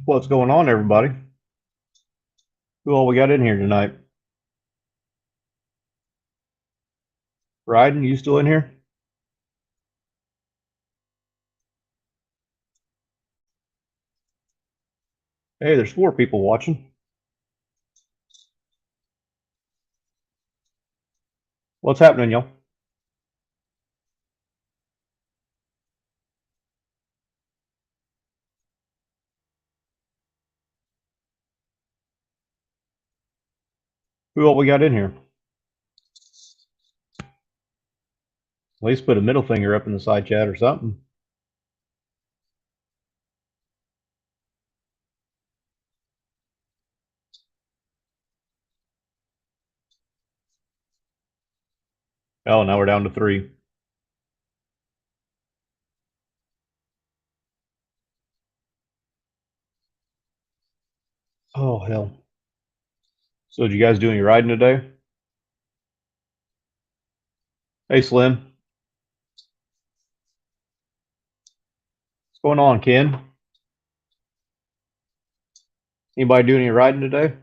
What's going on, everybody? Who all we got in here tonight? Ryden, you still in here? Hey, there's four people watching. What's happening, y'all? Who all we got in here? At least put a middle finger up in the side chat or something. Oh, now we're down to three. Oh, hell. So, did you guys do any riding today? Hey, Slim. What's going on, Ken? Anybody doing any riding today?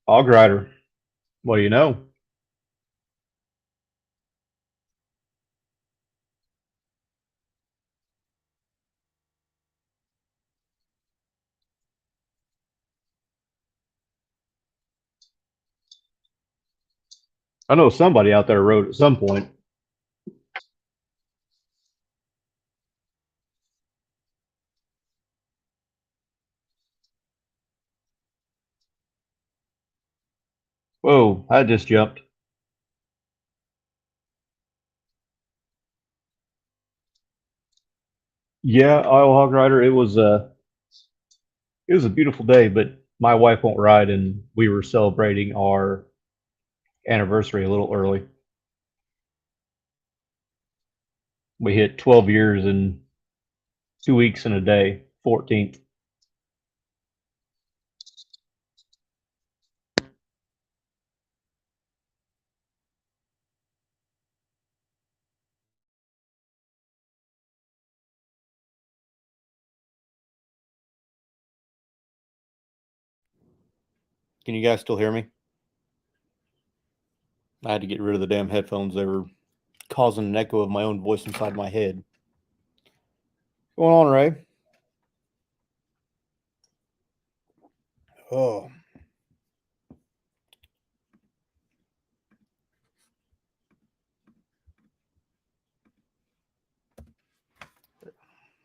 Hog Rider. What do you know? I know somebody out there rode at some point. Whoa, I just jumped. Yeah, Iowa Hog Rider. It was a beautiful day, but my wife won't ride, and we were celebrating our anniversary a little early. We hit 12 years in 2 weeks and a day, 14th. Can you guys still hear me? I had to get rid of the damn headphones. They were causing an echo of my own voice inside my head. What's going on, Ray? Oh,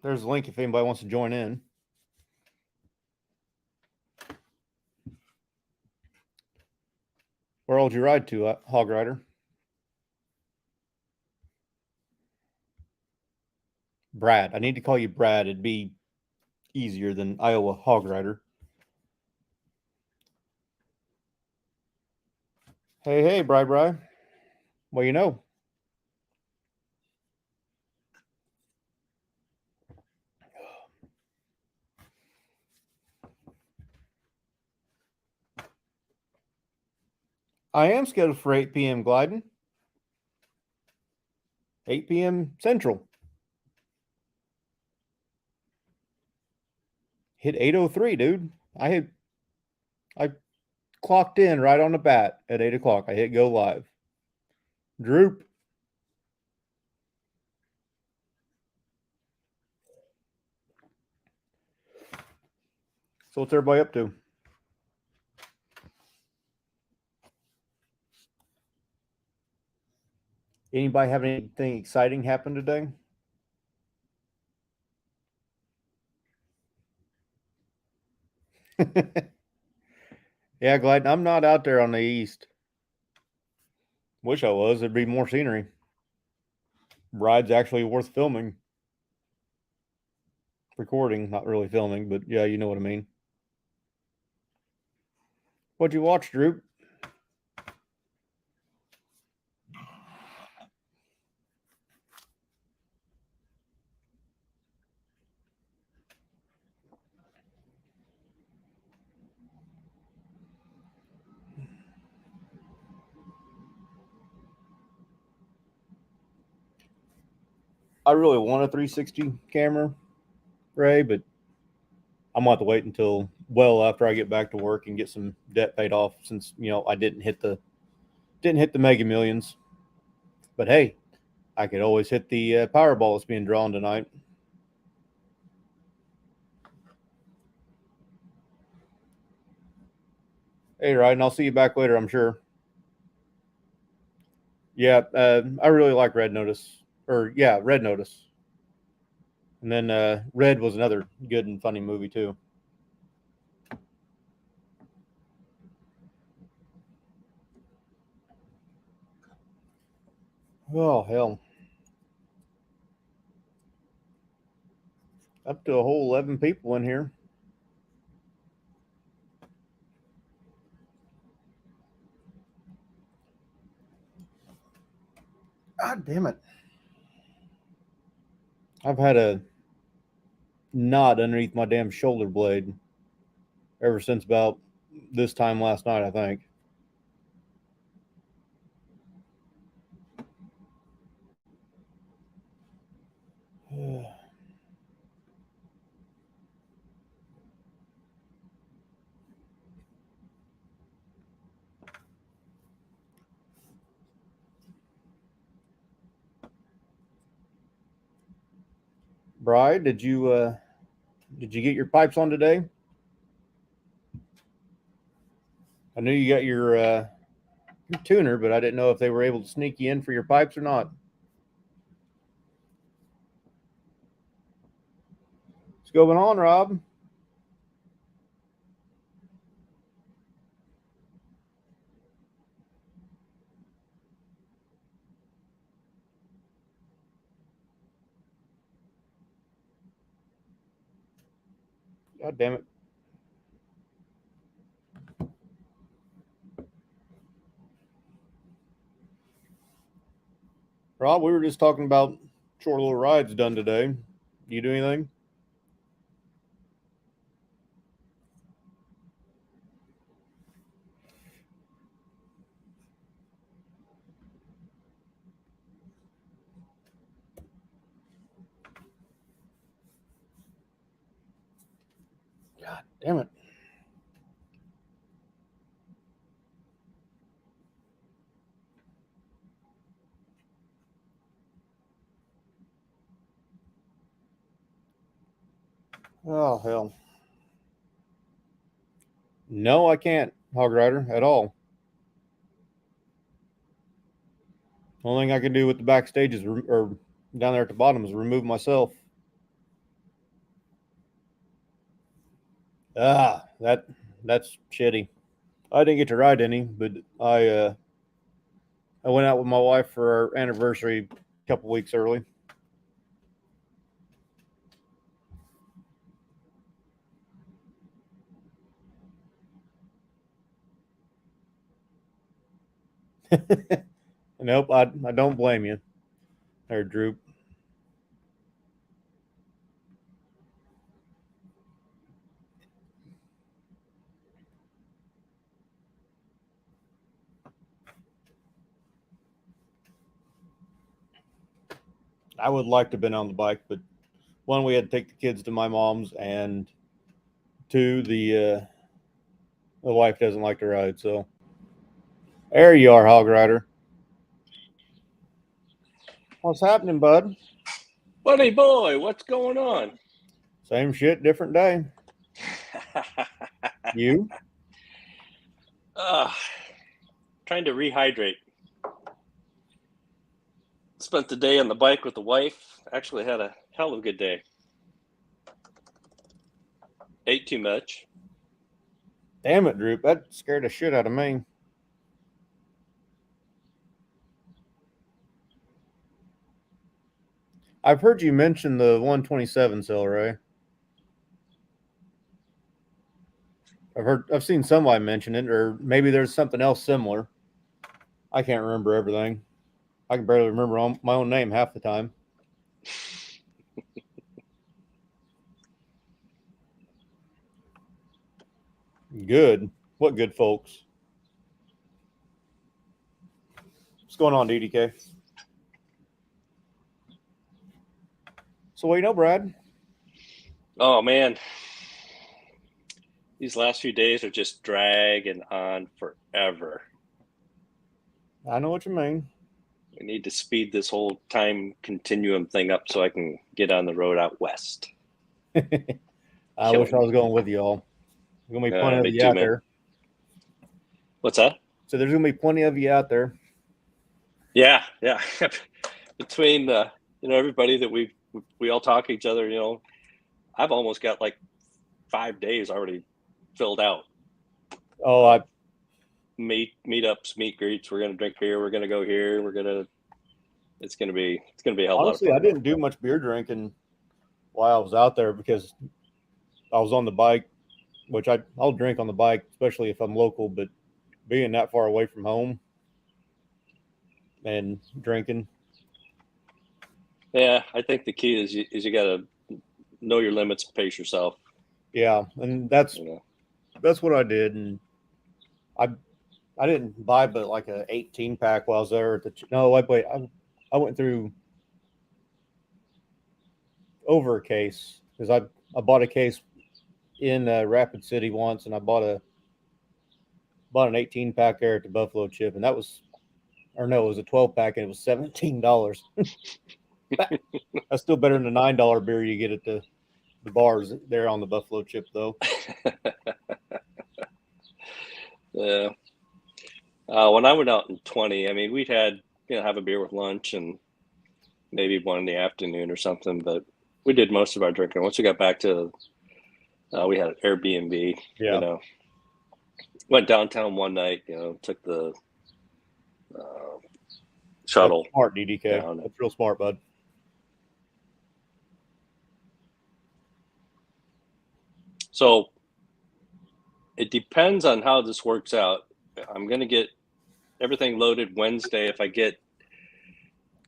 there's a link if anybody wants to join in. Where all did you ride to, Hog Rider? Brad. I need to call you Brad. It'd be easier than Iowa Hog Rider. Hey, hey, Bri. Well, you know. I am scheduled for 8 p.m. gliding. 8 p.m. Central. Hit 8:03, dude. I clocked in right on the bat at 8 o'clock. I hit go live. Droop. So what's everybody up to? Anybody have anything exciting happen today? Yeah, glad I'm not out there on the east. Wish I was. There'd be more scenery. Ride's actually worth filming. Recording, not really filming, but yeah, you know what I mean. What'd you watch, Droop? I really want a 360 camera, Ray, but I'm gonna have to wait until well after I get back to work and get some debt paid off, since I didn't hit the Mega Millions. But hey, I could always hit the Powerball that's being drawn tonight. Hey, Ryan, I'll see you back later, I'm sure. Yeah, I really like Red Notice. Red Notice. And then Red was another good and funny movie, too. Oh, hell. Up to a whole 11 people in here. God damn it. I've had a knot underneath my damn shoulder blade ever since about this time last night, I think. Bride, did you get your pipes on today? I knew you got your tuner, but I didn't know if they were able to sneak you in for your pipes or not. What's going on, Rob? God damn it. Rob, we were just talking about short little rides done today. You do anything? God damn it. Oh, hell. No, I can't, Hog Rider, at all. The only thing I can do with the backstage is, or down there at the bottom, is remove myself. That's shitty. I didn't get to ride any, but I went out with my wife for our anniversary a couple weeks early. Nope, I don't blame you, there, Droop. I would like to have been on the bike, but one, we had to take the kids to my mom's, and two, the wife doesn't like to ride. So there you are, Hog Rider. What's happening, bud? Buddy boy, what's going on? Same shit, different day. You? Trying to rehydrate. Spent the day on the bike with the wife. Actually had a hell of a good day. Ate too much. Damn it, Droop. That scared the shit out of me. I've heard you mention the 127 cell, Ray. I've seen somebody mention it, or maybe there's something else similar. I can't remember everything. I can barely remember my own name half the time. Good. What good folks? What's going on, DDK? So what you know, Brad? Oh man, these last few days are just dragging on forever. I know what you mean. We need to speed this whole time continuum thing up so I can get on the road out west. I wish I Killing was me. going with y'all. There's gonna be plenty of Me you too, out man. there. What's that? So there's gonna be plenty of you out there. Yeah. Between everybody that we all talk to each other, I've almost got like 5 days already filled out. Oh, I Meetups, meet greets. We're gonna drink beer. We're gonna go here. It's gonna be a hell of a lot of honestly I fun. didn't do much beer drinking while I was out there because I was on the bike, which I'll drink on the bike, especially if I'm local. But being that far away from home and drinking, Yeah, I think the key is you gotta know your limits, pace yourself. yeah, and that's You know. that's what I did. And I I didn't buy but like a 18 pack while I was there at the. No, wait, I went through over a case because I bought a case in Rapid City once, and I bought an 18 pack there at the Buffalo Chip, and that was, or no, it was a 12 pack, and it was $17. That's still better than the $9 beer you get at the bars there on the Buffalo Chip, though. Yeah. When I went out in 20, I mean, we'd had have a beer with lunch and maybe one in the afternoon or something, but we did most of our drinking. Once we got back to, we had an Airbnb. Yeah, Went downtown one night. Took the uh, that's shuttle smart, DDK. down. That's real smart, bud. So it depends on how this works out. I'm gonna get everything loaded Wednesday. If I get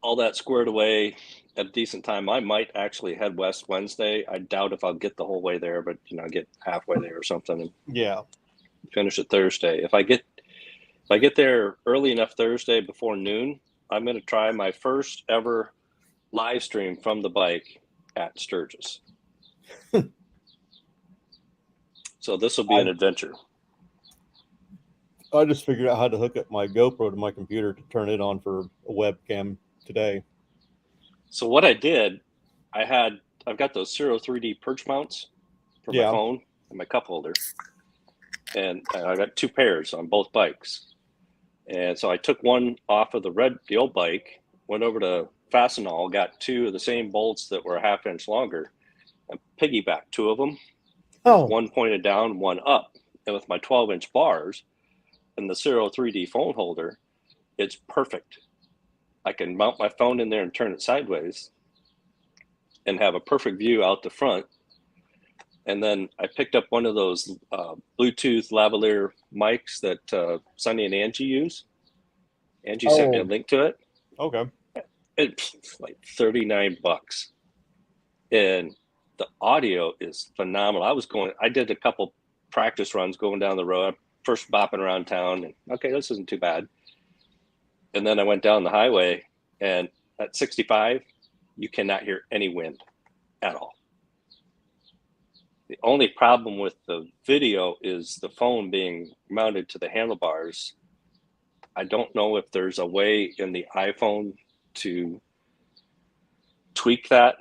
all that squared away at a decent time, I might actually head west Wednesday. I doubt if I'll get the whole way there, but get halfway there or something and Yeah. finish it Thursday. If I get there early enough Thursday before noon, I'm going to try my first ever live stream from the bike at Sturgis. So this will be an adventure. I just figured out how to hook up my GoPro to my computer to turn it on for a webcam today. So what I did, I've got those Zero 3D perch mounts for my phone and my cup holder, and I got 2 pairs on both bikes. And so I took one off of the old bike, went over to Fastenal, got 2 of the same bolts that were a ½ inch longer, and piggybacked 2 of them. Oh, One pointed down, one up. And with my 12-inch bars and the Zero 3D phone holder, it's perfect. I can mount my phone in there and turn it sideways and have a perfect view out the front. And then I picked up one of those Bluetooth lavalier mics that Sonny and Angie use. Angie sent me a link to it. Okay. It's like $39. And the audio is phenomenal. I did a couple practice runs going down the road, first bopping around town, and okay, this isn't too bad. And then I went down the highway, and at 65, you cannot hear any wind at all. The only problem with the video is the phone being mounted to the handlebars. I don't know if there's a way in the iPhone to tweak that,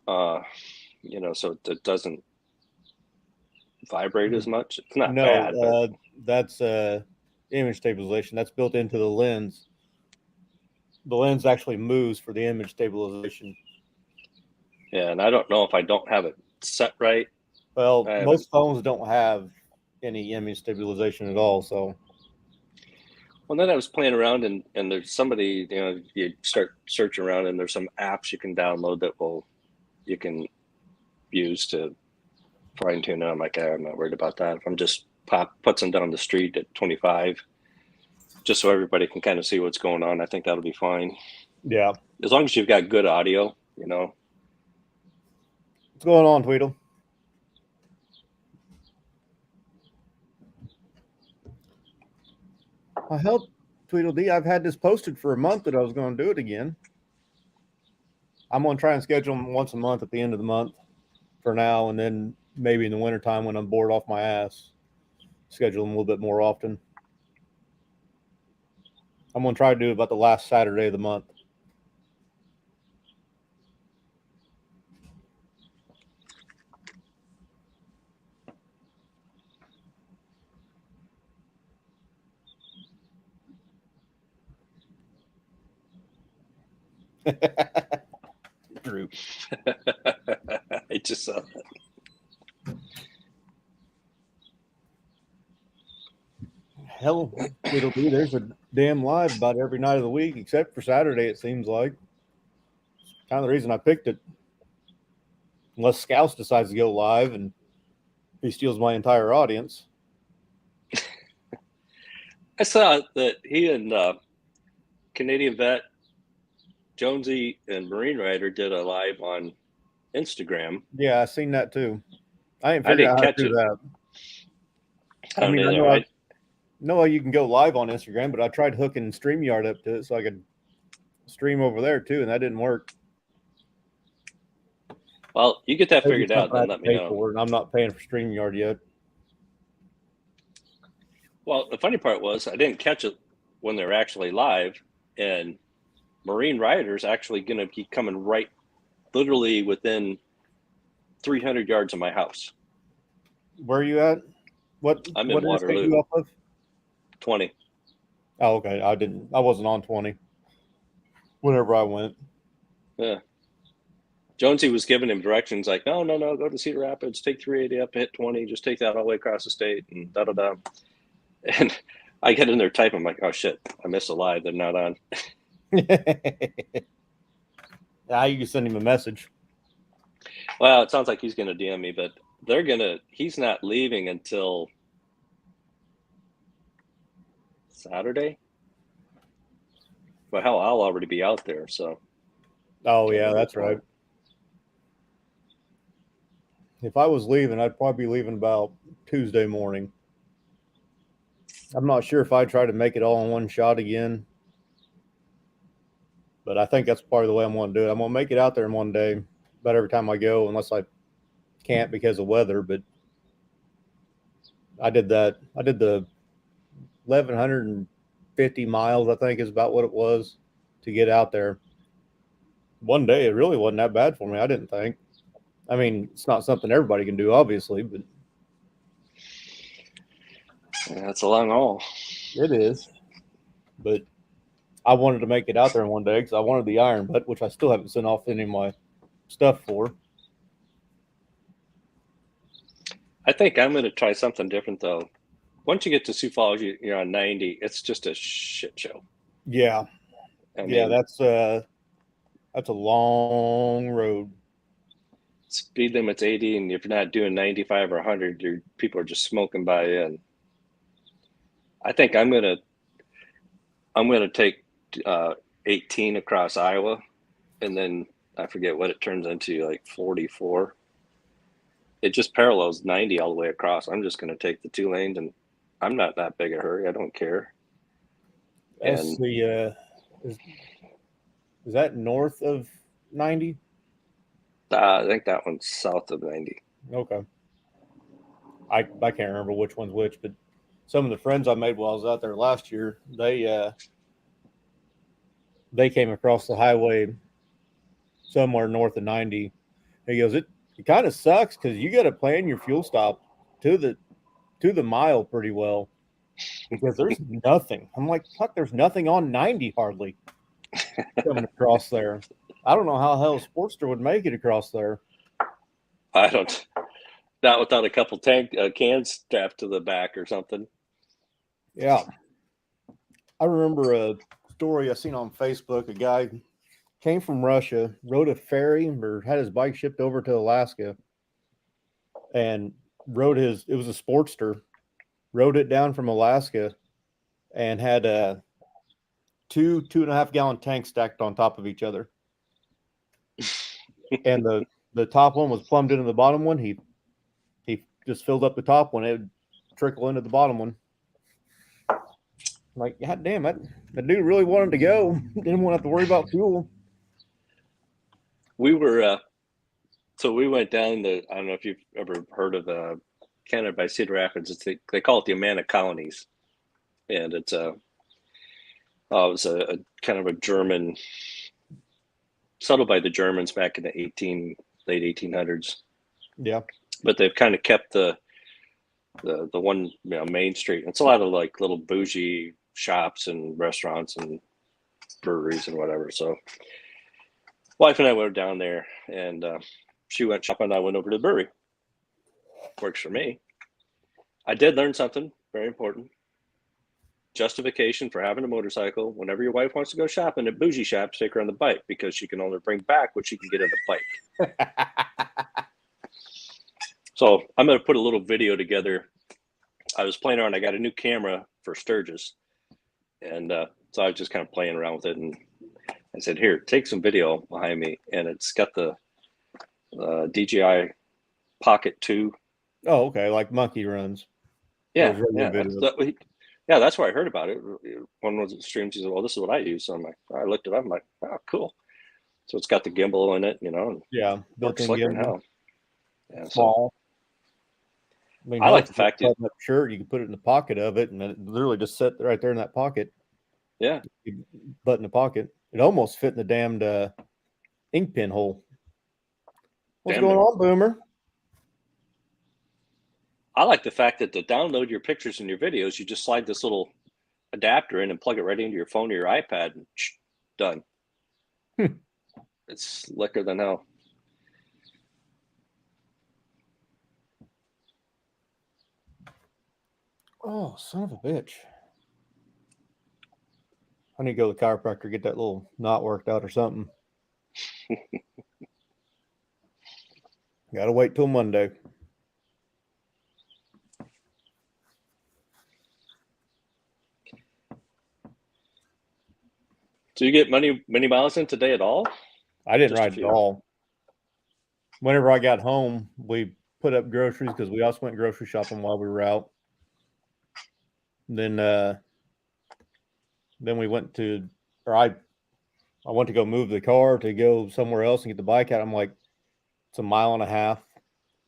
so it doesn't vibrate as much. It's not bad, but that's image stabilization. That's built into the lens. The lens actually moves for the image stabilization. yeah, and I don't know if I don't have it set right. Well, most phones don't have any image stabilization at all. So, well, then I was playing around, and there's somebody, you start searching around, and there's some apps you can download that you can use to fine tune it. I'm like, I'm not worried about that. If I'm just puts them down the street at 25, just so everybody can kind of see what's going on, I think that'll be fine. Yeah. As long as you've got good audio, What's going on, Tweedle? I help Tweedledee. I've had this posted for a month that I was going to do it again. I'm going to try and schedule them once a month at the end of the month for now, and then maybe in the wintertime when I'm bored off my ass, schedule them a little bit more often. I'm going to try to do it about the last Saturday of the month. Group. I just saw that. Hell, it'll be there's a damn live about every night of the week except for Saturday. It seems like kind of the reason I picked it. Unless Scouse decides to go live and he steals my entire audience. I saw that he and Canadian Vet, Jonesy, and Marine Rider did a live on Instagram. Yeah, I seen that too. I ain't I figured didn't out how to catch do it. that. I mean, I know you can go live on Instagram, but I tried hooking StreamYard up to it so I could stream over there too, and that didn't work. Well, you get that Maybe figured out, something I then have let to me pay know. for it, and I'm not paying for StreamYard yet. Well, the funny part was I didn't catch it when they were actually live, and Marine Rider's actually going to be coming right, literally within 300 yards of my house. Where are you at? I'm what in interstate Waterloo. you off of? 20. Oh, okay. I wasn't on 20. Whenever I went. Yeah. Jonesy was giving him directions like, no, go to Cedar Rapids, take 380 up, hit 20, just take that all the way across the state, and da-da-da. And I get in there typing, I'm like, oh, shit, I missed a live. They're not on. Yeah, you can send him a message. Well, it sounds like he's going to DM me, but he's not leaving until Saturday. But hell, I'll already be out there, so. Oh, yeah, that's right. If I was leaving, I'd probably be leaving about Tuesday morning. I'm not sure if I'd try to make it all in one shot again. But I think that's part of the way I'm going to do it. I'm going to make it out there in one day about every time I go, unless I can't because of weather. But I did that. I did the 1,150 miles, I think is about what it was to get out there. One day, it really wasn't that bad for me, I didn't think. I mean, it's not something everybody can do, obviously, but yeah, it's a long haul. It is. But I wanted to make it out there in one day because I wanted the iron butt, which I still haven't sent off any of my stuff for. I think I'm going to try something different, though. Once you get to Sioux Falls, you're on 90. It's just a shit show. Yeah. I mean, that's a long road. Speed limit's 80, and if you're not doing 95 or 100, people are just smoking by you. And I think I'm gonna take 18 across Iowa, and then I forget what it turns into, like 44. It just parallels 90 all the way across. I'm just gonna take the 2 lanes, and I'm not that big a hurry. I don't care. That's the is that north of 90? I think that one's south of 90. Okay. I can't remember which one's which, but some of the friends I made while I was out there last year, they came across the highway somewhere north of 90. He goes, it kind of sucks because you got to plan your fuel stop to the mile pretty well because there's nothing. I'm like, fuck, there's nothing on 90 hardly coming across there. I don't know how the hell a Sportster would make it across there. I don't. Not without a couple cans strapped to the back or something. Yeah. I remember a story I seen on Facebook. A guy came from Russia, rode a ferry or had his bike shipped over to Alaska and it was a Sportster, rode it down from Alaska and had two 2.5 gallon tanks stacked on top of each other. And the top one was plumbed into the bottom one. He just filled up the top one. It would trickle into the bottom one. I'm like, God damn it. The dude really wanted to go. Didn't want to have to worry about fuel. we were so we went down the. I don't know if you've ever heard of Canada by Cedar Rapids. They call it the Amana Colonies, and it was a kind of a German, settled by the Germans back in the late 1800s. Yeah. But they've kind of kept the one main street. It's a lot of like little bougie shops and restaurants and breweries and whatever. So wife and I went down there, and she went shopping. I went over to the brewery. Works for me. I did learn something very important. Justification for having a motorcycle. Whenever your wife wants to go shopping at bougie shops, take her on the bike, because she can only bring back what she can get in the bike. So I'm going to put a little video together. I was playing around. I got a new camera for Sturgis, and so I was just kind of playing around with it. And I said, "Here, take some video behind me." And it's got the DJI Pocket 2. Oh, okay. Like monkey runs. Yeah, yeah. That's where I heard about it. One was the streams. He said, "Well, this is what I use." So I'm like, I looked it up. I'm like, "Oh, cool." So it's got the gimbal in it, And Yeah, works slicker than hell. Yeah, small. I mean, I like the fact that shirt, you can put it in the pocket of it, and it literally just sit right there in that pocket. Yeah, button the pocket. It almost fit in the damned ink pen hole. What's going on, Boomer? I like the fact that to download your pictures and your videos, you just slide this little adapter in and plug it right into your phone or your iPad, and done. It's slicker than hell. Oh, son of a bitch. I need to go to the chiropractor, get that little knot worked out or something. Gotta wait till Monday. So you get many miles in today at all? I didn't ride at all. Whenever I got home, we put up groceries because we also went grocery shopping while we were out. Then we went to, or I went to go move the car to go somewhere else and get the bike out. I'm like, it's a mile and a half.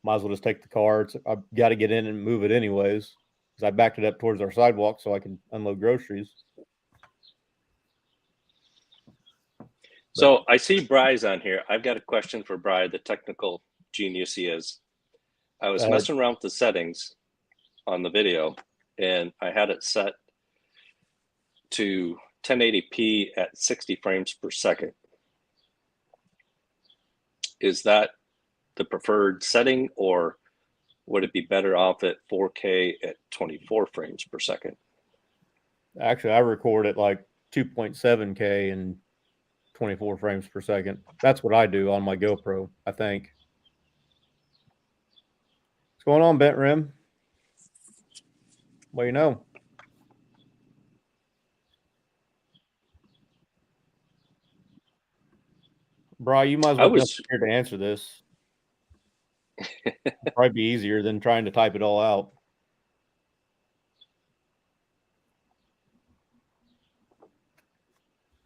Might as well just take the car. I've got to get in and move it anyways, because I backed it up towards our sidewalk so I can unload groceries. So I see Bry's on here. I've got a question for Bry, the technical genius he is. I was messing around with the settings on the video, and I had it set to 1080p at 60 frames per second. Is that the preferred setting, or would it be better off at 4K at 24 frames per second? Actually, I record at like 2.7K and 24 frames per second. That's what I do on my GoPro, I think. What's going on, Bent Rim? Well, you know. Bri, you might as well jump here to answer this. It'd probably be easier than trying to type it all out.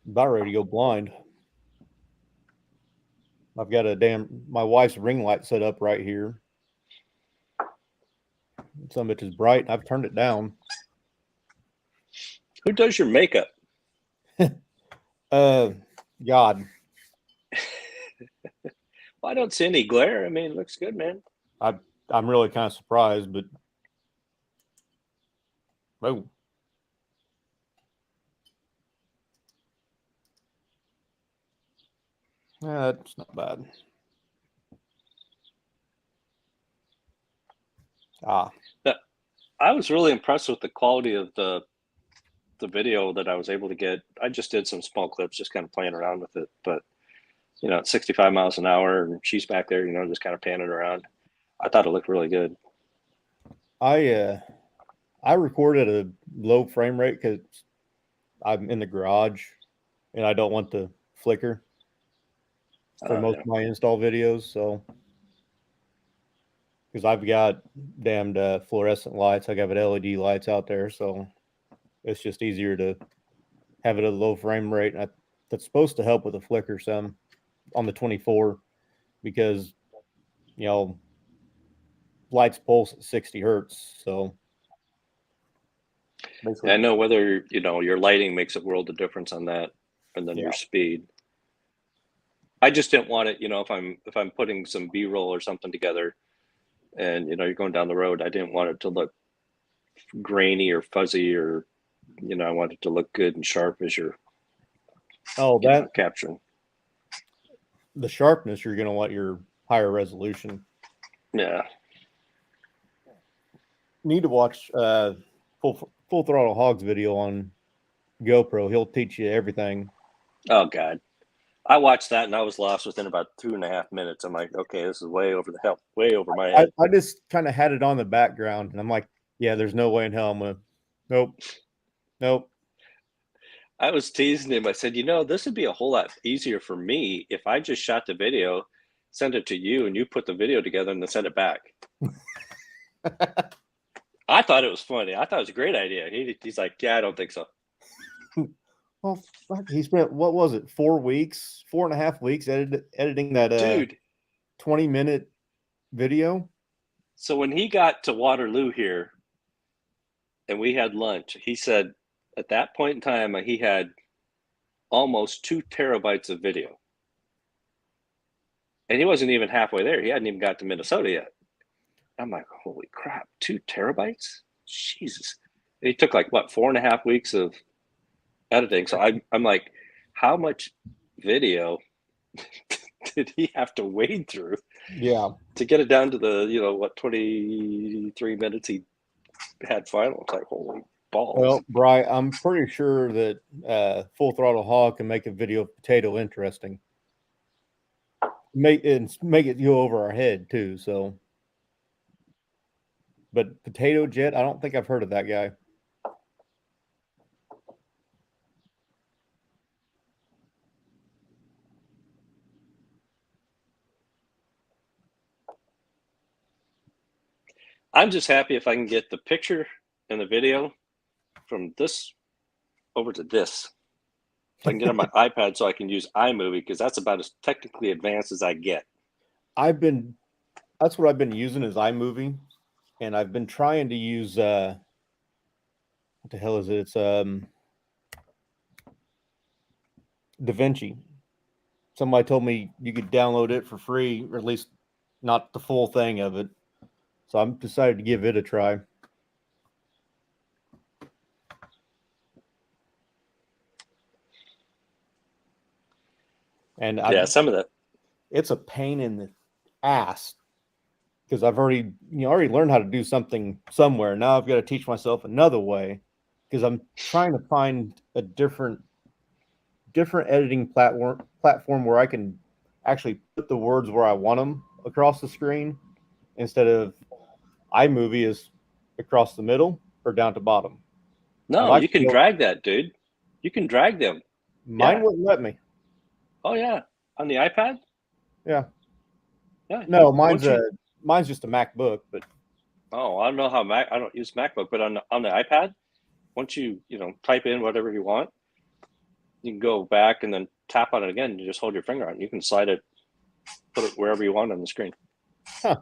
About ready to go blind. I've got my wife's ring light set up right here. Some of it is bright. I've turned it down. Who does your makeup? God. Well, I don't see any glare. I mean, it looks good, man. I'm really kind of surprised, but oh. That's not bad. I was really impressed with the quality of the video that I was able to get. I just did some small clips, just kind of playing around with it. But, at 65 miles an hour, and she's back there, just kind of panning around. I thought it looked really good. I recorded a low frame rate because I'm in the garage and I don't want the flicker for most of my install videos. So, because I've got damned fluorescent lights, I got LED lights out there, so it's just easier to have it at a low frame rate. That's supposed to help with the flicker some. on the 24 because you know lights pulse at 60 hertz. So And I know whether your lighting makes a world of difference on that, and then yeah. your speed. I just didn't want it, if I'm putting some B-roll or something together, and you're going down the road, I didn't want it to look grainy or fuzzy, or I want it to look good and sharp as you're capturing. The sharpness, you're going to want your higher resolution. Yeah. Need to watch full throttle hog's video on GoPro. He'll teach you everything. Oh God, I watched that and I was lost within about 2.5 minutes. I'm like, okay, this is way over my head. I just kind of had it on the background, and I'm like, yeah, there's no way in hell I'm gonna. Nope. I was teasing him. I said, this would be a whole lot easier for me if I just shot the video, sent it to you, and you put the video together and then sent it back. I thought it was funny. I thought it was a great idea. He's like, yeah, I don't think so. Well, he spent, what was it, 4.5 weeks editing that dude 20-minute video. So when he got to Waterloo here and we had lunch, he said at that point in time he had almost 2 terabytes of video. And he wasn't even halfway there. He hadn't even got to Minnesota yet. I'm like, holy crap, 2 terabytes? Jesus. And he took like, what, 4.5 weeks of editing. So I'm like, how much video did he have to wade through? Yeah. To get it down to the, 23 minutes he had final. It's like, holy balls. Well, Bri, I'm pretty sure that Full Throttle Hog can make a video of potato interesting. Make it go over our head too. So, but Potato Jet, I don't think I've heard of that guy. I'm just happy if I can get the picture and the video from this over to this. If I can get on my iPad so I can use iMovie, because that's about as technically advanced as I get. That's what I've been using is iMovie, and I've been trying to use what the hell is it? It's DaVinci. Somebody told me you could download it for free, or at least not the full thing of it. So I'm decided to give it a try. And some of that. It's a pain in the ass because I've already learned how to do something somewhere. Now I've got to teach myself another way because I'm trying to find a different editing platform where I can actually put the words where I want them across the screen instead of iMovie is across the middle or down to bottom. No, you can drag that, dude. You can drag them. Mine wouldn't let me. Oh yeah, on the iPad. Yeah. Yeah. No, mine's just a MacBook, but. Oh, I don't know how I don't use MacBook, but on the iPad, once you type in whatever you want, you can go back and then tap on it again. And you just hold your finger on it. You can slide it, put it wherever you want on the screen. Huh.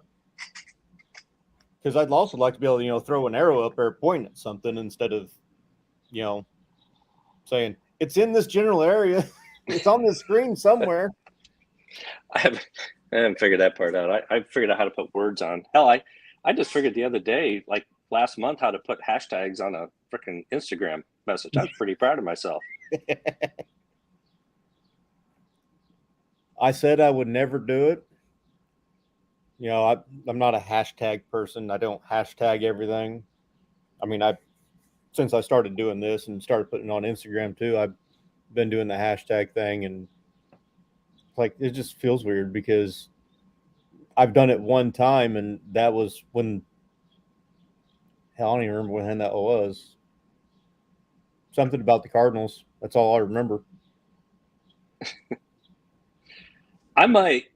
Because I'd also like to be able to, throw an arrow up there pointing at something instead of, saying it's in this general area. It's on the screen somewhere. I haven't figured that part out. I figured out how to put words on. Hell, I just figured the other day, like last month, how to put hashtags on a freaking Instagram message. I was pretty proud of myself. I said I would never do it. I'm not a hashtag person. I don't hashtag everything. I mean, since I started doing this and started putting it on Instagram too, I've been doing the hashtag thing, and like it just feels weird because I've done it one time, and that was when I don't even remember when that was. Something about the Cardinals. That's all I remember. I might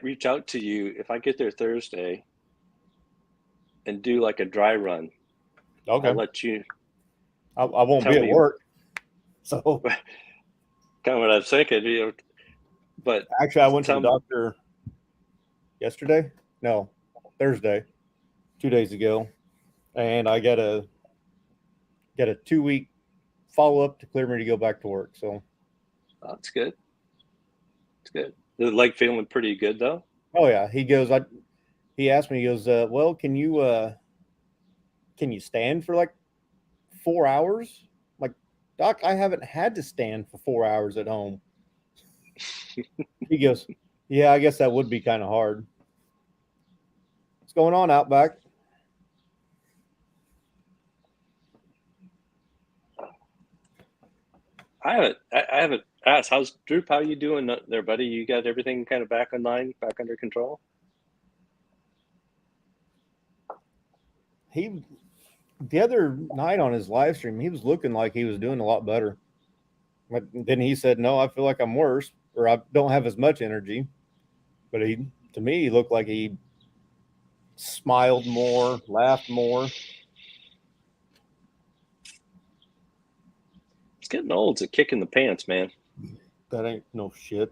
reach out to you if I get there Thursday and do like a dry run. Okay. I'll let you. I won't be at work. So kind of what I was thinking, But Actually, I went to the tell me, doctor yesterday. No, Thursday, 2 days ago, and I got a 2 week follow up to clear me to go back to work. So, that's good. It's good. The leg feeling pretty good though. oh yeah, he asked me, he goes, well, can you stand for like 4 hours? I'm like, doc, I haven't had to stand for 4 hours at home. He goes, yeah, I guess that would be kind of hard. What's going on, Outback? I haven't asked. How's Droop? How you doing there, buddy? You got everything kind of back online, back under control? He the other night on his live stream, he was looking like he was doing a lot better. But then he said, no, I feel like I'm worse, or I don't have as much energy. But to me, he looked like he smiled more, laughed more. It's getting old. It's a kick in the pants, man. That ain't no shit.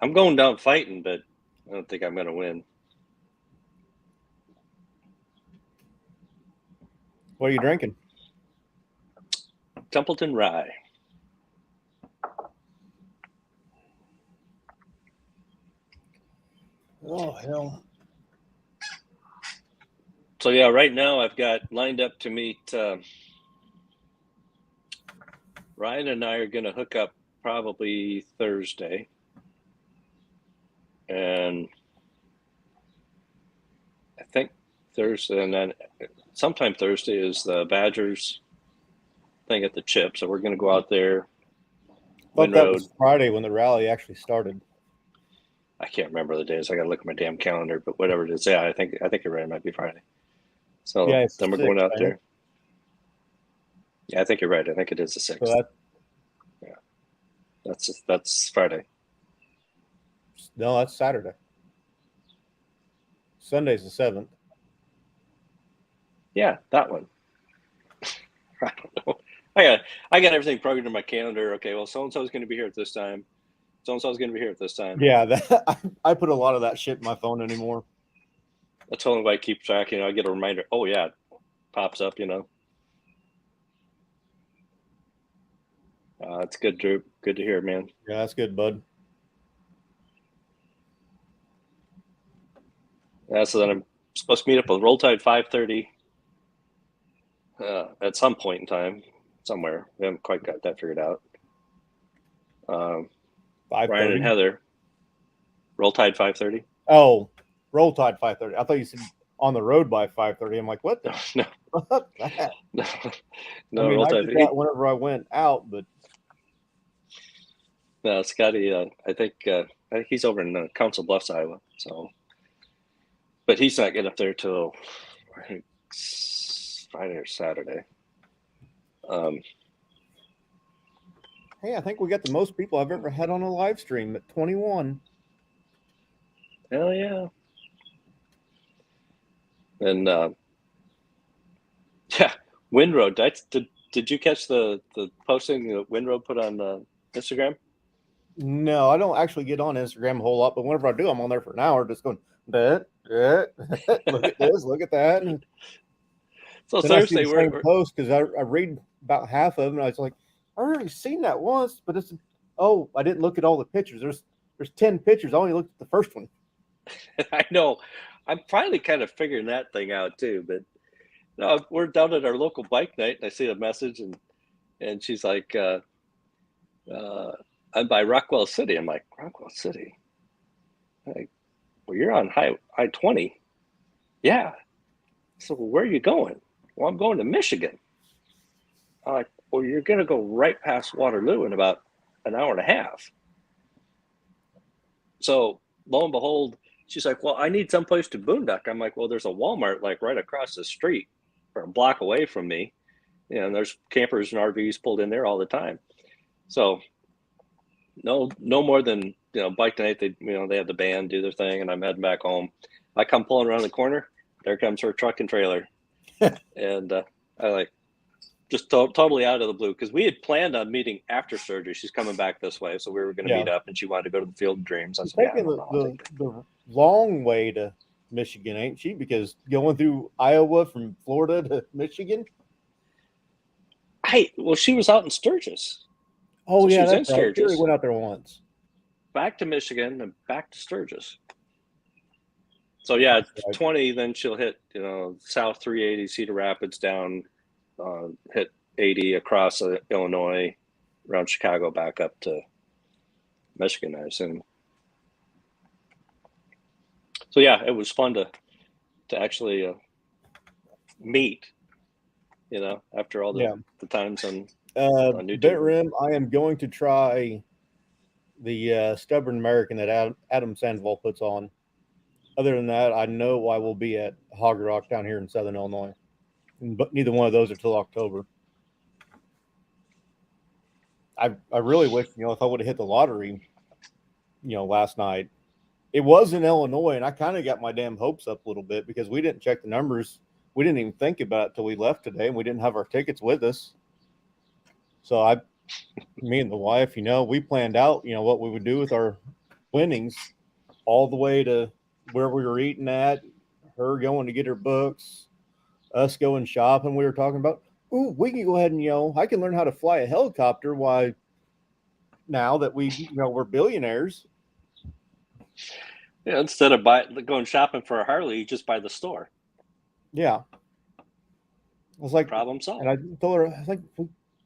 I'm going down fighting, but I don't think I'm going to win. What are you drinking? Templeton Rye. Oh, hell. So, yeah, right now I've got lined up to meet Ryan and I are going to hook up probably Thursday. And I think Thursday, and then sometime Thursday is the Badgers thing at the Chip. So we're going to go out there. Thought that was Friday when the rally actually started. I can't remember the days. I got to look at my damn calendar, but whatever it is, yeah, I think you're right. It might be Friday. So yeah, then we're going out there. Yeah, I think you're right. I think it is the 6th. So that's Friday. No, that's Saturday. Sunday's the 7th. Yeah, that one. I don't know. I got everything programmed in my calendar. Okay, well, so and so is going to be here at this time. So and so is going to be here at this time. Yeah, I put a lot of that shit in my phone anymore. That's the only way I keep track. I get a reminder. Oh yeah, it pops up. It's good, Drew. Good to hear, man. Yeah, that's good, bud. Yeah, so then I'm supposed to meet up with Roll Tide 5:30 at some point in time, somewhere. We haven't quite got that figured out. Ryan and Heather. Roll Tide 5:30. Oh, Roll Tide 5:30. I thought you said on the road by 5:30. I'm like, what the? No. Fuck that? No, I mean, Roll I Tide. did that whenever I went out, but No, Scotty. I think he's over in Council Bluffs, Iowa. So, but he's not getting up there till I think Friday or Saturday. Hey, I think we got the most people I've ever had on a live stream at 21. Hell yeah. And yeah, Windroad. Did you catch the posting that Windroad put on Instagram? No, I don't actually get on Instagram a whole lot, but whenever I do, I'm on there for an hour just going, look at this, look at that. And so then Thursday, I see the same post because I read about half of them, and I was like, I've already seen that once, but I didn't look at all the pictures. There's 10 pictures. I only looked at the first one. I know. I'm finally kind of figuring that thing out too. But no, we're down at our local bike night, and I see a message, and she's like, I'm by Rockwell City. I'm like, Rockwell City? Like, well, you're on I-20. Yeah. So where are you going? Well, I'm going to Michigan. I'm like, well, you're going to go right past Waterloo in about an hour and a half. So lo and behold, she's like, well, I need someplace to boondock. I'm like, well, there's a Walmart like right across the street or a block away from me. And there's campers and RVs pulled in there all the time. So no more than, bike night. They have the band do their thing, and I'm heading back home. I come pulling around the corner. There comes her truck and trailer. And I like, just totally out of the blue, because we had planned on meeting after surgery. She's coming back this way, so we were going to meet up, and she wanted to go to the Field of Dreams. I said, "Yeah, I taking don't know." the long way to Michigan, ain't she? Because going through Iowa from Florida to Michigan. Well, she was out in Sturgis. Oh So yeah, she was in that's right. Sure, Sturgis, went out there once. back to Michigan, and back to Sturgis. So yeah, Right. 20. Then she'll hit South 380, Cedar Rapids down, hit 80 across Illinois, around Chicago, back up to Michigan, I assume. So yeah, it was fun to actually meet. After all the times on YouTube. Bitrim, I am going to try the Stubborn American that Adam Sandoval puts on. Other than that, I know I will be at Hog Rock down here in Southern Illinois, but neither one of those are till October. I really wish, if I would have hit the lottery, last night. It was in Illinois, and I kind of got my damn hopes up a little bit because we didn't check the numbers. We didn't even think about it till we left today, and we didn't have our tickets with us. So me and the wife, we planned out, what we would do with our winnings all the way to where we were eating at, her going to get her books, us going shopping. We were talking about, we can go ahead and, I can learn how to fly a helicopter. Why, now that we're billionaires. Yeah, instead of going shopping for a Harley, you just buy the store. Yeah. I was like, problem solved. And I told her, I was like,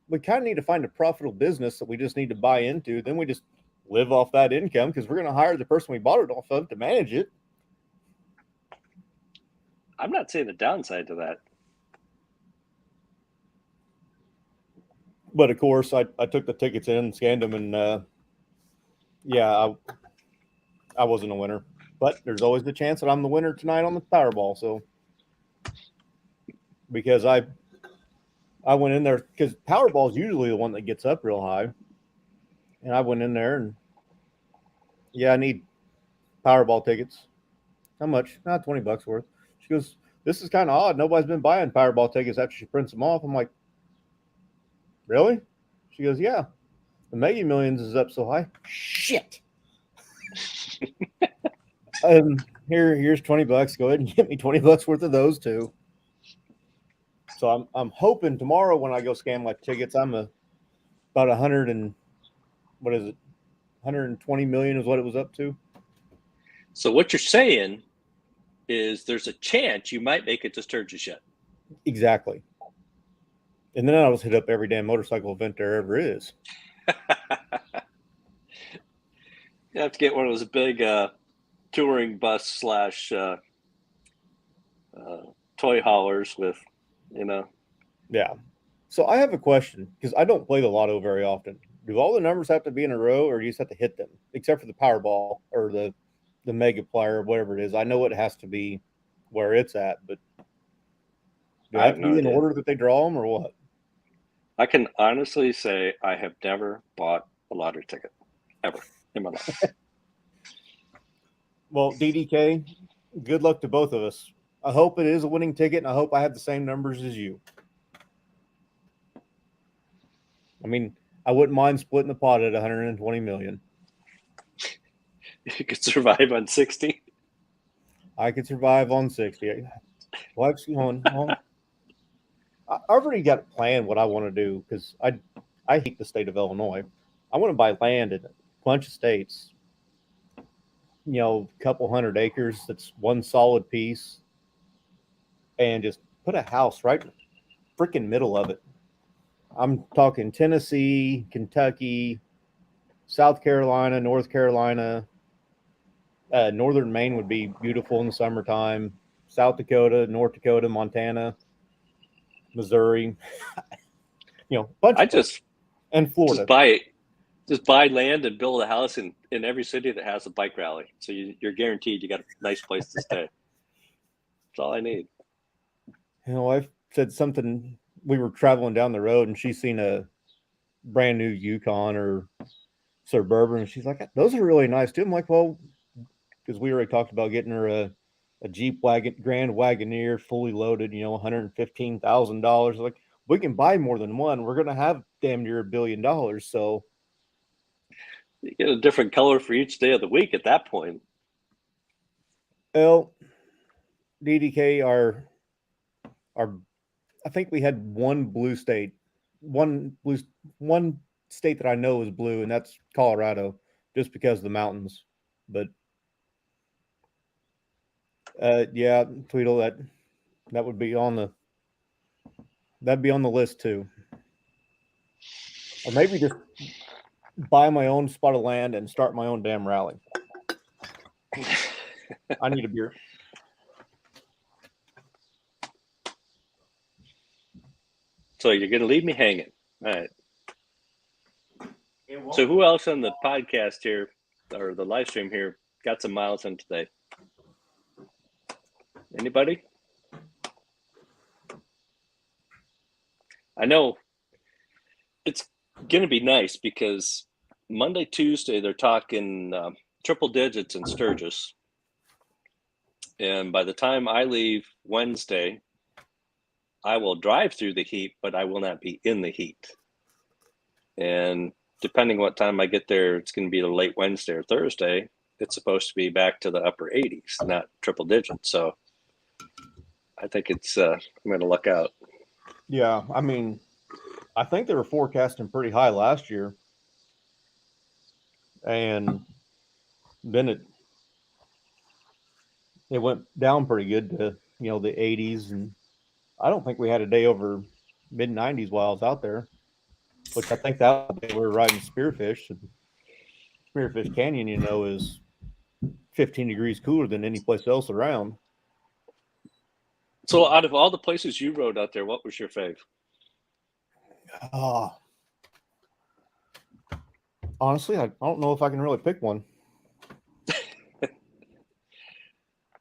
we kind of need to find a profitable business that we just need to buy into. Then we just live off that income because we're going to hire the person we bought it off of to manage it. I'm not saying the downside to that. But of course, I took the tickets in, scanned them, and I wasn't a winner. But there's always the chance that I'm the winner tonight on the Powerball. So because I went in there because Powerball is usually the one that gets up real high, and I went in there and I need Powerball tickets. How much? Not $20 worth. She goes, this is kind of odd. Nobody's been buying Powerball tickets after she prints them off. I'm like, really? She goes, yeah. The Mega Millions is up so high. Shit. Here's $20. Go ahead and get me $20 worth of those too. So I'm hoping tomorrow when I go scan my tickets, I'm about 100 and what is it? 120 million is what it was up to. So what you're saying is there's a chance you might make it to Sturgis yet. Exactly. And then I was hit up every damn motorcycle event there ever is. You have to get one of those big touring bus / toy haulers with, Yeah. So I have a question because I don't play the lotto very often. Do all the numbers have to be in a row, or do you just have to hit them, except for the Powerball or the Mega Player, whatever it is? I know it has to be where it's at, but do I have to be in order that they draw them, or what? I can honestly say I have never bought a lottery ticket ever in my life. Well, DDK, good luck to both of us. I hope it is a winning ticket, and I hope I have the same numbers as you. I mean, I wouldn't mind splitting the pot at 120 million. You could survive on 60. I could survive on 60. Wife's going home. I already got planned what I want to do because I hate the state of Illinois. I want to buy land in a bunch of states. A couple hundred acres. That's one solid piece, and just put a house right in the freaking middle of it. I'm talking Tennessee, Kentucky, South Carolina, North Carolina. Northern Maine would be beautiful in the summertime. South Dakota, North Dakota, Montana, Missouri. And Florida. Just buy land and build a house in every city that has a bike rally. So you're guaranteed you got a nice place to stay. That's all I need. I've said something. We were traveling down the road, and she's seen a brand new Yukon or Suburban, and she's like, "Those are really nice too." I'm like, "Well," because we already talked about getting her a Jeep Grand Wagoneer, fully loaded, $115,000. Like, we can buy more than one. We're going to have damn near $1 billion. So You get a different color for each day of the week at that point. well, DDK are I think we had one blue state, one state that I know is blue, and that's Colorado, just because of the mountains. But yeah, Tweedle, that would be on the list too. Or maybe just buy my own spot of land and start my own damn rally. I need a beer. So you're going to leave me hanging. All right. So who else on the podcast here or the live stream here got some miles in today? Anybody? I know it's going to be nice because Monday, Tuesday, they're talking triple digits in Sturgis. And by the time I leave Wednesday, I will drive through the heat, but I will not be in the heat. And depending what time I get there, it's going to be the late Wednesday or Thursday. It's supposed to be back to the upper 80s, not triple digits. So I think it's, I'm going to look out. Yeah, I mean, I think they were forecasting pretty high last year. And then it went down pretty good to, the 80s. And I don't think we had a day over mid 90s while I was out there, which I think that day we were riding Spearfish. And Spearfish Canyon, is 15 degrees cooler than any place else around. So out of all the places you rode out there, what was your fave? Honestly, I don't know if I can really pick one.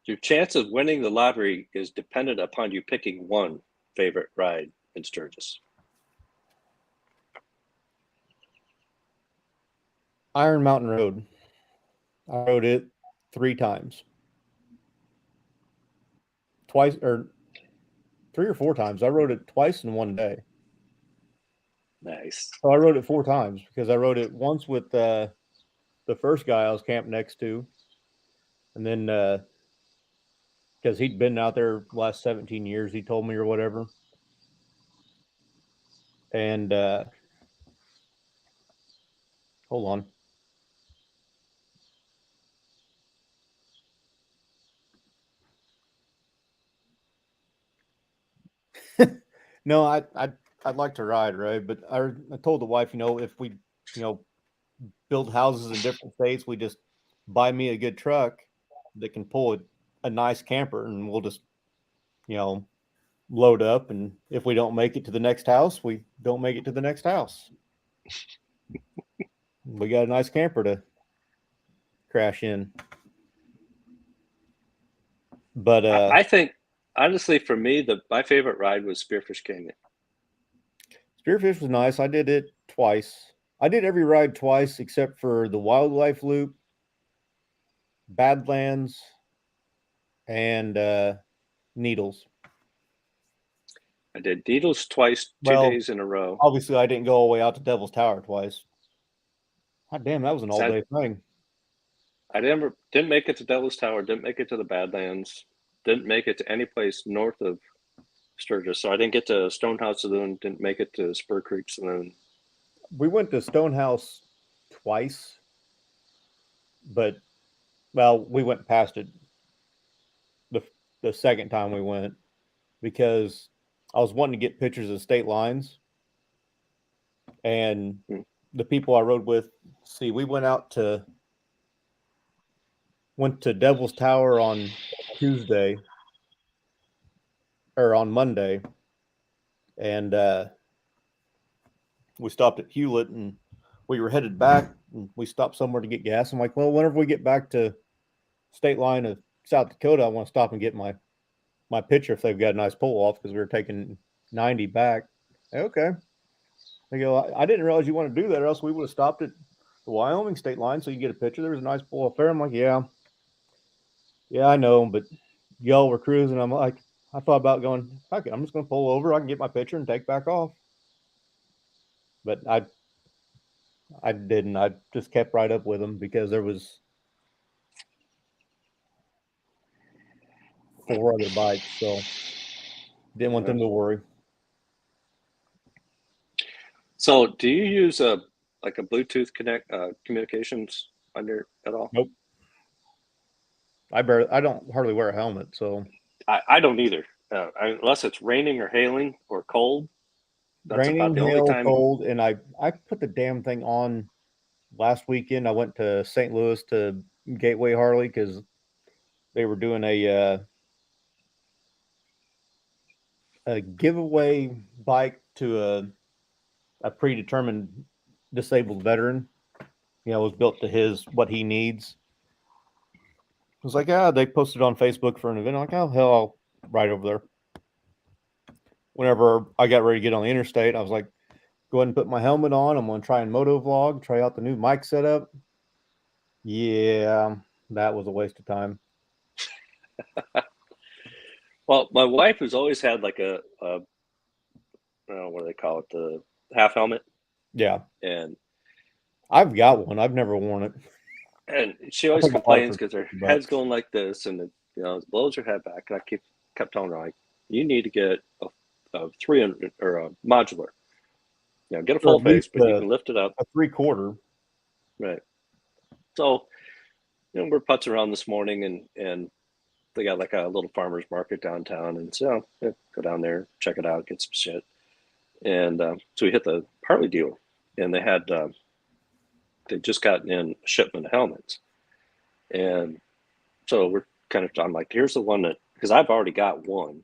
Your chance of winning the lottery is dependent upon you picking one favorite ride in Sturgis. Iron Mountain Road. I rode it 3 times. Twice, or 3 or 4 times. I rode it twice in one day. Nice. So I rode it 4 times because I rode it once with the first guy I was camped next to. And then because he'd been out there the last 17 years, he told me, or whatever. And hold on. No, I'd like to ride, right? But I told the wife, if we, build houses in different states, we just buy me a good truck that can pull a nice camper, and we'll just, load up. And if we don't make it to the next house, we don't make it to the next house. We got a nice camper to crash in. But I think, honestly, for me, my favorite ride was Spearfish Canyon. Spearfish was nice. I did it twice. I did every ride twice except for the Wildlife Loop, Badlands, and Needles. I did Needles twice, 2 days in a row. Obviously, I didn't go all the way out to Devil's Tower twice. God damn, that was an all-day thing. I didn't make it to Devil's Tower, didn't make it to the Badlands, didn't make it to any place north of Sturgis. So I didn't get to Stonehouse Saloon, didn't make it to Spur Creek Saloon. We went to Stonehouse twice, but, we went past it the second time we went because I was wanting to get pictures of state lines. And the people I rode with, we went to Devil's Tower on Tuesday or on Monday, and we stopped at Hewlett, and we were headed back, and we stopped somewhere to get gas. I'm like, well, whenever we get back to state line of South Dakota, I want to stop and get my picture if they've got a nice pull off, because we were taking 90 back. Okay. They go, I didn't realize you wanted to do that, or else we would have stopped at the Wyoming state line so you can get a picture. There was a nice pull off there. I'm like, yeah, I know, but y'all were cruising. I'm like, I thought about going, fuck it, I'm just going to pull over. I can get my picture and take back off. But I didn't. I just kept right up with them because there was 4 other bikes, so didn't want them to worry. So, do you use a like a Bluetooth communications on your at all? Nope. I don't hardly wear a helmet, so I don't either, unless it's raining or hailing or cold. That's about raining, the only hail, time. cold, and I put the damn thing on last weekend. I went to St. Louis to Gateway Harley because they were doing a giveaway bike to a predetermined disabled veteran. You know, it was built to his what he needs. I was like, they posted on Facebook for an event. I'm like, oh hell, I'll ride over there. Whenever I got ready to get on the interstate, I was like, go ahead and put my helmet on. I'm going to try and moto vlog, try out the new mic setup. Yeah, that was a waste of time. Well, my wife has always had like a I don't know, what do they call it, the half helmet, Yeah, and I've got one. I've never worn it. she I always think I bought it complains for because her head's $50. going like this, and it blows her head back. And I kept telling her, like, you need to get a 300 or a modular. Get a Or full at least face, but you can lift it up. a 3/4. Right. So, we're putzing around this morning, and they got like a little farmer's market downtown, and so go down there, check it out, get some shit. And so we hit the Harley dealer, and they just gotten in a shipment of helmets, and so I'm like, here's the one that, because I've already got one,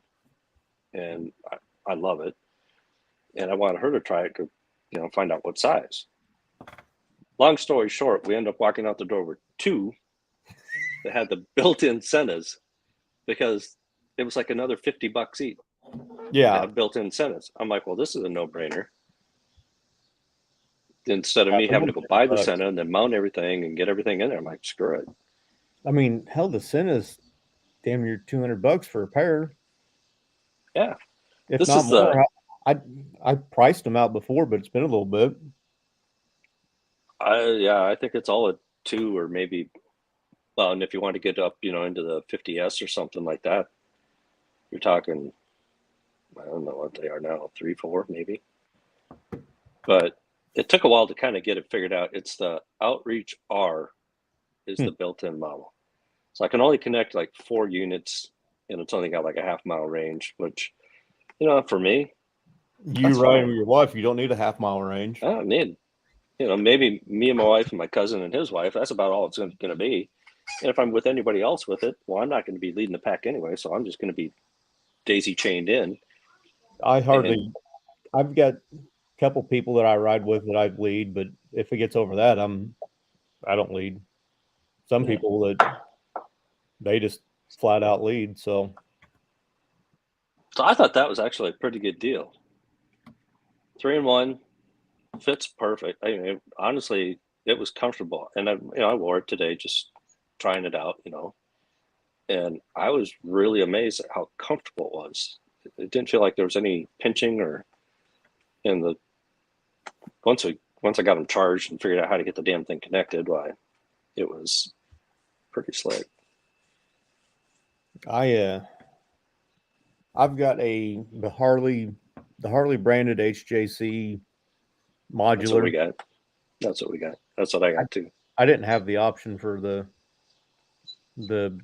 and I love it, and I wanted her to try it to find out what size. Long story short, we end up walking out the door with 2 that had the built-in Sennas, because it was like another $50 each. Yeah, They have built-in Sennas. I'm like, well, this is a no-brainer. Instead of me they're having to only go buy the $50. Senna and then mount everything and get everything in there, I'm like, screw it. I mean, hell, the Senna's damn near $200 for a pair, Yeah, if this not is the more. I priced them out before, but it's been a little bit. I think it's all at 2, or maybe, well, and if you want to get up, into the 50s or something like that, you're talking, I don't know what they are now, 3, 4, maybe. But it took a while to kind of get it figured out. It's the Outreach R is Hmm. the built-in model. So I can only connect like 4 units, and it's only got like a half-mile range, which, for me, You that's riding fine. with your wife, you don't need a half-mile range. I don't need, maybe me and my wife and my cousin and his wife, that's about all it's going to be. And if I'm with anybody else with it, well, I'm not going to be leading the pack anyway, so I'm just going to be daisy chained in. I And hardly. I've got a couple people that I ride with that I lead, but if it gets over that, I don't lead. Some yeah. people that they just flat out lead. So So I thought that was actually a pretty good deal. 3-in-1 fits perfect. I mean, honestly, it was comfortable, and I wore it today, just trying it out, and I was really amazed at how comfortable it was. It didn't feel like there was any pinching or in the once I got them charged and figured out how to get the damn thing connected, why, it was pretty slick. I I've got the Harley branded HJC That's what we modular. got. That's what I I, got too. I didn't have the option for the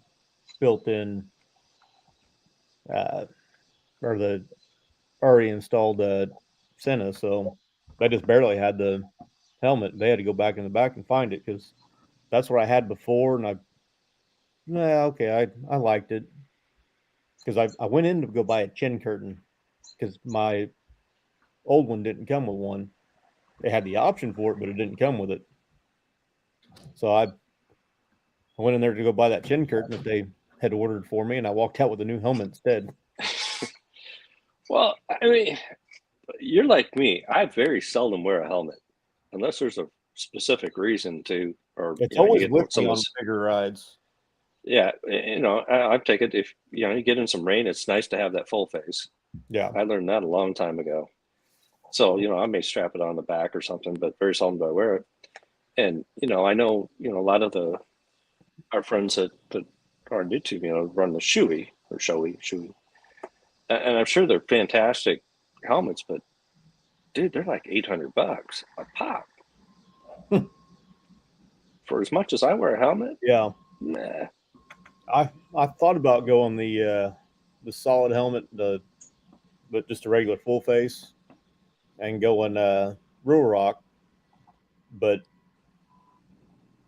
built-in uh, or the already installed Senna, so they just barely had the helmet. They had to go back in the back and find it because that's what I had before, and okay, I liked it because I went in to go buy a chin curtain because my old one didn't come with one. They had the option for it, but it didn't come with it. So I went in there to go buy that chin curtain that they had ordered for me, and I walked out with a new helmet instead. Well, I mean, you're like me. I very seldom wear a helmet unless there's a specific reason to, or It's you always get with me some of on those. bigger rides. Yeah, I take it if you get in some rain, it's nice to have that full face. Yeah. I learned that a long time ago. So, I may strap it on the back or something, but very seldom do I wear it. And, I know, a lot of our friends that are on YouTube, run the Shoei. And I'm sure they're fantastic helmets, but dude, they're like $800 a pop. For as much as I wear a helmet, Yeah. nah. I thought about going the solid helmet, but just a regular full face, and going Rural Rock, but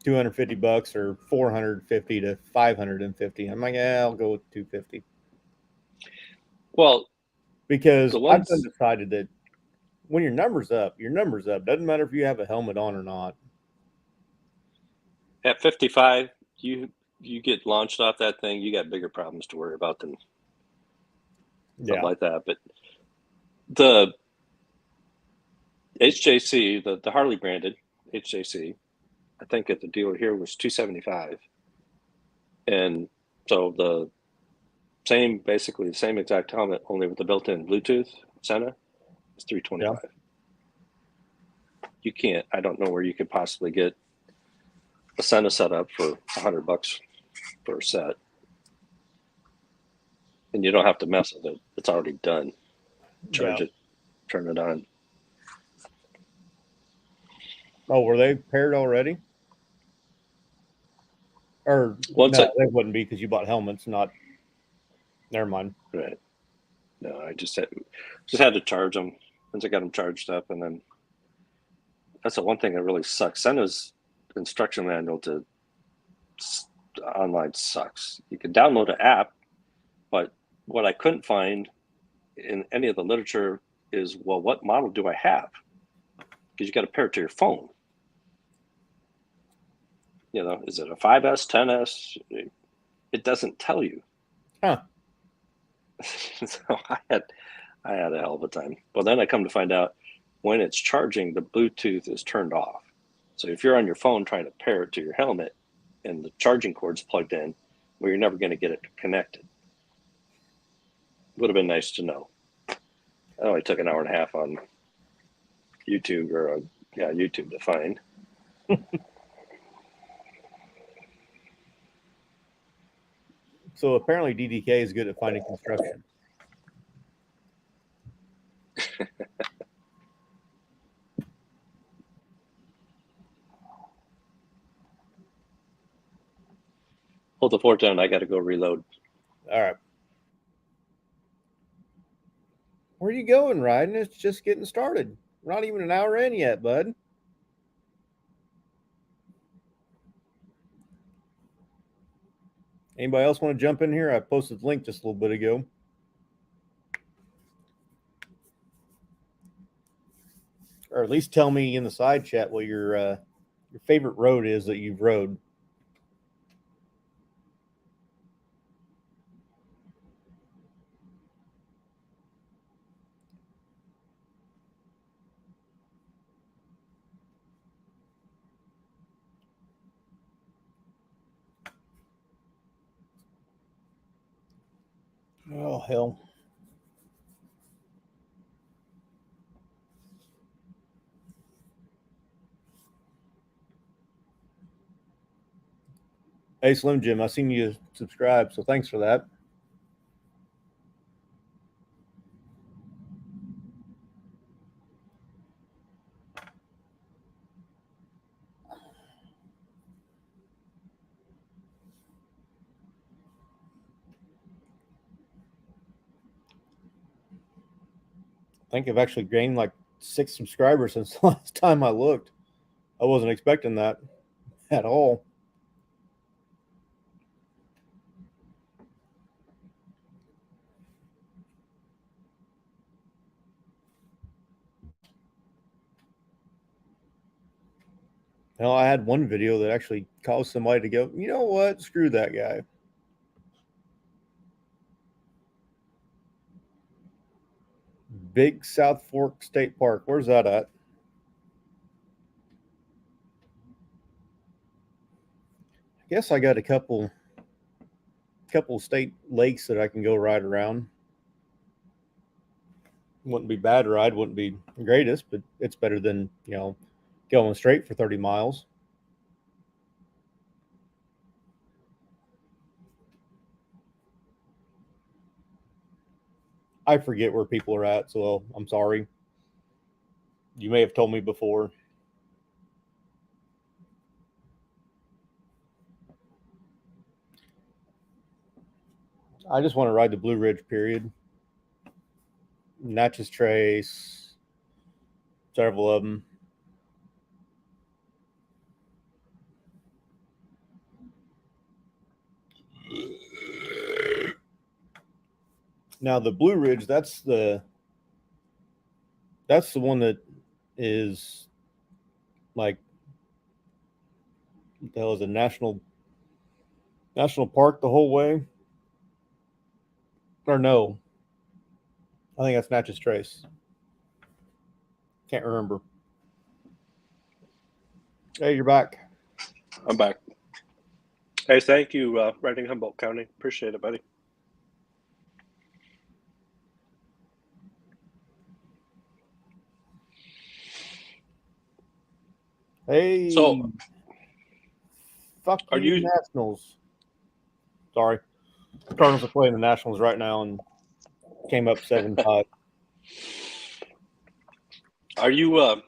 $250 or 450 to 550. I'm like, yeah, I'll go with 250 Well, because the I've been ones decided that when your number's up, your number's up. Doesn't matter if you have a helmet on or not. at 55, you get launched off that thing, you got bigger problems to worry about than something Yeah. like that. But the HJC, the Harley branded HJC, I think at the dealer here was 275, and so basically the same exact helmet, only with the built-in Bluetooth center, is Yeah. 325. You can't. I don't know where you could possibly get a Senna set up for $100 for a set, and you don't have to mess with it. It's already done. Yeah. Charge it, turn it on. Oh, were they paired already? Or Once no, I they wouldn't be because you bought helmets, not. Never mind. right. No, I just had to charge them once I got them charged up, and then that's the one thing that really sucks. Senna's instruction manual to online sucks. You can download an app, but what I couldn't find in any of the literature is, well, what model do I have? Because you got to pair it to your phone. Is it a 5S, 10S? It doesn't tell you. Huh. So I had a hell of a time. Well, then I come to find out when it's charging, the Bluetooth is turned off. So if you're on your phone trying to pair it to your helmet and the charging cord's plugged in, well, you're never going to get it connected. Would have been nice to know. It only took an hour and a half on YouTube YouTube to find. So apparently DDK is good at finding construction. Hold the fort down. I got to go reload. All right. Where are you going, Ryden? It's just getting started. We're not even an hour in yet, bud. Anybody else want to jump in here? I posted the link just a little bit ago. Or at least tell me in the side chat what your favorite road is that you've rode. Oh, hell. Hey, Slim Jim, I seen you subscribe, so thanks for that. I think I've actually gained like 6 subscribers since the last time I looked. I wasn't expecting that at all. Hell, I had one video that actually caused somebody to go, you know what? Screw that guy. Big South Fork State Park. Where's that at? I guess I got a couple couple of state lakes that I can go ride around. Wouldn't be bad to ride, wouldn't be the greatest, but it's better than, going straight for 30 miles. I forget where people are at, so I'm sorry. You may have told me before. I just want to ride the Blue Ridge period. Natchez Trace, several of them. Now the Blue Ridge, that's the one that is like, that was a national park the whole way. Or no, I think that's Natchez Trace. Can't remember. Hey, you're back. I'm back. Hey, thank you, Reading Humboldt County. Appreciate it, buddy. Hey, So, fuck are you, you- Nationals. Sorry. Cardinals are playing the Nationals right now and came up 7-5. Are you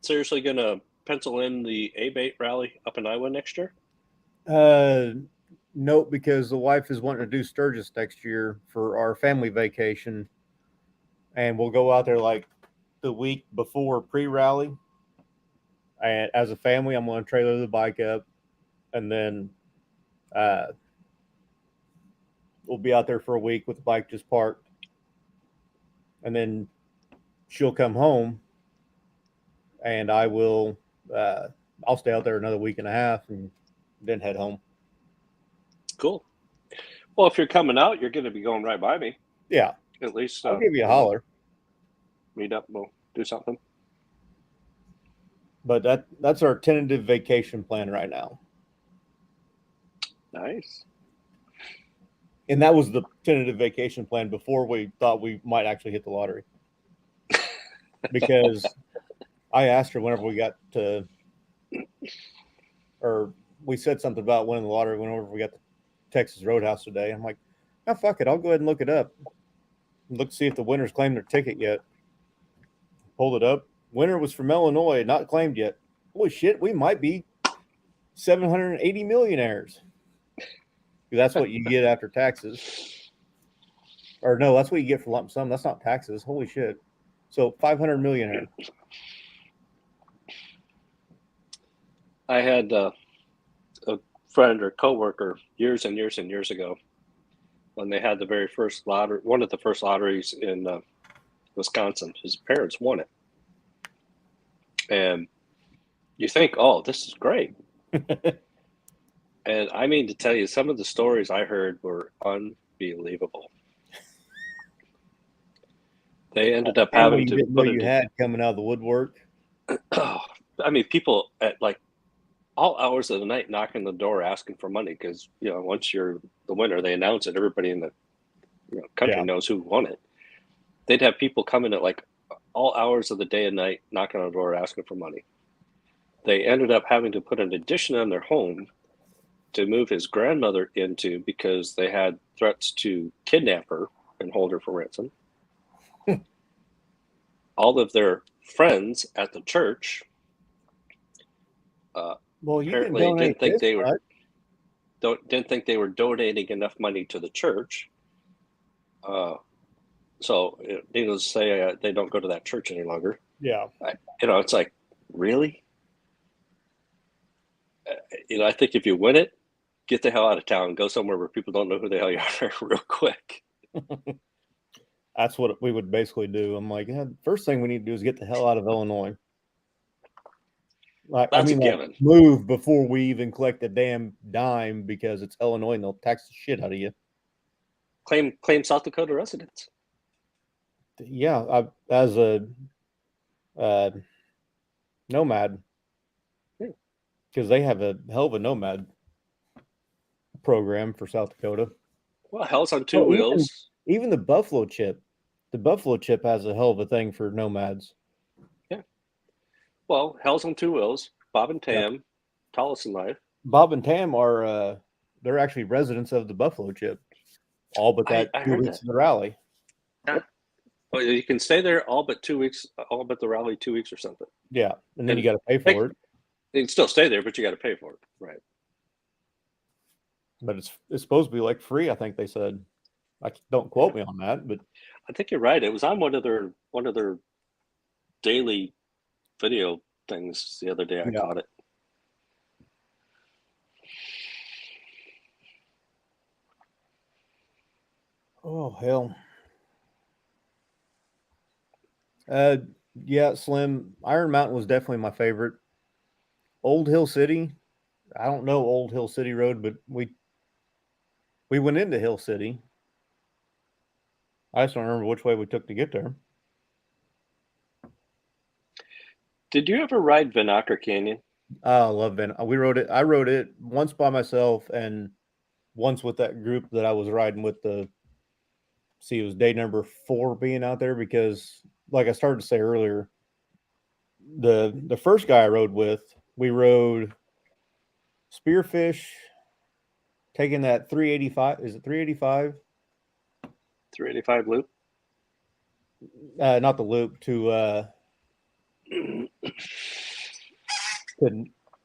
seriously going to pencil in the A-Bait rally up in Iowa next year? Nope, because the wife is wanting to do Sturgis next year for our family vacation. And we'll go out there like the week before pre-rally. And as a family, I'm going to trailer the bike up. And then we'll be out there for a week with the bike just parked. And then she'll come home. And I will, I'll stay out there another week and a half and then head home. Cool. Well, if you're coming out, you're going to be going right by me. Yeah. At least I'll give you a holler. Meet up. We'll do something. But that's our tentative vacation plan right now. Nice. And that was the tentative vacation plan before we thought we might actually hit the lottery. Because I asked her whenever we got to, or we said something about winning the lottery whenever we got to Texas Roadhouse today. I'm like, oh, fuck it. I'll go ahead and look it up. Look to see if the winners claimed their ticket yet. Pulled it up. Winner was from Illinois, not claimed yet. Holy shit, we might be 780 millionaires. That's what you get after taxes. Or no, that's what you get for lump sum. That's not taxes. Holy shit. So 500 millionaire. I had a friend or coworker years and years and years ago when they had the very first lottery, one of the first lotteries in Wisconsin. His parents won it. And you think, oh, this is great. And I mean to tell you, some of the stories I heard were unbelievable. They ended up having to put you had coming out of the woodwork. I mean, people at like all hours of the night knocking the door asking for money because, once you're the winner, they announce it. Everybody in the country knows who won it. They'd have people coming at like all hours of the day and night knocking on the door asking for money. They ended up having to put an addition on their home to move his grandmother into because they had threats to kidnap her and hold her for ransom. All of their friends at the church apparently didn't think they were donating enough money to the church. So needless to say, they don't go to that church any longer. Yeah. It's like, really? I think if you win it, get the hell out of town. Go somewhere where people don't know who the hell you are real quick. That's what we would basically do. I'm like, first thing we need to do is get the hell out of Illinois. That's a given. Move before we even collect a damn dime because it's Illinois and they'll tax the shit out of you. Claim South Dakota residence. Yeah, as a nomad, because they have a hell of a nomad. program for South Dakota. Well, Hell's on Two Wheels. Even the Buffalo Chip. The Buffalo Chip has a hell of a thing for nomads. Yeah. Well, Hell's on Two Wheels, Bob and Tam, Tallest in Life. Bob and Tam are they're actually residents of the Buffalo Chip. All but that I 2 heard weeks that. of the rally. Yeah. Well, you can stay there all but 2 weeks, all but the rally 2 weeks or something. Yeah, and then you got to pay for it. You can still stay there, but you got to pay for it, right? But it's supposed to be like free. I think they said. Don't quote me on that, but I think you're right. It was on one of their daily video things the other day. I caught it. Oh hell. Yeah, Slim. Iron Mountain was definitely my favorite. Old Hill City. I don't know Old Hill City Road, but we went into Hill City. I just don't remember which way we took to get there. Did you ever ride Vinacker Canyon? I love Vinacker. We rode it. I rode it once by myself and once with that group that I was riding with. It was day number 4 being out there because, like I started to say earlier, the first guy I rode with, we rode Spearfish, taking that 385. Is it 385? 385 loop? Not the loop, to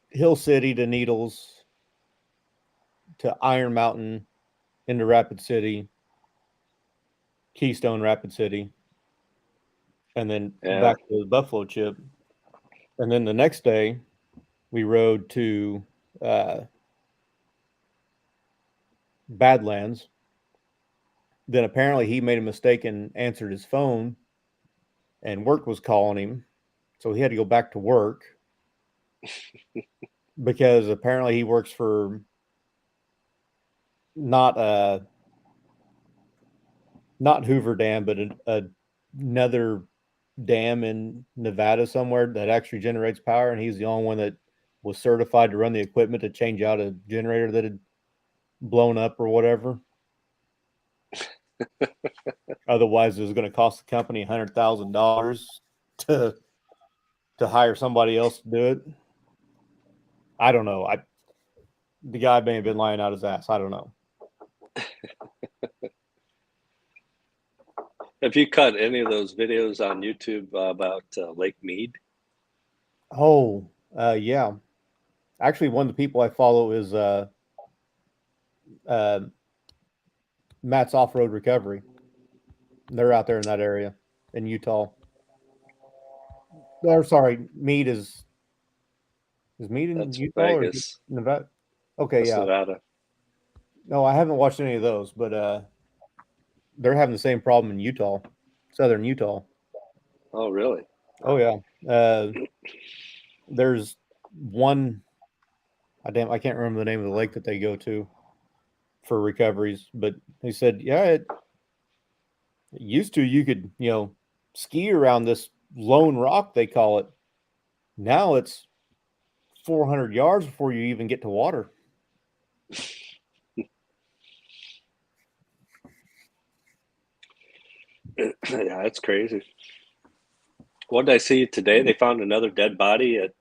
Hill City, to Needles, to Iron Mountain, into Rapid City, Keystone, Rapid City, and then back to the Buffalo Chip. And then the next day, we rode to Badlands. Then apparently he made a mistake and answered his phone, and work was calling him, so he had to go back to work because apparently he works for not Hoover Dam, but another dam in Nevada somewhere that actually generates power, and he's the only one that was certified to run the equipment to change out a generator that had blown up or whatever. Otherwise, it was going to cost the company $100,000 to hire somebody else to do it. I don't know. The guy may have been lying out his ass. I don't know. Have you cut any of those videos on YouTube about Lake Mead? Oh, yeah. Actually, one of the people I follow is Matt's Off-Road Recovery. They're out there in that area in Utah. Or sorry, Mead is Mead in That's Utah Vegas. or Nevada? Okay, That's yeah. Nevada. No, I haven't watched any of those, but they're having the same problem in Utah, southern Utah. Oh, really? Oh, yeah. There's one, I can't remember the name of the lake that they go to for recoveries, but he said, yeah, it used to, you could, ski around this lone rock, they call it. Now it's 400 yards before you even get to water. Yeah, that's crazy. What did I see today? They found another dead body at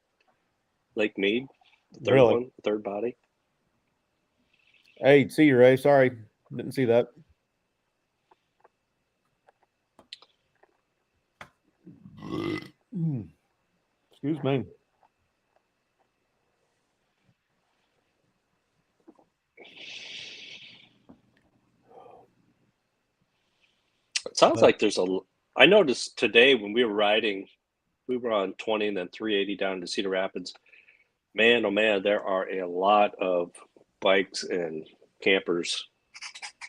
Lake Mead. Third body. Hey, see you, Ray. Sorry, didn't see that. Excuse me. It sounds like I noticed today when we were riding, we were on 20 and then 380 down to Cedar Rapids. Man, oh man, there are a lot of bikes and campers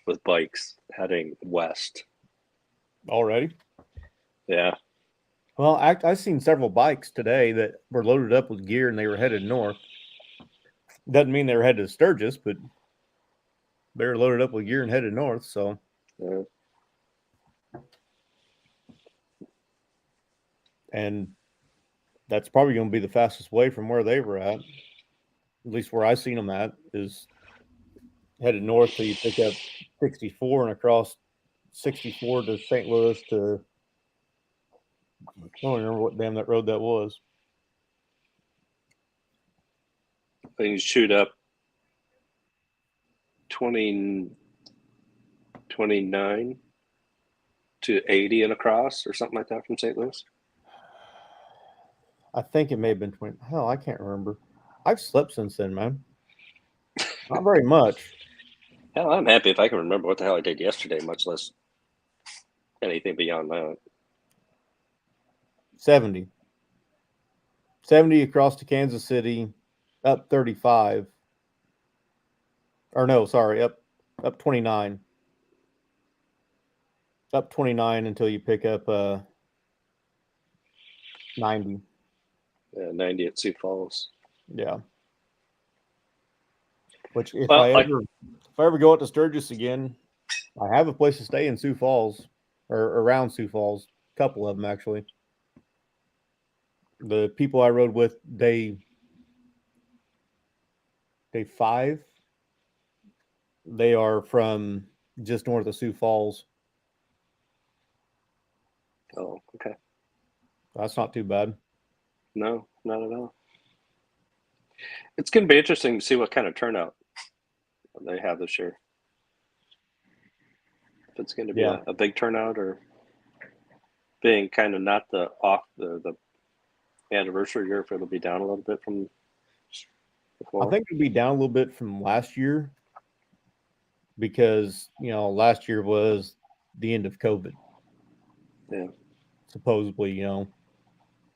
with bikes heading west. Already? Yeah. Well, I've seen several bikes today that were loaded up with gear and they were headed north. Doesn't mean they were headed to Sturgis, but they were loaded up with gear and headed north. So, yeah. And that's probably going to be the fastest way from where they were at least where I seen them at, is headed north till you pick up 64 and across 64 to St. Louis to, I don't remember what damn that road that was. Then you shoot up 29 to 80 and across or something like that from St. Louis. I think it may have been 20. Hell, I can't remember. I've slept since then, man. Not very much. Hell, I'm happy if I can remember what the hell I did yesterday, much less anything beyond that. 70. 70 across to Kansas City, up 35. Or no, sorry, up 29. Up 29 until you pick up 90. Yeah, 90 at Sioux Falls. Yeah. Which if I ever go out to Sturgis again, I have a place to stay in Sioux Falls or around Sioux Falls. A couple of them actually. The people I rode with, day 5, they are from just north of Sioux Falls. Oh, okay. That's not too bad. No, not at all. It's going to be interesting to see what kind of turnout they have this year. If it's going to be a big turnout or being kind of not the anniversary year, if it'll be down a little bit from before. I think it'll be down a little bit from last year because, last year was the end of COVID. Yeah. Supposedly,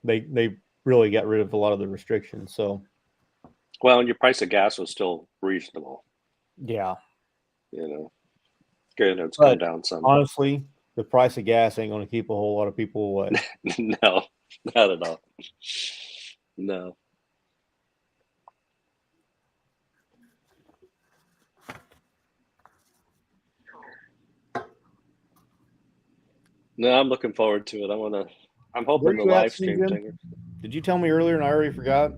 they really got rid of a lot of the restrictions. So, well, and your price of gas was still reasonable. Yeah. Good, it's come down some. Honestly, the price of gas ain't going to keep a whole lot of people away. No, not at all. No. No, I'm looking forward to it. I'm hoping the live stream thing. Did you tell me earlier and I already forgot?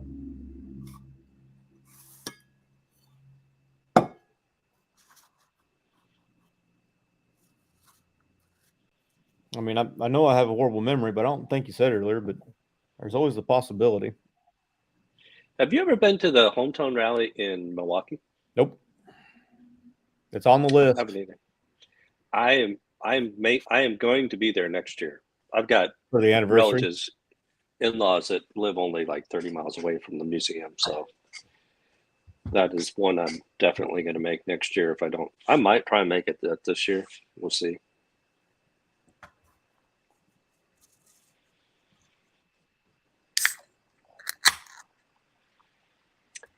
I mean, I know I have a horrible memory, but I don't think you said it earlier, but there's always the possibility. Have you ever been to the hometown rally in Milwaukee? Nope. It's on the list. I haven't either. I am going to be there next year. I've got for the anniversary relatives, in-laws that live only like 30 miles away from the museum. So that is one I'm definitely going to make next year. If I don't, I might try and make it this year. We'll see.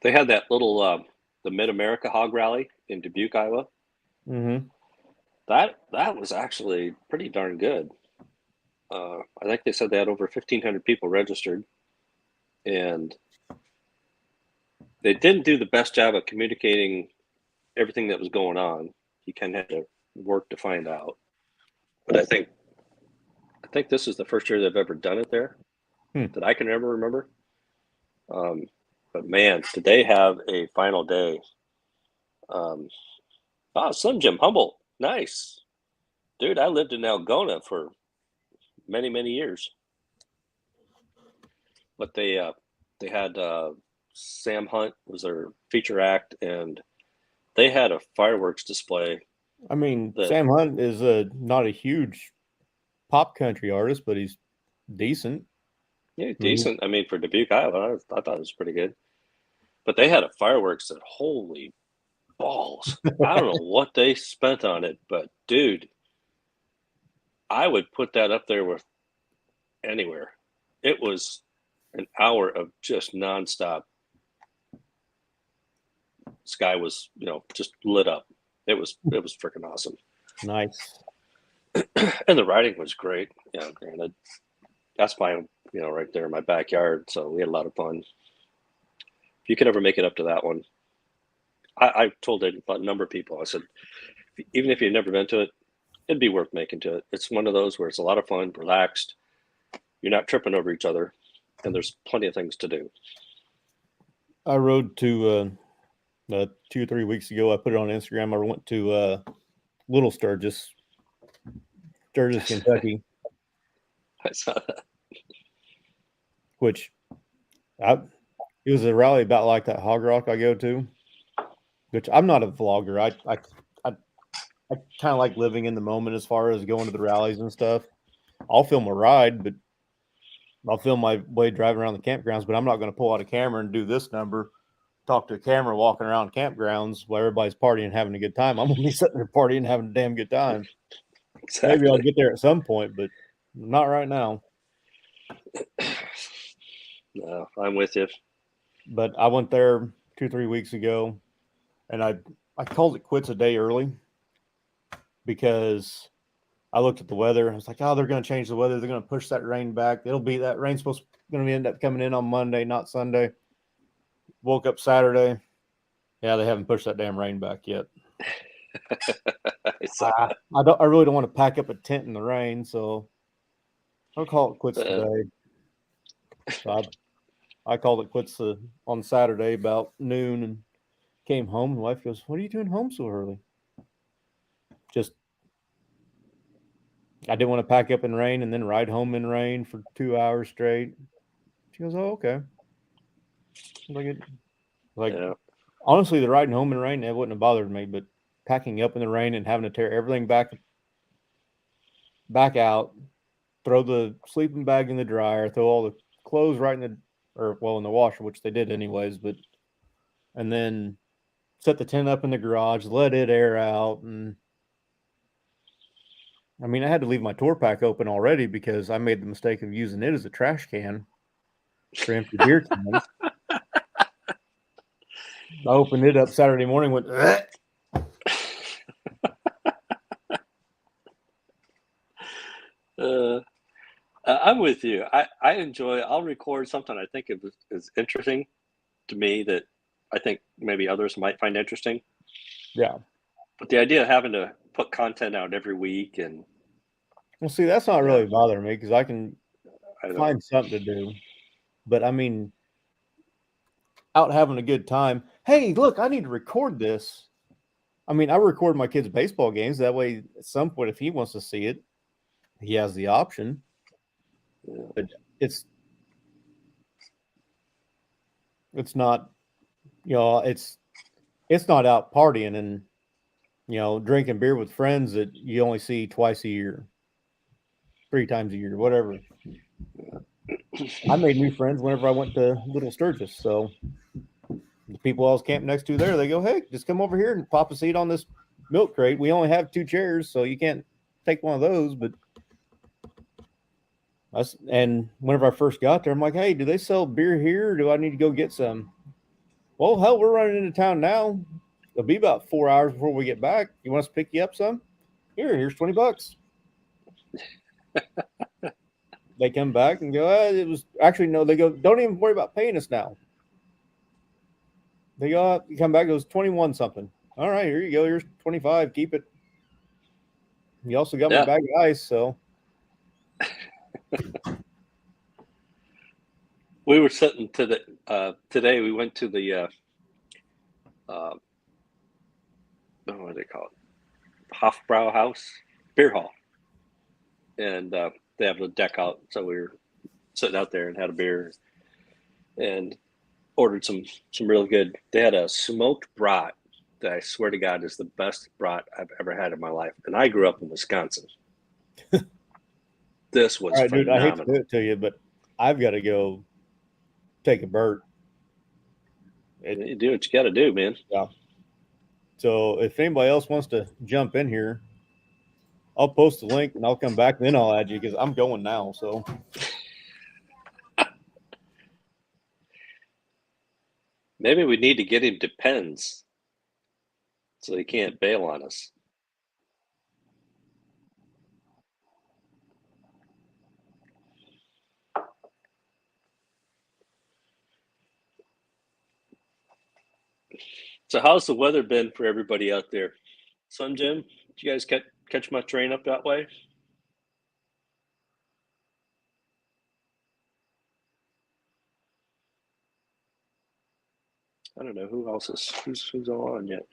They had that little the Mid-America Hog Rally in Dubuque, Iowa. Mm-hmm. That was actually pretty darn good. I think they said they had over 1,500 people registered, and they didn't do the best job of communicating everything that was going on. You kind of had to work to find out. But I think this is the first year they've ever done it there that I can ever remember. But man, did they have a final day? Slim Jim Humboldt, nice, dude. I lived in Algona for many, many years. But they had Sam Hunt was their feature act, and they had a fireworks display. I mean, Sam Hunt is not a huge pop country artist, but he's decent. Yeah, decent. I mean, for Dubuque, Iowa, I thought it was pretty good. But they had a fireworks that, holy balls. I don't know what they spent on it, but dude, I would put that up there with anywhere. It was an hour of just nonstop. Sky was, just lit up. It was freaking awesome. Nice. And the riding was great. Yeah, granted, that's my, right there in my backyard. So we had a lot of fun. If you could ever make it up to that one, I told a number of people, I said, even if you've never been to it, it'd be worth making to it. It's one of those where it's a lot of fun, relaxed. You're not tripping over each other, and there's plenty of things to do. I rode to 2 or 3 weeks ago, I put it on Instagram. I went to Little Sturgis, Kentucky, I saw that. which I it was a rally about like that Hog Rock I go to. Which I'm not a vlogger. I, I kind of like living in the moment as far as going to the rallies and stuff. I'll film a ride, but I'll film my way driving around the campgrounds. But I'm not going to pull out a camera and do this number, talk to a camera walking around campgrounds while everybody's partying and having a good time. I'm going to be sitting there partying and having a damn good time. Exactly. Maybe I'll get there at some point, but not right now. No, I'm with you. But I went there 2 or 3 weeks ago, and I called it quits a day early because I looked at the weather. I was like, oh, they're going to change the weather. They're going to push that rain back. It'll be that rain's going to end up coming in on Monday, not Sunday. Woke up Saturday. Yeah, they haven't pushed that damn rain back yet. I really don't want to pack up a tent in the rain, so I'll call it quits today. So I called it quits on Saturday about noon and came home. My wife goes, "What are you doing home so early?" Just I didn't want to pack up in rain and then ride home in rain for 2 hours straight. She goes, "Oh, okay." Yeah. Honestly, the riding home in rain, it wouldn't have bothered me, but packing up in the rain and having to tear everything back out, throw the sleeping bag in the dryer, throw all the clothes right in the washer, which they did anyways, and then set the tent up in the garage, let it air out. And I mean, I had to leave my tour pack open already because I made the mistake of using it as a trash can for empty beer cans. I opened it up Saturday morning, went, I'm with you. I enjoy. I'll record something I think is interesting to me that I think maybe others might find interesting. Yeah. But the idea of having to put content out every week and well, see, that's not really bothering me because I can find something to do. But I mean, out having a good time. Hey, look, I need to record this. I mean, I record my kids' baseball games. That way, at some point, if he wants to see it, he has the option. Yeah. But it's not, it's not out partying and, drinking beer with friends that you only see twice a year, 3 times a year, whatever. I made new friends whenever I went to Little Sturgis. So the people I was camping next to there, they go, "Hey, just come over here and pop a seat on this milk crate. We only have 2 chairs, so you can't take one of those." But and whenever I first got there, I'm like, "Hey, do they sell beer here? Or do I need to go get some?" Well, hell, we're running into town now. It'll be about 4 hours before we get back. You want us to pick you up some? Here's $20. They come back and go, it was actually no. They go, don't even worry about paying us now. They go, you come back, it was 21 something. All right, here you go. Here's 25. Keep it. You also got my bag of ice, so. We were sitting to the today. We went to the what do they call it? Hofbrau House beer hall, and they have the deck out. So we were sitting out there and had a beer, and ordered some really good. They had a smoked brat that I swear to God is the best brat I've ever had in my life. And I grew up in Wisconsin. This was phenomenal. Dude, I hate to do it to you, but I've got to go take a Bert. You do what you got to do, man. Yeah. So if anybody else wants to jump in here, I'll post the link and I'll come back and then I'll add you because I'm going now. So maybe we need to get him to Pens so he can't bail on us. So how's the weather been for everybody out there? Sun Jim, did you guys catch much rain up that way? I don't know who else is who's on yet.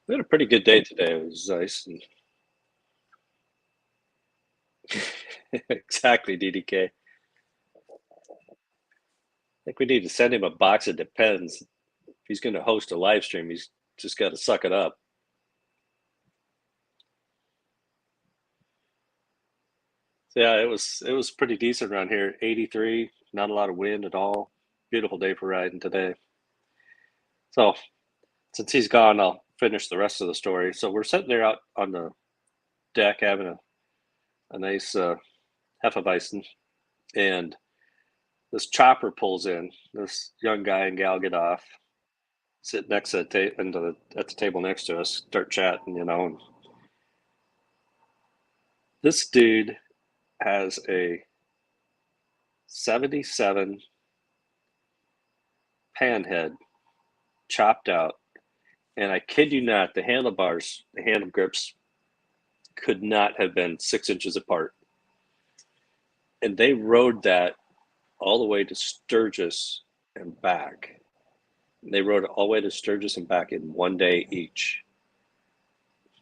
We had a pretty good day today. It was nice. And exactly, DDK. I think we need to send him a box of Depends. If he's going to host a live stream, he's just got to suck it up. So yeah, it was pretty decent around here. 83, not a lot of wind at all. Beautiful day for riding today. So since he's gone, I'll finish the rest of the story. So we're sitting there out on the deck having a nice Hefeweizen, and this chopper pulls in. This young guy and gal get off, sit next to the at the table next to us, start chatting, And this dude has a 77 panhead chopped out, and I kid you not, the handlebars, the handle grips could not have been 6 inches apart. And they rode that all the way to Sturgis and back. They rode it all the way to Sturgis and back in one day each.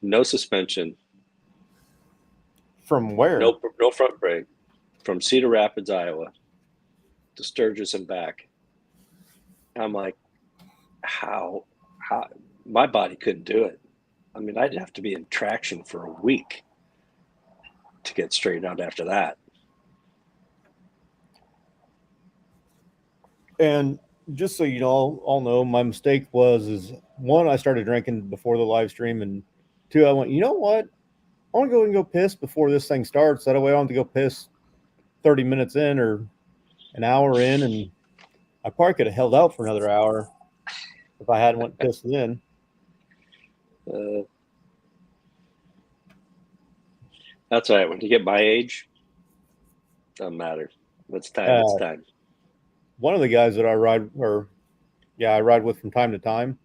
No suspension. From where? No front brake. From Cedar Rapids, Iowa to Sturgis and back. I'm like, how my body couldn't do it. I mean, I'd have to be in traction for a week to get straightened out after that. And just so you all know, my mistake is one, I started drinking before the live stream, and two, I went, you know what? I want to go and go piss before this thing starts. That way I don't have to go piss 30 minutes in or an hour in, and I probably could have held out for another hour if I hadn't went piss then. That's all right. When you get my age, doesn't matter. It's time. It's time. One of the guys that I ride with from time to time,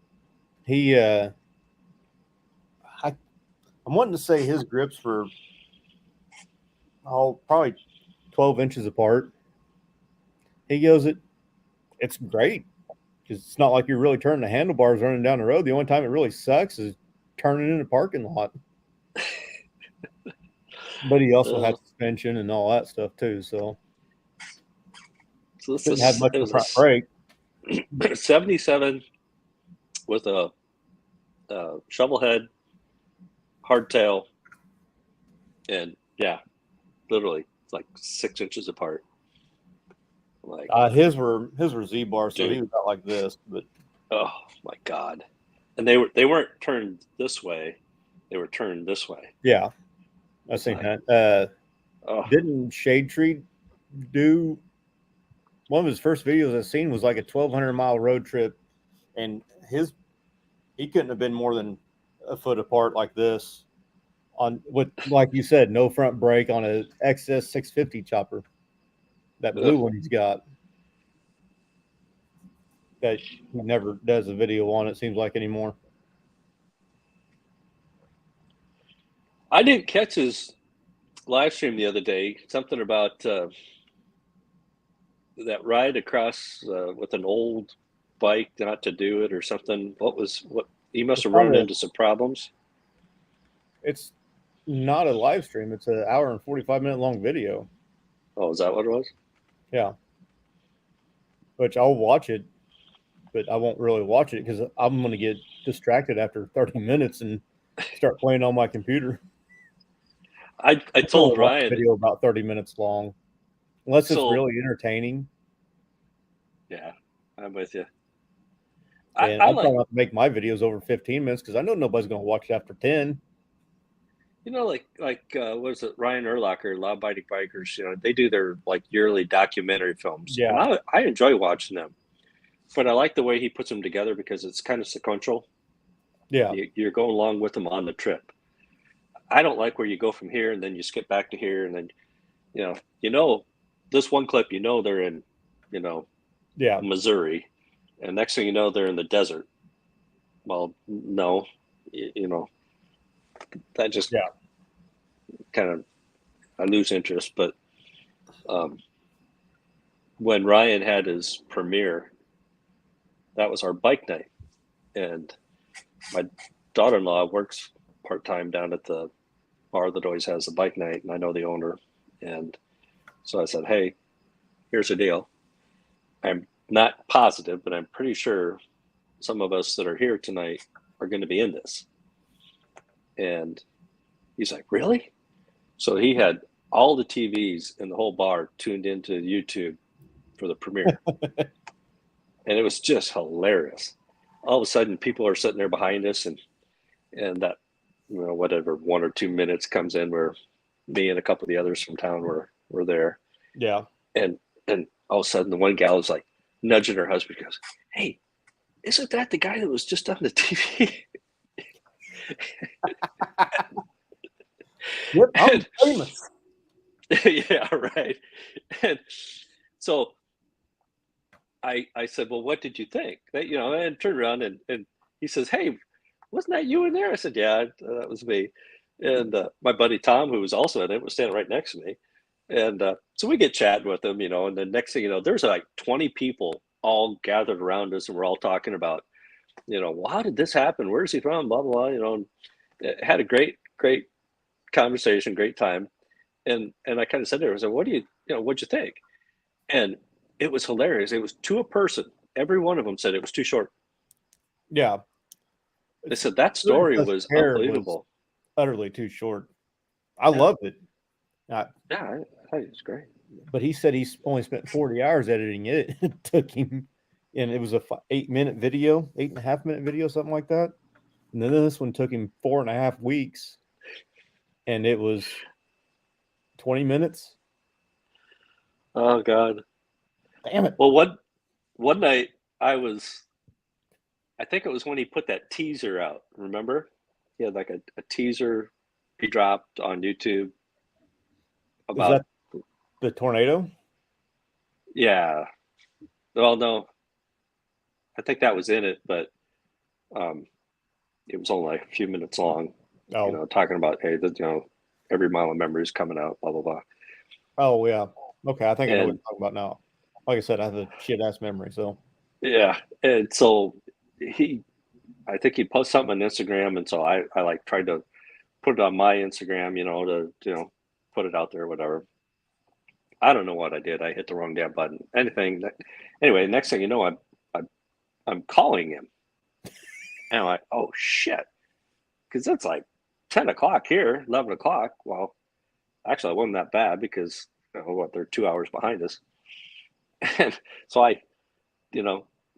I'm wanting to say his grips were probably 12 inches apart. He goes, it's great because it's not like you're really turning the handlebars running down the road. The only time it really sucks is turning in the parking lot. But he also had suspension and all that stuff too, so this didn't have much of a front brake. 77 with a shovel head, hardtail, and yeah, literally it's like 6 inches apart. Like his were Z bar, so he was out like this. But oh my god, and they weren't turned this way; they were turned this way. Yeah, I seen that. Didn't Shade Tree do one of his first videos I've seen was like a 1,200-mile road trip, and he couldn't have been more than a foot apart like this with, like you said, no front brake on a XS 650 chopper. That blue one he's got that he never does a video on, it seems like, anymore. I didn't catch his live stream the other day. Something about that ride across with an old bike, not to do it or something. What he must have run into some problems. It's not a live stream. It's an hour and 45-minute long video. Oh, is that what it was? Yeah. Which I'll watch it, but I won't really watch it because I'm going to get distracted after 30 minutes and start playing on my computer. I told Ryan, video about 30 minutes long, unless it's really entertaining. Yeah, I'm with you. I'm trying not to make my videos over 15 minutes because I know nobody's going to watch it after 10. Like what is it? Ryan Urlacher, Law Abiding Bikers. They do their like yearly documentary films. Yeah, and I enjoy watching them, but I like the way he puts them together because it's kind of sequential. Yeah, you're going along with them on the trip. I don't like where you go from here and then you skip back to here and then, this one clip, they're in, Missouri, and next thing you know, they're in the desert. Well, no, that just kind of I lose interest. But when Ryan had his premiere, that was our bike night, and my daughter-in-law works part-time down at the bar that always has the bike night, and I know the owner. And so I said, hey, here's the deal. I'm not positive, but I'm pretty sure some of us that are here tonight are going to be in this. And he's like, really? So he had all the TVs in the whole bar tuned into YouTube for the premiere. And it was just hilarious. All of a sudden, people are sitting there behind us, and that, whatever 1 or 2 minutes comes in where me and a couple of the others from town were there. Yeah. And all of a sudden, the one gal was like nudging her husband, goes, hey, isn't that the guy that was just on the TV? Yep, I'm famous. Yeah, right. And so I said, well, what did you think? That, and turned around and he says, hey, wasn't that you in there? I said, yeah, that was me. And my buddy Tom, who was also in it, was standing right next to me. And so we get chatting with him, and the next thing you know, there's like 20 people all gathered around us, and we're all talking about, well, how did this happen? Where's he from? Blah, blah, blah, and it had a great conversation, great time. And I kind of said to her, I said, what'd you think? And it was hilarious. It was to a person. Every one of them said it was too short. Yeah. They said that story was unbelievable. Utterly too short. I loved it. I thought it was great. But he said he's only spent 40 hours editing it. It took him, and it was a 8-minute video, 8.5-minute video, something like that. And then this one took him 4.5 weeks, and it was 20 minutes. Oh God. Damn it. Well, one night I think it was when he put that teaser out. Remember? He had like a teaser he dropped on YouTube about. Is that the tornado? Yeah. Well, no. I think that was in it, but it was only like a few minutes long. Oh. Talking about, hey, every mile of memory is coming out, blah, blah, blah. Oh, yeah. Okay, I think I know what you're talking about now. Like I said, I have a shit-ass memory, so. Yeah, and so I think he posted something on Instagram, and so I like tried to put it on my Instagram, to put it out there, whatever. I don't know what I did. I hit the wrong damn button. Anyway, next thing you know, I'm calling him, and I'm like, oh shit, because it's like 10 o'clock here, 11 o'clock. Well, actually, it wasn't that bad because they're 2 hours behind us. And so I,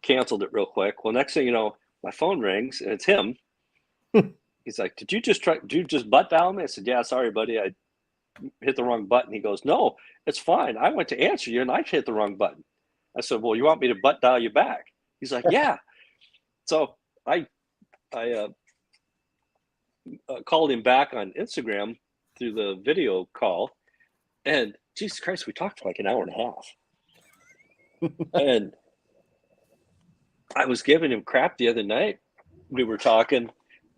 canceled it real quick. Well, next thing you know, my phone rings and it's him. He's like, did you just butt dial me? I said, yeah, sorry, buddy. I hit the wrong button. He goes, no, it's fine. I went to answer you and I hit the wrong button. I said, well, you want me to butt dial you back? He's like, yeah. So I called him back on Instagram through the video call, and Jesus Christ, we talked for like an hour and a half. And I was giving him crap the other night. We were talking.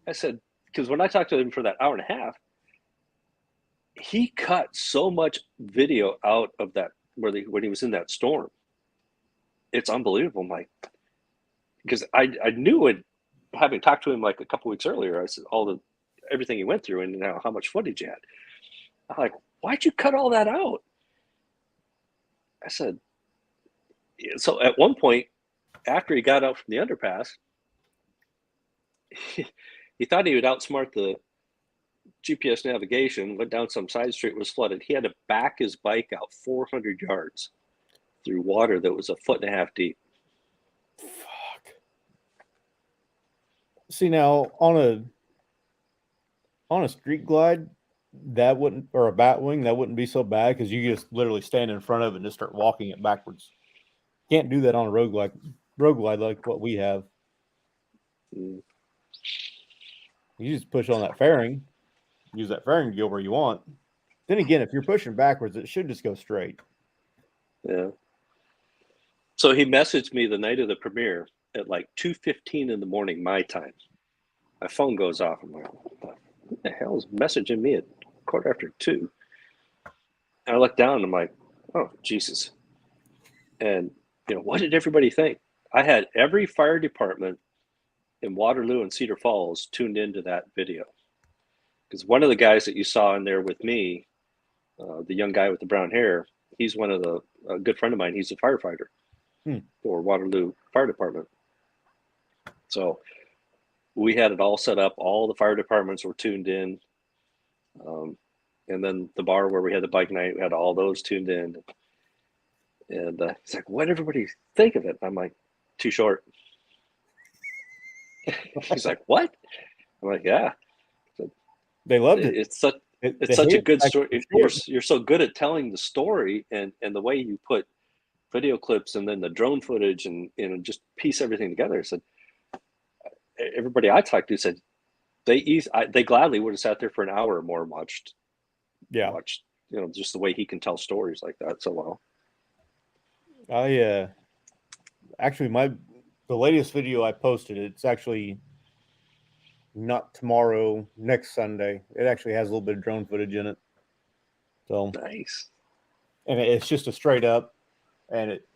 I said, because when I talked to him for that hour and a half, he cut so much video out of that when he was in that storm. It's unbelievable, Mike. Because I knew it, having talked to him like a couple weeks earlier. I said everything he went through and how much footage he had. I'm like, why'd you cut all that out? I said, so at one point, after he got out from the underpass, he thought he would outsmart the GPS navigation, went down some side street, was flooded. He had to back his bike out 400 yards through water that was 1.5 feet deep. Fuck. See, now on a street glide, that wouldn't, or a bat wing, that wouldn't be so bad because you just literally stand in front of it and just start walking it backwards. Can't do that on a road glide like what we have. You just push on that fairing, use that fairing to go where you want. Then again, if you're pushing backwards, it should just go straight. Yeah. So he messaged me the night of the premiere at like 2:15 in the morning, my time. My phone goes off. I'm like, who the hell is messaging me at 2:15? And I looked down and I'm like, oh, Jesus. And, what did everybody think? I had every fire department in Waterloo and Cedar Falls tuned into that video. Because one of the guys that you saw in there with me, the young guy with the brown hair, he's one of a good friend of mine. He's a firefighter for Waterloo Fire Department. So we had it all set up. All the fire departments were tuned in. And then the bar where we had the bike night, we had all those tuned in. And he's like, what did everybody think of it? I'm like, too short. He's like, what? I'm like, yeah. They loved it. It's such a good story. You're so good at telling the story, and the way you put video clips and then the drone footage and just piece everything together. So everybody I talked to said they gladly would have sat there for an hour or more and watched, just the way he can tell stories like that so well. I actually the latest video I posted, it's actually not tomorrow, next Sunday. It actually has a little bit of drone footage in it. So nice. And it's just a straight up, and it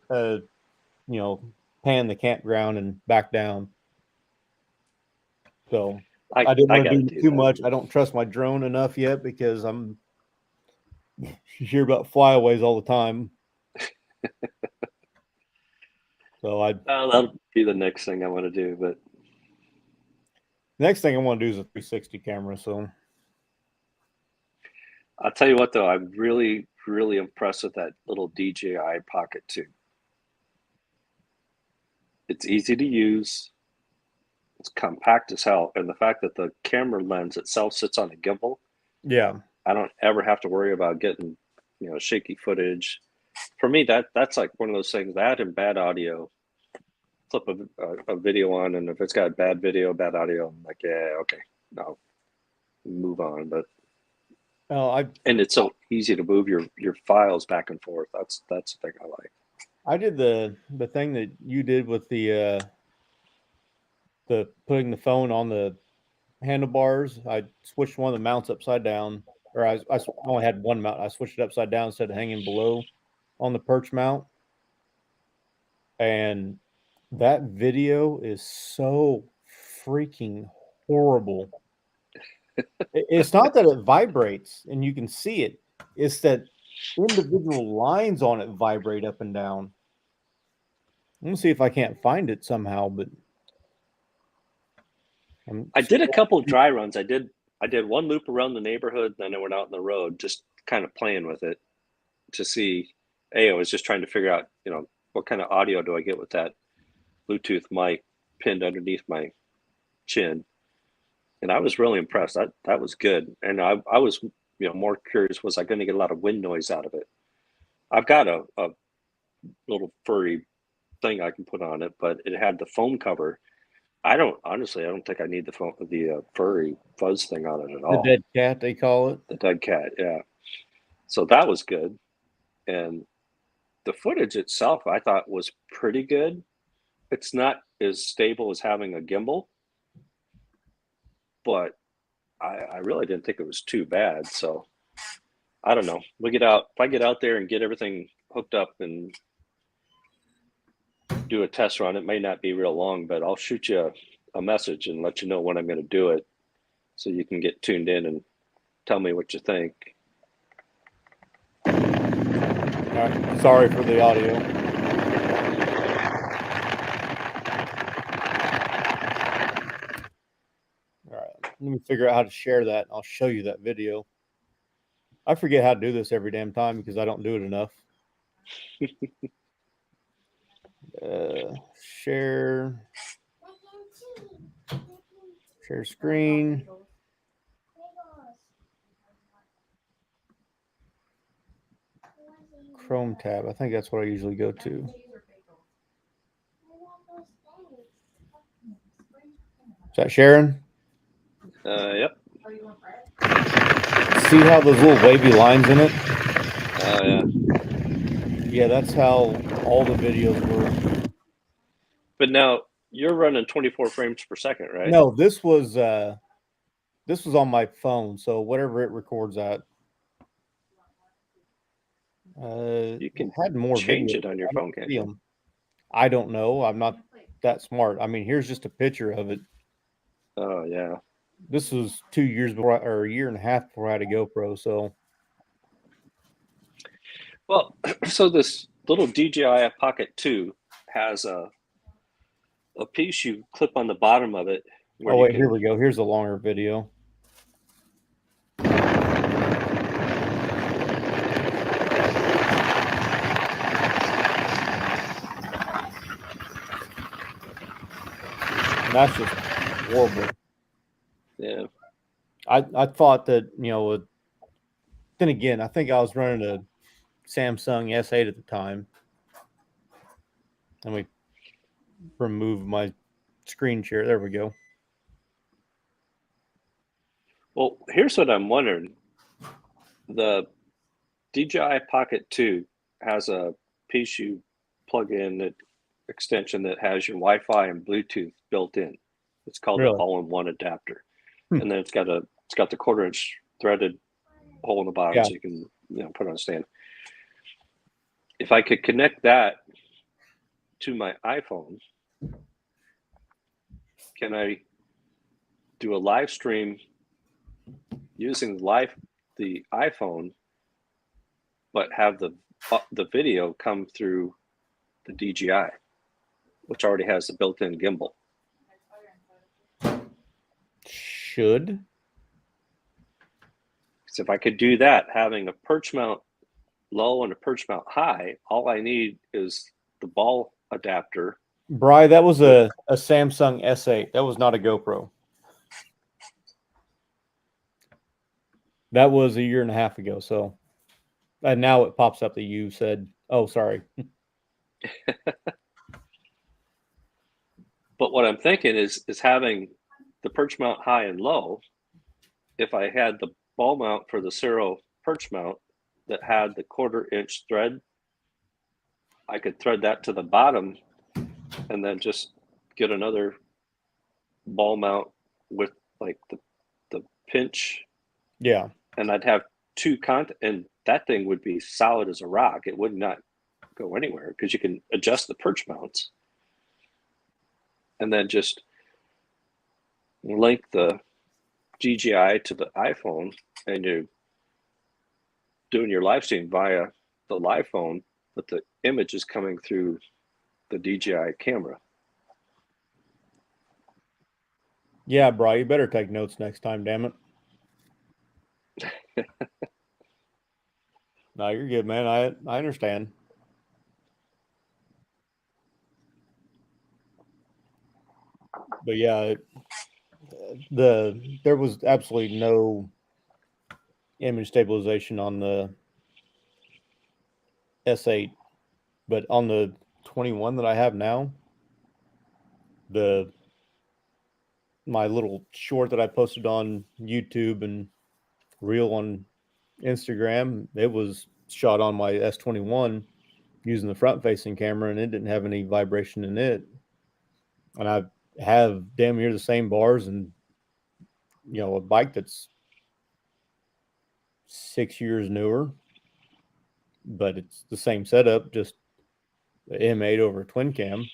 pan the campground and back down. So I didn't want to do too much. I don't trust my drone enough yet because you hear about flyaways all the time. So that'll be the next thing I want to do. But the next thing I want to do is a 360 camera. So I'll tell you what, though, I'm really, really impressed with that little DJI Pocket 2. It's easy to use. It's compact as hell. And the fact that the camera lens itself sits on a gimbal. Yeah. I don't ever have to worry about getting, shaky footage. For me, that's like one of those things, that and bad audio. Flip a video on, and if it's got bad video, bad audio, I'm like, yeah, okay, no, move on. But and it's so easy to move your files back and forth. That's the thing I like. I did the thing that you did with the putting the phone on the handlebars. I switched one of the mounts upside down, or I only had one mount. I switched it upside down instead of hanging below on the perch mount. And that video is so freaking horrible. It's not that it vibrates and you can see it. It's that individual lines on it vibrate up and down. Let me see if I can't find it somehow, but I did a couple of dry runs. I did one loop around the neighborhood, then I went out on the road, just kind of playing with it to see. I was just trying to figure out, what kind of audio do I get with that Bluetooth mic pinned underneath my chin. And I was really impressed. That was good. And I was, more curious, was I going to get a lot of wind noise out of it? I've got a little furry thing I can put on it, but it had the foam cover. I don't think I need the furry fuzz thing on it at all. The dead cat, they call it. The dead cat, yeah. So that was good. And the footage itself, I thought, was pretty good. It's not as stable as having a gimbal, but I really didn't think it was too bad. So I don't know. If I get out there and get everything hooked up and do a test run, it may not be real long, but I'll shoot you a message and let you know when I'm going to do it, so you can get tuned in and tell me what you think. All right. Sorry for the audio. All right. Let me figure out how to share that. I'll show you that video. I forget how to do this every damn time because I don't do it enough. Share screen. Chrome tab. I think that's what I usually go to. Is that sharing? Yep. See how those little wavy lines in it? Yeah. Yeah, that's how all the videos were. But now you're running 24 frames per second, right? No, this was on my phone, so whatever it records at. You can had more change video. it on your I phone, don't can't see you? 'em. I don't know. I'm not that smart. I mean, here's just a picture of it. Oh yeah. This was 2 years before, or a year and a half before I had a GoPro. So Well, so this little DJI Pocket 2 has a piece you clip on the bottom of it where oh you wait, here can. we go. Here's a longer video. And that's just horrible. Yeah. I thought that, then again, I think I was running a Samsung S8 at the time. Let me remove my screen share. There we go. Well, here's what I'm wondering. The DJI Pocket 2 has a piece you plug in that extension that has your Wi-Fi and Bluetooth built in. It's called the Really? all-in-one adapter. Hmm. And then it's got the 1/4-inch threaded hole in the bottom Yeah. so you can put it on a stand. If I could connect that to my iPhone, can I do a live stream using the iPhone, but have the video come through the DJI, which already has the built-in gimbal? Should. So if I could do that, having a perch mount low and a perch mount high, all I need is the ball adapter. Bri, that was a Samsung S8. That was not a GoPro. That was a year and a half ago. So, and now it pops up that you said, oh, sorry. But what I'm thinking is having the perch mount high and low. If I had the ball mount for the Cero perch mount that had the 1/4-inch thread, I could thread that to the bottom and then just get another ball mount with like the pinch. Yeah. And I'd have two and that thing would be solid as a rock. It would not go anywhere because you can adjust the perch mounts and then just link the DJI to the iPhone, and you're doing your live stream via the live phone, but the image is coming through the DJI camera. Yeah, Bri, you better take notes next time, damn it. No, you're good, man. I understand. But yeah, there was absolutely no image stabilization on the S8, but on the 21 that I have now, my little short that I posted on YouTube and reel on Instagram, it was shot on my S21 using the front facing camera, and it didn't have any vibration in it. And I have damn near the same bars and a bike that's 6 years newer, but it's the same setup, just the M8 over a twin cam.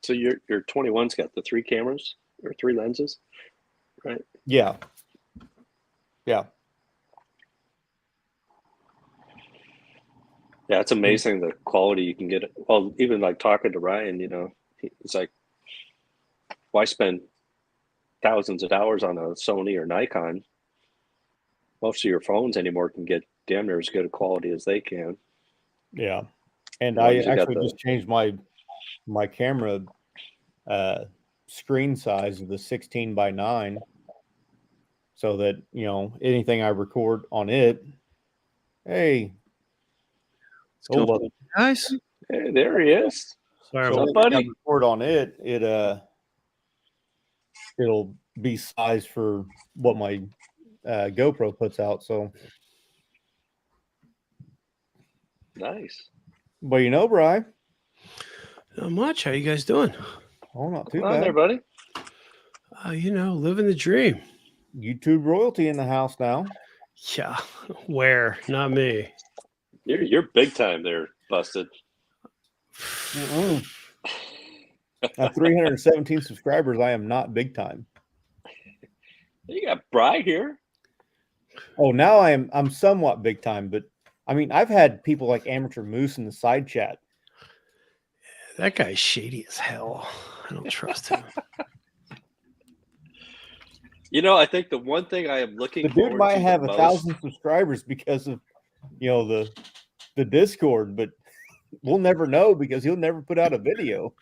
So your 21's got the 3 cameras or 3 lenses, right? Yeah. Yeah. Yeah, it's amazing the quality you can get. Well, even like talking to Ryan, he's like, why spend thousands of dollars on a Sony or Nikon? Most of your phones anymore can get damn near as good a quality as they can. Yeah. And As long I as you got actually just changed my camera screen size of the 16:9, so that anything I record on it. Hey, What's look, going on, guys? Hey, there he is. Sorry, so What's up, anything I buddy? record on it'll be sized for what my GoPro puts out. So, Nice. but Bri, not much. How you guys doing? oh, not too Come on there, bad. buddy. Living the dream. YouTube royalty in the house now. Yeah. Where? Not me. You're big time there, Busted. At 317 subscribers, I am not big time. You got Bry here. Oh, now I'm somewhat big time, but I mean, I've had people like Amateur Moose in the side chat. That guy's shady as hell. I don't trust him. I think the one thing I am looking The forward dude might to have the 1,000 subscribers because of the Discord, but we'll never know because he'll never put out a video.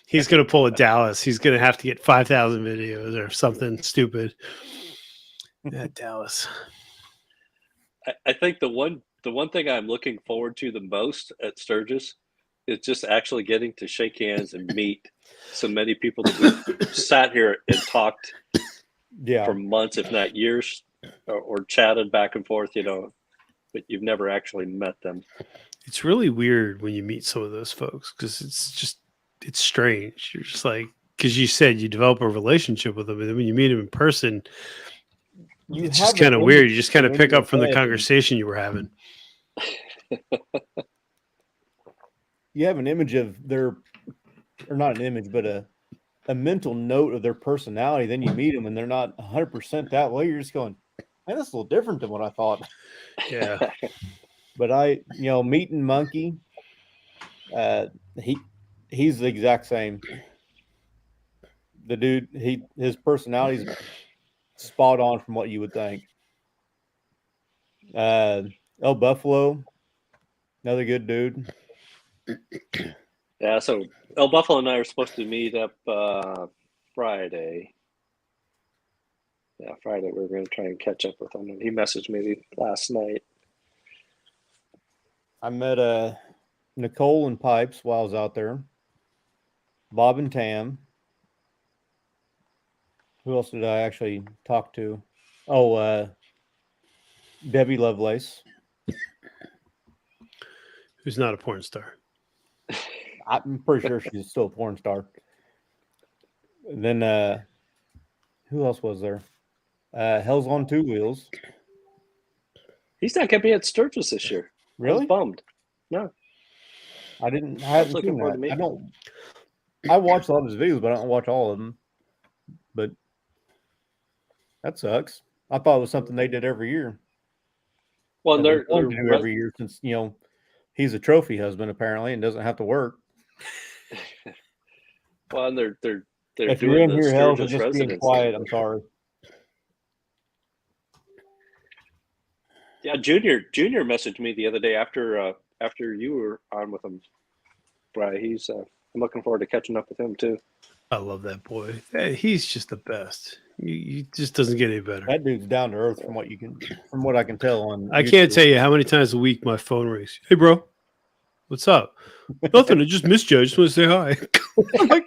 He's going to pull a Dallas. He's going to have to get 5,000 videos or something stupid. Yeah, Dallas. I think the one thing I'm looking forward to the most at Sturgis is just actually getting to shake hands and meet so many people that we've sat here and talked for months, if not years, or chatted back and forth, but you've never actually met them. It's really weird when you meet some of those folks because it's strange. You're just like, because you said you develop a relationship with them, and then when you meet them in person, it's just kind of weird. You just kind of pick up from the conversation you were having. You have an image of or not an image, but a mental note of their personality. Then you meet them and they're not 100% that way. You're just going, man, that's a little different than what I thought. Yeah. But meeting Monkey, he's the exact same. The dude, his personality's spot on from what you would think. El Buffalo, another good dude. Yeah, so El Buffalo and I are supposed to meet up Friday. Yeah, Friday we're going to try and catch up with him. And he messaged me last night. I met Nicole and Pipes while I was out there. Bob and Tam. Who else did I actually talk to? Oh, Debbie Lovelace. Who's not a porn star. I'm pretty sure she's still a porn star. And then who else was there? Hell's on Two Wheels. He's not going to be at Sturgis this year. Really? I was bummed. No. I hadn't seen that. I watch a lot of his videos, but I don't watch all of them. But that sucks. I thought it was something they did every year. Well, they're do every year since he's a trophy husband apparently and doesn't have to work. Well, and they're if doing you're in the here, hell, Sturgis just being quiet. I'm sorry. Yeah, Junior messaged me the other day after you were on with him, Brian. He's I'm looking forward to catching up with him too. I love that boy. He's just the best. He just doesn't get any better. That dude's down to earth from what I can tell on. I can't tell you how many times a week my phone rings. Hey, bro, what's up? Nothing. I just missed you. I just want to say hi. I'm like,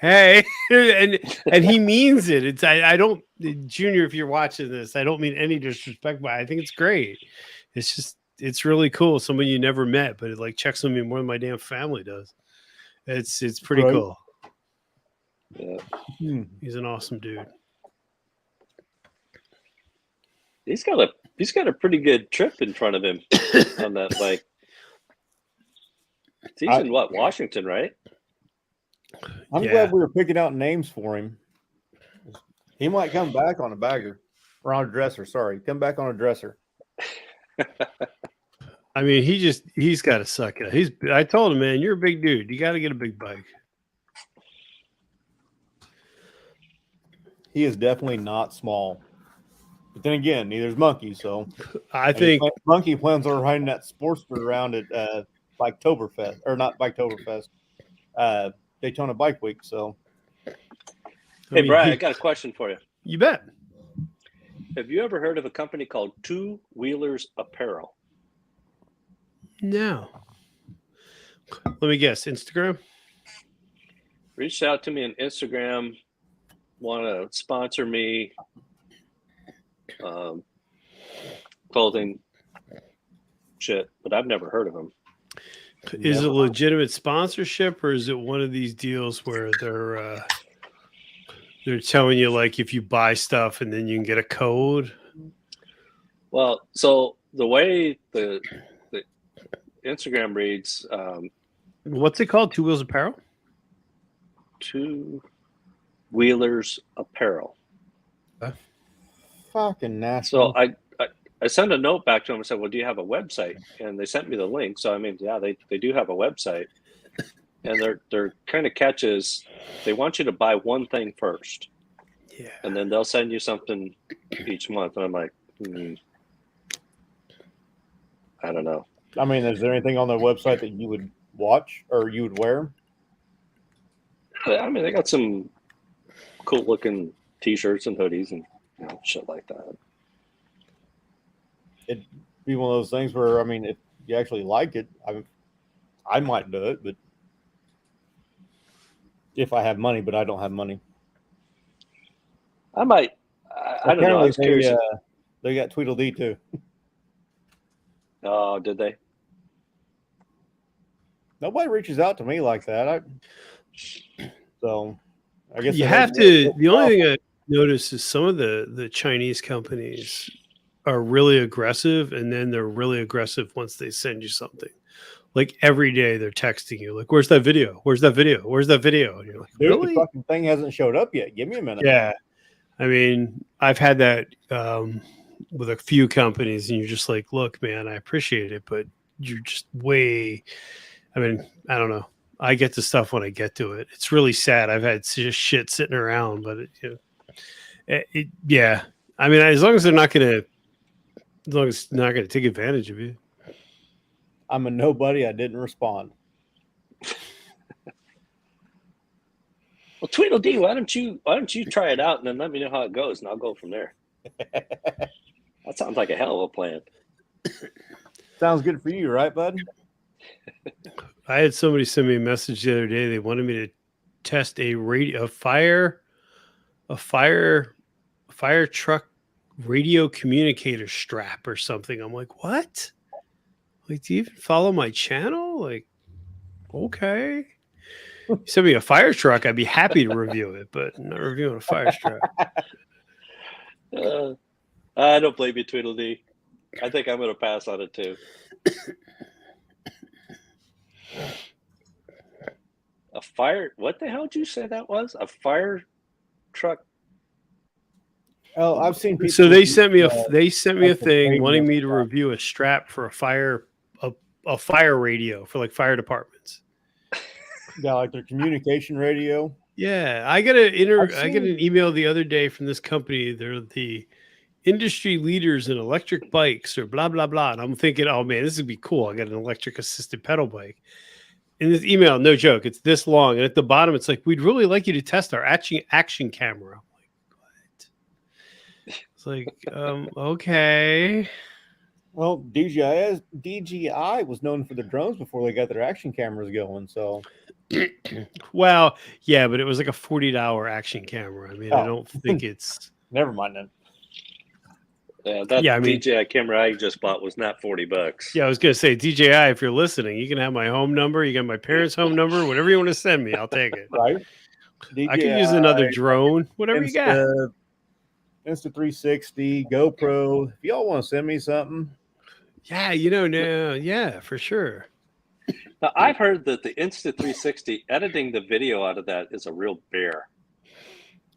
hey, and he means it. It's I don't, Junior. If you're watching this, I don't mean any disrespect, but I think it's great. It's really cool. Someone you never met, but it like checks on me more than my damn family does. It's pretty cool. Yeah. He's an awesome dude. He's got a pretty good trip in front of him on that bike. He's in Washington, right? I'm glad we were picking out names for him. He might come back on a bagger or on a dresser. Sorry, come back on a dresser. I mean, he's got to suck it. I told him, man, you're a big dude. You got to get a big bike. He is definitely not small. But then again, neither is Monkey. So I think Monkey plans on riding that Sportster around at Biketoberfest, or not Biketoberfest, Daytona Bike Week. So, hey, Brian, I got a question for you. You bet. Have you ever heard of a company called Two Wheelers Apparel? No. Let me guess. Instagram? Reached out to me on Instagram. Want to sponsor me. Clothing shit, but I've never heard of them. Is it legitimate sponsorship, or is it one of these deals where they're telling you like if you buy stuff and then you can get a code? Well, so the way the Instagram reads, What's it called? Two Wheels Apparel? Two Wheelers Apparel. Fucking nasty. So I sent a note back to them and said, well, do you have a website? And they sent me the link. So I mean, yeah, they do have a website. And their kind of catch is they want you to buy one thing first. Yeah. And then they'll send you something each month. And I'm like, I don't know. I mean, is there anything on their website that you would watch or you would wear? I mean, they got some cool looking T-shirts and hoodies and shit like that. It'd be one of those things where, I mean, if you actually like it, I might do it, but if I have money, but I don't have money. I might. I don't know. I was curious. They got Tweedledee too. Oh, did they? Nobody reaches out to me like that. So I guess you have to. The only thing I notice is some of the Chinese companies are really aggressive, and then they're really aggressive once they send you something. Like every day they're texting you, like, "Where's that video? Where's that video? Where's that video?" And you're like, "Dude, really? The fucking thing hasn't showed up yet. Give me a minute." Yeah, I mean, I've had that with a few companies, and you're just like, "Look, man, I appreciate it, but you're just way." I mean, I don't know. I get the stuff when I get to it. It's really sad. I've had just shit sitting around, but yeah. I mean, as long as it's not going to take advantage of you. I'm a nobody. I didn't respond. Well, Tweedledee, why don't you try it out and then let me know how it goes, and I'll go from there. That sounds like a hell of a plan. Sounds good for you, right, bud? I had somebody send me a message the other day. They wanted me to test a fire truck radio communicator strap or something. I'm like, what? Like, do you even follow my channel? Like, okay. You send me a fire truck, I'd be happy to review it, but I'm not reviewing a fire strap. I don't blame you, Tweedledee. I think I'm going to pass on it too. A fire? What the hell did you say that was? A fire truck? Oh, I've seen people. So they sent me a thing wanting me to review a strap for a fire radio for like fire departments. Yeah, like their communication radio. Yeah, I got an email the other day from this company. They're the industry leaders in electric bikes or blah blah blah. And I'm thinking, oh man, this would be cool. I got an electric assisted pedal bike. In this email, no joke, it's this long, and at the bottom, it's like, we'd really like you to test our action camera. I'm like, what? It's like, okay. Well, DJI was known for their drones before they got their action cameras going. So, well, yeah, but it was like a $40 action camera. I mean, I don't think it's. Never mind then. Yeah, I mean, DJI camera I just bought was not $40. Yeah, I was gonna say, DJI, if you're listening, you can have my home number, you got my parents' home number, whatever you want to send me, I'll take it. Right? DJI, I could use another drone, whatever you got. Insta360, GoPro. If y'all want to send me something. Yeah, yeah, for sure. Now, I've heard that the Insta360 editing the video out of that is a real bear.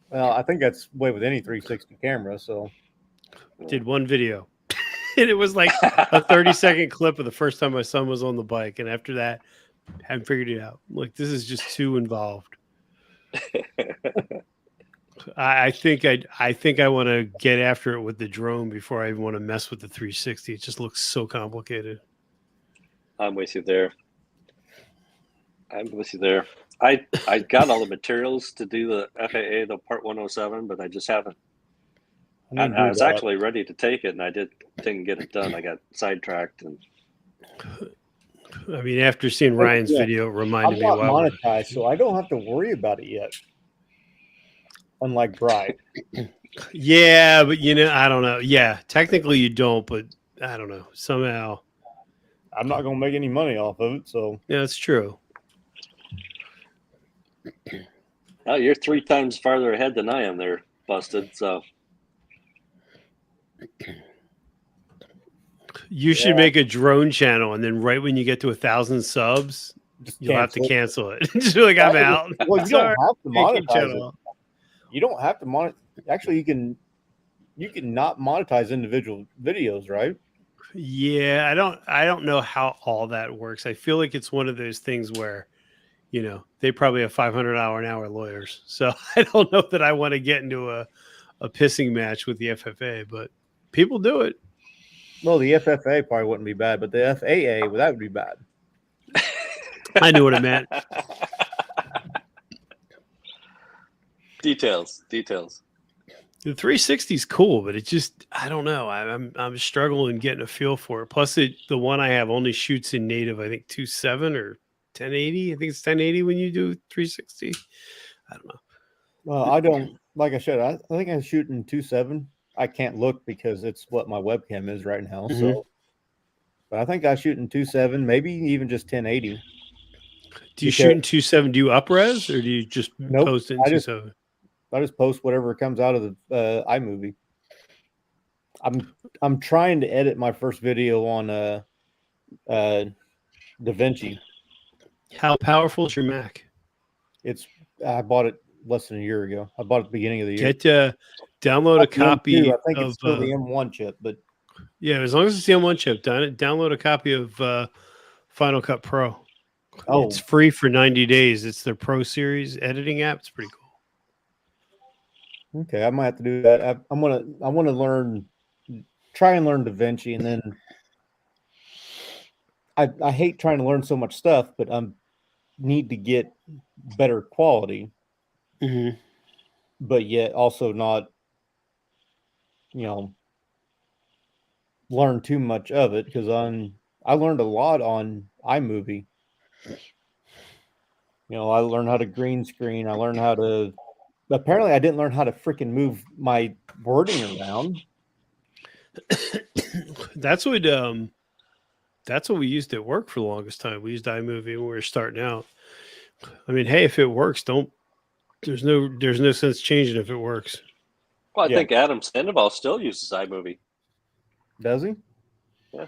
Well, I think that's way with any 360 camera. So, did one video, and it was like a 30-second clip of the first time my son was on the bike, and after that, haven't figured it out. Like, this is just too involved. I think I want to get after it with the drone before I even want to mess with the 360. It just looks so complicated. I'm with you there. I got all the materials to do the FAA, the Part 107, but I just haven't. I was actually ready to take it, and I didn't get it done. I got sidetracked. And I mean, after seeing Ryan's video, it reminded me. I'm not monetized, so I don't have to worry about it yet. Unlike Bright. Yeah, but I don't know. Yeah, technically you don't, but I don't know. Somehow, I'm not going to make any money off of it. So yeah, that's true. Oh, you're 3 times farther ahead than I am there, Busted. So You should make a drone channel, and then right when you get to 1,000 subs, Just you'll have to cancel cancel it. Just be like, I'm out. Well, you Sorry. don't have to Can't keep monetize it. channel. You don't have to monetize. Actually, you can not monetize individual videos, right? Yeah, I don't know how all that works. I feel like it's one of those things where, they probably have $500 an hour lawyers. So I don't know that I want to get into a pissing match with the FFA, but people do it. Well, the FFA probably wouldn't be bad, but the FAA, well, that would be bad. I knew what I meant. Details. The 360 is cool, but it just, I don't know. I'm struggling getting a feel for it. Plus, the one I have only shoots in native, I think 2.7 or 1080. I think it's 1080 when you do 360. I don't know. Well, I don't, like I said, I think I'm shooting 2.7. I can't look because it's what my webcam is right now. Mhm. So, but I think I shoot in 2.7, maybe even just 1080. Do you shoot in 2.7? Do you upres or do you just Nope, post it in 2.7? I just post whatever comes out of the iMovie. I'm trying to edit my first video on DaVinci. How powerful is your Mac? I bought it less than a year ago. I bought it at the beginning of the year. Download a Not the copy M2, I think of it's still the M1 chip, but yeah, as long as it's the M1 chip, download a copy of Final Cut Pro. oh, It's free for 90 days. It's their Pro Series editing app. It's pretty cool. okay, I might have to do that. I want to try and learn DaVinci, and then I hate trying to learn so much stuff, but I need to get better quality, Mm-hmm. but yet also not, learn too much of it because I learned a lot on iMovie. I learned how to green screen. I learned how to. Apparently, I didn't learn how to freaking move my wording around. That's what we used at work for the longest time. We used iMovie when we were starting out. I mean, hey, if it works, there's no sense changing if it works. Well, I think Adam Sandoval still uses iMovie. Does he? Yeah.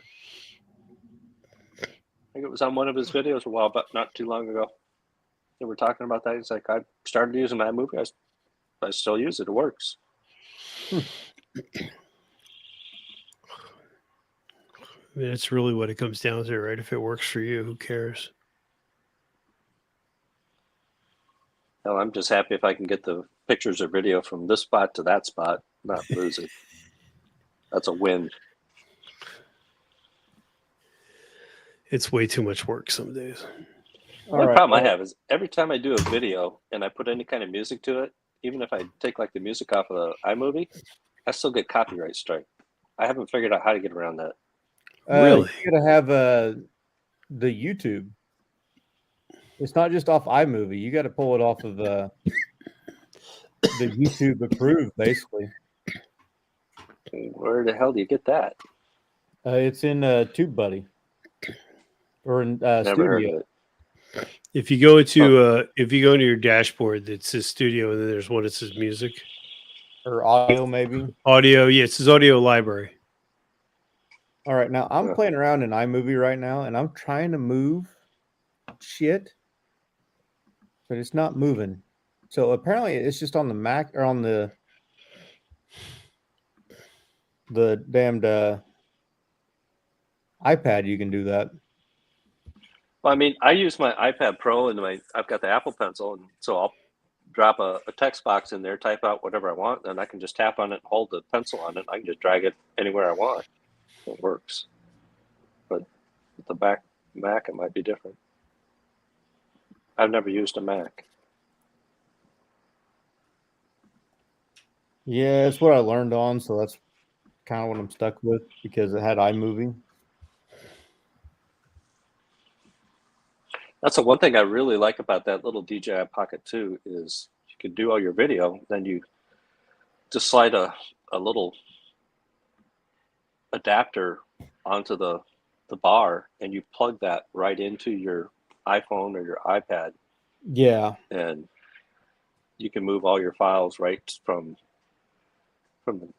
I think it was on one of his videos a while, but not too long ago. They were talking about that. He's like, I started using iMovie. I still use it. It works. I mean, that's really what it comes down to, right? If it works for you, who cares? Well, I'm just happy if I can get the pictures or video from this spot to that spot, not lose it. That's a win. It's way too much work some days. The problem I have is every time I do a video and I put any kind of music to it, even if I take like the music off of the iMovie, I still get copyright strike. I haven't figured out how to get around that. Really? You gotta have the YouTube. It's not just off iMovie. You got to pull it off of the YouTube approved, basically. Where the hell do you get that? It's in TubeBuddy or in Never heard of Studio. it. If you go into your dashboard that says studio and then there's one that says music Or audio, maybe. Audio, yeah, it says audio library. All right, now I'm playing around in iMovie right now, and I'm trying to move shit, but it's not moving. So apparently, it's just on the Mac or on the damned iPad. You can do that. Well, I mean, I use my iPad Pro and I've got the Apple Pencil, and so I'll drop a text box in there, type out whatever I want, and I can just tap on it and hold the pencil on it. I can just drag it anywhere I want. It works. But with the Mac, it might be different. I've never used a Mac. Yeah, it's what I learned on, so that's kind of what I'm stuck with because it had iMovie. That's the one thing I really like about that little DJI Pocket 2 is you can do all your video, then you just slide a little adapter onto the bar and you plug that right into your iPhone or your iPad. Yeah. And you can move all your files right from the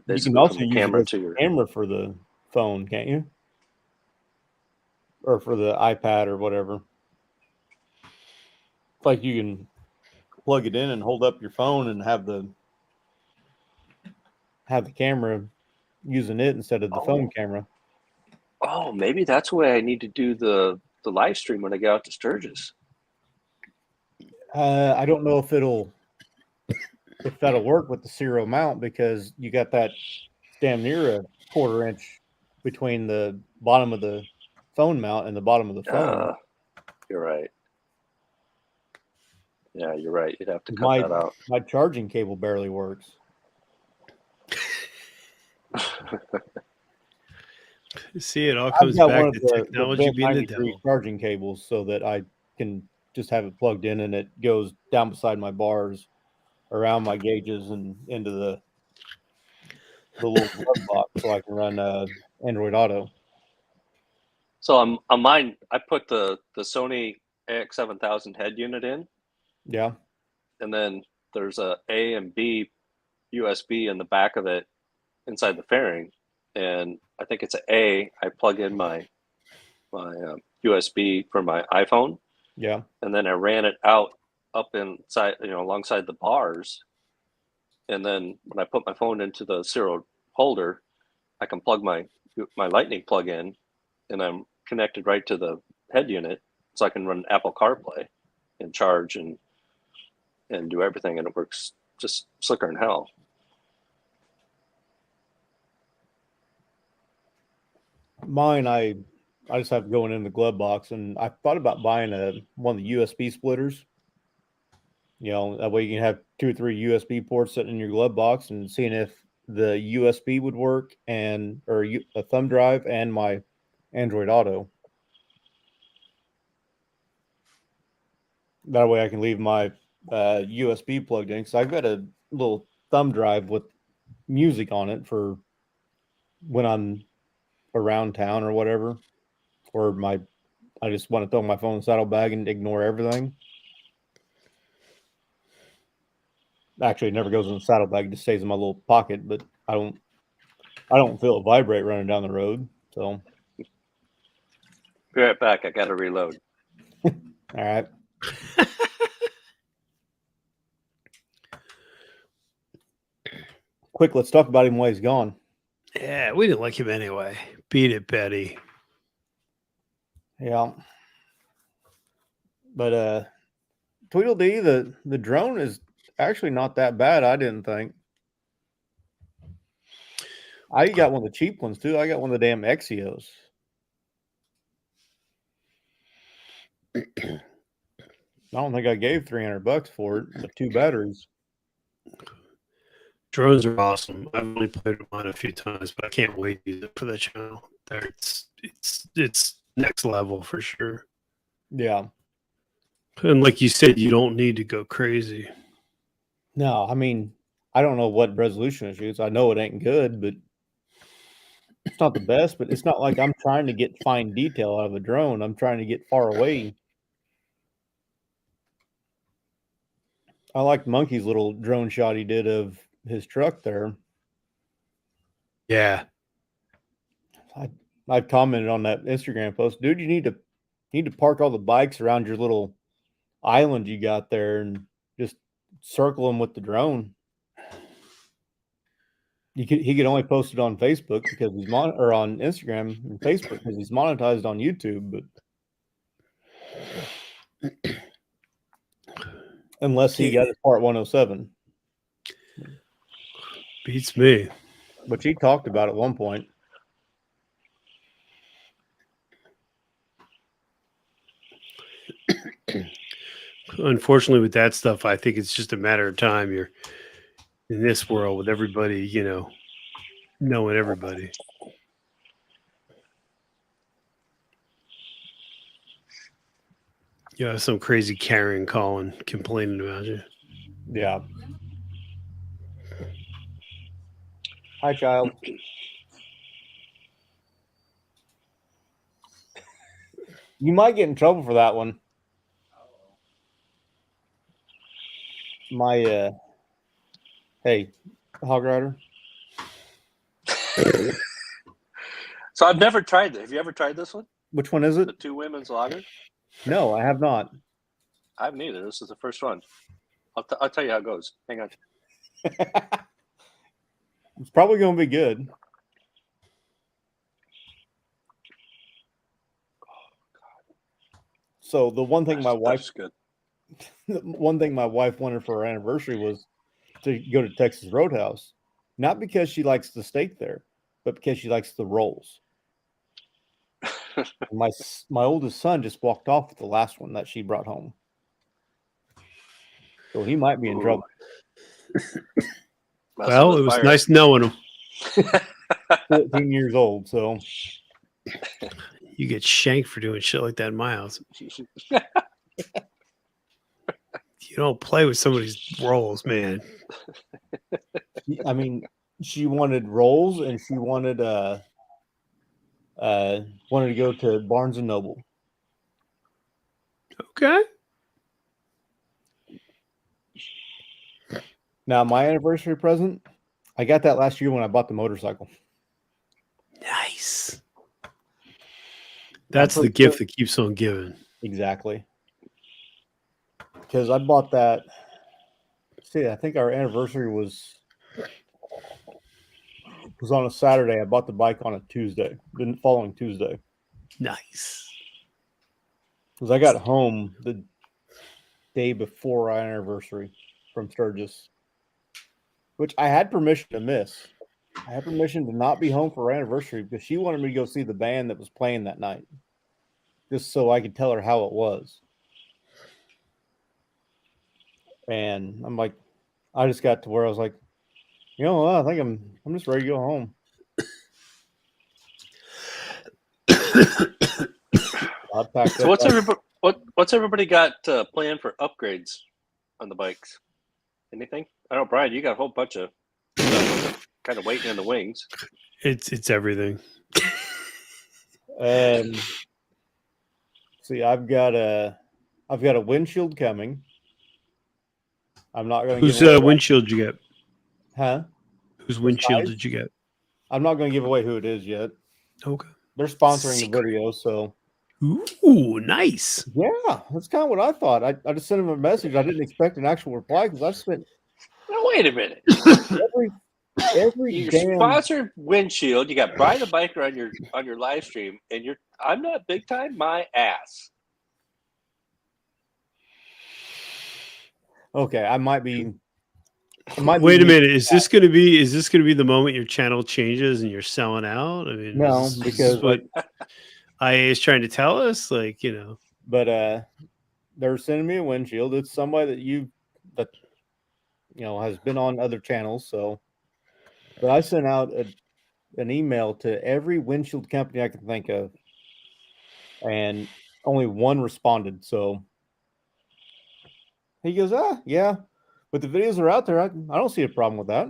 You can also use camera the to your camera for the phone, can't you? Or for the iPad or whatever. It's like you can plug it in and hold up your phone and have the camera using it instead of the phone camera. Oh, maybe that's why I need to do the live stream when I get out to Sturgis. I don't know if that'll work with the serial mount, because you got that damn near a 1/4 inch between the bottom of the phone mount and the bottom of the phone. You're right. Yeah, you're right. You'd have to cut that out. My charging cable barely works. See, it all comes back to technology being the devil. Charging cables, so that I can just have it plugged in and it goes down beside my bars, around my gauges, and into the little plug box, so I can run Android Auto. So on mine, I put the Sony AX7000 head unit in. Yeah. And then there's a and B USB in the back of it inside the fairing. And I think it's an A. I plug in my USB for my iPhone. Yeah. And then I ran it out up inside, alongside the bars. And then when I put my phone into the serial holder, I can plug my Lightning plug in, and I'm connected right to the head unit, so I can run Apple CarPlay and charge and do everything, and it works just slicker than hell. Mine, I just have to go in the glove box, and I thought about buying one of the USB splitters. That way you can have 2 or 3 USB ports sitting in your glove box, and seeing if the USB would work, or a thumb drive and my Android Auto. That way I can leave my USB plugged in, because I've got a little thumb drive with music on it for when I'm around town or whatever, or I just want to throw my phone in the saddlebag and ignore everything. Actually, it never goes in the saddlebag; it just stays in my little pocket. But I don't feel it vibrate running down the road. So, be right back. I got to reload. All right. Quick, let's talk about him while he's gone. Yeah, we didn't like him anyway. Beat it, Betty. Yeah. But Tweedledee, the drone is actually not that bad, I didn't think. I got one of the cheap ones too. I got one of the damn Exios. I don't think I gave $300 for it, but 2 batteries. Drones are awesome. I've only played with mine a few times, but I can't wait to use it for the channel. It's next level for sure. Yeah. And like you said, you don't need to go crazy. No, I mean, I don't know what resolution it shoots. I know it ain't good, but it's not the best. But it's not like I'm trying to get fine detail out of a drone. I'm trying to get far away. I liked Monkey's little drone shot he did of his truck there. Yeah. I commented on that Instagram post, dude. You need to park all the bikes around your little island you got there and just circle them with the drone. He could only post it on Facebook because he's or on Instagram and Facebook because he's monetized on YouTube, but unless he got his part 107. Beats me. Which he talked about at one point. Unfortunately, with that stuff, I think it's just a matter of time. You're in this world with everybody, knowing everybody. Yeah, some crazy Karen calling, complaining about you. Yeah. Hi, child. You might get in trouble for that one. Hey, Hog Rider. So I've never tried it. Have you ever tried this one? Which one is it? The two women's lager? No, I have not. I haven't either. This is the first one. I'll tell you how it goes. Hang on. It's probably going to be good. So the one thing That's good. one thing my wife wanted for her anniversary was to go to Texas Roadhouse, not because she likes the steak there, but because she likes the rolls. my oldest son just walked off with the last one that she brought home, so he might be in trouble. Well, it was nice knowing him. 14 years old, so You get shanked for doing shit like that in my house. You don't play with somebody's rolls, man. I mean, she wanted rolls, and she wanted to go to Barnes and Noble. Okay. Now, my anniversary present, I got that last year when I bought the motorcycle. Nice. That's the gift that keeps on giving. Exactly. Because I bought that. See, I think our anniversary was on a Saturday. I bought the bike on a Tuesday, the following Tuesday. Nice. Because I got home the day before our anniversary from Sturgis, which I had permission to miss. I had permission to not be home for our anniversary because she wanted me to go see the band that was playing that night, just so I could tell her how it was. And I'm like, I just got to where I was like, you know what? I think I'm just ready to go home. So what's everybody got planned for upgrades on the bikes? Anything? I know, Brian, you got a whole bunch of stuff kind of waiting in the wings. It's everything. See, I've got a windshield coming. I'm not going to. Whose windshield did you get? Huh? Whose windshield did you get? I'm not going to give away who it is yet. Okay. They're sponsoring the video, so. Ooh, nice. Yeah, that's kind of what I thought. I just sent him a message. I didn't expect an actual reply because I spent. Now wait a minute. every your damn sponsored windshield. You got Brian the Biker on your live stream, and I'm not big time. My ass. Okay, I might be. Wait a minute. Is this going to be the moment your channel changes and you're selling out? I mean, no, because what IA is trying to tell us, like, you know. But they're sending me a windshield. It's somebody that has been on other channels. So, but I sent out an email to every windshield company I can think of, and only one responded. So he goes, yeah, but the videos are out there. I don't see a problem with that.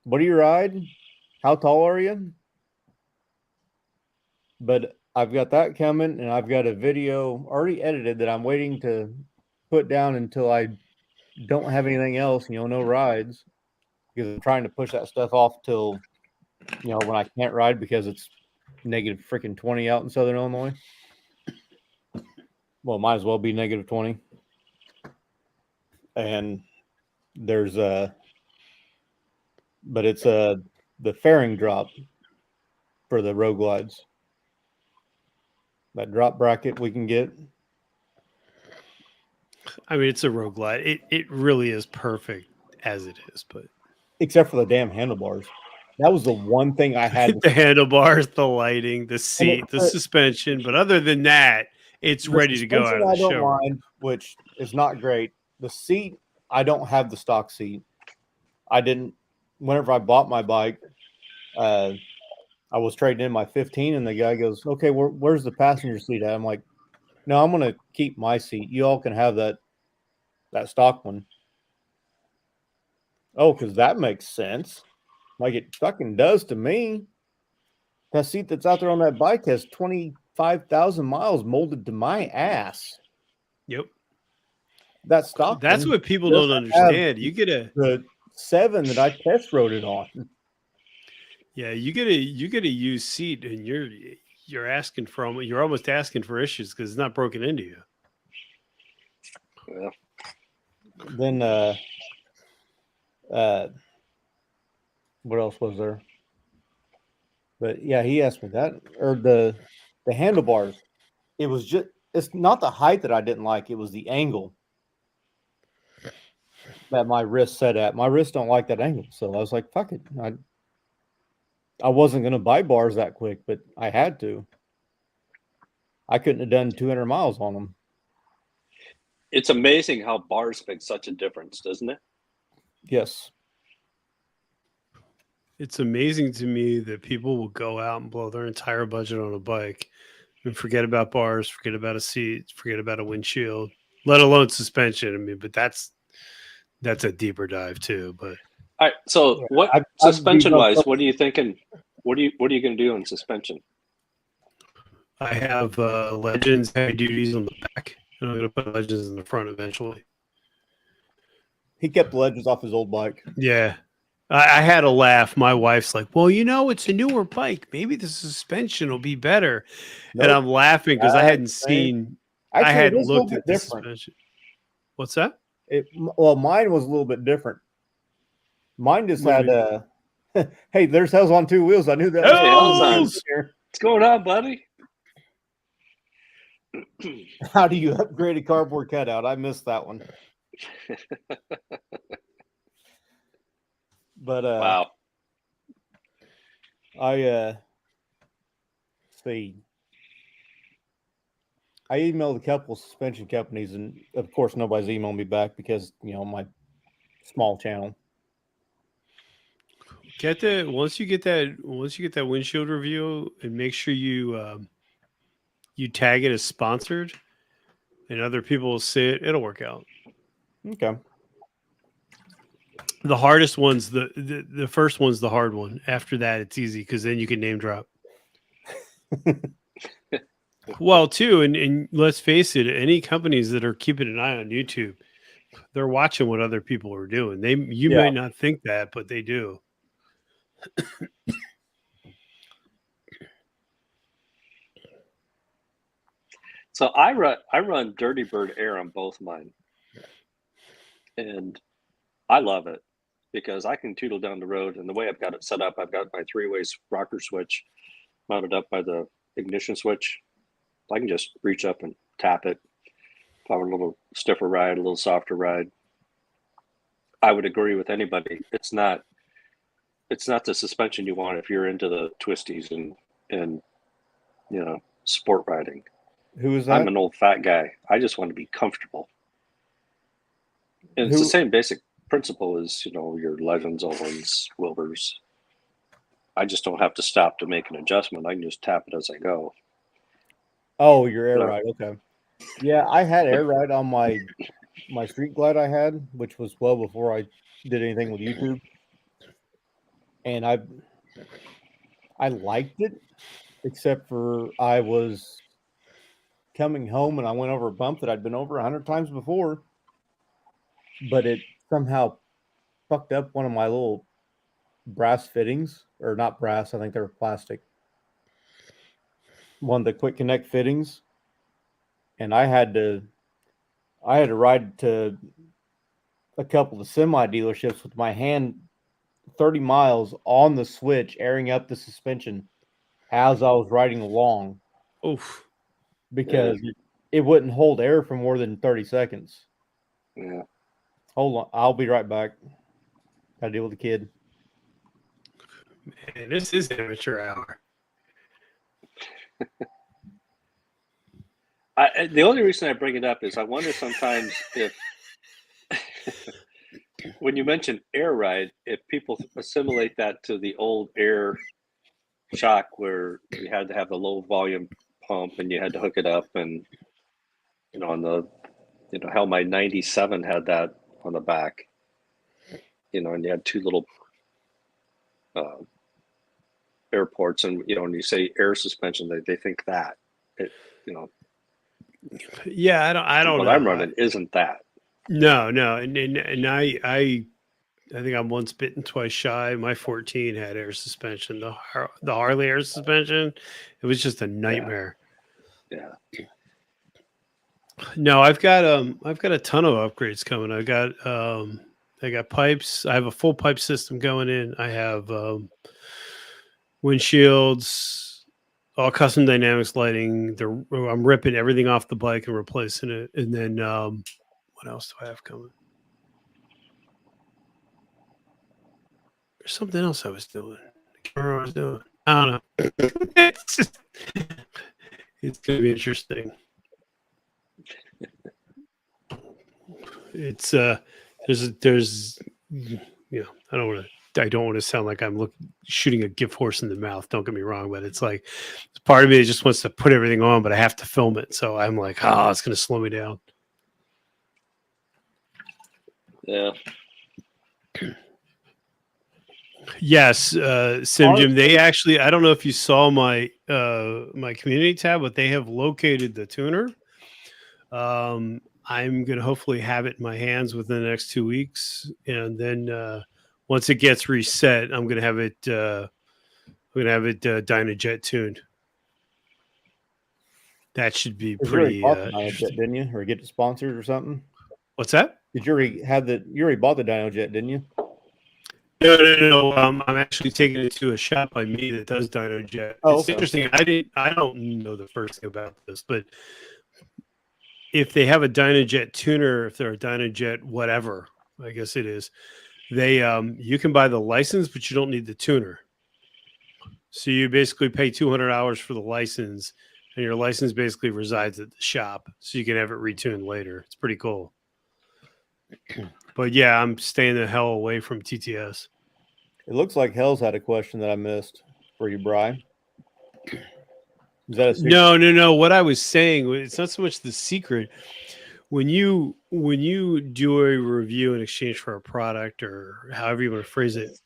What do you ride? How tall are you? But I've got that coming, and I've got a video already edited that I'm waiting to put down until I don't have anything else, no rides, because I'm trying to push that stuff off till, when I can't ride because it's negative freaking 20 out in Southern Illinois. Well, it might as well be negative 20. And there's but it's the fairing drop for the road glides. That drop bracket we can get. I mean, it's a road glide. It really is perfect as it is, but except for the damn handlebars. That was the one thing I had. The handlebars, the lighting, the seat, the suspension. But other than that, it's ready to go out of the show. I don't mind, which is not great. The seat, I don't have the stock seat. I didn't. Whenever I bought my bike, I was trading in my 15, and the guy goes, "Okay, where's the passenger seat at?" I'm like, "No, I'm going to keep my seat. You all can have that stock one." Oh, because that makes sense. Like it fucking does to me. That seat that's out there on that bike has 25,000 miles molded to my ass. Yep. That stock. That's what people don't understand. You get the 7 that I test rode it on. Yeah, you get a used seat, and you're asking for you're almost asking for issues because it's not broken into you. Yeah. Then what else was there? But yeah, he asked me that, or the handlebars. It was just, it's not the height that I didn't like. It was the angle that my wrist set at. My wrist don't like that angle, so I was like, fuck it. I wasn't gonna buy bars that quick, but I had to. I couldn't have done 200 miles on them. It's amazing how bars make such a difference, doesn't it? Yes. It's amazing to me that people will go out and blow their entire budget on a bike and forget about bars, forget about a seat, forget about a windshield, let alone suspension. I mean, but that's a deeper dive too. But All right. So, Yeah, what I've suspension beat wise? myself. What are you thinking? What are you going to do in suspension? I have Legends heavy duties on the back, and I'm going to put Legends in the front eventually. He kept the Legends off his old bike. Yeah. I had a laugh. My wife's like, well, it's a newer bike. Maybe the suspension will be better. And Nope. I'm laughing because I That's hadn't same. seen, I Actually, it hadn't was a little looked bit at the different. suspension. What's that? Well, mine was a little bit different. Mine just What do had you hey, there's Hells on Two Wheels. I knew that. Hey, Hells on. Hells! What's going on, buddy? How do you upgrade a cardboard cutout? I missed that one. But Wow. I see. I emailed a couple suspension companies, and of course, nobody's emailed me back because my small channel. Once you get that windshield review, and make sure you tag it as sponsored, and other people will see it. It'll work out. Okay. The hardest one's the first one's the hard one. After that, it's easy because then you can name drop. Well, too, and let's face it, any companies that are keeping an eye on YouTube, they're watching what other people are doing. You Yeah. might not think that, but they do. So I run Dirty Bird Air on both mine, and I love it because I can tootle down the road. And the way I've got it set up, I've got my 3-way rocker switch mounted up by the ignition switch. I can just reach up and tap it. If I want a little stiffer ride, a little softer ride, I would agree with anybody. It's not the suspension you want if you're into the twisties and sport riding. Who is that? I'm an old fat guy. I just want to be comfortable. And it's the same basic principle as, your Legends, Owens, Wilburs. I just don't have to stop to make an adjustment. I can just tap it as I go. Oh, your air ride. Okay. Yeah, I had air ride on my Street Glide I had, which was well before I did anything with YouTube. And I liked it, except for I was coming home and I went over a bump that I'd been over 100 times before, but it somehow fucked up one of my little brass fittings, or not brass, I think they were plastic. One of the quick connect fittings, and I had to ride to a couple of semi dealerships with my hand 30 miles on the switch, airing up the suspension as I was riding along. Oof. Because it wouldn't hold air for more than 30 seconds. Yeah. Hold on. I'll be right back. Gotta deal with the kid. Man, this is amateur hour. The only reason I bring it up is I wonder sometimes if, when you mention air ride, if people assimilate that to the old air shock where you had to have the low volume pump and you had to hook it up, and on the how my 97 had that on the back, and you had two little airports, and when you say air suspension, they think that it Yeah, I don't what know. I'm running isn't that. No, and think I'm once bitten, twice shy. My 14 had air suspension. The Harley air suspension, it was just a nightmare. Yeah. No, I've got a ton of upgrades coming. I got pipes. I have a full pipe system going in. I have windshields, all custom dynamics lighting. I'm ripping everything off the bike and replacing it. And then what else do I have coming? There's something else I was doing. I can't remember what I was doing. I don't know. It's gonna be interesting. It's there's I don't want to sound like I'm shooting a gift horse in the mouth. Don't get me wrong, but it's like part of me that just wants to put everything on, but I have to film it. So I'm like, it's going to slow me down. Yeah. Yes, Sim Jim. They actually, I don't know if you saw my my community tab, but they have located the tuner. I'm going to hopefully have it in my hands within the next 2 weeks, and then once it gets reset, I'm going to have it. Dynajet tuned. That should be pretty. You already bought the Dynajet, didn't you, or get it sponsored or something? What's that? Did you already have the? You already bought the Dynajet, didn't you? No. I'm actually taking it to a shop by me that does Dynajet. Oh, it's okay. interesting. I don't know the first thing about this, but if they have a Dynajet tuner, if they're a Dynajet whatever, I guess it is, they you can buy the license, but you don't need the tuner. So you basically pay $200 for the license, and your license basically resides at the shop, so you can have it retuned later. It's pretty cool. But yeah, I'm staying the hell away from TTS. It looks like Hell's had a question that I missed for you, Bri. Is that a secret? No. What I was saying, it's not so much the secret. When you do a review in exchange for a product, or however you want to phrase it,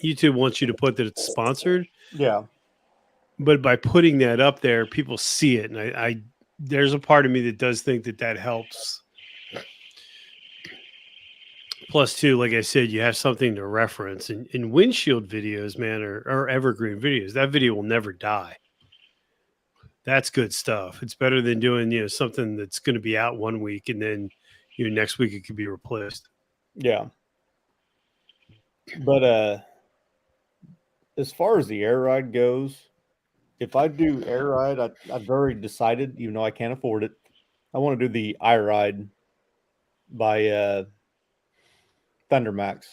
YouTube wants you to put that it's sponsored. Yeah. But by putting that up there, people see it, and I there's a part of me that does think that helps. Plus, too, like I said, you have something to reference. And windshield videos, man, are evergreen videos. That video will never die. That's good stuff. It's better than doing something that's going to be out 1 week and then next week it could be replaced. Yeah. But as far as the air ride goes, if I do air ride, I've already decided, even though I can't afford it, I want to do the iRide by Thundermax.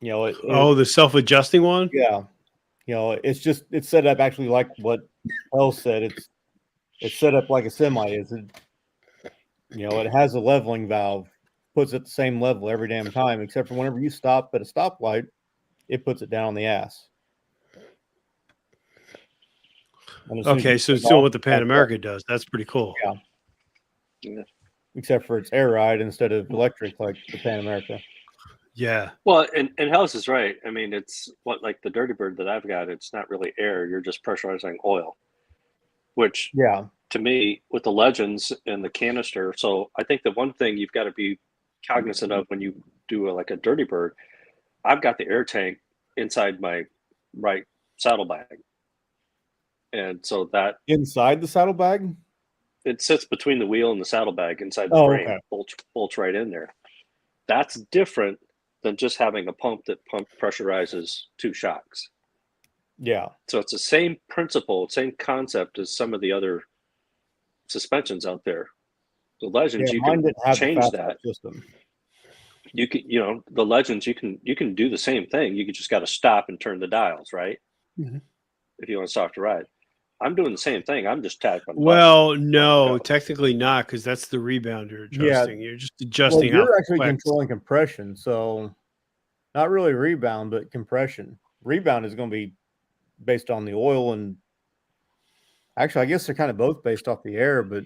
The self-adjusting one? Yeah. It's set up actually like what Elle said. It's set up like a semi is. It has a leveling valve, puts it at the same level every damn time, except for whenever you stop at a stoplight, it puts it down on the ass. Okay, so it's doing what the Pan America does. That's pretty cool. Yeah. Except for it's air ride instead of electric like the Pan America. Yeah. Well, and House is right. I mean, it's like the Dirty Bird that I've got, it's not really air. You're just pressurizing oil, which to me, with the Legends and the canister. So I think the one thing you've got to be cognizant of when you do a Dirty Bird, I've got the air tank inside my right saddlebag. And so that inside the saddlebag, it sits between the wheel and the saddlebag inside the frame. Okay. Bolts right in there. That's different than just having a pump that pressurizes two shocks. Yeah. So it's the same principle, same concept as some of the other suspensions out there. The Legends, you can change that system. You can, the Legends, you can do the same thing. You just got to stop and turn the dials, right? Mm-hmm. If you want to soft ride. I'm doing the same thing. I'm just tapping. Well, no, technically not, because that's the rebound you're adjusting. You're just adjusting. You're actually controlling compression, so not really rebound, but compression. Rebound is going to be based on the oil, and actually, I guess they're kind of both based off the air. But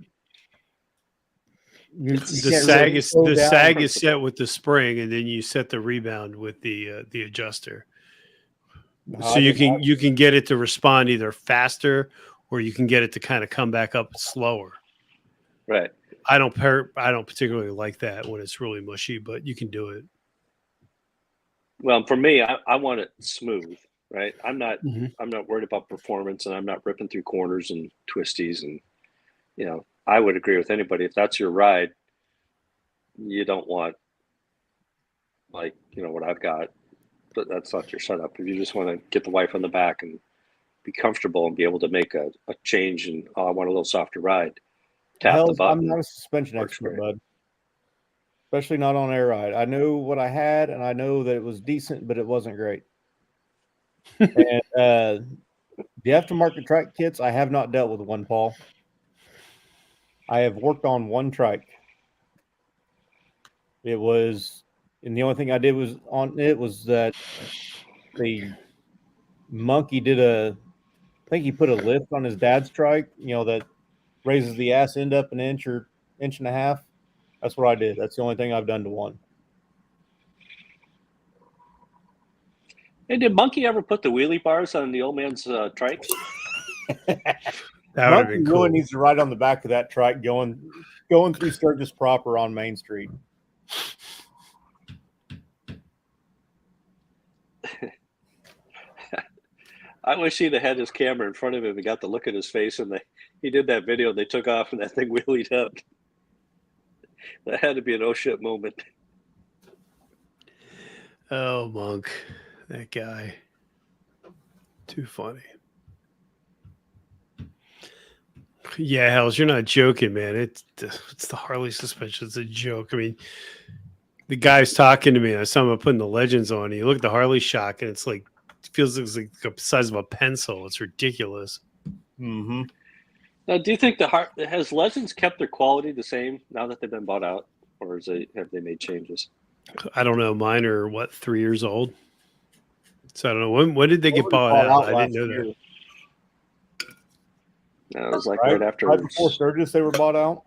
the sag is set with the spring, and then you set the rebound with the adjuster. So you can get it to respond either faster, or you can get it to kind of come back up slower. Right. I don't particularly like that when it's really mushy, but you can do it. Well, for me, I want it smooth, right? I'm not Mhm. worried about performance, and I'm not ripping through corners and twisties. And I would agree with anybody. If that's your ride, you don't want like what I've got, but that's not your setup. If you just want to get the wife on the back and be comfortable and be able to make a change, and I want a little softer ride, tap the Hells, I'm button. not a suspension Works expert, great. bud. Especially not on air ride. I know what I had, and I know that it was decent, but it wasn't great. And the aftermarket trike kits, I have not dealt with one, Paul. I have worked on one trike. It was, and the only thing I did was on it was that the monkey did I think he put a lift on his dad's trike, that raises the ass end up an inch or inch and a half. That's what I did. That's the only thing I've done to one. Hey, did Monkey ever put the wheelie bars on the old man's trike? That would have Monkey been really cool. needs to ride on the back of that trike going through Sturgis proper on Main Street. I wish he'd have had his camera in front of him and got to look at his face. And he did that video. They took off and that thing wheelied up. That had to be an oh shit moment. Oh, Monk, that guy, too funny. Yeah, Hells, you're not joking, man. It's the Harley suspension. It's a joke. I mean, the guy's talking to me. I saw him putting the legends on. And you look at the Harley shock, and it's like it feels like the size of a pencil. It's ridiculous. Mm-hmm. Now, do you think has Legends kept their quality the same now that they've been bought out, or have they made changes? I don't know. Mine are 3 years old. So I don't know when did they get They were bought bought out? out I didn't last know year. that. No, it was like Right, right after, right before Sturgis, they were bought out.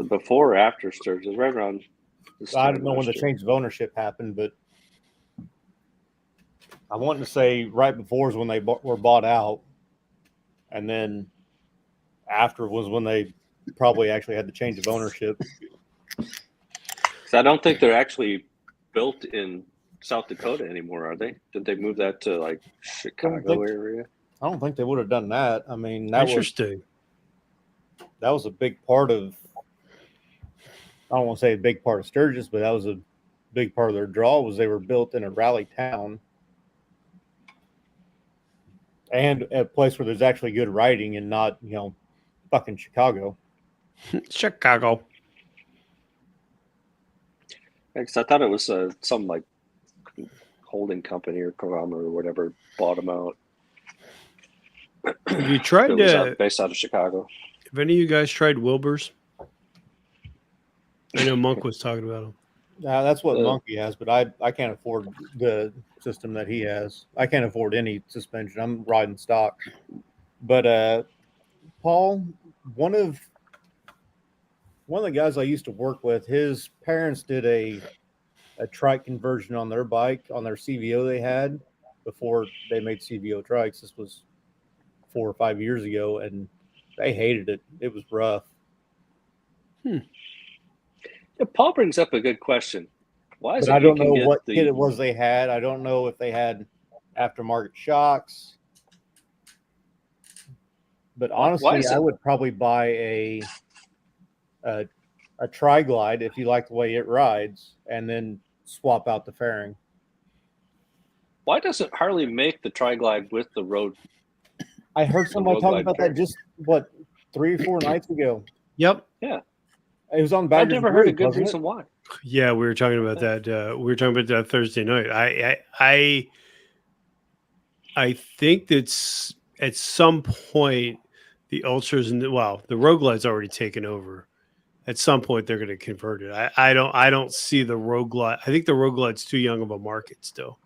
before or after Sturgis, right around. I don't know when the change of ownership happened, but I want to say right before is when they were bought out, and then after was when they probably actually had the change of ownership. So I don't think they're actually built in South Dakota anymore, are they? Did they move that to like Chicago area? I don't think they would have done that. I mean, that Interesting. was a big part of. I don't want to say a big part of Sturgis, but that was a big part of their draw. Was they were built in a rally town and a place where there's actually good riding and not fucking Chicago. Chicago. Because I thought it was some like holding company or conglomerate or whatever bought them out. Have you tried It was based out of Chicago. Have any of you guys tried Wilbur's? I know Monk was talking about them. That's what Monkey has, but I can't afford the system that he has. I can't afford any suspension. I'm riding stock. But Paul, one of the guys I used to work with, his parents did a trike conversion on their bike, on their CVO they had before they made CVO trikes. This was 4 or 5 years ago, and they hated it. It was rough. Yeah, Paul brings up a good question. Why is But it I don't you know can get what the kit it was they had. I don't know if they had aftermarket shocks. But honestly, I would probably buy a tri-glide if you like the way it rides, and then swap out the fairing. Why doesn't Harley make the tri-glide with the road? I heard somebody talking about that just 3 or 4 nights ago. Yep. Yeah. It was on Badger's I've never heard a good reason why. Yeah, we were talking about that. We were talking about that Thursday night. I think that's at some point the ultras and the Road Glide's already taken over. At some point they're going to convert it. I don't see the Road Glide. I think the Road Glide's too young of a market still.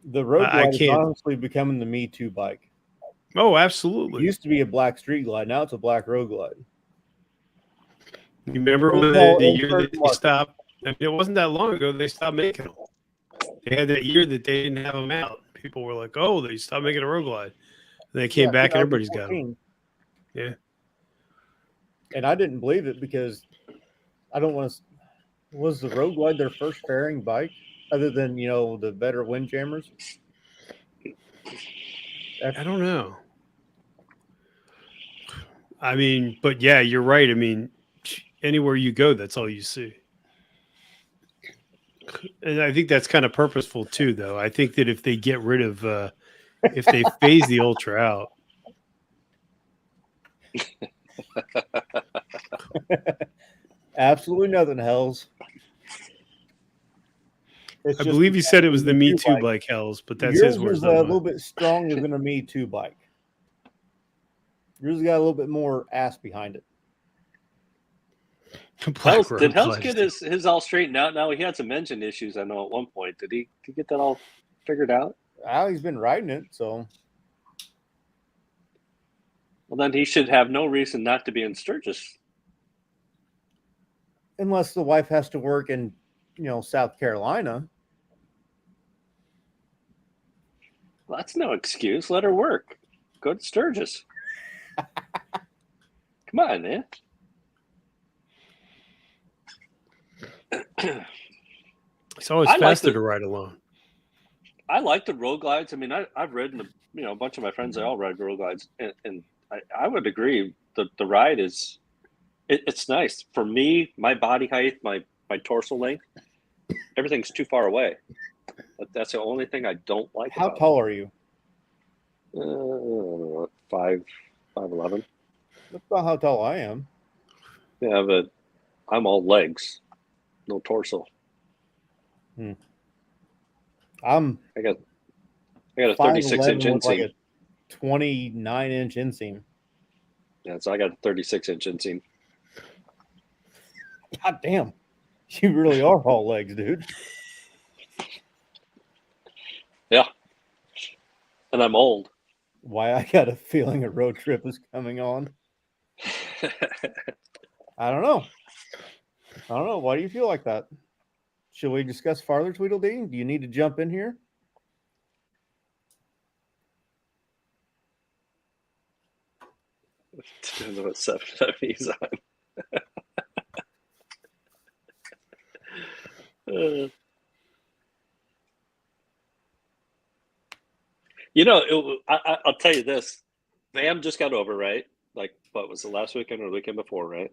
The Road Glide is honestly becoming the Me Too bike. Oh, absolutely. It used to be a black street glide. Now it's a black Road Glide. You remember when the year that they stopped? I mean, it wasn't that long ago they stopped making them. They had that year that they didn't have them out. People were like, "Oh, they stopped making a Road Glide." And they came back, and everybody's got them. Yeah. And I didn't believe it because I don't want to. Was the Road Glide their first fairing bike? other than the better windjammers? I don't know. I mean, but yeah, you're right. I mean, anywhere you go, that's all you see. And I think that's kind of purposeful too, though. I think that if they get rid of, if they phase the Ultra out, Absolutely nothing, Hells. It's I just believe you said it was the Me Too bike. bike Hells, but that's Yours his words, is not a mine. little bit stronger than a Me Too bike. Yours got a little bit more ass behind it. Did Hells get his all straightened out now? He had some engine issues, I know, at one point. Did he get that all figured out? Well, he's been riding it, so. Well, then he should have no reason not to be in Sturgis. Unless the wife has to work in, South Carolina. Well, that's no excuse. Let her work. Go to Sturgis. Come on, man. It's always faster to ride alone. I like the road glides. I mean, I've ridden a bunch of my friends. They all ride road glides, and I would agree that the ride is it's nice for me. My body height, my torso length, everything's too far away. That's the only thing I don't like. How tall are you? 5'11". That's about how tall I am. Yeah, but I'm all legs, no torso. I got a 36-inch inseam. Like a 29-inch inseam. Yeah, so I got a 36-inch inseam. God damn, you really are all legs, dude. Yeah, and I'm old. Why I got a feeling a road trip is coming on. I don't know. Why do you feel like that? Should we discuss farther, Tweedledee? Do you need to jump in here? Depends on what 770 he's on. I'll tell you this. VAM just got over, right? Like, what was the last weekend or the weekend before, right?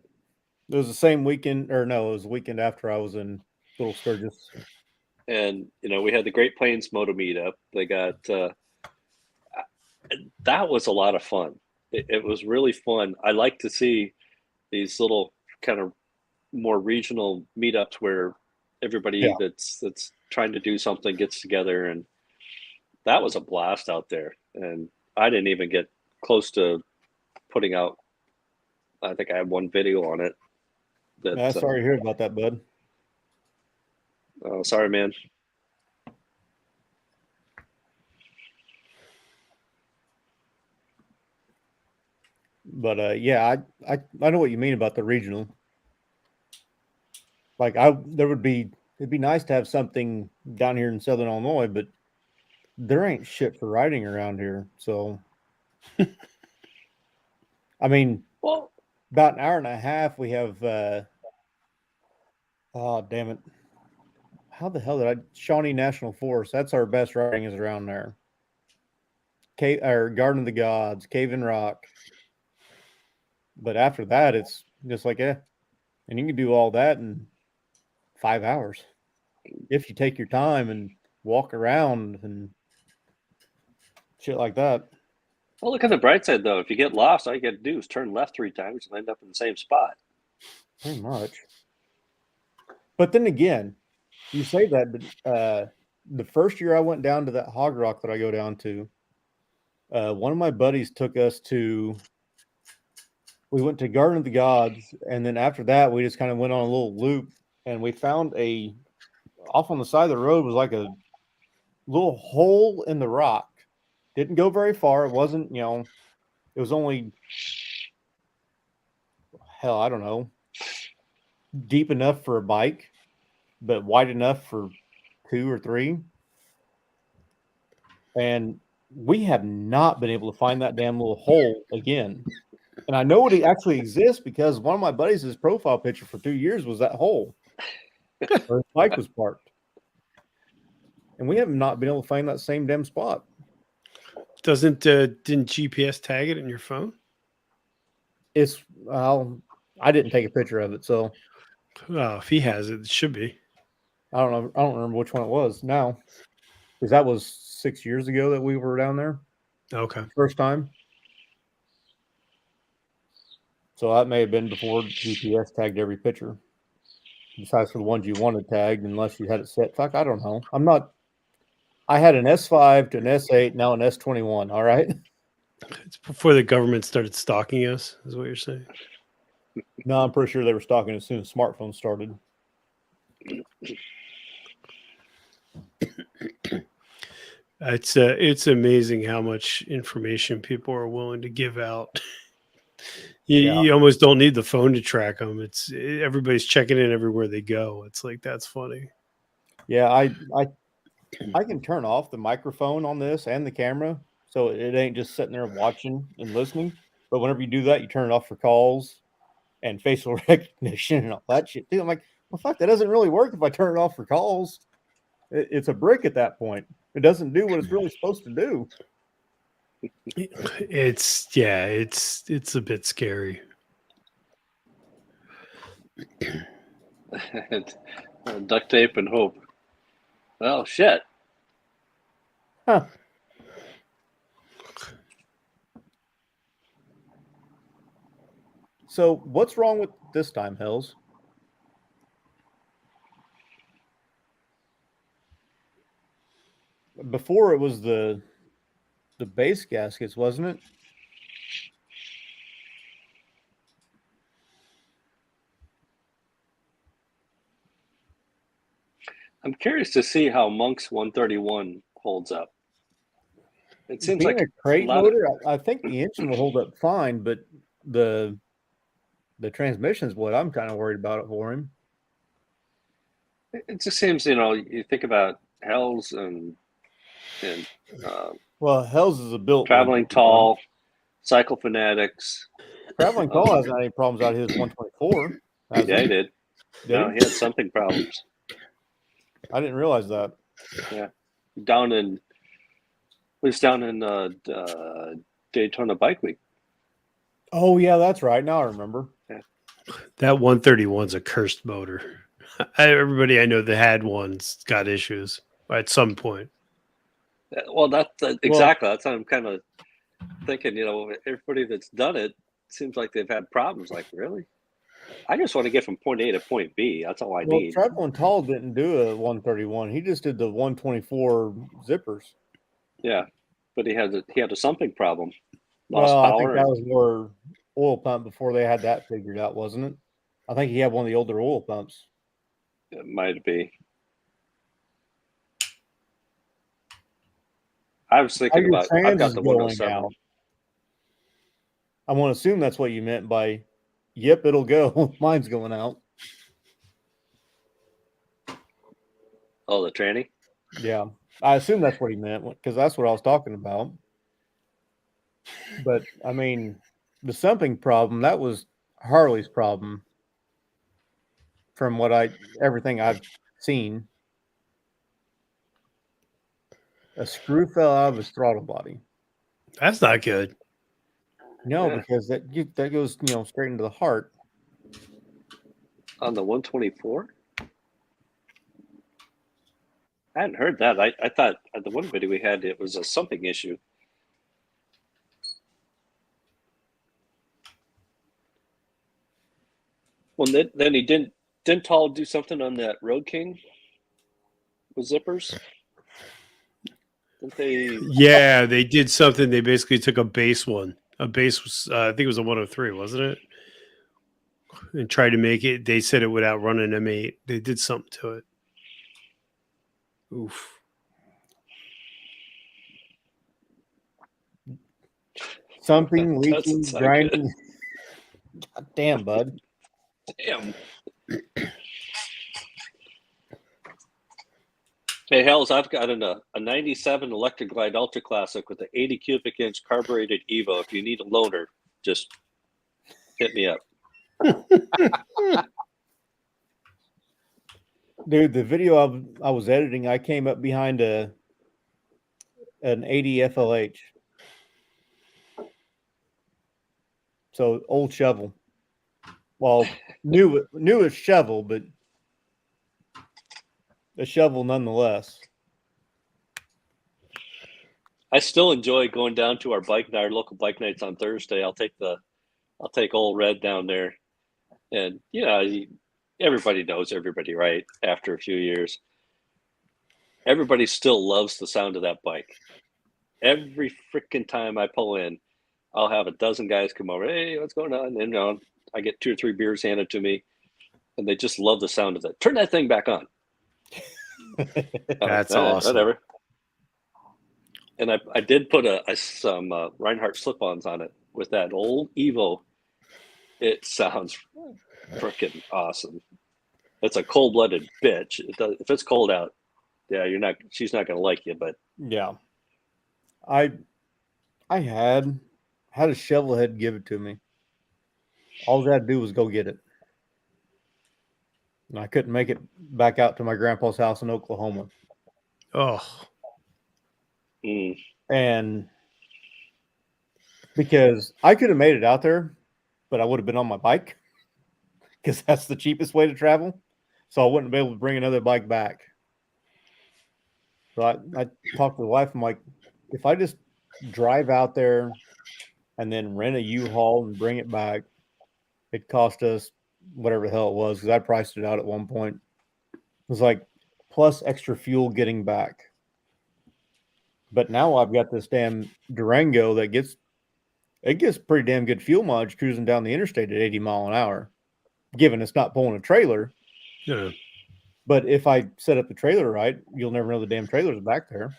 It was the same weekend, or no, it was the weekend after I was in Little Sturgis. And, we had the Great Plains Moto meetup. They got, that was a lot of fun. It was really fun. I like to see these little kind of more regional meetups where everybody that's trying to do something gets together, and that was a blast out there. And I didn't even get close to putting out. I think I had one video on it. Sorry to hear about that, bud. Oh, sorry, man. But yeah, I know what you mean about the regional. Like it'd be nice to have something down here in Southern Illinois, but there ain't shit for riding around here. So, I mean, well, about an hour and a half, we have. Oh damn it! How the hell did Shawnee National Forest? That's our best riding is around there. Garden of the Gods, Cave and Rock. But after that, it's just like, and you can do all that in 5 hours if you take your time and walk around and shit like that. Well, look at the bright side, though. If you get lost, all you got to do is turn left 3 times and end up in the same spot. Pretty much. But then again, you say that, but the first year I went down to that Hog Rock that I go down to, one of my buddies took us to. We went to Garden of the Gods, and then after that, we just kind of went on a little loop, and we found off on the side of the road was like a little hole in the rock. Didn't go very far. It wasn't, it was only, hell, I don't know, deep enough for a bike, but wide enough for 2 or 3. And we have not been able to find that damn little hole again. And I know it actually exists because one of my buddies' his profile picture for 2 years was that hole where his bike was parked. and we have not been able to find that same damn spot. Didn't GPS tag it in your phone? It's I didn't take a picture of it, so Oh, if he has it, it should be. I don't know. I don't remember which one it was now, because that was 6 years ago that we were down there Okay. first time. So that may have been before GPS tagged every picture. Besides for the ones you wanted tagged, unless you had it set. Fuck, I don't know. I'm not. I had an S5 to an S8, now an S21. All right. It's before the government started stalking us, is what you're saying. No, I'm pretty sure they were stalking as soon as smartphones started. It's amazing how much information people are willing to give out. You almost don't need the phone to track them. Everybody's checking in everywhere they go. It's like, that's funny. Yeah, I can turn off the microphone on this and the camera, so it ain't just sitting there watching and listening. But whenever you do that, you turn it off for calls and facial recognition and all that shit too. I'm like, well, fuck, that doesn't really work if I turn it off for calls. It's a brick at that point. It doesn't do what it's really supposed to do. It's a bit scary. Duct tape and hope. Well, shit. Huh. So what's wrong with this time, Hells? Before it was the base gaskets, wasn't it? I'm curious to see how Monk's 131 holds up. It seems Being like a crate motor, I think the engine will hold up fine, but the transmission is what I'm kind of worried about it for him. It just seems, you think about Hells and well, Hells is a built Traveling Tall, Cycle Fanatics. Traveling Tall hasn't had any problems out of his 124. Yeah, he did. No, he had something problems. I didn't realize that. Yeah, down in Daytona Bike Week. Oh yeah, that's right. Now I remember. Yeah. That 131's a cursed motor. Everybody I know that had one's got issues at some point. Well, exactly. That's how I'm kind of thinking. Everybody that's done it seems like they've had problems. Like, really? I just want to get from point A to point B. That's all I need. Traveling Tall didn't do a 131. He just did the 124 zippers. Yeah, but he had a something problem. Well, I think that was more oil pump before they had that figured out, wasn't it? I think he had one of the older oil pumps. It might be. I was thinking about. I've got the Windows 7. Out. I want to assume that's what you meant by, "Yep, it'll go." Mine's going out. Oh, the tranny? Yeah, I assume that's what he meant because that's what I was talking about. But I mean, the something problem, that was Harley's problem. From everything I've seen, a screw fell out of his throttle body. That's not good. No, because that goes straight into the heart. On the 124? I hadn't heard that. I thought at the one video we had it was a something issue. Well, then he didn't Tall do something on that Road King with zippers? Didn't they? Yeah, they did something. They basically took a base one. A base was, I think it was a 103, wasn't it? And tried to make it. They said it would outrun an M8. They did something to it. Oof. Something leaking, grinding. God damn, bud. Damn. Hey, Hells, I've got a 97 Electric Glide Ultra Classic with an 80 cubic inch carbureted Evo. If you need a loaner, just hit me up. Dude, the video I was editing, I came up behind an 80 FLH. So old shovel. Well, newest shovel, but a shovel nonetheless. I still enjoy going down to our local bike nights on Thursday. I'll take old Red down there, and everybody knows everybody, right? After a few years, everybody still loves the sound of that bike. Every freaking time I pull in, I'll have a dozen guys come over. Hey, what's going on? And I get 2 or 3 beers handed to me, and they just love the sound of that. Turn that thing back on. That's awesome. Whatever. And I did put some Reinhardt slip-ons on it with that old Evo. It sounds freaking awesome. It's a cold-blooded bitch. If it's cold out, yeah, she's not going to like you. But yeah, I had a shovelhead give it to me. All I had to do was go get it. And I couldn't make it back out to my grandpa's house in Oklahoma. Oh. And because I could have made it out there, but I would have been on my bike because that's the cheapest way to travel. So I wouldn't be able to bring another bike back. So I talked to the wife. I'm like, if I just drive out there and then rent a U-Haul and bring it back, it cost us whatever the hell it was, because I priced it out at one point. It was like plus extra fuel getting back. But now I've got this damn Durango that gets pretty damn good fuel mileage cruising down the interstate at 80 mile an hour, given it's not pulling a trailer. Yeah. But if I set up the trailer right, you'll never know the damn trailer's back there.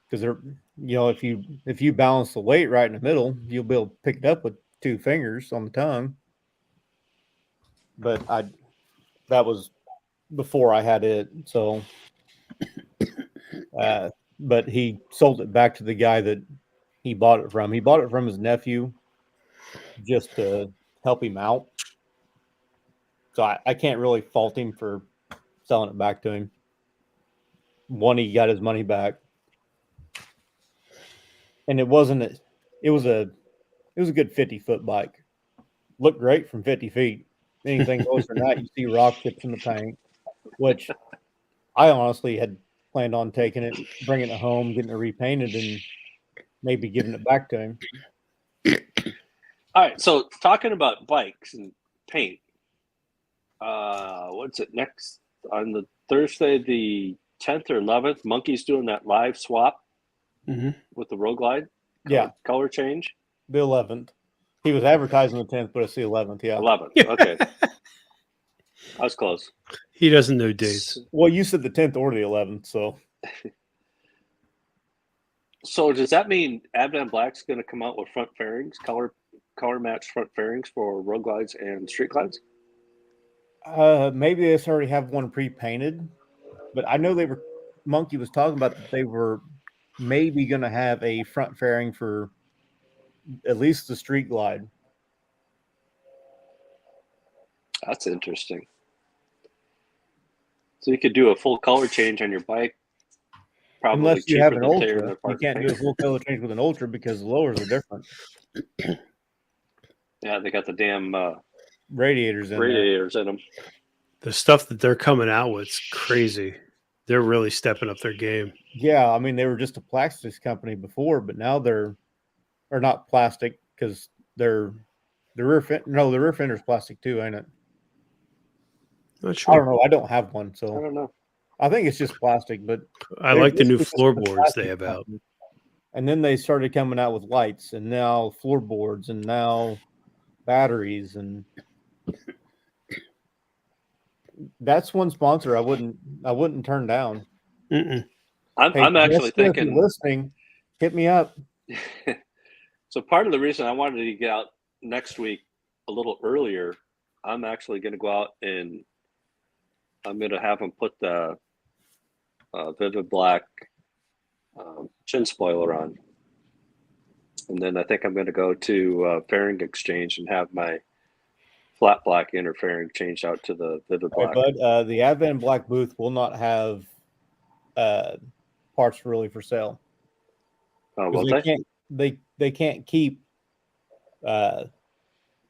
Because they're, if you balance the weight right in the middle, you'll be able to pick it up with 2 fingers on the tongue. But that was before I had it. So, but he sold it back to the guy that he bought it from. He bought it from his nephew just to help him out. So I can't really fault him for selling it back to him. One, he got his money back. And it was a good 50-foot bike. Looked great from 50 feet. Anything closer than that, you see rock chips in the paint, which I honestly had planned on taking it, bringing it home, getting it repainted, and maybe giving it back to him. All right, so talking about bikes and paint, what's it next on the Thursday, the 10th or 11th? Monkey's doing that live swap with the Road Glide. Color change. The 11th. He was advertising the 10th, but it's the 11th. Yeah, 11th. Okay, I was close. He doesn't know dates. Well, you said the 10th or the 11th, so. So does that mean Advan Black's going to come out with front fairings, color matched front fairings for Road Glides and Street Glides? Maybe they already have one pre-painted, but I know Monkey was talking about that they were maybe going to have a front fairing for at least the Street Glide. That's interesting. So you could do a full color change on your bike. Probably unless you have an cheaper than Ultra. tearing it apart You can't and do a full color change with an Ultra because the lowers are different. Yeah, they got the damn radiators in them. The stuff that they're coming out with is crazy. They're really stepping up their game. Yeah, I mean, they were just a plastics company before, but now they're not plastic because the rear fender's plastic too, ain't it? Not sure. I don't know. I don't have one, so I don't know. I think it's just plastic, but I like the new floorboards they have out. And then they started coming out with lights, and now floorboards, and now batteries, and that's one sponsor I wouldn't turn down. I'm actually thinking, if you're listening, hit me up. So part of the reason I wanted to get out next week a little earlier, I'm actually going to go out and I'm going to have them put the Vivid Black chin spoiler on. And then I think I'm going to go to Fairing Exchange and have my flat black interfering changed out to the vivid All right, black. bud. The Advent Black booth will not have parts really for sale. Oh, 'Cause will they they? can't they can't keep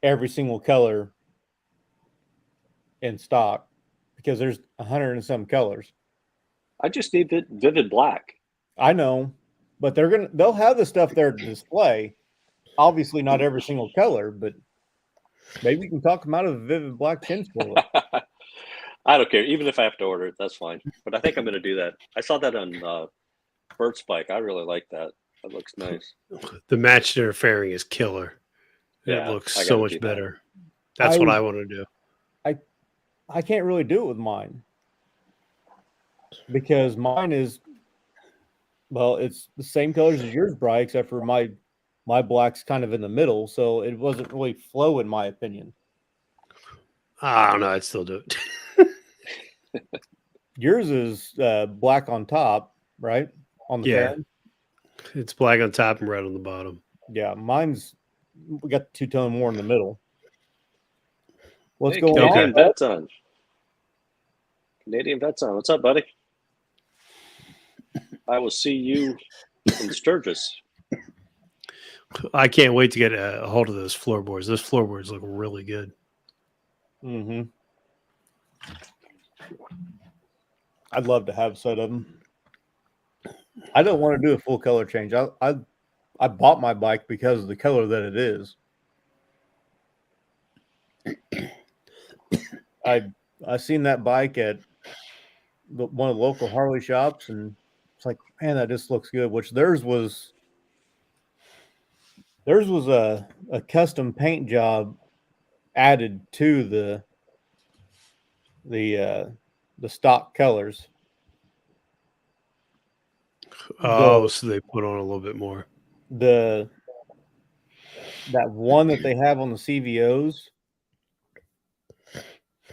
every single color in stock because there's 100 and some colors. I just need vivid black. I know, but they'll have the stuff there to display. Obviously, not every single color, but maybe you can talk them out of a vivid black chin spoiler. I don't care. Even if I have to order it, that's fine. But I think I'm going to do that. I saw that on Bird Spike. I really like that. That looks nice. The matched interfering is killer. Yeah, It looks I so gotta much do that. better. That's what I want to do. I can't really do it with mine because mine is, well, it's the same colors as yours, Bri, except for my black's kind of in the middle, so it wasn't really flow in my opinion. I don't know. I'd still do it. Yours is black on top, right? On the Yeah. fairing? It's black on top and red on the bottom. Yeah, we got the two-tone more in the middle. What's Hey, going Canadian on, bud? Vet's on. Canadian Vet's on. What's up, buddy? I will see you in Sturgis. I can't wait to get a hold of those floorboards. Those floorboards look really good. Mm-hmm. I'd love to have a set of them. I don't want to do a full color change. I bought my bike because of the color that it is. I seen that bike at one of the local Harley shops, and it's like, man, that just looks good. Which theirs was a custom paint job added to the stock colors. Oh, so they put on a little bit more. That one that they have on the CVOs,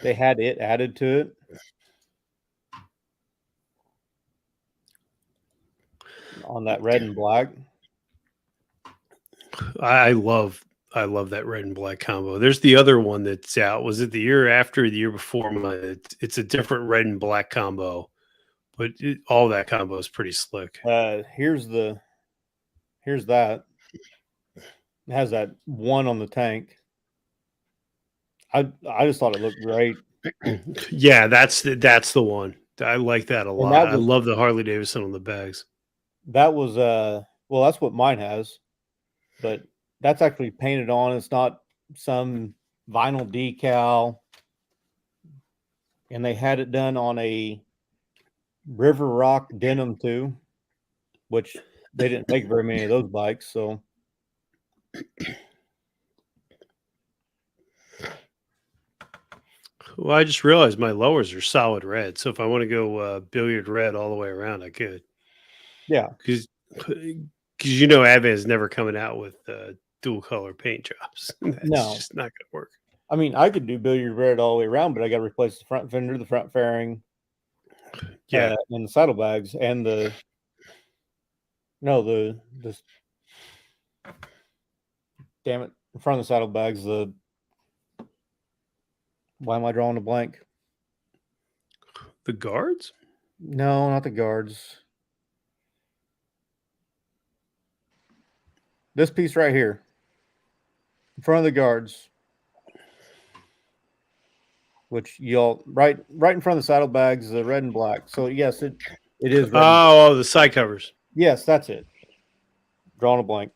they had it added to it. On that red and black. I love that red and black combo. There's the other one that's out. Was it the year after or the year before? It's a different red and black combo, but all that combo is pretty slick. Here's that. It has that one on the tank. I just thought it looked great. Yeah, that's the one. I like that a lot. I love the Harley Davidson on the bags. That was well, that's what mine has, but that's actually painted on. It's not some vinyl decal, and they had it done on a River Rock denim too, which they didn't make very many of those bikes. So well, I just realized my lowers are solid red, so if I want to go billiard red all the way around, I could. Yeah, because you know Advent's never coming out with dual color paint jobs. That's just not gonna work. I mean, I could do billiard red all the way around, but I got to replace the front fender, the front fairing, and the saddlebags, and the damn it, in front of the saddlebags. Why am I drawing a blank? The guards? No, not the guards. This piece right here, in front of the guards, which y'all right in front of the saddlebags, the red and black. So yes, it is red. Oh, the side covers. Yes, that's it. Drawing a blank.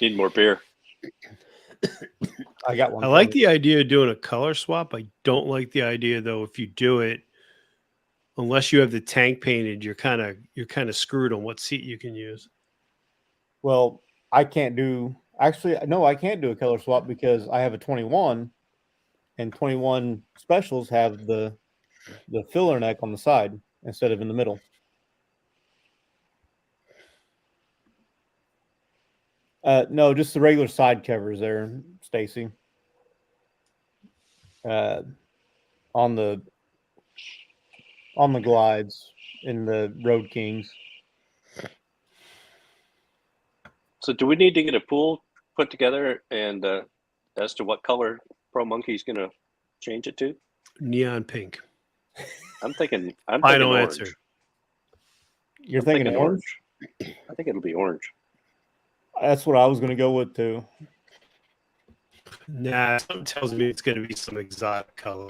Need more beer. I got one. I like the idea of doing a color swap. I don't like the idea though, if you do it, unless you have the tank painted, you're kind of screwed on what seat you can use. Well, I can't do I can't do a color swap because I have a 21, and 21 specials have the filler neck on the side instead of in the middle. No, just the regular side covers there, Stacy. On the glides in the Road Kings. So do we need to get a pool put together, and as to what color Pro Monkey's going to change it to? Neon pink. I'm thinking Final orange. answer. You're I'm thinking orange? I think it'll be orange. That's what I was going to go with too. Nah, something tells me it's going to be some exotic color.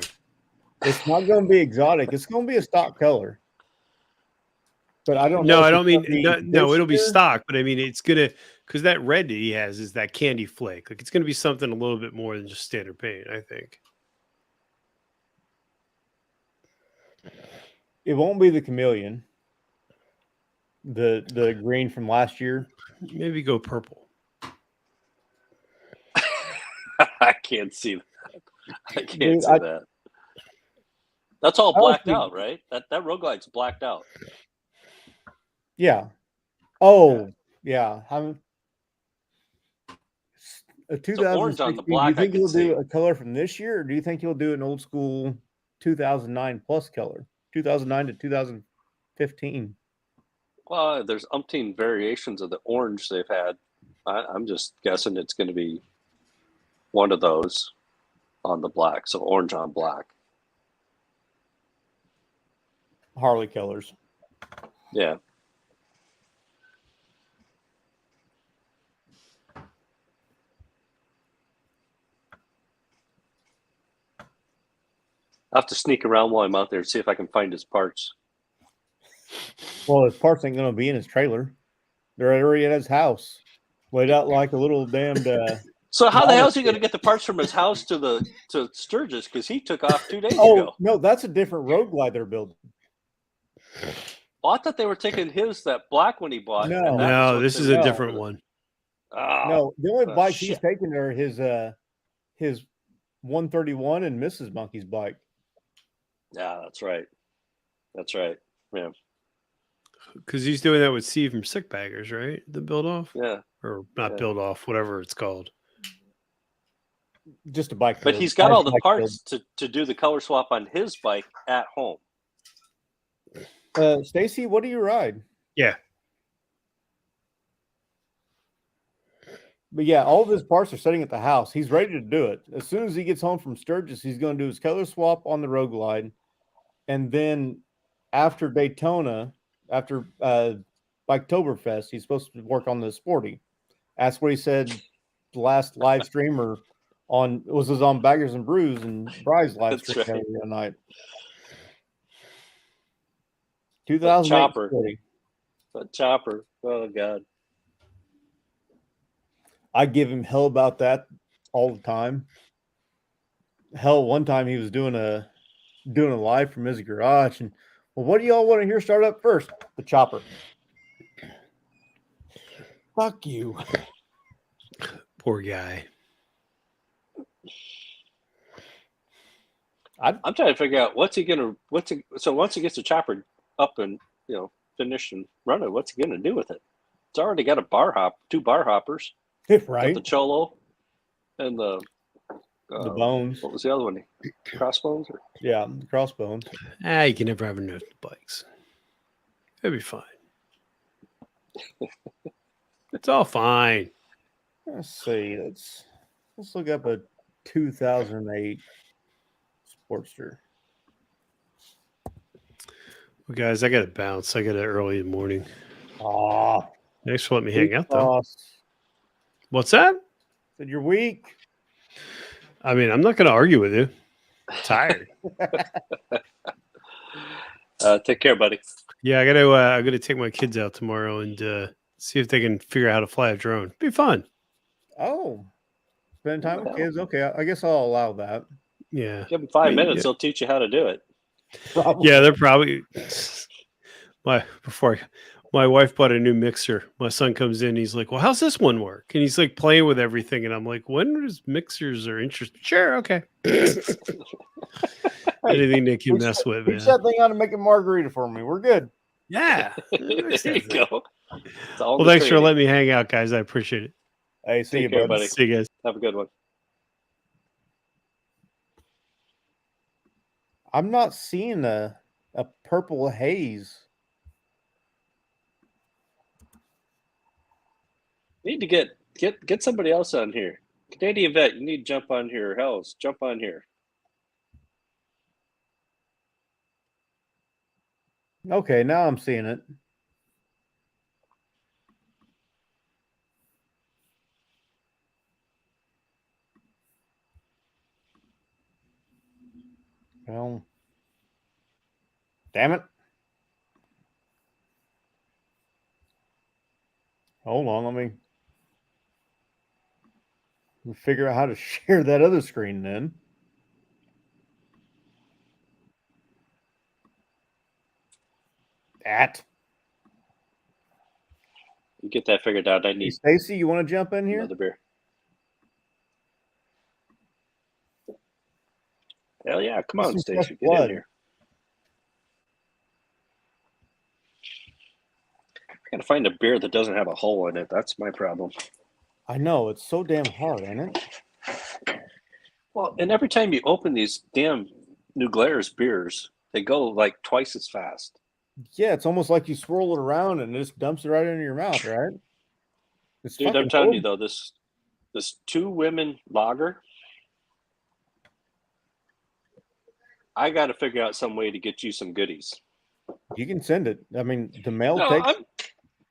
It's not going to be exotic. It's going to be a stock color. But I don't know. No, if I it's don't mean gonna be no. It'll be this year. stock, but I mean it's gonna because that red that he has is that candy flake. Like it's gonna be something a little bit more than just standard paint. I think. It won't be the chameleon. The green from last year. Maybe go purple. I can't see that. I can't Dude, see that. That's all I blacked think- out, right? That road glide's blacked out. Yeah. Oh, yeah. I'm a So orange on the 2016. black, Do you think I he'll could do see. a color from this year, or do you think he'll do an old school 2009 plus color, 2009 to 2015? Well, there's umpteen variations of the orange they've had. I'm just guessing it's going to be one of those on the black. So orange on black. Harley colors. Yeah. I'll have to sneak around while I'm out there and see if I can find his parts. Well, his parts ain't going to be in his trailer. They're already at his house, laid out like a little damned. So how the Model hell is he going to kit. get the parts from his house to Sturgis? Because he took off 2 days Oh ago. no, that's a different road glide they're building. Well, I thought they were taking that black one he bought. No. and that was No, what this they is were a doing different for the- one. Oh, No, the only bikes he's shit. taking are his 131 and Mrs. Monkey's bike. Yeah, that's right. That's right. Yeah. Because he's doing that with Steve from Sick Baggers, right? The build off Yeah. or not Yeah. build off, whatever it's called. Just a bike. But build. he's got all the Bike parts to do the color swap on his bike at home. build. Stacy, what do you ride? Yeah. But yeah, all of his parts are sitting at the house. He's ready to do it. As soon as he gets home from Sturgis, he's going to do his color swap on the road glide. And then after Daytona, after Biketoberfest, he's supposed to work on the Sporty. That's what he said the last live streamer was on Baggers and Brews and Bry's live That's stream right. the other night. The 2008 chopper. Sporty. The chopper. Oh God. I give him hell about that all the time. Hell, one time he was doing a live from his garage, and well, what do y'all want to hear start up first? The chopper. Fuck you. Poor guy. I'm trying to figure out so once he gets the chopper up and finished and running, what's he gonna do with it? It's already got two bar hoppers. Got Right? the Cholo and the bones. What was the other one? Crossbones? Yeah, the crossbones. You can never have enough bikes. It'll be fine. It's all fine. Let's see. Let's look up a 2008 Sportster. Well, guys, I got to bounce. I got it early in the morning. Ah, Thanks for letting me hang out, though. loss. What's that? Said you're weak. I mean, I'm not going to argue with you. I'm tired. Take care, buddy. Yeah, I got to take my kids out tomorrow and see if they can figure out how to fly a drone. Be fun. Oh, spend time with kids. Okay, I guess I'll allow that. Yeah. Give them 5 mean, minutes; yeah. they'll teach you how to do it. Probably. Yeah, they're probably my wife bought a new mixer. My son comes in, he's like, "Well, how's this one work?" And he's like playing with everything, and I'm like, "When does mixers are interesting?" Sure, okay. Anything they can mess with, Teach man. that thing on to make a margarita for me. We're good. Yeah. There you go. It's all Well, the thanks for training. letting me hang out, guys. I appreciate it. Hey, see Take you, care, bud. buddy. See you guys. Have a good one. I'm not seeing a purple haze. Need to get Get somebody else on here. Canadian vet, you need to jump on here. Hells, jump on here. Okay, now I'm seeing it. Well, damn it. Hold on, let me figure out how to share that other screen then. That. You get that figured out. I Hey, need Stacy, you want to jump in here? another beer. Hell yeah. Come Get on, some Stacy. fresh Get blood. in here. I gotta find a beer that doesn't have a hole in it. That's my problem. I know, it's so damn hard, ain't it? Well, and every time you open these damn New Glarus beers, they go like twice as fast. Yeah, it's almost like you swirl it around and it just dumps it right into your mouth, right? It's Dude, I'm fucking telling you horrible. though, this two women lager, I got to figure out some way to get you some goodies. You can send it. I mean, the mail No, takes. I'm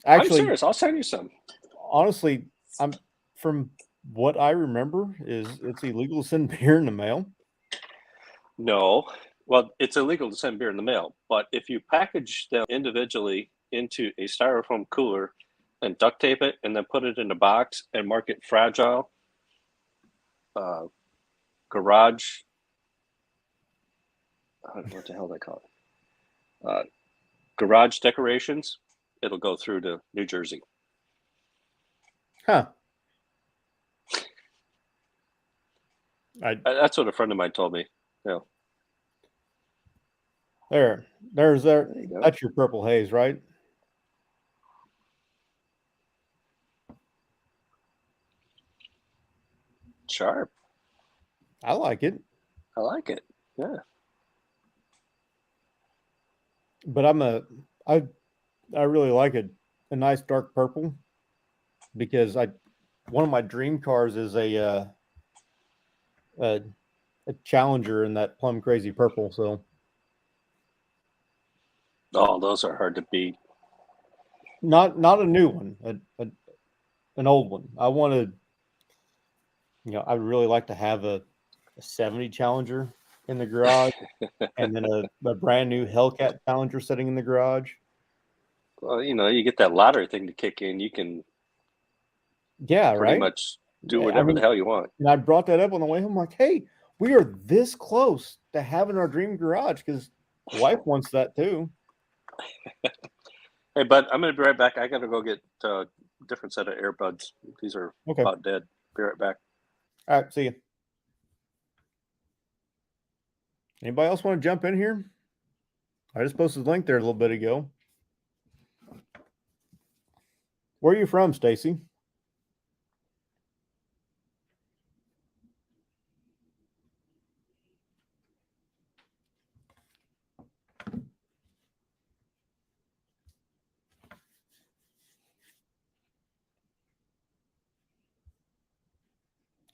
Actually, serious. I'll send you some. honestly, I'm from what I remember is it's illegal to send beer in the mail. No, well, it's illegal to send beer in the mail, but if you package them individually into a styrofoam cooler and duct tape it and then put it in a box and mark it fragile, garage, what the hell they call it? Garage decorations, it'll go through to New Jersey. Huh. That's what a friend of mine told me. Yeah. There's there. There you go. That's your purple haze, right? Sharp. I like it, I like it. Yeah. but I really like a nice dark purple because one of my dream cars is a Challenger in that plum crazy purple. So Oh, those are hard to beat. not a new one, an old one. I wanted, I would really like to have a 70 Challenger in the garage and then a brand new Hellcat Challenger sitting in the garage. Well, you get that lottery thing to kick in, you can Yeah, pretty right. much do Yeah, whatever the hell you want. And I brought that up on the way home. I'm like, hey, we are this close to having our dream garage because wife wants that too. Hey, bud, I'm going to be right back. I got to go get a different set of earbuds. These are Okay. about dead. Be right back. All right, see you. Anybody else want to jump in here? I just posted a link there a little bit ago. Where are you from, Stacy?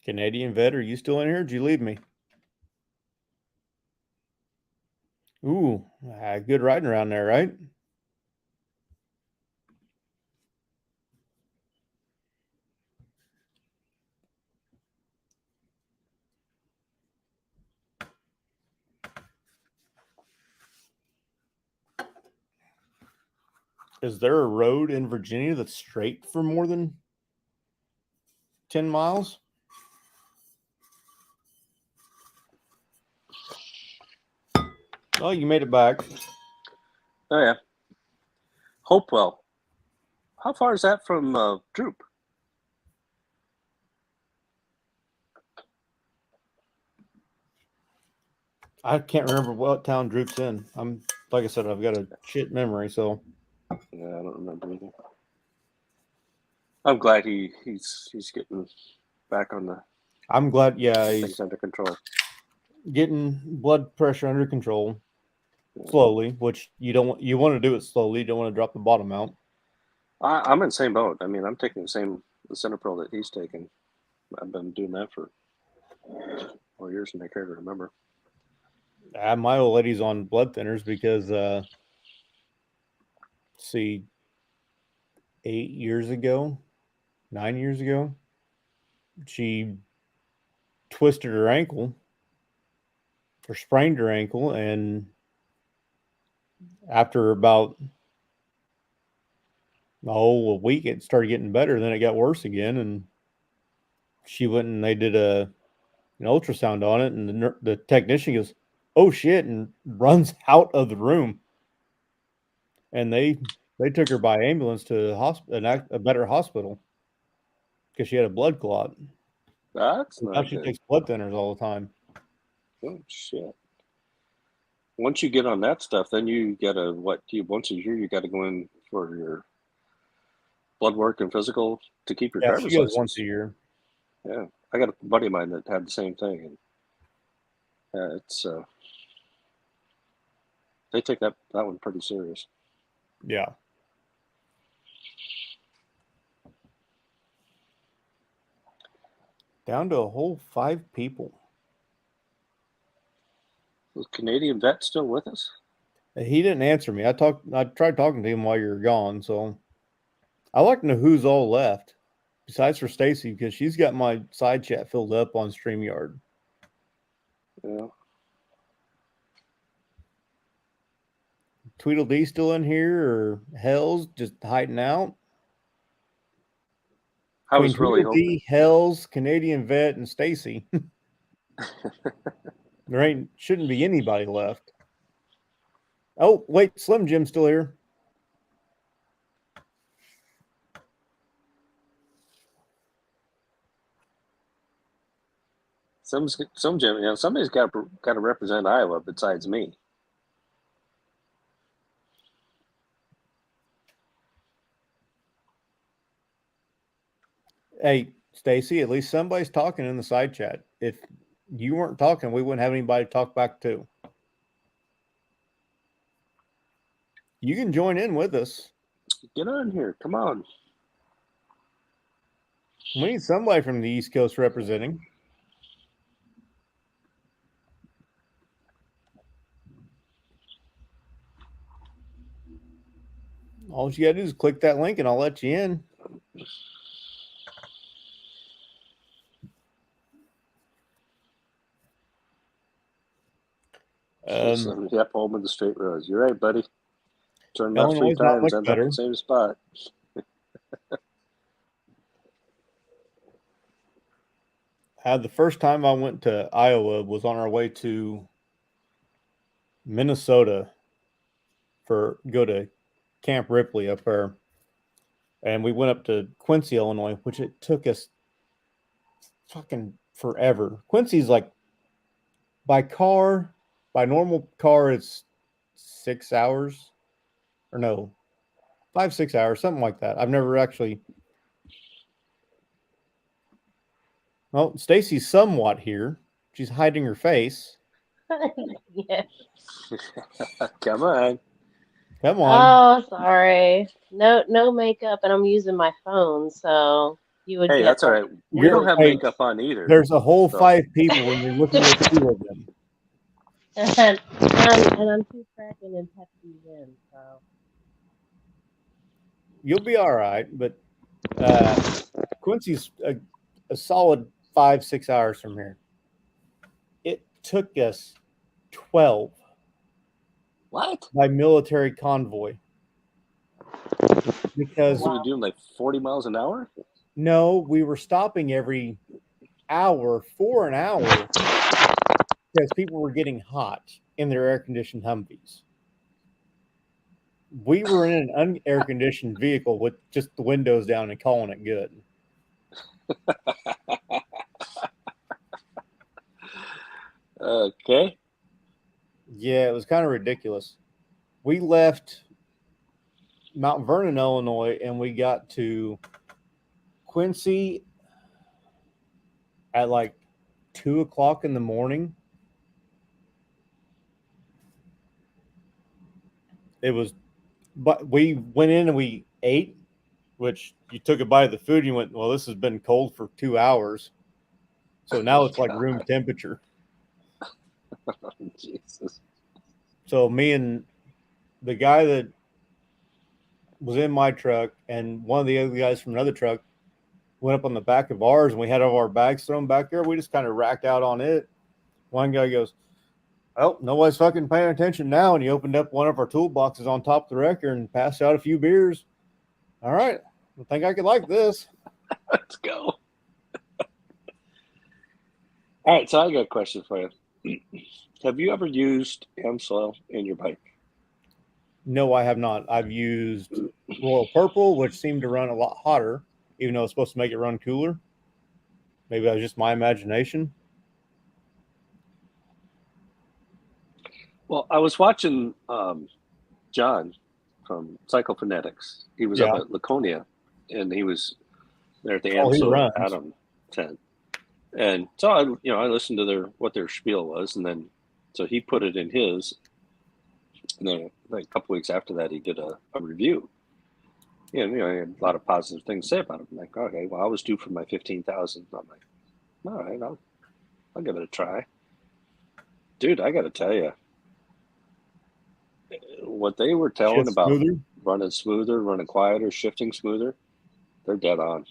Canadian vet, are you still in here? Did you leave me? Ooh, good riding around there, right? Is there a road in Virginia that's straight for more than 10 miles? Oh, you made it back. Oh, yeah. Hopewell. How far is that from Droop? I can't remember what town Droop's in. Like I said, I've got a shit memory, so Yeah, I don't remember either. I'm glad he's getting back on the I'm glad. Yeah, things he's under control. getting blood pressure under control slowly, which you want to do it slowly. You don't want to drop the bottom out. I'm in the same boat. I mean, I'm taking the same the Centerpro that he's taken. I've been doing that for 4 years and I care to remember. My old lady's on blood thinners because, see, 8 years ago, 9 years ago, she twisted her ankle or sprained her ankle, and after about a week, it started getting better. Then it got worse again, and she went and they did an ultrasound on it, and the technician goes, "Oh shit!" and runs out of the room, and they took her by ambulance to a better hospital because she had a blood clot. That's Now not she good. takes blood thinners all the time. Oh shit. Once you get on that stuff, then you gotta once a year you gotta go in for your blood work and physical to keep your Yeah, she driver's goes license. once a year. Yeah. I got a buddy of mine that had the same thing, and it's they take that one pretty serious. Yeah. Down to a whole 5 people. Is Canadian vet still with us? He didn't answer me. I tried talking to him while you were gone, so I like to know who's all left, besides for Stacy, because she's got my side chat filled up on StreamYard. Yeah. Tweedledee still in here, or Hells just hiding out? I was really hoping. Tweedledee, Hells, Canadian Vet, and Stacy. There shouldn't be anybody left. Oh, wait, Slim Jim's still here. Some Jim, somebody's got to represent Iowa besides me. Hey, Stacy, at least somebody's talking in the side chat. If you weren't talking, we wouldn't have anybody to talk back to. You can join in with us. Get on here. Come on. We need somebody from the East Coast representing. All you got to do is click that link and I'll let you in. Yep, home in the straight roads. You're right, buddy. Turn left Illinois 3 is not times, much end up better. in the same spot. The first time I went to Iowa was on our way to Minnesota go to Camp Ripley up there. And we went up to Quincy, Illinois, which it took us fucking forever. Quincy's like by normal car, it's 6 hours or no, 5-6 hours, something like that. I've never actually. Well, Stacy's somewhat here. She's hiding her face. Yeah. Come on. Come on. Oh, sorry. No makeup, and I'm using my phone, so you would Hey, get that's all right. We You're don't have right. makeup on either. There's a whole So- 5 people when you're looking at 2 of them. and I'm too cracking and Pepsi's in, so You'll be all right, but Quincy's a solid 5-6 hours from here. It took us 12 What? by military convoy because What are we doing, like 40 miles an hour? no, we were stopping every hour for an hour because people were getting hot in their air-conditioned Humvees. We were in an unair-conditioned vehicle with just the windows down and calling it good. Okay. Yeah, it was kind of ridiculous. We left Mount Vernon, Illinois, and we got to Quincy at like 2:00 in the morning. But we went in and we ate, which you took a bite of the food and you went, well, this has been cold for 2 hours. So now it's like room temperature. Jesus. So me and the guy that was in my truck and one of the other guys from another truck went up on the back of ours, and we had all our bags thrown back there. We just kind of racked out on it. One guy goes, "Oh, nobody's fucking paying attention now." And he opened up one of our toolboxes on top of the wrecker and passed out a few beers. All right, I think I could like this. Let's go. All right, so I got a question for you. Have you ever used AmSoil in your bike? No, I have not. I've used Royal Purple, which seemed to run a lot hotter, even though it's supposed to make it run cooler. Maybe that was just my imagination. Well, I was watching John from Psychophonetics. He was up at Laconia, and he was there at the AmSoil Atom tent. And so I listened to what their spiel was, and then so he put it in his. And then like a couple weeks after that, he did a review. And he had a lot of positive things to say about it. I'm like, okay, well, I was due for my 15,000. I'm like, all right, I'll give it a try. Dude, I got to tell you, what they were telling about running smoother, running quieter, shifting smoother, they're dead on.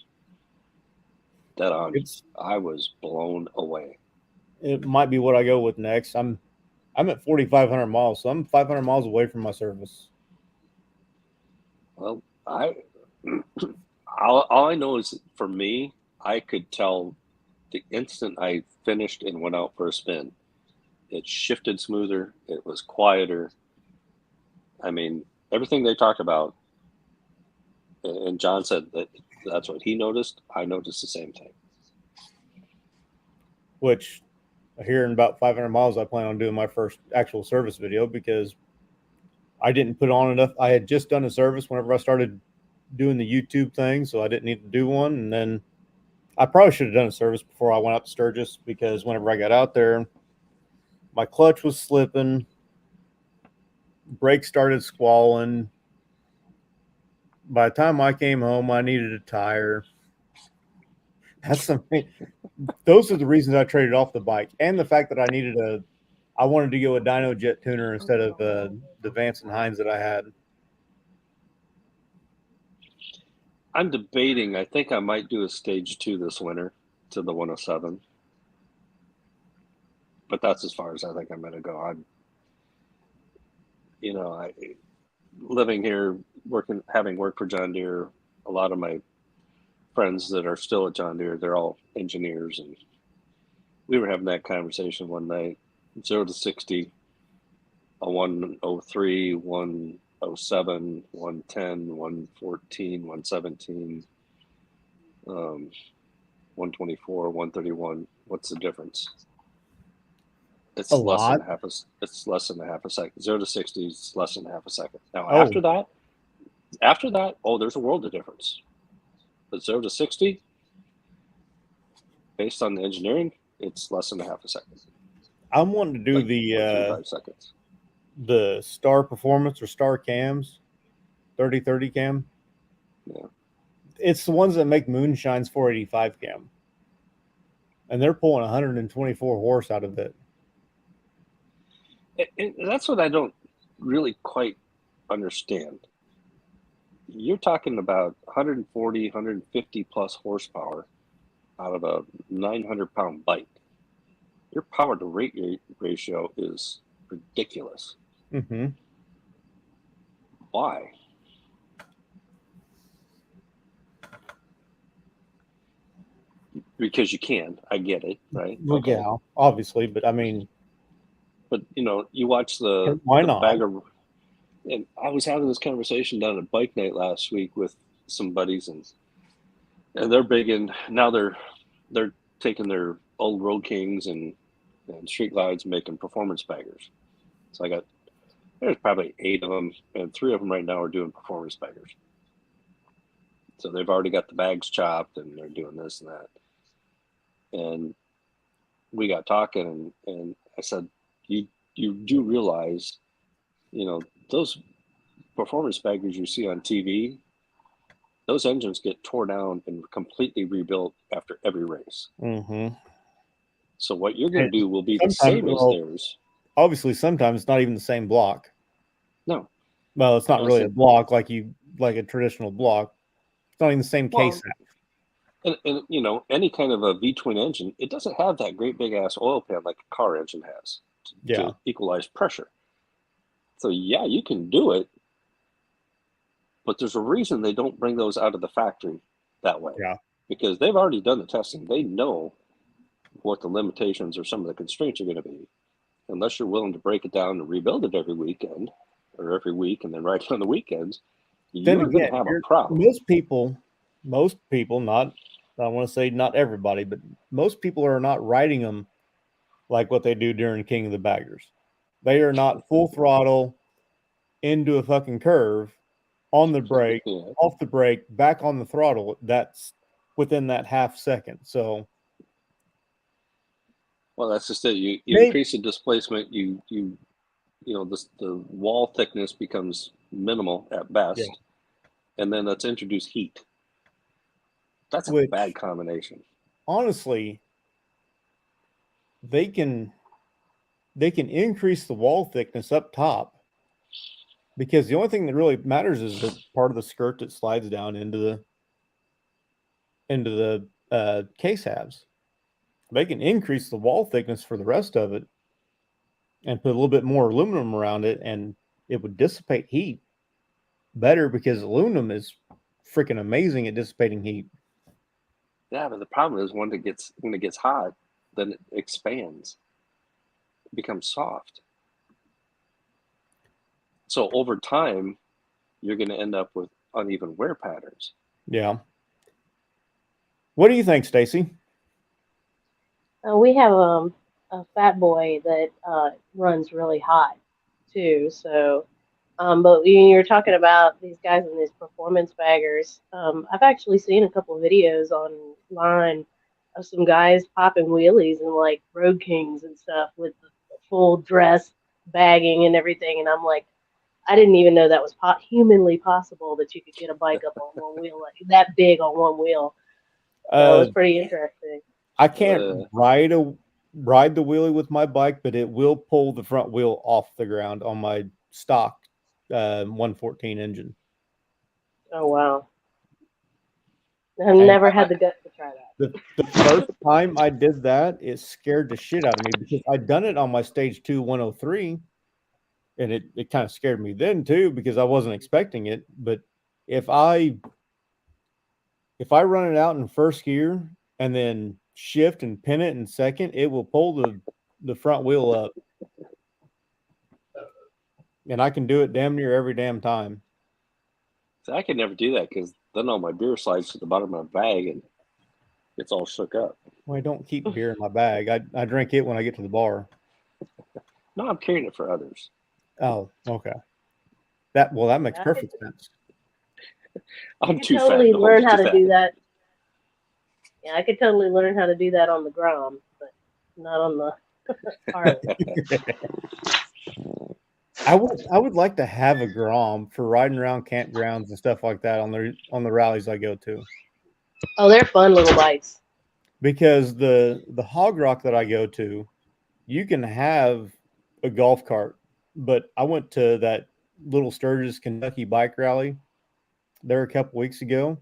Dead on. I was blown away. It might be what I go with next. I'm at 4,500 miles, so I'm 500 miles away from my service. Well, all I know is for me, I could tell the instant I finished and went out for a spin, it shifted smoother. It was quieter. I mean, everything they talked about, and John said that's what he noticed. I noticed the same thing. Which, here in about 500 miles, I plan on doing my first actual service video because I didn't put on enough. I had just done a service whenever I started doing the YouTube thing, so I didn't need to do one. And then I probably should have done a service before I went out to Sturgis, because whenever I got out there, my clutch was slipping, brakes started squalling. By the time I came home, I needed a tire. That's something. Those are the reasons I traded off the bike, and the fact that I wanted to go a dyno jet tuner instead of the Vance and Hines that I had. I'm debating. I think I might do a stage 2 this winter to the 107, but that's as far as I think I'm going to go. Living here, having worked for John Deere, a lot of my friends that are still at John Deere, they're all engineers, and we were having that conversation one night. 0 to 60, a 103, 107, 110, 114, 117, 124, 131. What's the difference? It's less than half a second. 0 to 60 is less than half a second. Now after that, there's a world of difference. But 0 to 60, based on the engineering, it's less than a half a second. I'm wanting to do 5 seconds. The Star Performance or Star Cams, 30-30 cam. Yeah. It's the ones that make Moonshine's 485 cam. And they're pulling 124 horse out of it. And that's what I don't really quite understand. You're talking about 140, 150 plus horsepower out of a 900-pound bike. Your power to rate ratio is ridiculous. Mm-hmm. Why? Because you can. I get it, right? Well, okay. Yeah, obviously, but I mean, but you watch the bagger. And I was having this conversation down at bike night last week with some buddies, and they're big, and now they're taking their old Road Kings and Street Glides, making performance baggers. So there's probably 8 of them, and 3 of them right now are doing performance baggers. So they've already got the bags chopped, and they're doing this and that. And we got talking, and I said, you do realize, those performance baggers you see on TV, those engines get tore down and completely rebuilt after every race. Mm-hmm. So what you're going to do will be the Sometimes, same as well, theirs. obviously, sometimes it's not even the same block. No. Well, it's not No, really so- a block like a traditional block. It's not even the same Well, case. and you know, any kind of a V-twin engine, it doesn't have that great big ass oil pan like a car engine has Yeah. to equalize pressure. So yeah, you can do it, but there's a reason they don't bring those out of the factory that way. Yeah. Because they've already done the testing. They know what the limitations or some of the constraints are going to be. Unless you're willing to break it down and rebuild it every weekend or every week and then ride it on the weekends, Then you're going again, to have a problem. most people, not, I want to say not everybody, but most people are not riding them like what they do during King of the Baggers. They are not full throttle into a fucking curve, on the brake, Yeah. off the brake, back on the throttle. That's within that half second. So, Well, that's just it. You Maybe- increase the displacement. You know, the wall thickness becomes minimal at best, Yeah. and then let's introduce heat. That's a Which- bad combination. honestly, they can increase the wall thickness up top, because the only thing that really matters is the part of the skirt that slides down into the case halves. They can increase the wall thickness for the rest of it and put a little bit more aluminum around it, and it would dissipate heat better, because aluminum is freaking amazing at dissipating heat. Yeah, but the problem is when it gets hot, then it expands, it becomes soft. So over time, you're going to end up with uneven wear patterns. Yeah. What do you think, Stacy? We have a fat boy that runs really hot too. So, but when you're talking about these guys in these performance baggers, I've actually seen a couple of videos online of some guys popping wheelies and like Road Kings and stuff with the full dress bagging and everything. And I'm like, I didn't even know that was humanly possible that you could get a bike up on one wheel, like that big on one wheel. So it was pretty interesting. I can't ride the wheelie with my bike, but it will pull the front wheel off the ground on my stock 114 engine. Oh wow! I've never had the guts to try that. The first time I did that, it scared the shit out of me, because I'd done it on my stage 2 103, and it kind of scared me then too, because I wasn't expecting it. But if I run it out in first gear and then shift and pin it in second, it will pull the front wheel up. And I can do it damn near every damn time. So I could never do that, because then all my beer slides to the bottom of my bag and it's all shook up. Well, I don't keep beer in my bag. I drink it when I get to the bar. No, I'm carrying it for others. Oh, okay. That makes perfect sense. I'm I could too totally fat. to learn hold how too to fat. do that. Yeah, I could totally learn how to do that on the Grom, but not on the Harley. I would like to have a Grom for riding around campgrounds and stuff like that on the rallies I go to. Oh, they're fun little bikes. Because the Hog Rock that I go to, you can have a golf cart, but I went to that little Sturgis, Kentucky bike rally there a couple weeks ago.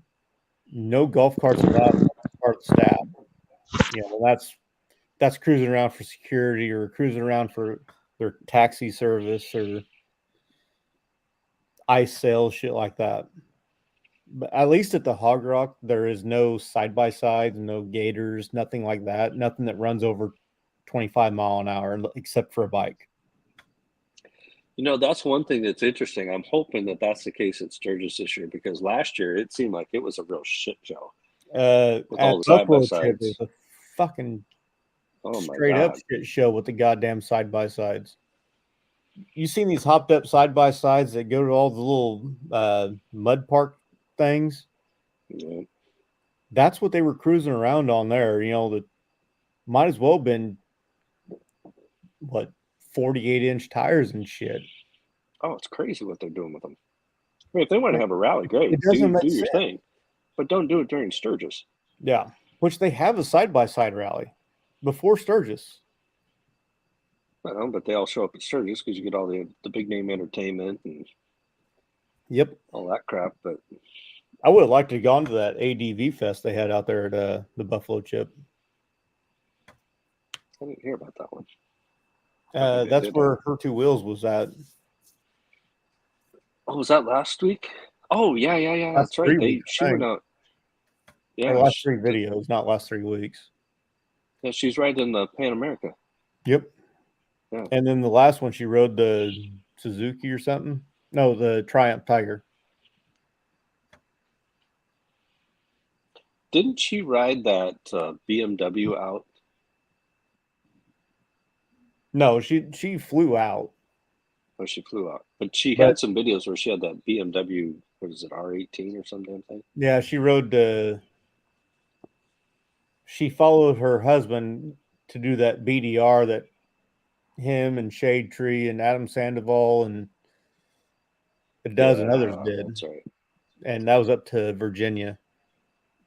No golf carts allowed, part of the staff. You know, that's cruising around for security or cruising around for their taxi service or ice sales, shit like that. But at least at the Hog Rock, there is no side-by-sides, no gators, nothing like that. Nothing that runs over 25 mile an hour except for a bike. You know, that's one thing that's interesting. I'm hoping that that's the case at Sturgis this year, because last year it seemed like it was a real shit show. With all the side-by-sides. It was a fucking Oh my straight up God. shit show with the goddamn side-by-sides. You seen these hopped up side-by-sides that go to all the little mud park things? Yeah. That's what they were cruising around on there. You know, that might as well have been, what, 48-inch tires and shit. Oh, it's crazy what they're doing with them. I mean, if they want to have a rally, great. It doesn't Do make your sense. thing. but don't do it during Sturgis. Yeah, which they have a side-by-side rally before Sturgis. Well, but they all show up at Sturgis because you get all the big name entertainment and Yep. all that crap. But I would have liked to have gone to that ADV fest they had out there at the Buffalo Chip. I didn't hear about that one. That's where Her Two Wheels was at. Oh, was that last week? Oh, yeah. Last That's right. 3 weeks, She I went think. out. Yeah, Or last 3 videos, not last 3 weeks. yeah, she's right in the Pan America. Yep. Yeah. And then the last one, she rode the Suzuki or something. No, the Triumph Tiger. Didn't she ride that BMW out? No, she flew out. Or she flew out. But she But- had some videos where she had that BMW, what is it, R18 or some damn thing? Yeah, she rode she followed her husband to do that BDR that him and Shade Tree and Adam Sandoval and a dozen others did. That's right. And that was up to Virginia.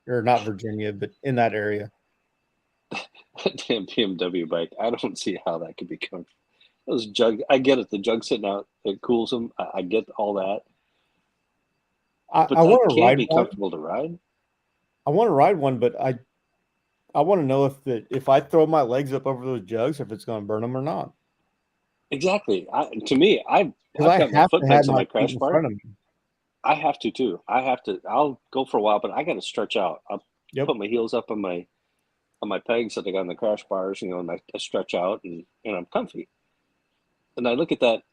Or not Virginia, but in that area. Damn BMW bike. I don't see how that could be comfortable. Those jug, I get it. The jug sitting out, it cools them. I get all that. But I that want to can't ride be one. comfortable to ride. I want to ride one, but I want to know if I throw my legs up over those jugs, if it's going to burn them or not. Exactly. To me, I've Because I got my have foot to pegs have on my my feet crash in bar. front of me. I have to too. I'll go for a while, but I got to stretch out. I'll put my heels up on my pegs that I got on the crash bars, and I stretch out and I'm comfy. And I look at that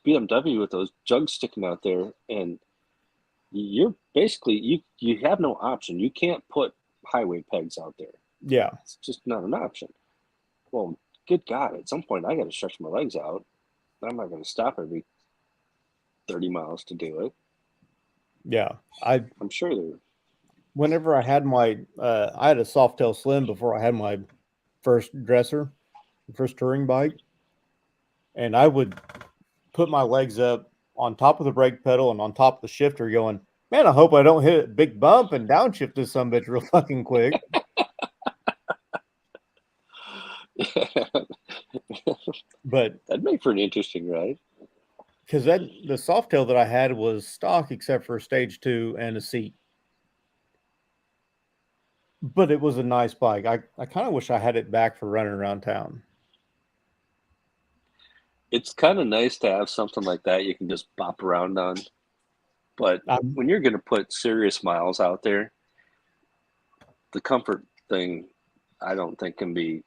BMW with those jugs sticking out there, and you're basically you have no option. You can't put highway pegs out there. Yeah. It's just not an option. Well, good God, at some point I got to stretch my legs out. I'm not going to stop every 30 miles to do it. Yeah. I'm sure they're. Whenever I had I had a Softail Slim before I had my first dresser, first touring bike, and I would put my legs up on top of the brake pedal and on top of the shifter going, man, I hope I don't hit a big bump and downshift this sumbitch real fucking quick. But that'd make for an interesting ride. Because the Softail that I had was stock except for a stage 2 and a seat. But it was a nice bike. I kind of wish I had it back for running around town. It's kind of nice to have something like that you can just bop around on. But when you're going to put serious miles out there, the comfort thing, I don't think can be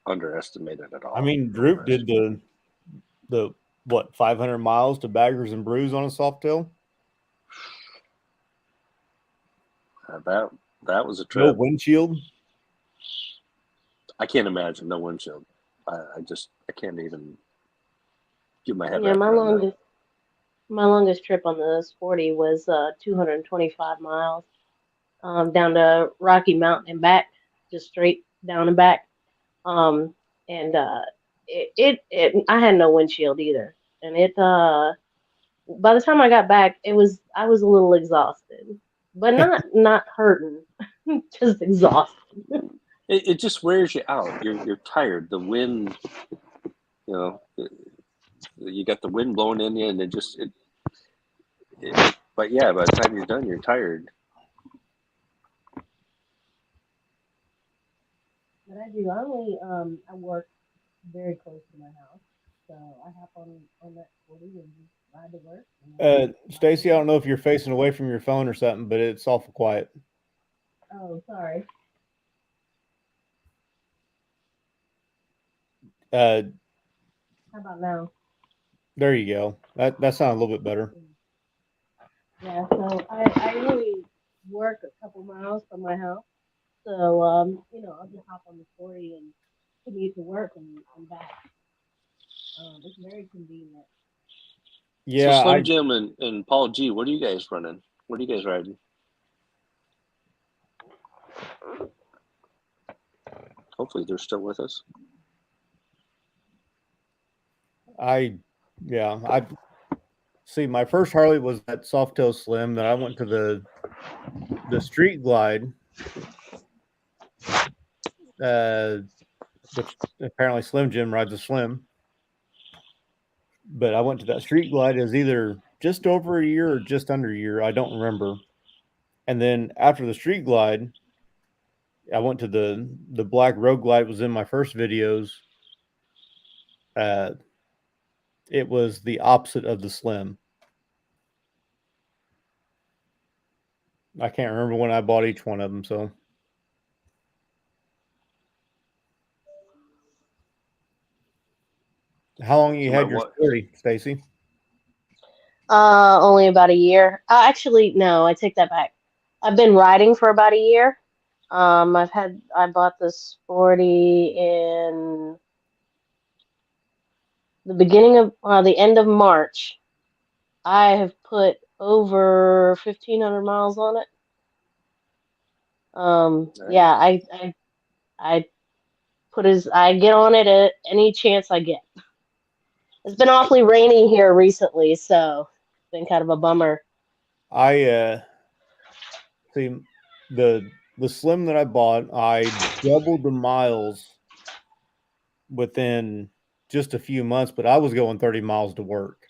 underestimated at all. I mean, Droop did the 500 miles to Baggers and Brews on a Softail. That was a trip. No windshield. I can't imagine no windshield. I can't even get my head. Yeah, my longest trip on the Sporty was 225 miles down to Rocky Mountain and back, just straight down and back. I had no windshield either, and by the time I got back, I was a little exhausted, but not hurting, just exhausted. It just wears you out. You're tired. The wind, you got the wind blowing in you, and but yeah, by the time you're done, you're tired. But I do. I work very close to my house, so I hop on that 40 and just ride to work. Stacy, I don't know if you're facing away from your phone or something, but it's awful quiet. Oh, sorry. How about now? There you go. That sounds a little bit better. Yeah, so I really work a couple miles from my house. So, I'll just hop on the 40 and commute to work and back. It's very convenient. Yeah. So Slim Jim and Paul G, what are you guys running? What are you guys riding? Hopefully they're still with us. I see. My first Harley was that Softail Slim. Then I went to the the Street Glide, which apparently Slim Jim rides a Slim. But I went to that Street Glide. It was either just over a year or just under a year. I don't remember. And then after the Street Glide, I went to the Black Road Glide. Was in my first videos. It was the opposite of the Slim. I can't remember when I bought each one of them. So, how long you had your story, Stacy? Only about a year. Actually, no, I take that back. I've been riding for about a year. I bought this Sporty in the beginning of the end of March. I have put over 1,500 miles on it. Nice. Yeah, I get on it at any chance I get. It's been awfully rainy here recently, so it's been kind of a bummer. I see the Slim that I bought. I doubled the miles within just a few months, but I was going 30 miles to work.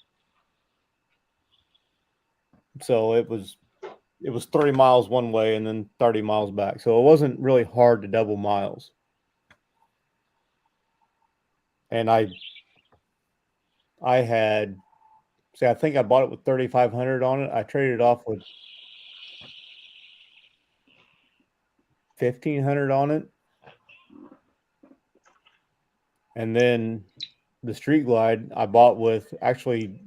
So it was 30 miles one way and then 30 miles back. So it wasn't really hard to double miles. And I think I bought it with 3,500 on it. I traded off with 1,500 on it. And then the Street Glide I bought with actually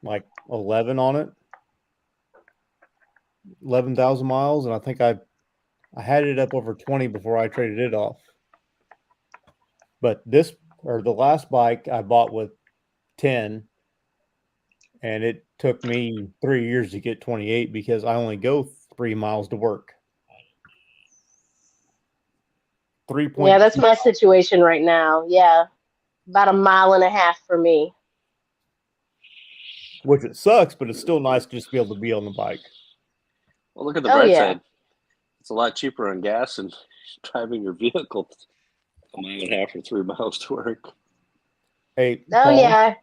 like 11 on it. 11,000 miles, and I think I had it up over 20 before I traded it off. But the last bike I bought with 10, and it took me 3 years to get 28 because I only go 3 miles to work. 3. Yeah, that's my situation right now. Yeah, about 1.5 miles for me. Which it sucks, but it's still nice just to be able to be on the bike. Well, look at the bright side. It's a lot cheaper on gas and driving your vehicle 1.5 miles or 3 miles to work. Hey, oh Paul, yeah,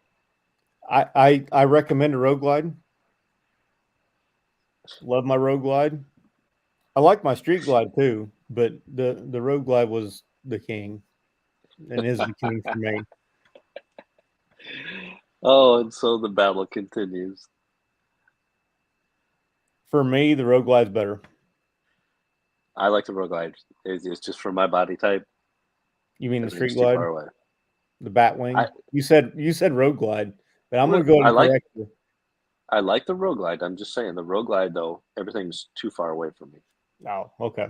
I recommend a Road Glide. Love my Road Glide. I like my Street Glide too, but the Road Glide was the king, and is the king for me. Oh, and so the battle continues. For me, the Road Glide's better. I like the Road Glide. It's just for my body type. You mean the Street Too Glide? far away. The Batwing? You said Road Glide, but I'm going to go ahead and correct you. I like the Road Glide. I'm just saying the Road Glide, though, everything's too far away from me. Oh, okay.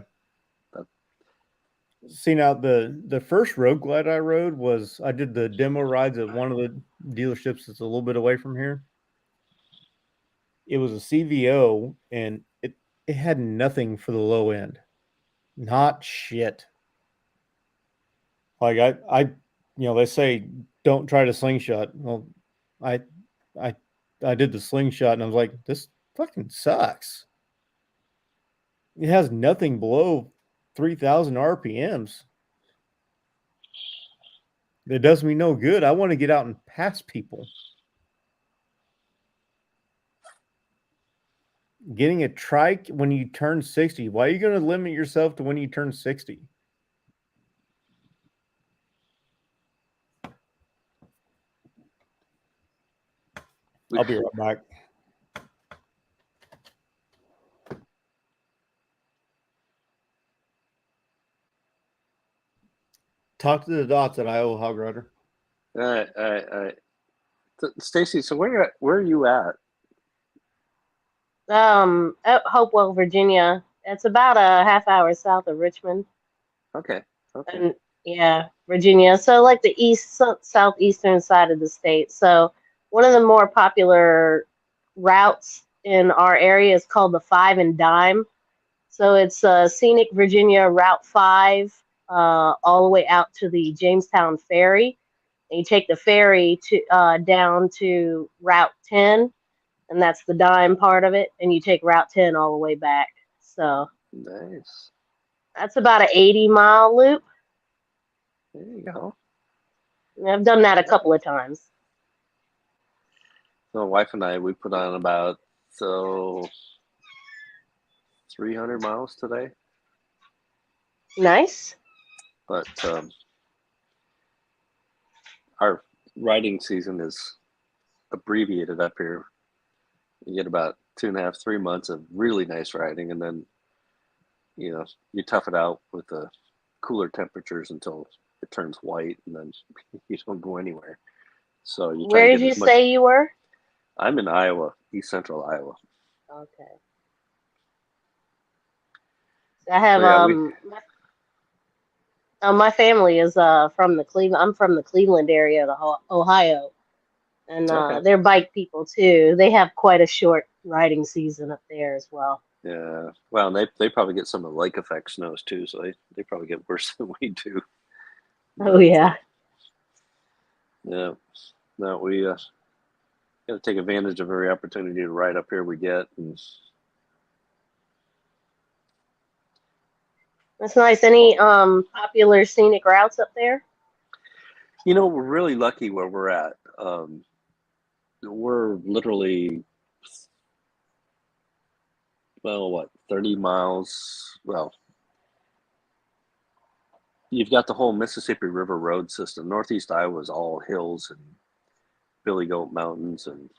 See, now the first Road Glide I rode was I did the demo rides at one of the dealerships that's a little bit away from here. It was a CVO, and it had nothing for the low end. Not shit. Like I they say don't try to slingshot. Well, I did the slingshot and I was like, this fucking sucks. It has nothing below 3,000 RPMs. It does me no good. I want to get out and pass people. Getting a trike when you turn 60. Why are you going to limit yourself to when you turn 60? I'll be right back. Talk to the dots at Iowa Hog Rider. All right. Stacy, so where are you at? At Hopewell, Virginia. It's about a half hour south of Richmond. Okay. And yeah, Virginia. So like the southeastern side of the state. So one of the more popular routes in our area is called the 5 and Dime. So it's scenic Virginia Route 5 all the way out to the Jamestown Ferry. And you take the ferry to down to Route 10, and that's the dime part of it, and you take Route 10 all the way back. So Nice. that's about an 80-mile loop. There you go. And I've done that a couple of times. So my wife and I, we put on about 300 miles today. Nice. But our riding season is abbreviated up here. You get about 2.5, 3 months of really nice riding, and then you tough it out with the cooler temperatures until it turns white, and then you don't go anywhere. So you try Where to did get you as much. say you were? I'm in Iowa, east central Iowa. Okay. I have So my family is from the Cleveland. I'm from the Cleveland area of Ohio, and okay. they're bike people too. They have quite a short riding season up there as well. Yeah. Well, and they probably get some of the lake effect snows too, so they probably get worse than we do. Oh yeah. Yeah. No, we got to take advantage of every opportunity to ride up here we get. And That's nice. Any popular scenic routes up there? we're really lucky where we're at. We're literally, 30 miles. Well, you've got the whole Mississippi River road system. Northeast Iowa is all hills and Billy Goat Mountains, and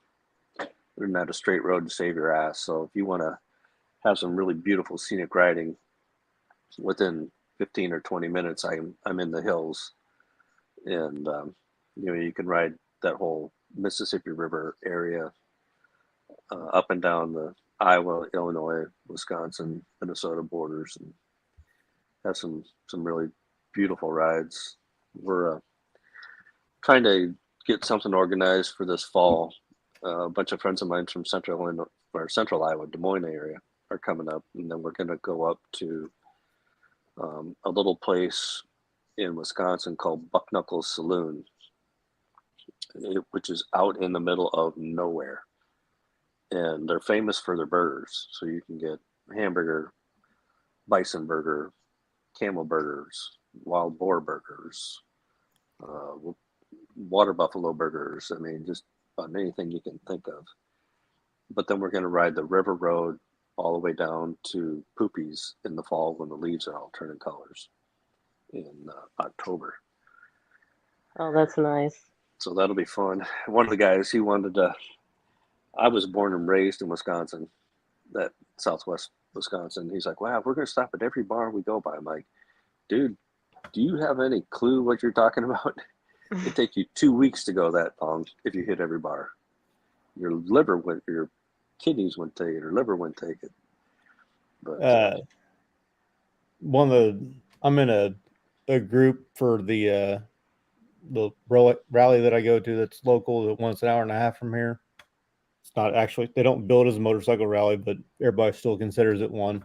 they're not a straight road to save your ass. So if you want to have some really beautiful scenic riding, within 15 or 20 minutes, I'm in the hills, and you can ride that whole Mississippi River area up and down the Iowa, Illinois, Wisconsin, Minnesota borders, and have some really beautiful rides. We're trying to get something organized for this fall. A bunch of friends of mine from central Iowa, Des Moines area, are coming up, and then we're going to go up to a little place in Wisconsin called Bucknuckles Saloon, which is out in the middle of nowhere. And they're famous for their burgers. So you can get hamburger, bison burger, camel burgers, wild boar burgers, water buffalo burgers. I mean, just about anything you can think of. But then we're going to ride the river road all the way down to Poopies in the fall when the leaves are all turning colors in October. Oh, that's nice. So that'll be fun. One of the guys, he wanted to, I was born and raised in Wisconsin, that southwest Wisconsin. He's like, wow, we're going to stop at every bar we go by. I'm like, dude, do you have any clue what you're talking about? It'd take you 2 weeks to go that long if you hit every bar. Your kidneys wouldn't take it, or liver wouldn't take it. But I'm in a group for the rally that I go to that's local, that once an hour and a half from here. It's not actually, they don't build as a motorcycle rally, but everybody still considers it one.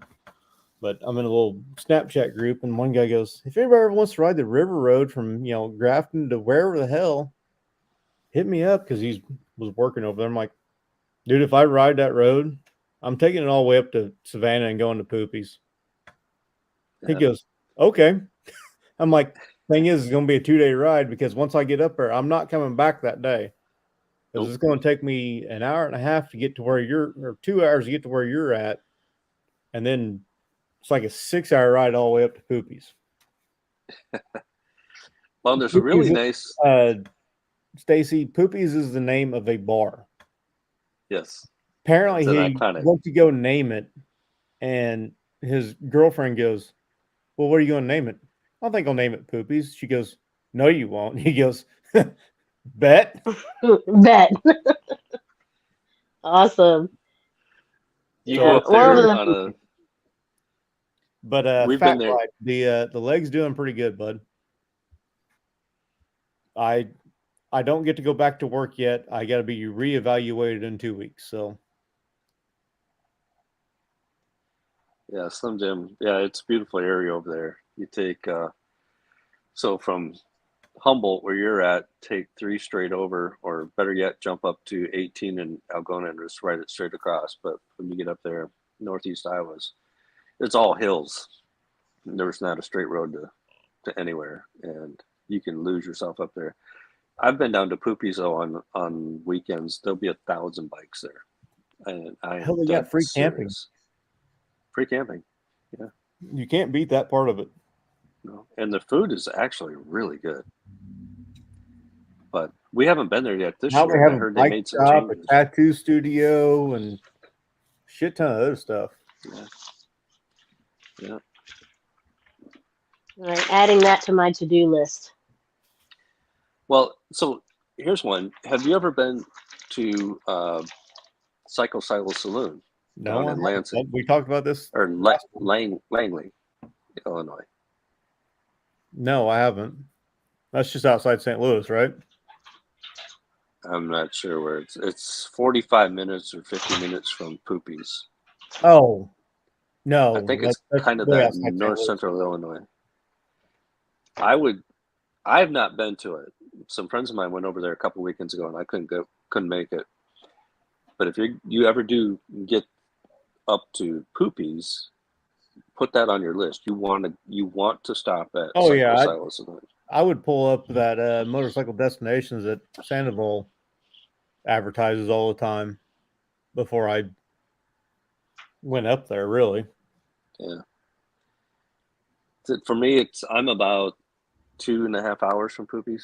But I'm in a little Snapchat group, and one guy goes, if anybody ever wants to ride the river road from Grafton to wherever the hell, hit me up, because he was working over there. I'm like, dude, if I ride that road, I'm taking it all the way up to Savannah and going to Poopies. Yeah. He goes, okay. I'm like, thing is, it's going to be a 2-day ride, because once I get up there, I'm not coming back that day. Because it's going to take me an hour and a half to get to where or 2 hours to get to where you're at. And then it's like a 6-hour ride all the way up to Poopies. Well, there's a really nice. Stacy, Poopies is the name of a bar. Yes. Apparently, he went to go name it, and his girlfriend goes, well, what are you going to name it? I think I'll name it Poopies. She goes, no, you won't. He goes, bet. Bet. Awesome. You go up there on a. But we've Fat been there. Ride, the leg's doing pretty good, bud. I don't get to go back to work yet. I got to be reevaluated in 2 weeks. So. Yeah, Slim Jim. Yeah, it's a beautiful area over there. You take so from Humboldt, where you're at, take 3 straight over, or better yet, jump up to 18 in Algona and just ride it straight across. But when you get up there, northeast Iowa, it's all hills. There's not a straight road to anywhere, and you can lose yourself up there. I've been down to Poopies though on weekends. There'll be 1,000 bikes there, and I am Hell, they got free camping. Free camping, yeah. You can't beat that part of it. No, and the food is actually really good. But we haven't been there yet this Now year. they have I a heard they bike made some shop, a changes. tattoo studio, and shit ton of other stuff. Yeah. All right, adding that to my to-do list. Well, so here's one. Have you ever been to Cycle Silo Saloon down in Lansing? We talked about this. Or Langley, Illinois. No, I haven't. That's just outside St. Louis, right? I'm not sure where it's 45 minutes or 50 minutes from Poopies. Oh, no. I think it's kind of way that outside St. north Louis. central Illinois. I've not been to it. Some friends of mine went over there a couple weekends ago, and I couldn't make it. But if you ever do get up to Poopies, put that on your list. You want to stop at Cycle Silo Saloon. I would pull up that motorcycle destinations that Sandoval advertises all the time before I went up there, really. Yeah. For me, I'm about 2.5 hours from Poopies.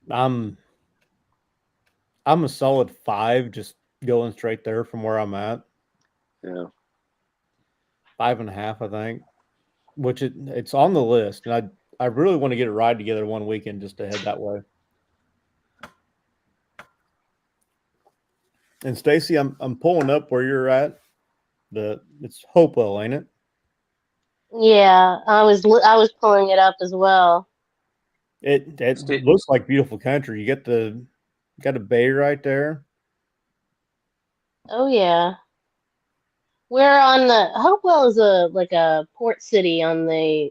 I'm a solid 5 just going straight there from where I'm at. Yeah. 5.5, I think. Which it's on the list, and I really want to get a ride together one weekend just to head that way. And Stacy, I'm pulling up where you're at. It's Hopewell, ain't it? Yeah, I was pulling it up as well. It looks like beautiful country. You got a bay right there. Oh yeah. We're on the Hopewell is a port city on the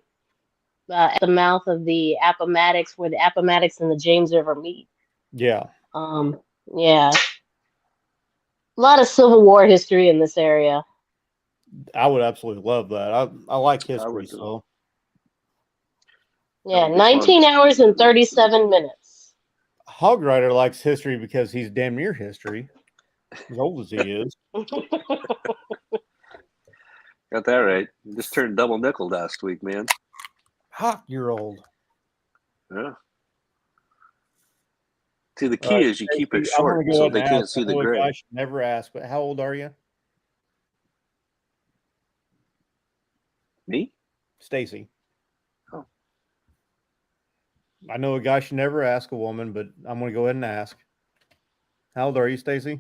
at the mouth of the Appomattox, where the Appomattox and the James River meet. Yeah. Yeah. A lot of Civil War history in this area. I would absolutely love that. I like history, so. Yeah, 19 hours and 37 minutes. Hog Rider likes history because he's damn near history, as old as he is. Got that right. Just turned double nickel last week, man. You're old. Yeah. See, the key is you keep it short so they can't see the gray. I should never ask, but how old are you? Me? Stacy. Oh. I know a guy should never ask a woman, but I'm going to go ahead and ask. How old are you, Stacy?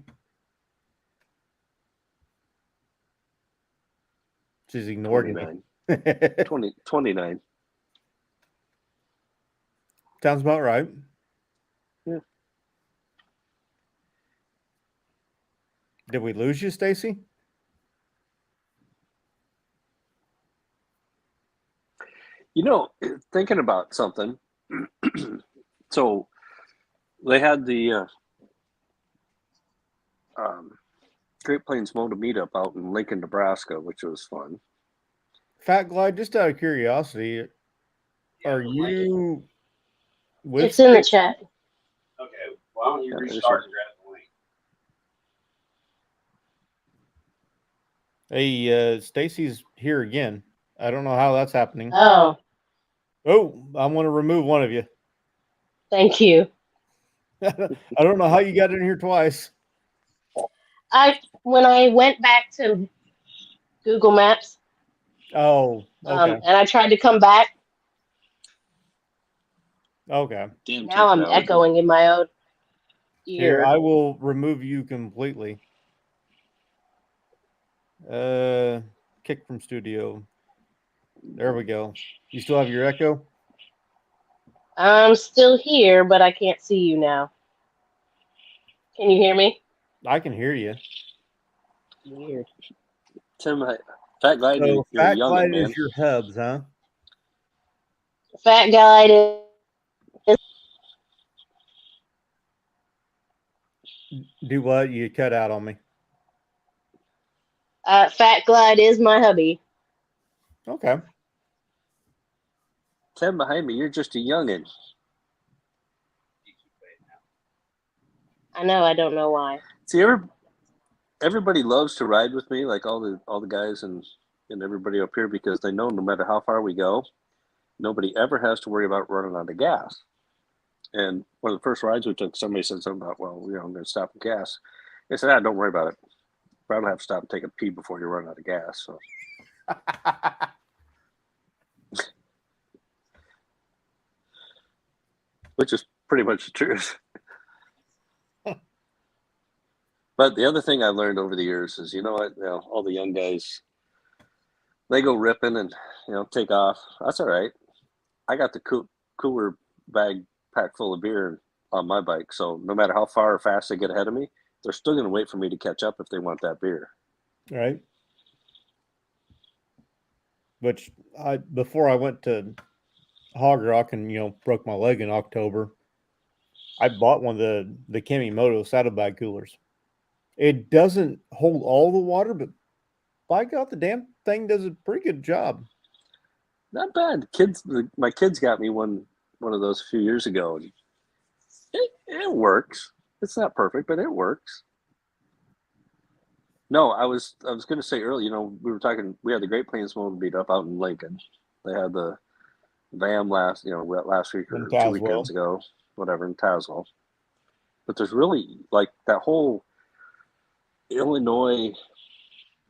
She's ignored 29. me. 29. Sounds about right. Yeah. Did we lose you, Stacy? You know, thinking about something. So they had the Great Plains Motor Meetup out in Lincoln, Nebraska, which was fun. Fat Glide, just out of curiosity, are you with It's in the chat. Okay, why don't you restart and grab the link? Hey, Stacy's here again. I don't know how that's happening. Oh, I'm going to remove one of you. thank you. I don't know how you got in here twice. When I went back to Google Maps, Oh, okay. and I tried to come back, Okay. Damn now I'm technology. echoing in my own Here, ear. I will remove you completely. Kick from studio. There we go. You still have your echo? I'm still here, but I can't see you now. Can you hear me? I can hear you. Weird. Tim, Fat Glide, So you're Fat young, Glide man. is your hubs, huh? Fat Guide is Do what? You cut out on me. Fat Glide is my hubby. Okay. Stand behind me. You're just a youngin. I know. I don't know why. See, everybody loves to ride with me, like all the guys and everybody up here, because they know no matter how far we go, nobody ever has to worry about running out of gas. And one of the first rides we took, somebody said something about, well, I'm going to stop and gas. I said, don't worry about it. Probably have to stop and take a pee before you run out of gas. So, which is pretty much the truth. But the other thing I learned over the years is, all the young guys, they go ripping and, take off. That's all right. I got the cooler bag packed full of beer on my bike. So no matter how far or fast they get ahead of me, they're still going to wait for me to catch up if they want that beer. Right. Which before I went to Hog Rock and broke my leg in October, I bought one of the Kimimoto saddlebag coolers. It doesn't hold all the water, but by God, the damn thing does a pretty good job. Not bad. My kids got me one of those a few years ago. And it works. It's not perfect, but it works. No, I was going to say earlier, we were talking, we had the Great Plains Motor meet up out in Lincoln. They had the VAM last week or 2 weekends ago, whatever, in Tazewell. But there's really, like, that whole Illinois,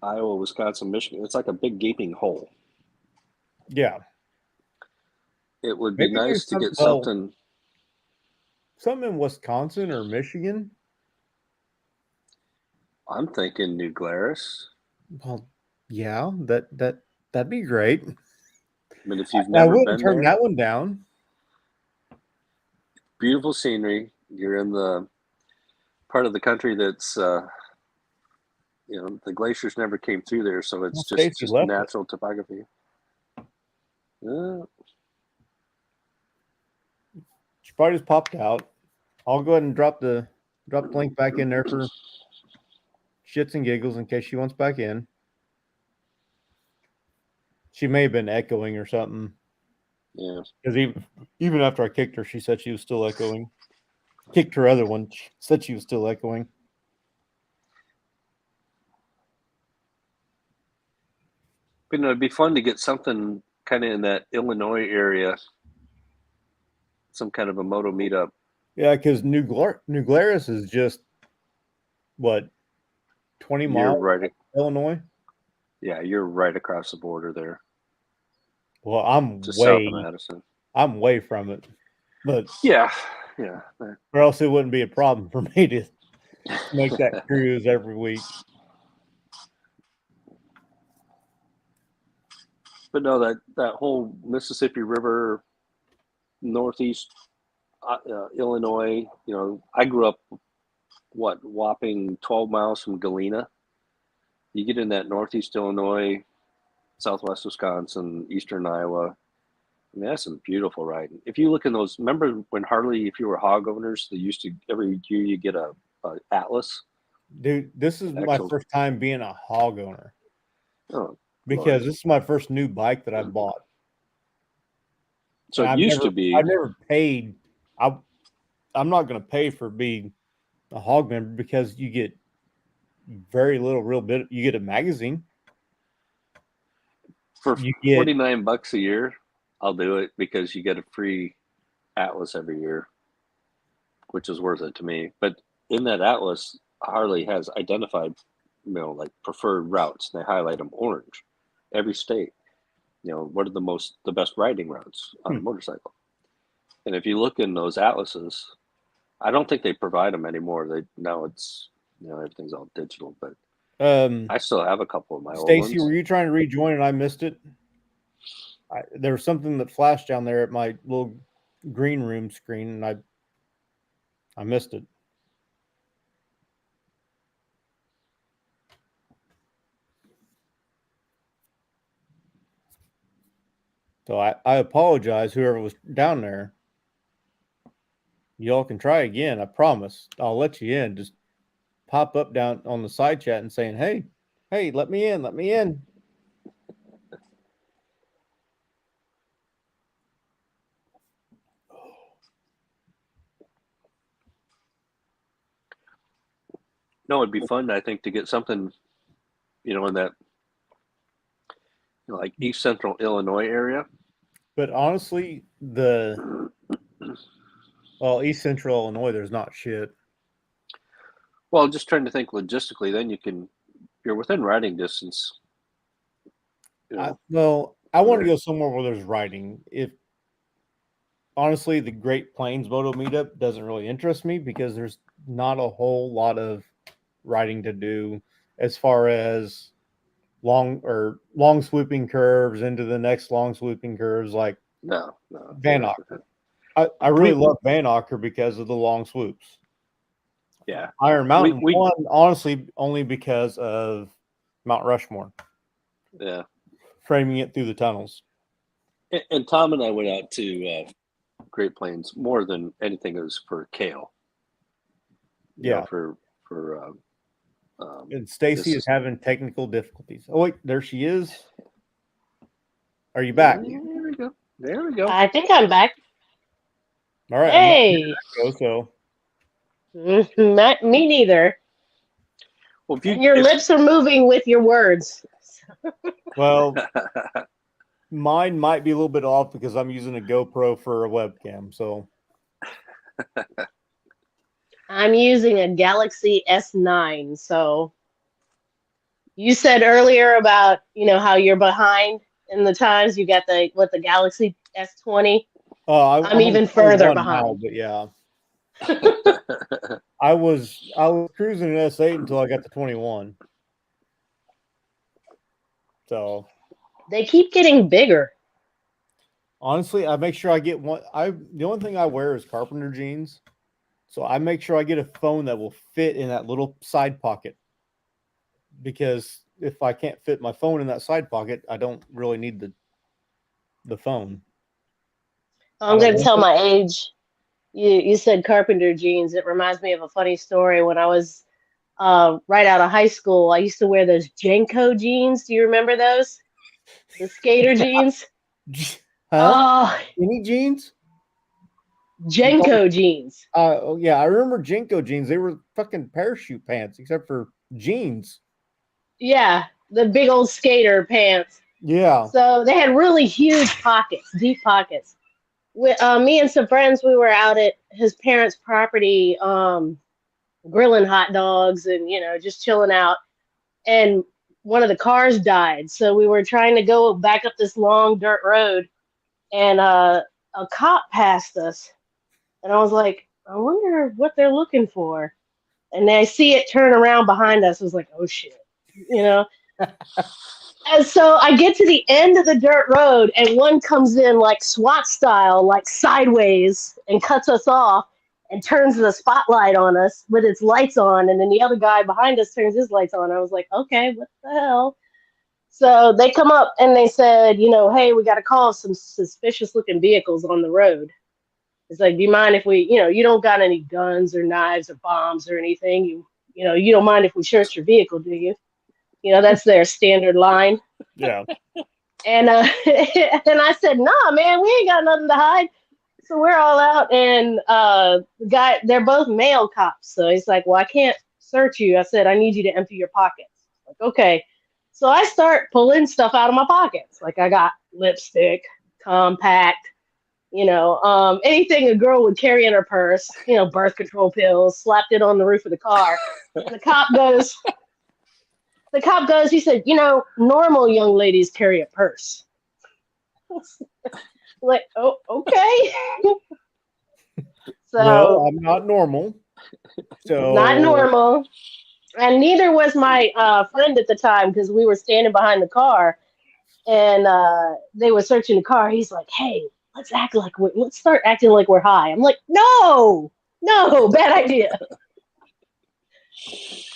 Iowa, Wisconsin, Michigan, it's like a big gaping hole. Yeah. It would be nice to get something. Something in Wisconsin or Michigan. I'm thinking New Glarus. Well, yeah, that'd be great. I mean, if you've never been turn there, that one down. Beautiful scenery. You're in the part of the country that's, the glaciers never came through there, so it's just natural topography. She probably just popped out. I'll go ahead and drop the link back in there for shits and giggles in case she wants back in. She may have been echoing or something. Yeah. Because even after I kicked her, she said she was still echoing. Kicked her other one, she said she was still echoing. But it'd be fun to get something kind of in that Illinois area, some kind of a moto meetup. Yeah, because New Glarus is just what 20 miles right, Illinois. Yeah, you're right across the border there. Well, I'm just way south of Madison. I'm way from it, but yeah. Or else it wouldn't be a problem for me to make that cruise every week. But no, that whole Mississippi River, northeast Illinois. I grew up whopping 12 miles from Galena. You get in that northeast Illinois, southwest Wisconsin, eastern Iowa. I mean, that's some beautiful riding. If you look in those, remember when Harley, if you were hog owners, they used to, every year you get a Atlas. Dude, this is my first time being a hog owner. Oh, because this is my first new bike that I bought. So it used to be. I've never paid. I'm not going to pay for being a hog member because you get very little real bit. You get a magazine. For $49 a year, I'll do it because you get a free Atlas every year, which is worth it to me. But in that Atlas, Harley has identified, like preferred routes. And they highlight them orange. Every state, what are the best riding routes on a motorcycle? And if you look in those atlases, I don't think they provide them anymore. Now it's, everything's all digital, but I still have a couple of my old ones. Stacy, were you trying to rejoin and I missed it? There was something that flashed down there at my little green room screen, and I missed it. So I apologize, whoever was down there. Y'all can try again. I promise. I'll let you in. Just pop up down on the side chat and saying, hey, let me in, let me in. No, it'd be fun, I think, to get something, in that, like East Central Illinois area. But honestly, East Central Illinois, there's not shit. Well, just trying to think logistically, then you're within riding distance. I want to go somewhere where there's riding. Honestly, the Great Plains Moto Meetup doesn't really interest me because there's not a whole lot of riding to do as far as long swooping curves into the next long swooping curves like No. Van Ocker. I really love Van Ocker because of the long swoops. Yeah. Iron Mountain one, honestly, only because of Mount Rushmore. Yeah. Framing it through the tunnels. And Tom and I went out to Great Plains more than anything. It was for Kale. And Stacy is having technical difficulties. Oh wait, there she is. Are you back? There we go. I think I'm back. All right. Hey. So. Not me neither. Well, your lips are moving with your words. Well, mine might be a little bit off because I'm using a GoPro for a webcam. So I'm using a Galaxy S9. So you said earlier about, how you're behind in the times. You got the Galaxy S20. I'm even further behind. Now, but yeah. I was cruising an S8 until I got to 21. So they keep getting bigger. Honestly, I make sure I get one. The only thing I wear is carpenter jeans, so I make sure I get a phone that will fit in that little side pocket. Because if I can't fit my phone in that side pocket, I don't really need the phone. I'm going to tell my age. You said carpenter jeans. It reminds me of a funny story. When I was right out of high school, I used to wear those Jenko jeans. Do you remember those? The skater jeans? Huh? Any jeans? Jenko jeans. Oh yeah, I remember Jenko jeans. They were fucking parachute pants, except for jeans. Yeah, the big old skater pants. Yeah. So they had really huge pockets, deep pockets. Me and some friends, we were out at his parents' property, grilling hot dogs and just chilling out. And one of the cars died, so we were trying to go back up this long dirt road, and a cop passed us, and I was like, I wonder what they're looking for. And I see it turn around behind us. I was like, oh shit, And so I get to the end of the dirt road, and one comes in like SWAT style, like sideways, and cuts us off and turns the spotlight on us with its lights on. And then the other guy behind us turns his lights on. I was like, okay, what the hell? So they come up and they said, hey, we got to call some suspicious looking vehicles on the road. It's like, do you mind if we, you don't got any guns or knives or bombs or anything? You don't mind if we search your vehicle, do you? That's their standard line. Yeah. And and I said, nah, man, we ain't got nothing to hide. So we're all out, and the guy, they're both male cops. So he's like, well, I can't search you. I said, I need you to empty your pockets. Like, okay. So I start pulling stuff out of my pockets. Like I got lipstick, compact, anything a girl would carry in her purse, birth control pills, slapped it on the roof of the car. And the cop goes, he said, normal young ladies carry a purse. Like, oh, okay. So well, I'm not normal. So not normal. And neither was my friend at the time, because we were standing behind the car and they were searching the car. He's like, hey, let's start acting like we're high. I'm like, no, bad idea.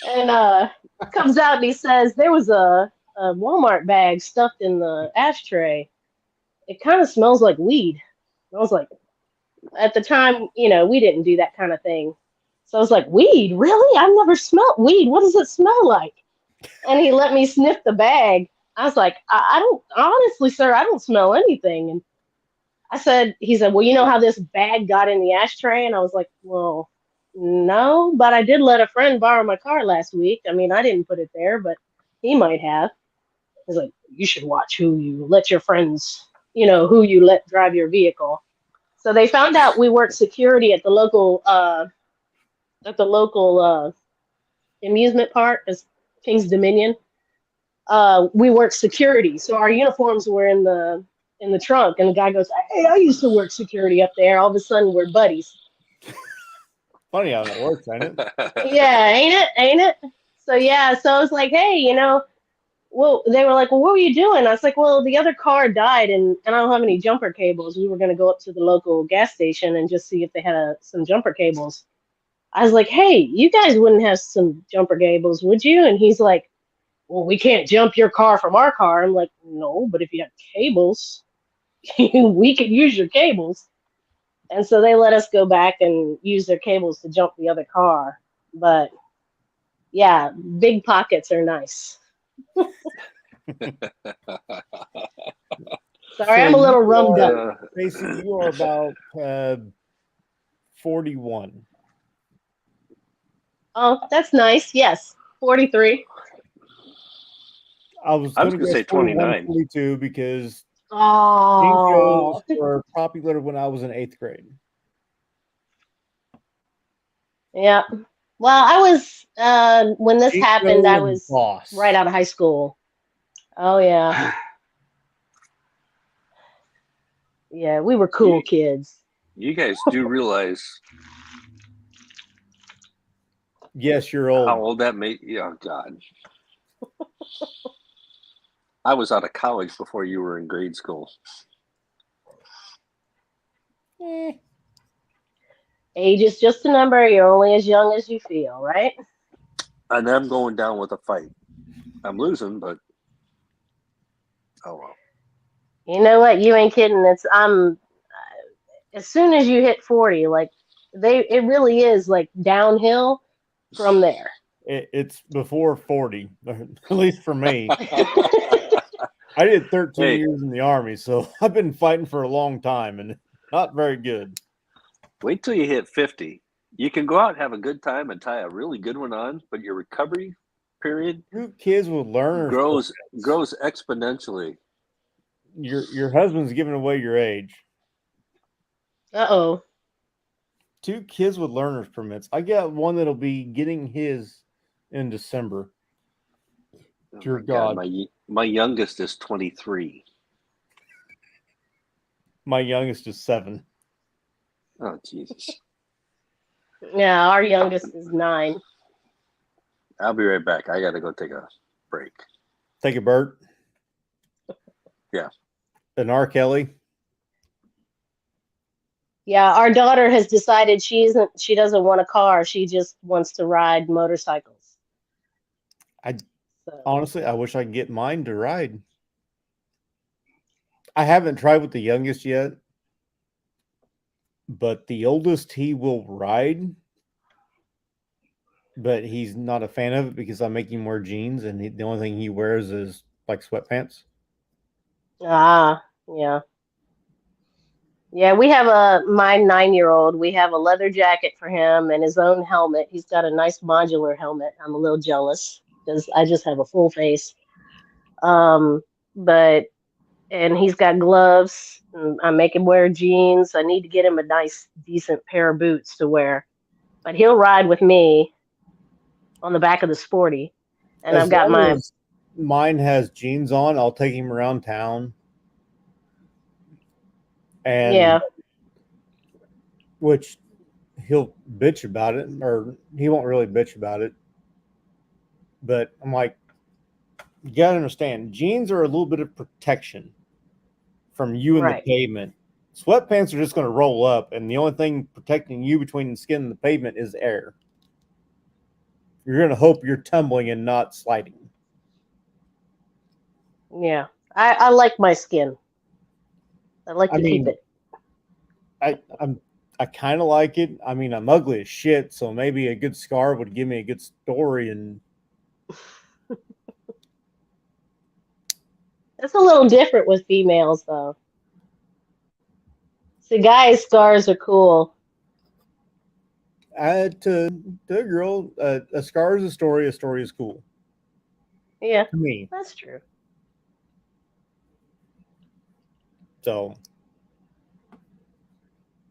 And comes out and he says there was a Walmart bag stuffed in the ashtray. it kind of smells like weed. I was like, at the time, we didn't do that kind of thing. So I was like, weed? Really? I've never smelled weed. What does it smell like? And he let me sniff the bag. I was like, I don't, honestly, sir, I don't smell anything. And he said, well, you know how this bag got in the ashtray? And I was like, well, no, but I did let a friend borrow my car last week. I mean, I didn't put it there, but he might have. He's like, you should watch who you let your friends, who you let drive your vehicle. So they found out we worked security at the local amusement park, as King's Dominion. We worked security, so our uniforms were in the trunk, and the guy goes, hey, I used to work security up there. All of a sudden we're buddies. Funny how that works, ain't it? Yeah, ain't it? So I was like, hey, well, they were like, well, what were you doing? I was like, well, the other car died, and I don't have any jumper cables. We were going to go up to the local gas station and just see if they had some jumper cables. I was like, hey, you guys wouldn't have some jumper cables, would you? And he's like, well, we can't jump your car from our car. I'm like, no, but if you have cables, we could use your cables. And so they let us go back and use their cables to jump the other car. But yeah, big pockets are nice. Sorry, I'm a little rummed up. Basically, you are about 41. Oh, that's nice. Yes, 43. I was going to say 29. 42 because Oh, Jinkos were popular when I was in 8th grade. yeah. Well, I was when this happened, I was boss. right out of high school. Oh yeah. Yeah, we were cool kids. You guys do realize Yes, you're old. how old that made you? Oh, God. I was out of college before you were in grade school. Age is just a number. You're only as young as you feel, right? And I'm going down with a fight. I'm losing, but oh well. You know what? You ain't kidding. As soon as you hit 40, like it really is like downhill from there. It's before 40, at least for me. I did 13 years in the Army, so I've been fighting for a long time, and not very good. Wait till you hit 50. You can go out and have a good time and tie a really good one on, but your recovery period kids will learn grows exponentially. Your husband's giving away your age. Uh-oh. 2 kids with learner's permits. I got one that'll be getting his in December. Oh Dear my God. My youngest is 23. My youngest is 7. Oh, Jesus. Yeah, our youngest is 9. I'll be right back. I got to go take a break. Take a Bert. Yeah. And R. Kelly. Yeah, our daughter has decided she doesn't want a car. She just wants to ride motorcycles. Honestly, I wish I could get mine to ride. I haven't tried with the youngest yet, but the oldest, he will ride, but he's not a fan of it because I make him wear jeans, and the only thing he wears is like sweatpants. Ah, yeah. Yeah, we have my 9-year-old, we have a leather jacket for him and his own helmet. He's got a nice modular helmet. I'm a little jealous because I just have a full face. And he's got gloves. I make him wear jeans. I need to get him a nice, decent pair of boots to wear. But he'll ride with me on the back of the Sporty. And I've got mine has jeans on. I'll take him around town. And yeah, which he'll bitch about it, or he won't really bitch about it. But I'm like, you gotta understand, jeans are a little bit of protection from you and the pavement. Sweatpants are just going to roll up, and the only thing protecting you between the skin and the pavement is air. You're going to hope you're tumbling and not sliding. Yeah, I like my skin. I'd like to keep it. I kind of like it. I mean, I'm ugly as shit, so maybe a good scar would give me a good story. And It's a little different with females, though. So guys, scars are cool. to a girl, a scar is a story. A story is cool Yeah, to me. that's true. So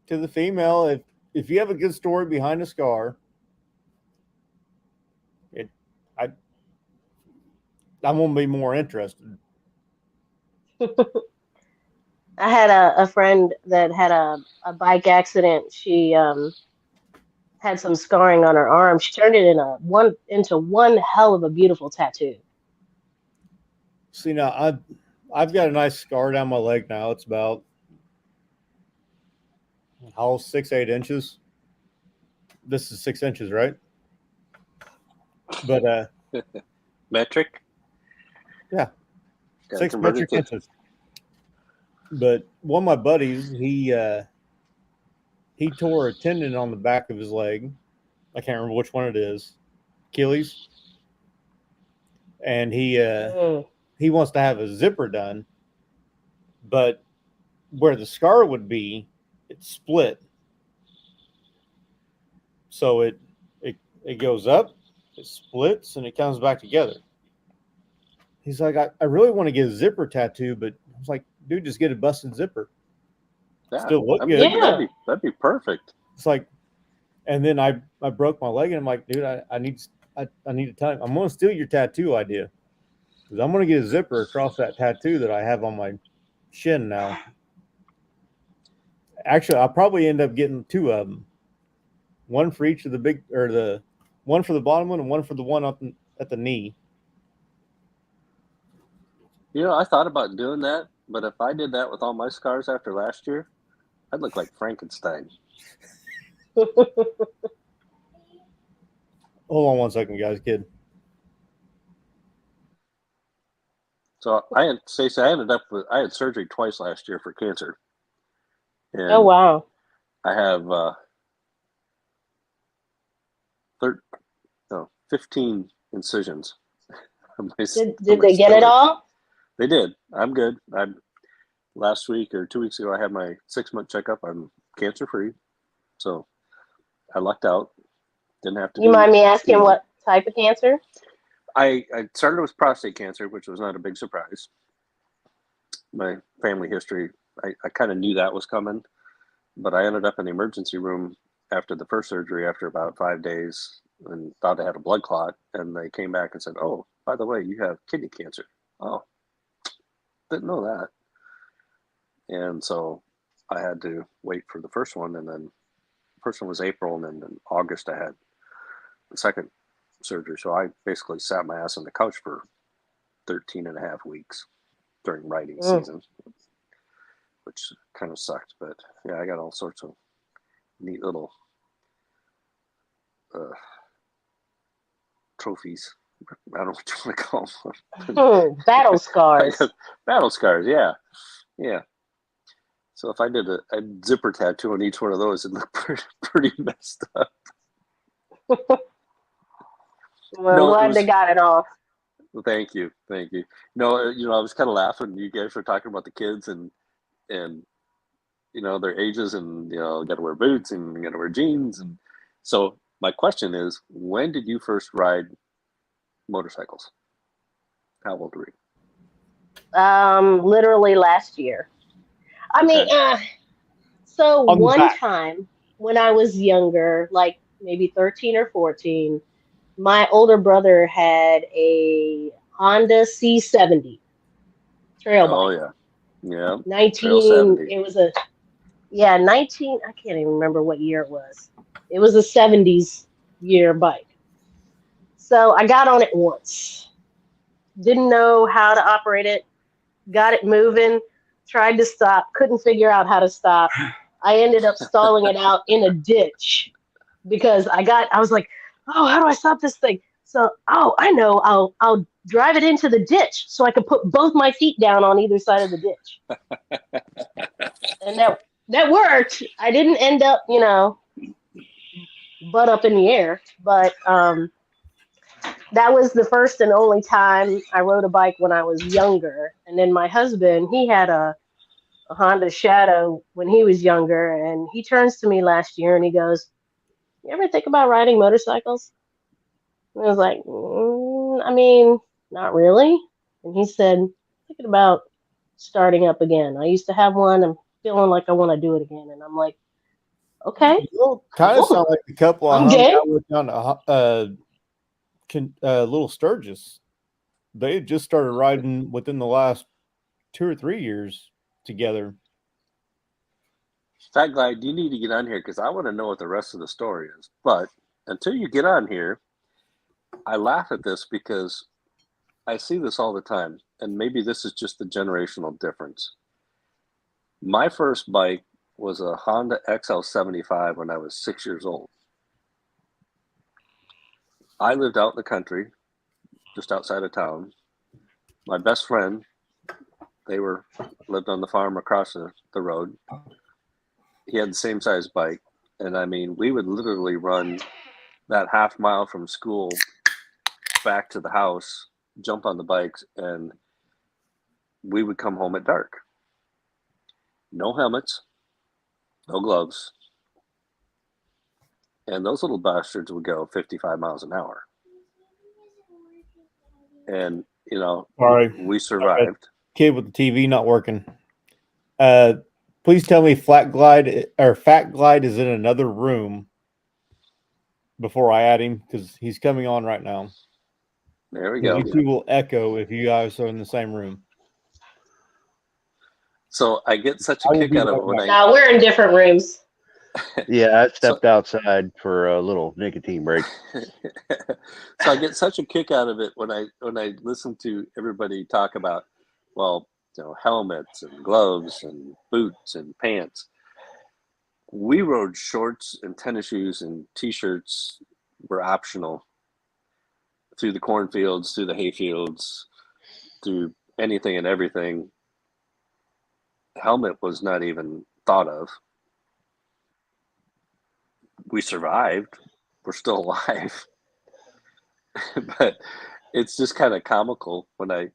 to the female, if you have a good story behind a scar, I'm gonna be more interested. I had a friend that had a bike accident. She had some scarring on her arm. She turned it into one hell of a beautiful tattoo. See, now I've got a nice scar down my leg now. It's about 6-8 inches. This is 6 inches, right? But Metric? Yeah. Gotta 6 convert it metric to- inches. But one of my buddies, he tore a tendon on the back of his leg. I can't remember which one it is. Achilles. And he wants to have a zipper done, but where the scar would be, it's split. So it goes up, it splits, and it comes back together. He's like, I really want to get a zipper tattoo, but I was like, dude, just get a busted zipper. Yeah, Still look I mean, good. that'd be perfect. It's like, and then I broke my leg, and I'm like, dude, I need to tell him, I'm going to steal your tattoo idea, because I'm going to get a zipper across that tattoo that I have on my shin now. Actually, I'll probably end up getting 2 of them, one for each of the one for the bottom one and one for the one up at the knee. You know, I thought about doing that, but if I did that with all my scars after last year, I'd look like Frankenstein. Hold on one second, guys, kid. So Stacey, I had surgery twice last year for cancer. And Oh wow! I have 15 incisions. Did they get it all? They did. I'm good. Last week or 2 weeks ago, I had my 6-month checkup. I'm cancer free, so I lucked out. Didn't have to. You mind me asking what type of cancer? I started with prostate cancer, which was not a big surprise. My family history, I kind of knew that was coming, but I ended up in the emergency room after the first surgery after about 5 days and thought I had a blood clot. And they came back and said, oh, by the way, you have kidney cancer. Oh, didn't know that. And so I had to wait for the first one. And then the first one was April. And then in August, I had the second surgery. So I basically sat my ass on the couch for 13 and a half weeks during writing season, which kind of sucked. But yeah, I got all sorts of neat little trophies. I don't know what you want to call them. Battle scars. Battle scars, yeah. So if I did a zipper tattoo on each one of those, it'd look pretty messed up. Well, I'm glad they got it off. Thank you. No, I was kind of laughing. You guys were talking about the kids and their ages, and got to wear boots and got to wear jeans, and so my question is, when did you first ride motorcycles? How old were you? Literally last year. I mean, so one time when I was younger, like maybe 13 or 14, my older brother had a Honda C70 trail bike. Oh yeah. 19. It was 19. I can't even remember what year it was. It was a 70s year bike. So I got on it once. Didn't know how to operate it. Got it moving. Tried to stop. Couldn't figure out how to stop. I ended up stalling it out in a ditch because I was like, oh, how do I stop this thing? So, oh, I know. I'll drive it into the ditch so I can put both my feet down on either side of the ditch. And that worked. I didn't end up, butt up in the air, but that was the first and only time I rode a bike when I was younger. And then my husband, he had a Honda Shadow when he was younger, and he turns to me last year and he goes, "You ever think about riding motorcycles?" And I was like, I mean, not really. And he said, "Thinking about starting up again. I used to have one. I'm feeling like I want to do it again." And I'm like, okay, You kind of cool. sound like the couple I I'm hung game. out with down Little Sturgis. They had just started riding within the last 2 or 3 years together. Fat Glide, you need to get on here because I want to know what the rest of the story is. But until you get on here, I laugh at this because I see this all the time, and maybe this is just the generational difference. My first bike was a Honda XL75 when I was 6 years old. I lived out in the country, just outside of town. My best friend, lived on the farm across the road. He had the same size bike, and I mean, we would literally run that half mile from school back to the house, jump on the bikes, and we would come home at dark. No helmets, no gloves, and those little bastards would go 55 miles an hour. And Sorry, we survived. kid with the TV not working. Please tell me Fat Glide is in another room before I add him, because he's coming on right now. There we go. You two will echo if you guys are in the same room. So I get such a kick out of it when No, we're in different rooms. Yeah, I stepped outside for a little nicotine break. So I get such a kick out of it when I listen to everybody talk about, well, helmets and gloves and boots and pants. We rode shorts and tennis shoes and t-shirts were optional through the cornfields, through the hayfields, through anything and everything. Helmet was not even thought of. We survived. We're still alive. But it's just kind of comical when I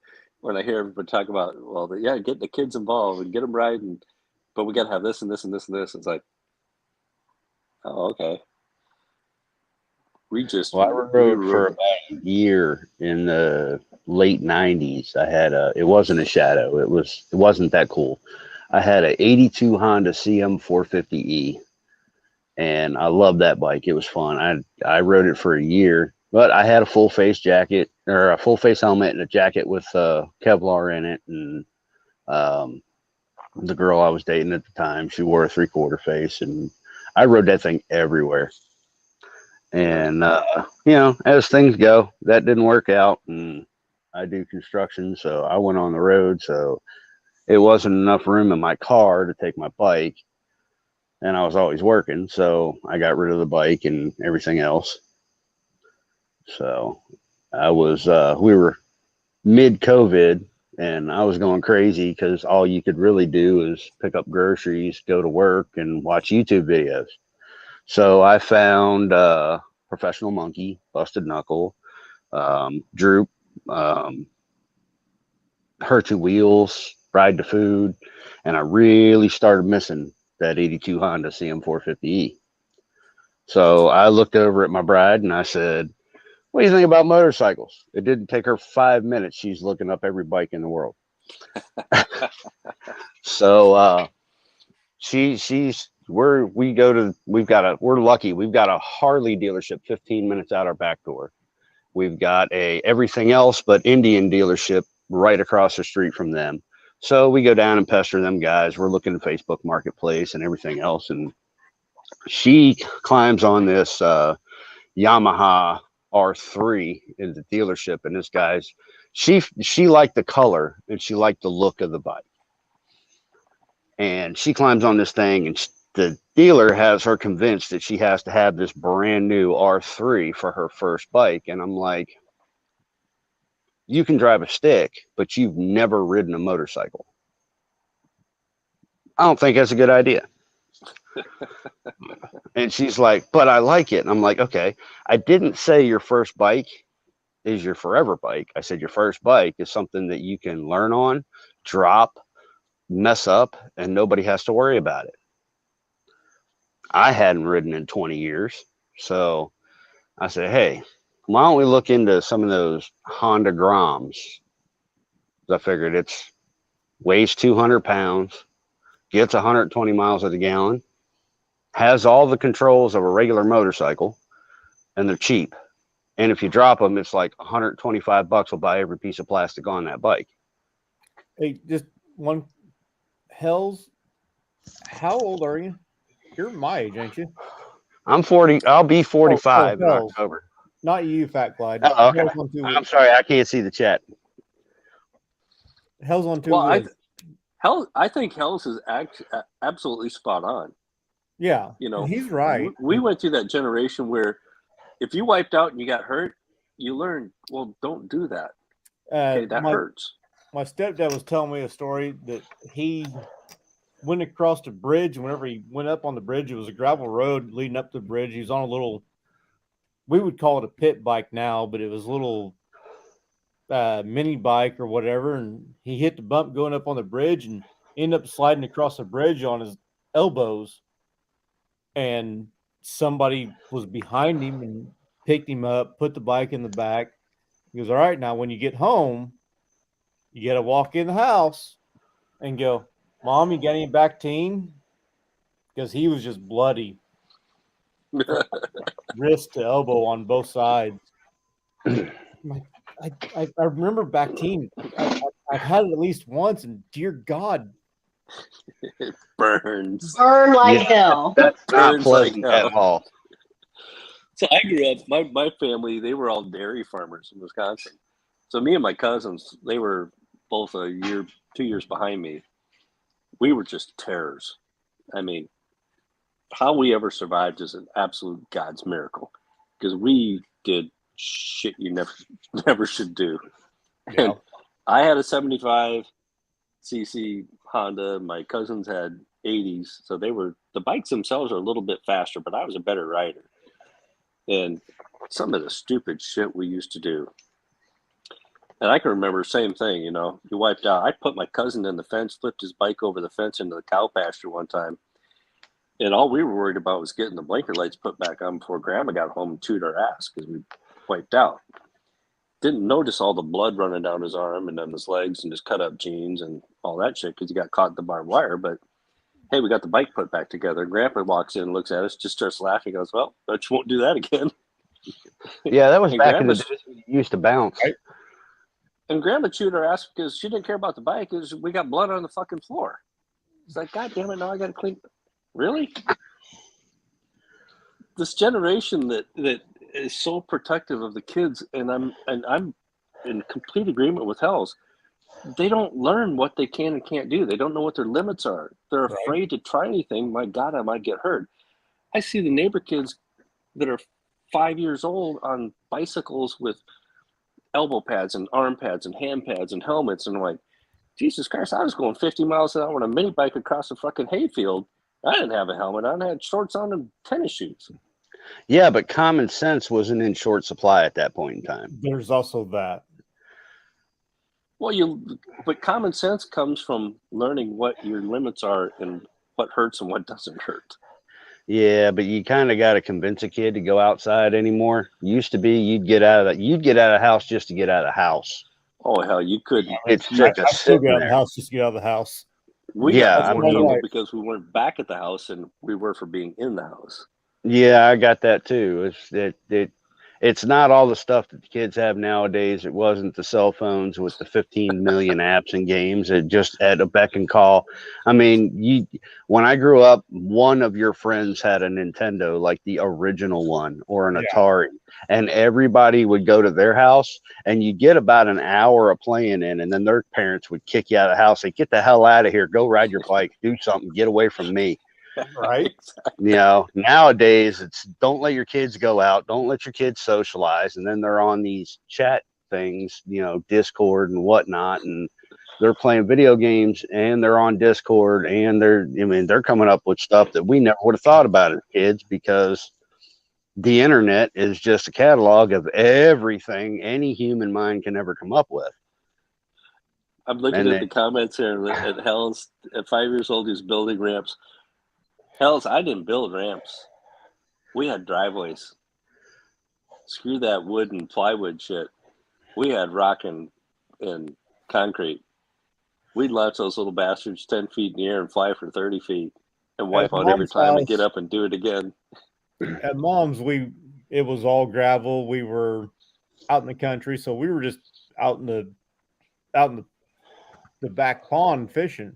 hear everybody talk about, well, get the kids involved and get them riding, but we got to have this and this and this and this. It's like, oh, okay. I rode for about a year in the late 90s. I had it wasn't a Shadow. It wasn't that cool. I had a 82 Honda CM 450E, and I loved that bike. It was fun. I rode it for a year, but I had a full face jacket, or a full face helmet and a jacket with Kevlar in it. And the girl I was dating at the time, she wore a 3/4 face, and I rode that thing everywhere. And as things go, that didn't work out, and I do construction, so I went on the road. So it wasn't enough room in my car to take my bike, and I was always working, so I got rid of the bike and everything else. So I was we were mid-COVID, and I was going crazy because all you could really do is pick up groceries, go to work, and watch YouTube videos. So I found Professional Monkey, Busted Knuckle, Droop, Hurt Two Wheels, Ride to Food, and I really started missing that 82 Honda CM450E. So I looked over at my bride and I said, "What do you think about motorcycles?" It didn't take her 5 minutes. She's looking up every bike in the world. So we're lucky. We've got a Harley dealership 15 minutes out our back door. We've got a everything else but Indian dealership right across the street from them. So we go down and pester them guys. We're looking at Facebook Marketplace and everything else. And she climbs on this Yamaha R3 in the dealership. And this guy's, she liked the color and she liked the look of the bike. And she climbs on this thing and the dealer has her convinced that she has to have this brand new R3 for her first bike. And I'm like, you can drive a stick, but you've never ridden a motorcycle. I don't think that's a good idea. And she's like, but I like it. And I'm like, okay, I didn't say your first bike is your forever bike. I said your first bike is something that you can learn on, drop, mess up, and nobody has to worry about it. I hadn't ridden in 20 years. So I said, hey, why don't we look into some of those Honda Groms? I figured it's weighs 200 pounds, gets 120 miles at the gallon, has all the controls of a regular motorcycle, and they're cheap. And if you drop them, it's like 125 bucks will buy every piece of plastic on that bike. Hey, just one. Hells, how old are you? You're my age, ain't you? I'm 40. I'll be 45 in Hells. October. Not you, Fat Clyde. Oh, okay. Hell's on two I'm wheels. sorry, I can't see the chat. Hell's on two Well, wheels. I think Hells is absolutely spot on. Yeah, You know, he's right. We went through that generation where if you wiped out and you got hurt, you learned, well, don't do that. Okay, that hurts. My stepdad was telling me a story that he went across the bridge, and whenever he went up on the bridge, it was a gravel road leading up to the bridge. He was on a little, we would call it a pit bike now, but it was a little mini bike or whatever, and he hit the bump going up on the bridge and ended up sliding across the bridge on his elbows, and somebody was behind him and picked him up, put the bike in the back. He goes, all right, now when you get home, you got to walk in the house and go, Mom, you got any Bactine? Because he was just bloody. Wrist to elbow on both sides. I remember Bactine. I've had it at least once, and dear God. It burns. Burn like hell. That's not Burns pleasant like hell. at all. So I grew up, my family, they were all dairy farmers in Wisconsin. So me and my cousins, they were both 2 years behind me. We were just terrors. I mean, how we ever survived is an absolute God's miracle, because we did shit you never should do. Yeah. And I had a 75 cc Honda. My cousins had 80s. So the bikes themselves are a little bit faster, but I was a better rider. And some of the stupid shit we used to do. And I can remember the same thing, you know, you wiped out. I put my cousin in the fence, flipped his bike over the fence into the cow pasture one time. And all we were worried about was getting the blinker lights put back on before Grandma got home and chewed our ass because we wiped out. Didn't notice all the blood running down his arm and down his legs and his cut up jeans and all that shit because he got caught in the barbed wire. But hey, we got the bike put back together. Grandpa walks in, looks at us, just starts laughing, goes, well, bet you won't do that again. Yeah, that was And back in the days when you used to bounce. Right. And Grandma chewed her ass because she didn't care about the bike. It was, we got blood on the fucking floor. It's like, God damn it, now I got to clean. Really? This generation that is so protective of the kids, and I'm in complete agreement with Hells. They don't learn what they can and can't do. They don't know what their limits are. They're afraid to try anything. My God, I might get hurt. I see the neighbor kids that are 5 years old on bicycles with elbow pads and arm pads and hand pads and helmets, and I'm like, Jesus Christ, I was going 50 miles an hour on a mini bike across the fucking hayfield. I didn't have a helmet on. I had shorts on and tennis shoes. Yeah, but common sense wasn't in short supply at that point in time. There's also that. Well, but common sense comes from learning what your limits are and what hurts and what doesn't hurt. Yeah, but you kind of got to convince a kid to go outside anymore. Used to be you'd get out of the house just to get out of the house. Oh hell, you could. It's I just still sitting get out of there. the house just to get out of the house. We Yeah, got I more mean- trouble because we weren't back at the house and we were for being in the house. Yeah, I got that too. It's not all the stuff that the kids have nowadays. It wasn't the cell phones with the 15 million apps and games. It just at a beck and call. I mean, when I grew up, one of your friends had a Nintendo, like the original one, or an Atari, and everybody would go to their house, and you get about an hour of playing in, and then their parents would kick you out of the house. Say, "Get the hell out of here! Go ride your bike, do something, get away from me." Right? You know, nowadays it's don't let your kids go out, don't let your kids socialize, and then they're on these chat things, you know, Discord and whatnot, and they're playing video games and they're on Discord and they're coming up with stuff that we never would have thought about as kids, because the internet is just a catalog of everything any human mind can ever come up with. I'm looking And at the comments here at Hell's at 5 years old. He's building ramps. Hell's, I didn't build ramps. We had driveways. Screw that wood and plywood shit. We had rock and concrete. We'd launch those little bastards 10 feet in the air and fly for 30 feet and wipe At out every Mom's time and get house- up and do it again. At Mom's, it was all gravel. We were out in the country, so we were just out in the back pond fishing.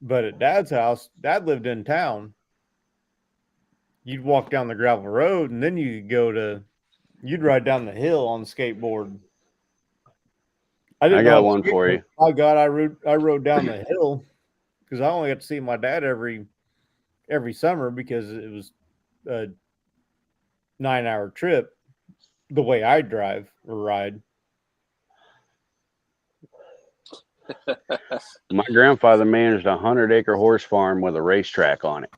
But at Dad's house, Dad lived in town. You'd walk down the gravel road, and then you'd ride down the hill on the skateboard. I didn't got know one for you. My God, I rode down the hill because I only got to see my dad every summer because it was a 9-hour trip the way I drive or ride. My grandfather managed a 100-acre horse farm with a racetrack on it.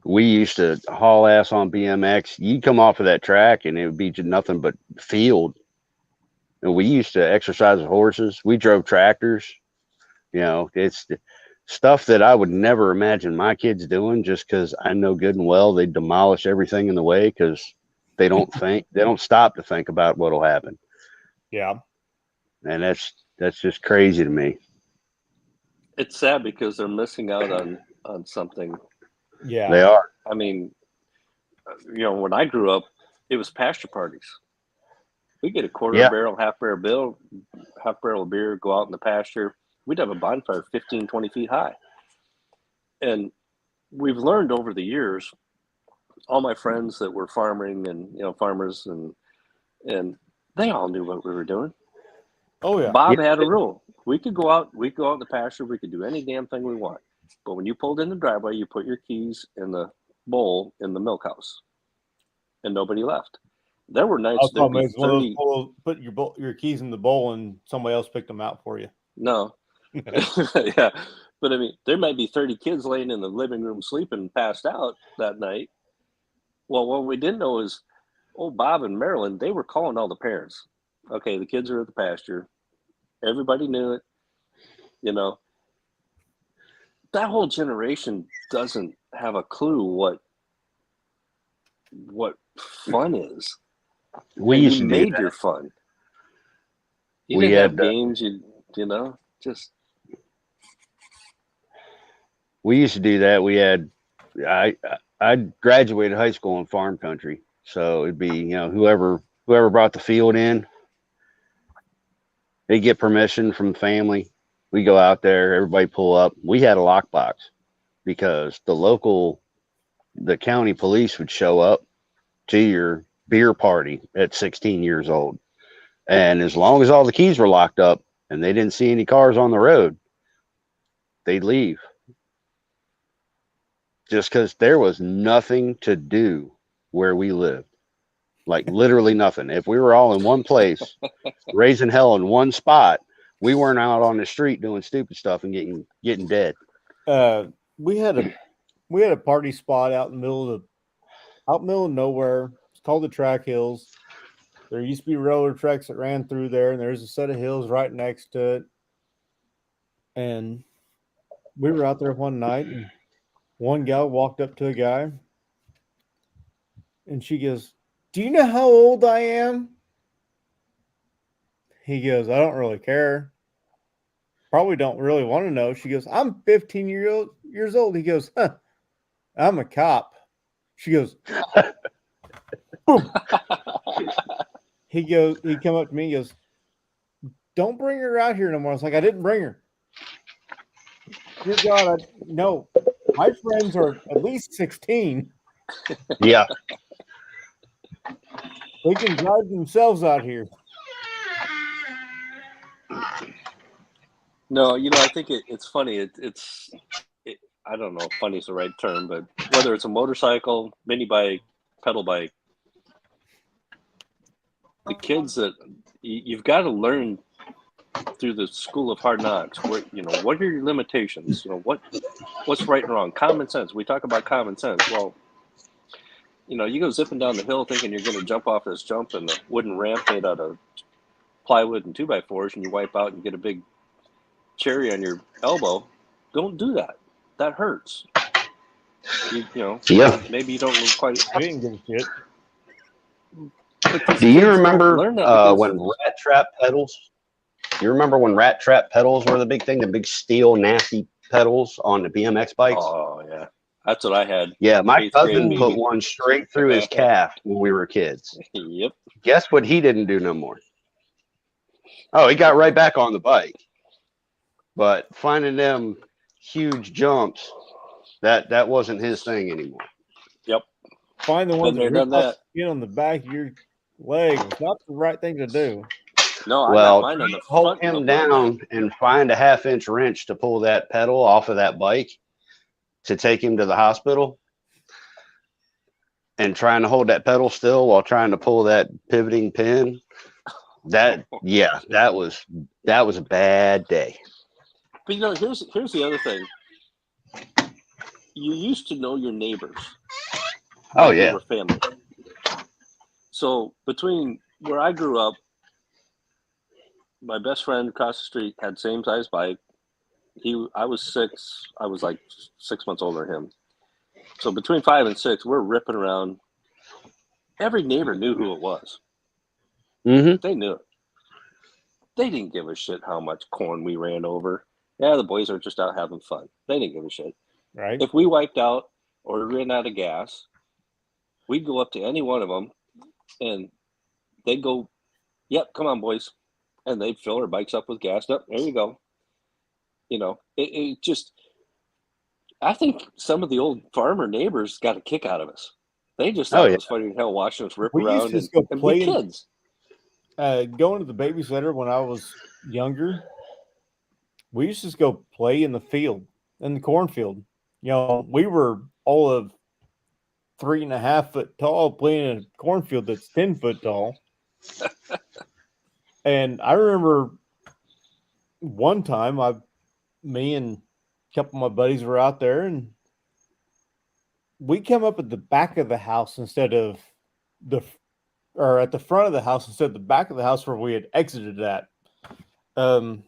We used to haul ass on BMX. You'd come off of that track and it would be just nothing but field. And we used to exercise with horses. We drove tractors. You know, it's stuff that I would never imagine my kids doing, just because I know good and well they demolish everything in the way because they don't stop to think about what'll happen. Yeah. And that's just crazy to me. It's sad because they're missing out on something. Yeah. They are. I mean, you know, when I grew up, it was pasture parties. We get a quarter barrel, half barrel of beer, go out in the pasture. We'd have a bonfire 15, 20 feet high. And we've learned over the years, all my friends that were farming and, you know, farmers and they all knew what we were doing. Oh yeah. Bob had a rule. We could go out in the pasture, we could do any damn thing we want. But when you pulled in the driveway, you put your keys in the bowl in the milk house. And nobody left. There were nights there'd be 30... put your keys in the bowl and somebody else picked them out for you. No. Yeah. But I mean, there might be 30 kids laying in the living room sleeping, passed out that night. Well, what we didn't know is, Bob and Marilyn, they were calling all the parents. Okay, the kids are at the pasture. Everybody knew it. You know, that whole generation doesn't have a clue what fun is. We used to made do your fun. You We didn't had have games, you know, just. We used to do that. We had, I graduated high school in farm country, so it'd be, you know, whoever brought the field in, they get permission from family. We go out there, everybody pull up. We had a lockbox because the county police would show up to your beer party at 16 years old. And as long as all the keys were locked up and they didn't see any cars on the road, they'd leave. Just because there was nothing to do where we lived. Like literally nothing. If we were all in one place, raising hell in one spot, we weren't out on the street doing stupid stuff and getting dead. We had a party spot out in the middle of nowhere. It's called the Track Hills. There used to be railroad tracks that ran through there, and there's a set of hills right next to it. And we were out there one night, and one gal walked up to a guy, and she goes, "Do you know how old I am?" He goes, "I don't really care. Probably don't really want to know." She goes, "I'm 15 years old. He goes, "Huh, I'm a cop." She goes, boom. He come up to me, he goes, "Don't bring her out here no more." I was like, "I didn't bring her. Dear God, no. My friends are at least 16. Yeah. They can drive themselves out here." No, you know, I think it's funny. I don't know if funny is the right term, but whether it's a motorcycle, mini bike, pedal bike, the kids that you've got to learn through the school of hard knocks. What are your limitations? What's right and wrong? Common sense. We talk about common sense. Well, you go zipping down the hill thinking you're going to jump off this jump in the wooden ramp made out of plywood and 2x4s, and you wipe out and get a big cherry on your elbow. Don't do that. That hurts. Yeah. Maybe you don't look quite. I didn't give a shit. Do you remember when rat trap pedals? You remember when rat trap pedals were the big thing? The big steel nasty pedals on the BMX bikes? Oh yeah, that's what I had. Yeah, my cousin grade, put one straight through his calf when we were kids. Yep. Guess what he didn't do no more? Oh, he got right back on the bike. But finding them huge jumps, that wasn't his thing anymore. Yep. Find the ones Been there, that done that. get on the back of your leg. It's not the right thing to do. No, I Well, got mine on the hold front. him down and find a 1/2-inch wrench to pull that pedal off of that bike to take him to the hospital, and trying to hold that pedal still while trying to pull that pivoting pin. That was a bad day. But here's the other thing. You used to know your neighbors. Oh They yeah. were family. So between where I grew up, my best friend across the street had same size bike. I was 6. I was like 6 months older than him. So between 5 and 6, we're ripping around. Every neighbor knew who it was. Mm-hmm. They knew it. They didn't give a shit how much corn we ran over. Yeah, the boys are just out having fun. They didn't give a shit. Right. If we wiped out or ran out of gas, we'd go up to any one of them and they'd go, "Yep, come on, boys." And they'd fill our bikes up with gas. Up, there you go. It just, I think some of the old farmer neighbors got a kick out of us. They just thought it was funny as hell watching us rip We used around to and go play be kids. Going to the babysitter when I was younger, we used to just go play in the field, in the cornfield. We were all of 3.5 foot tall playing in a cornfield that's 10 foot tall. And I remember one time me and a couple of my buddies were out there, and we came up at the back of the house instead of at the front of the house instead of the back of the house where we had exited at. How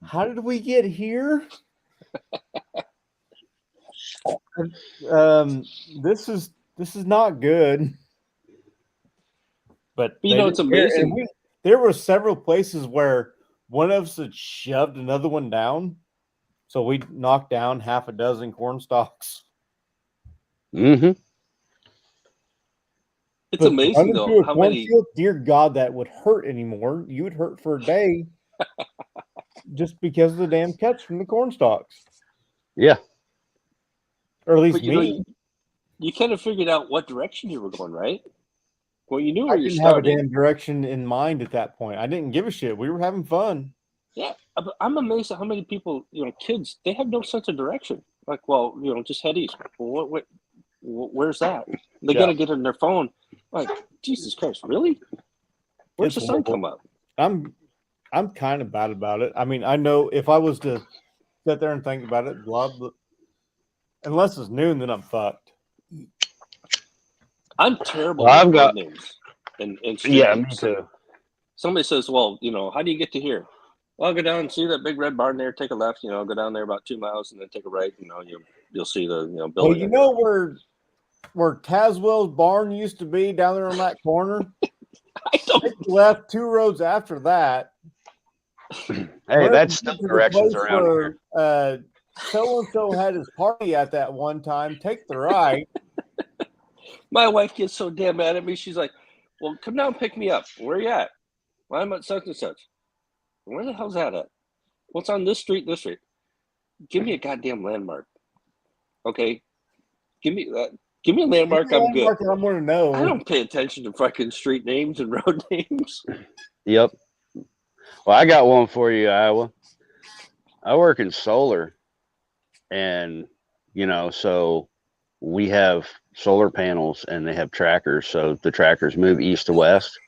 did we get here? This is not good. But it's amazing. There were several places where one of us had shoved another one down, so we knocked down 6 corn stalks. Mm-hmm. It's amazing though how many. Dear God, that would hurt anymore. You would hurt for a day, just because of the damn cuts from the corn stalks. Yeah. Or at least But me. You kind of figured out what direction you were going, right? Well, you knew where you didn't have a started. damn direction in mind at that point. I didn't give a shit. We were having fun. Yeah, I'm amazed at how many people, kids, they have no sense of direction. Like, well, just head east. Well, where's that? They got to get in their phone. Like, Jesus Christ, really? Where's the sun come up? I'm kind of bad about it. I mean, I know if I was to sit there and think about it, unless it's noon, then I'm fucked. I'm terrible with road names. And yeah, me too. Somebody says, well, how do you get to here? Well, I'll go down and see that big red barn there, take a left, go down there about 2 miles and then take a right, you'll see the, building. Well, where Caswell's barn used to be down there on that corner? I don't. Take left 2 roads after that. Hey, that's still directions around here. So-and-so had his party at that one time. Take the right. My wife gets so damn mad at me. She's like, well, come down and pick me up. Where are you at? Well, I'm at such and such. Where the hell's that at? What's on this street, this street? Give me a goddamn landmark. Okay? Give me a landmark, I'm good. I want to know. I don't pay attention to fucking street names and road names. Yep. Well, I got one for you, Iowa. I work in solar. And, you know, so we have solar panels and they have trackers. So the trackers move east to west.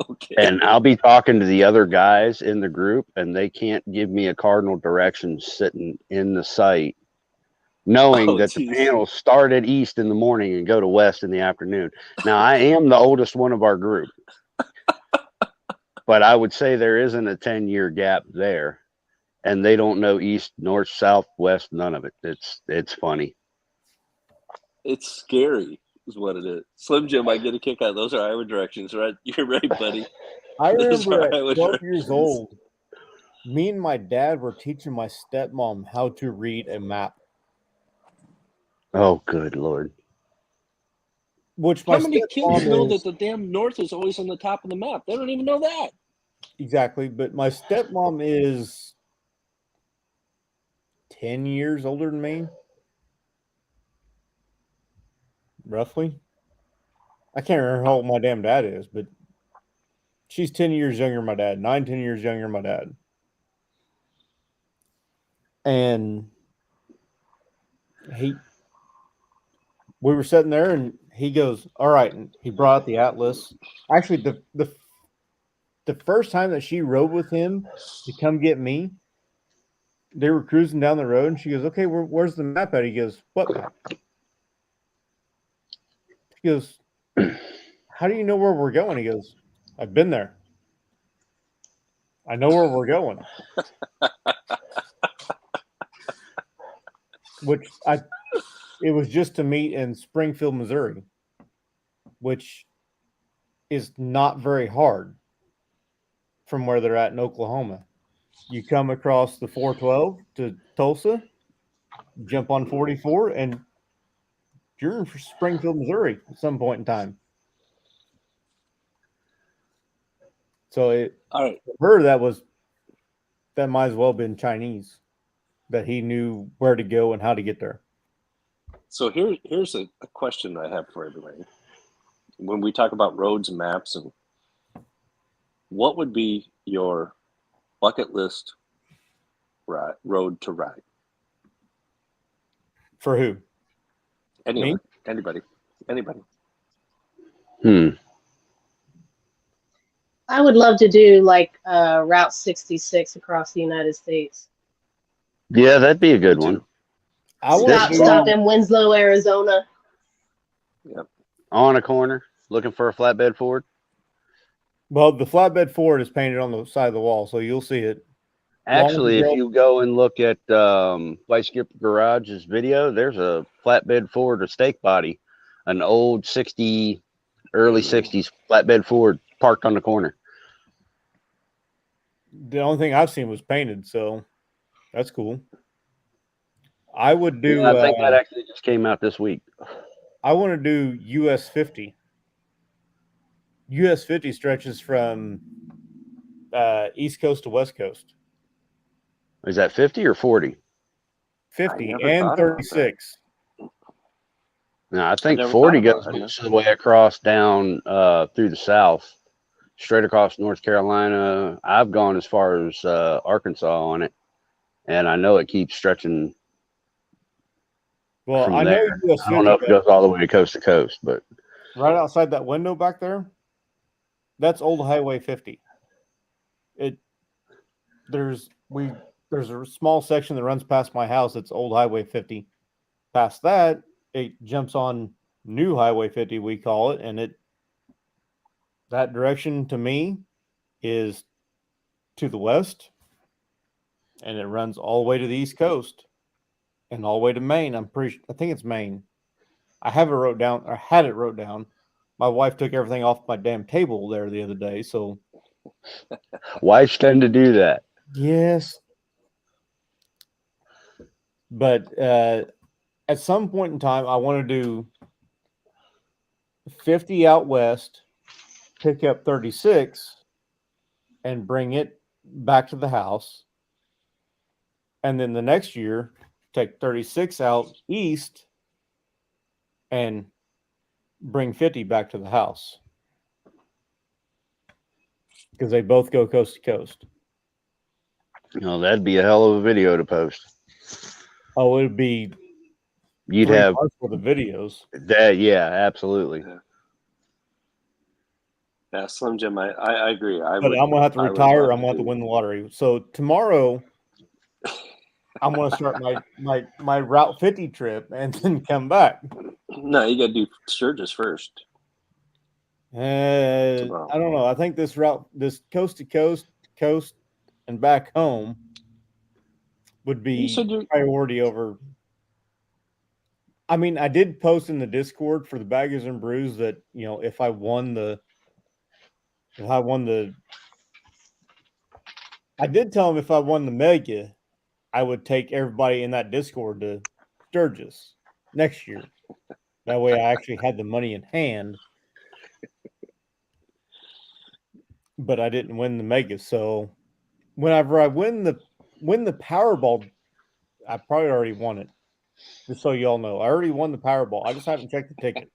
Okay. And I'll be talking to the other guys in the group and they can't give me a cardinal direction sitting in the site, knowing Oh, that the geez. panels start at east in the morning and go to west in the afternoon. Now, I am the oldest one of our group, but I would say there isn't a 10-year gap there. And they don't know east, north, south, west, none of it. It's funny. It's scary, is what it is. Slim Jim, I get a kick out. Those are Iowa directions, right? You're right, buddy. I Those remember are at Iowa 12 years directions. old, me and my dad were teaching my stepmom how to read a map. Oh, good Lord. Which my How many kids know stepmom that is the damn north is always on the top of the map? They don't even know that. exactly, but my stepmom is 10 years older than me. Roughly. I can't remember how old my damn dad is, but she's 10 years younger than my dad, 10 years younger than my dad. And we were sitting there and he goes, all right. And he brought out the atlas. Actually, the first time that she rode with him to come get me, they were cruising down the road and she goes, okay, where's the map at? He goes, what map? She goes, how do you know where we're going? He goes, I've been there. I know where we're going. It was just to meet in Springfield, Missouri, which is not very hard from where they're at in Oklahoma. You come across the 412 to Tulsa, jump on 44, and you're in Springfield, Missouri at some point in time. So All right. for her, that might as well have been Chinese, that he knew where to go and how to get there. So here's a question I have for everybody. When we talk about roads and maps, and what would be your bucket list road to ride? For who? Anybody. Hmm. I would love to do like Route 66 across the United States. Yeah, that'd be a good one. Stop in Winslow, Arizona. Yep. On a corner, looking for a flatbed Ford. Well, the flatbed Ford is painted on the side of the wall, so you'll see it. Actually, if you go and look at White Skip Garage's video, there's a flatbed Ford, a stake body, an old early 60s flatbed Ford parked on the corner. The only thing I've seen was painted, so that's cool. I would do. Yeah, I think that actually just came out this week. I want to do US 50. US 50 stretches from East Coast to West Coast. Is that 50 or 40? 50 and 36. No, I think 40 goes most of the way across down through the South, straight across North Carolina. I've gone as far as Arkansas on it, and I know it keeps stretching. Well, I know US 50, I don't know if it goes all the way to coast, but right outside that window back there, that's Old Highway 50. There's a small section that runs past my house. It's Old Highway 50. Past that, it jumps on New Highway 50, we call it, and that direction to me is to the west, and it runs all the way to the East Coast and all the way to Maine. I think it's Maine. I had it wrote down. My wife took everything off my damn table there the other day, so wives tend to do that. Yes. But at some point in time, I want to do 50 out west, pick up 36, and bring it back to the house. And then the next year, take 36 out east and bring 50 back to the house. Because they both go coast to coast. No, that'd be a hell of a video to post. Oh, it'd be You'd 3 have months for the videos. that. Yeah, absolutely. Yeah, Slim Jim, I agree. But I'm gonna have to I would retire. love I'm gonna have to do- win the lottery. So tomorrow, I'm gonna start my Route 50 trip and then come back. No, you got to do Sturgis first. I Tomorrow. don't know. I think this coast to coast, and back home would You be said you priority over. I mean, I did post in the Discord for the Baggers and Brews that if I won the, I did tell him if I won the mega, I would take everybody in that Discord to Sturgis next year. That way, I actually had the money in hand. But I didn't win the mega, so whenever I win the Powerball, I probably already won it. Just so y'all know, I already won the Powerball. I just haven't checked the ticket.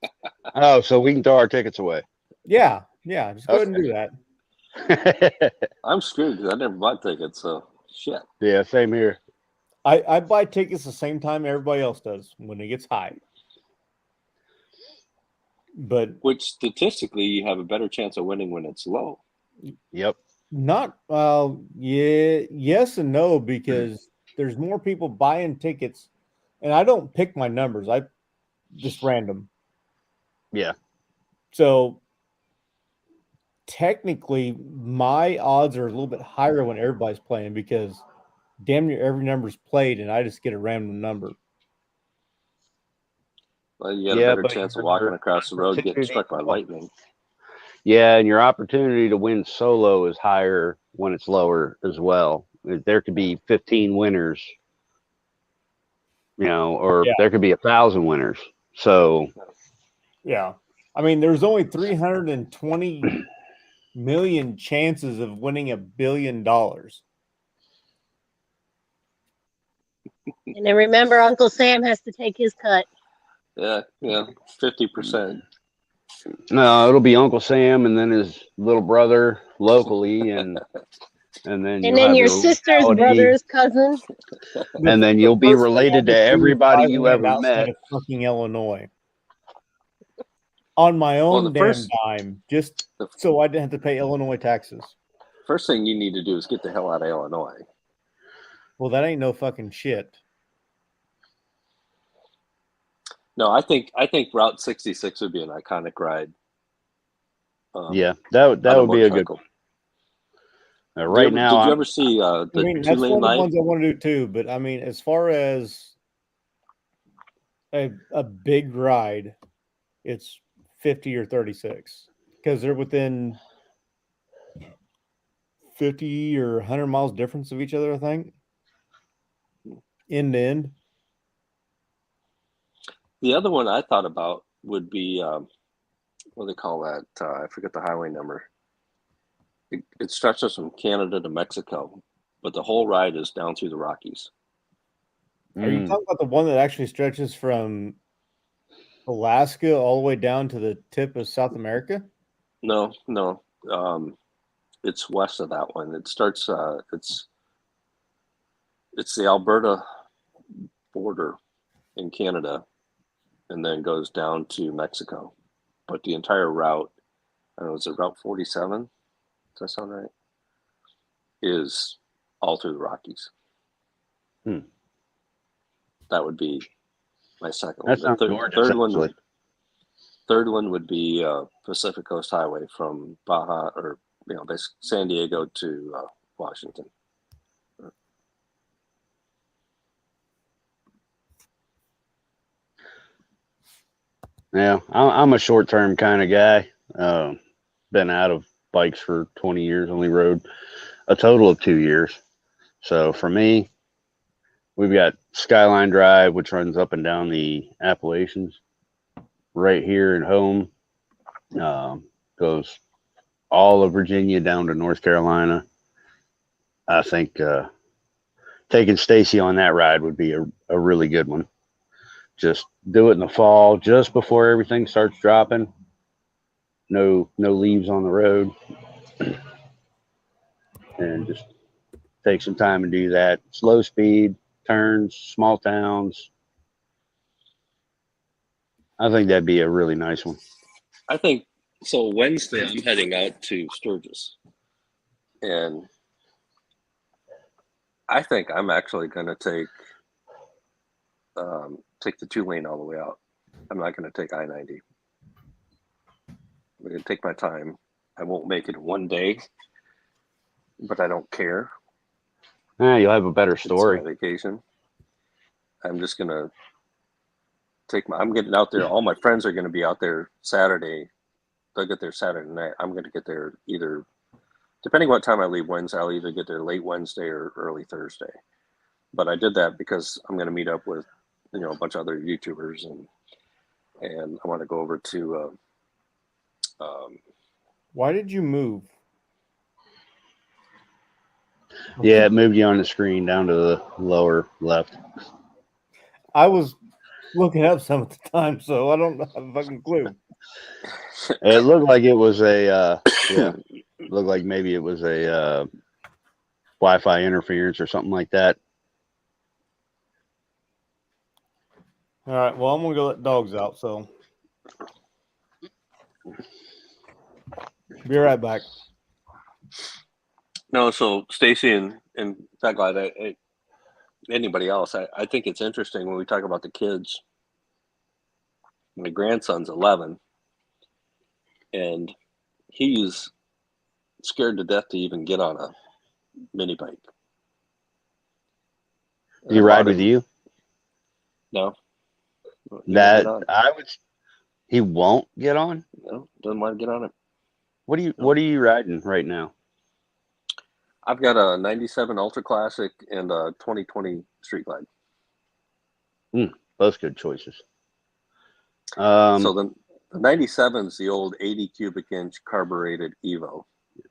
Oh, so we can throw our tickets away. Yeah, just go ahead and do that. I'm screwed because I never bought tickets, so shit. Yeah, same here. I buy tickets the same time everybody else does when it gets high. But Which statistically, you have a better chance of winning when it's low. Yep. not yes and no, because there's more people buying tickets, and I don't pick my numbers. I just random. Yeah. So technically, my odds are a little bit higher when everybody's playing because damn near every number's played, and I just get a random number. Well, you got a better chance of your walking across the road getting opportunity- struck by lightning. Yeah, and your opportunity to win solo is higher when it's lower as well. There could be 15 winners, or there could be 1,000 winners. So Yeah. I mean, there's only 320 million chances of winning $1 billion. And then remember, Uncle Sam has to take his cut. Yeah, 50%. no, it'll be Uncle Sam and then his little brother locally, and then And you'll then have your your sister's reality, brother's cousin. and then you'll be related to everybody you ever met. Of fucking Illinois. On my own dime, just so I didn't have to pay Illinois taxes. First thing you need to do is get the hell out of Illinois. Well, that ain't no fucking shit. No, I think Route 66 would be an iconic ride. Yeah, that would be a good one. Right now, did you ever see the that's two-lane one of the light? ones I want to do too. But I mean, as far as a big ride, it's 50 or 36 because they're within 50 or 100 miles difference of each other. I think end to end. The other one I thought about would be what do they call that? I forget the highway number. It stretches from Canada to Mexico, but the whole ride is down through the Rockies. Are you talking about the one that actually stretches from Alaska all the way down to the tip of South America? No. It's west of that one. It starts. It's the Alberta border in Canada, and then goes down to Mexico. But the entire route, I don't know, is it Route 47? Does that sound right? Is all through the Rockies. That would be my second one. That sounds gorgeous, Third one would be Pacific Coast Highway from Baja, or basically San Diego to Washington. Yeah, I'm a short-term kind of guy. Been out of bikes for 20 years, only rode a total of 2 years. So for me, we've got Skyline Drive, which runs up and down the Appalachians, right here at home. Goes all of Virginia down to North Carolina. I think taking Stacy on that ride would be a really good one. Just do it in the fall, just before everything starts dropping. No leaves on the road. And just take some time and do that. Slow speed, turns, small towns. I think that'd be a really nice one. I think so. Wednesday, I'm heading out to Sturgis, and I think I'm actually going to take the 2-lane all the way out. I'm not going to take I-90. I'm going to take my time. I won't make it one day, but I don't care. You'll have a better story. It's my vacation. I'm just going to I'm getting out there. All my friends are going to be out there Saturday. They'll get there Saturday night. I'm going to get there either, depending what time I leave Wednesday, I'll either get there late Wednesday or early Thursday. But I did that because I'm going to meet up with, a bunch of other YouTubers, and I want to go over to. Why did you move? Yeah, it moved you on the screen down to the lower left. I was looking up some at the time, so I don't have a fucking clue. It looked like it was a looked like maybe it was a Wi-Fi interference or something like that. All right, well, I'm gonna go let dogs out, so be right back. No, so Stacy and that guy, anybody else, I think it's interesting when we talk about the kids. My grandson's 11, and he's scared to death to even get on a mini bike. He ride with you? No. That I would. He won't get on. No, doesn't want to get on it. What are you riding right now? I've got a 97 Ultra Classic and a 2020 Street Glide. Both good choices. So the 97 is the old 80 cubic inch carbureted Evo.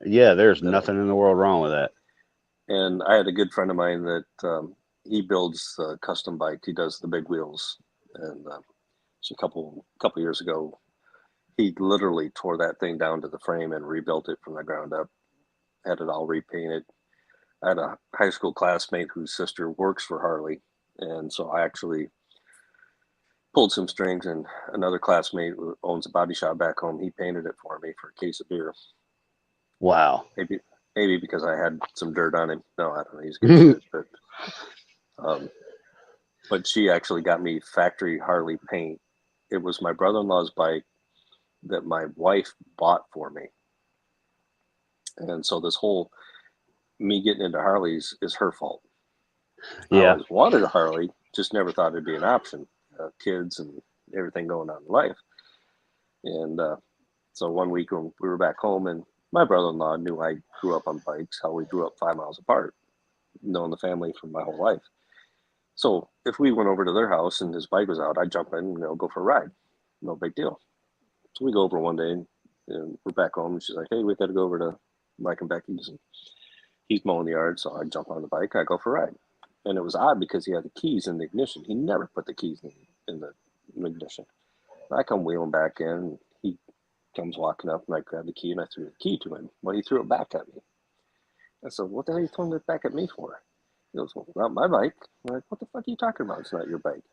Yeah, there's nothing in the world wrong with that. And I had a good friend of mine that he builds custom bikes. He does the big wheels. And so a couple years ago, he literally tore that thing down to the frame and rebuilt it from the ground up. Had it all repainted. I had a high school classmate whose sister works for Harley, and so I actually pulled some strings, and another classmate who owns a body shop back home, he painted it for me for a case of beer. Wow. Maybe because I had some dirt on him. No, I don't know. He's good shit, but she actually got me factory Harley paint. It was my brother-in-law's bike that my wife bought for me. And so this whole me getting into Harleys is her fault. Yeah. I always wanted a Harley, just never thought it'd be an option. Kids and everything going on in life. And so one week when we were back home, and my brother-in-law knew I grew up on bikes, how we grew up 5 miles apart, knowing the family for my whole life. So if we went over to their house and his bike was out, I'd jump in and go for a ride. No big deal. So we go over one day and we're back home, and she's like, hey, we got to go over to Mike and Becky's, and he's mowing the yard. So I jump on the bike, I go for a ride. And it was odd because he had the keys in the ignition. He never put the keys in the ignition. I come wheeling back in. He comes walking up, and I grab the key, and I threw the key to him. Well, he threw it back at me. I said, what the hell are you throwing it back at me for? He goes, well, not my bike. I'm like, what the fuck are you talking about? It's not your bike.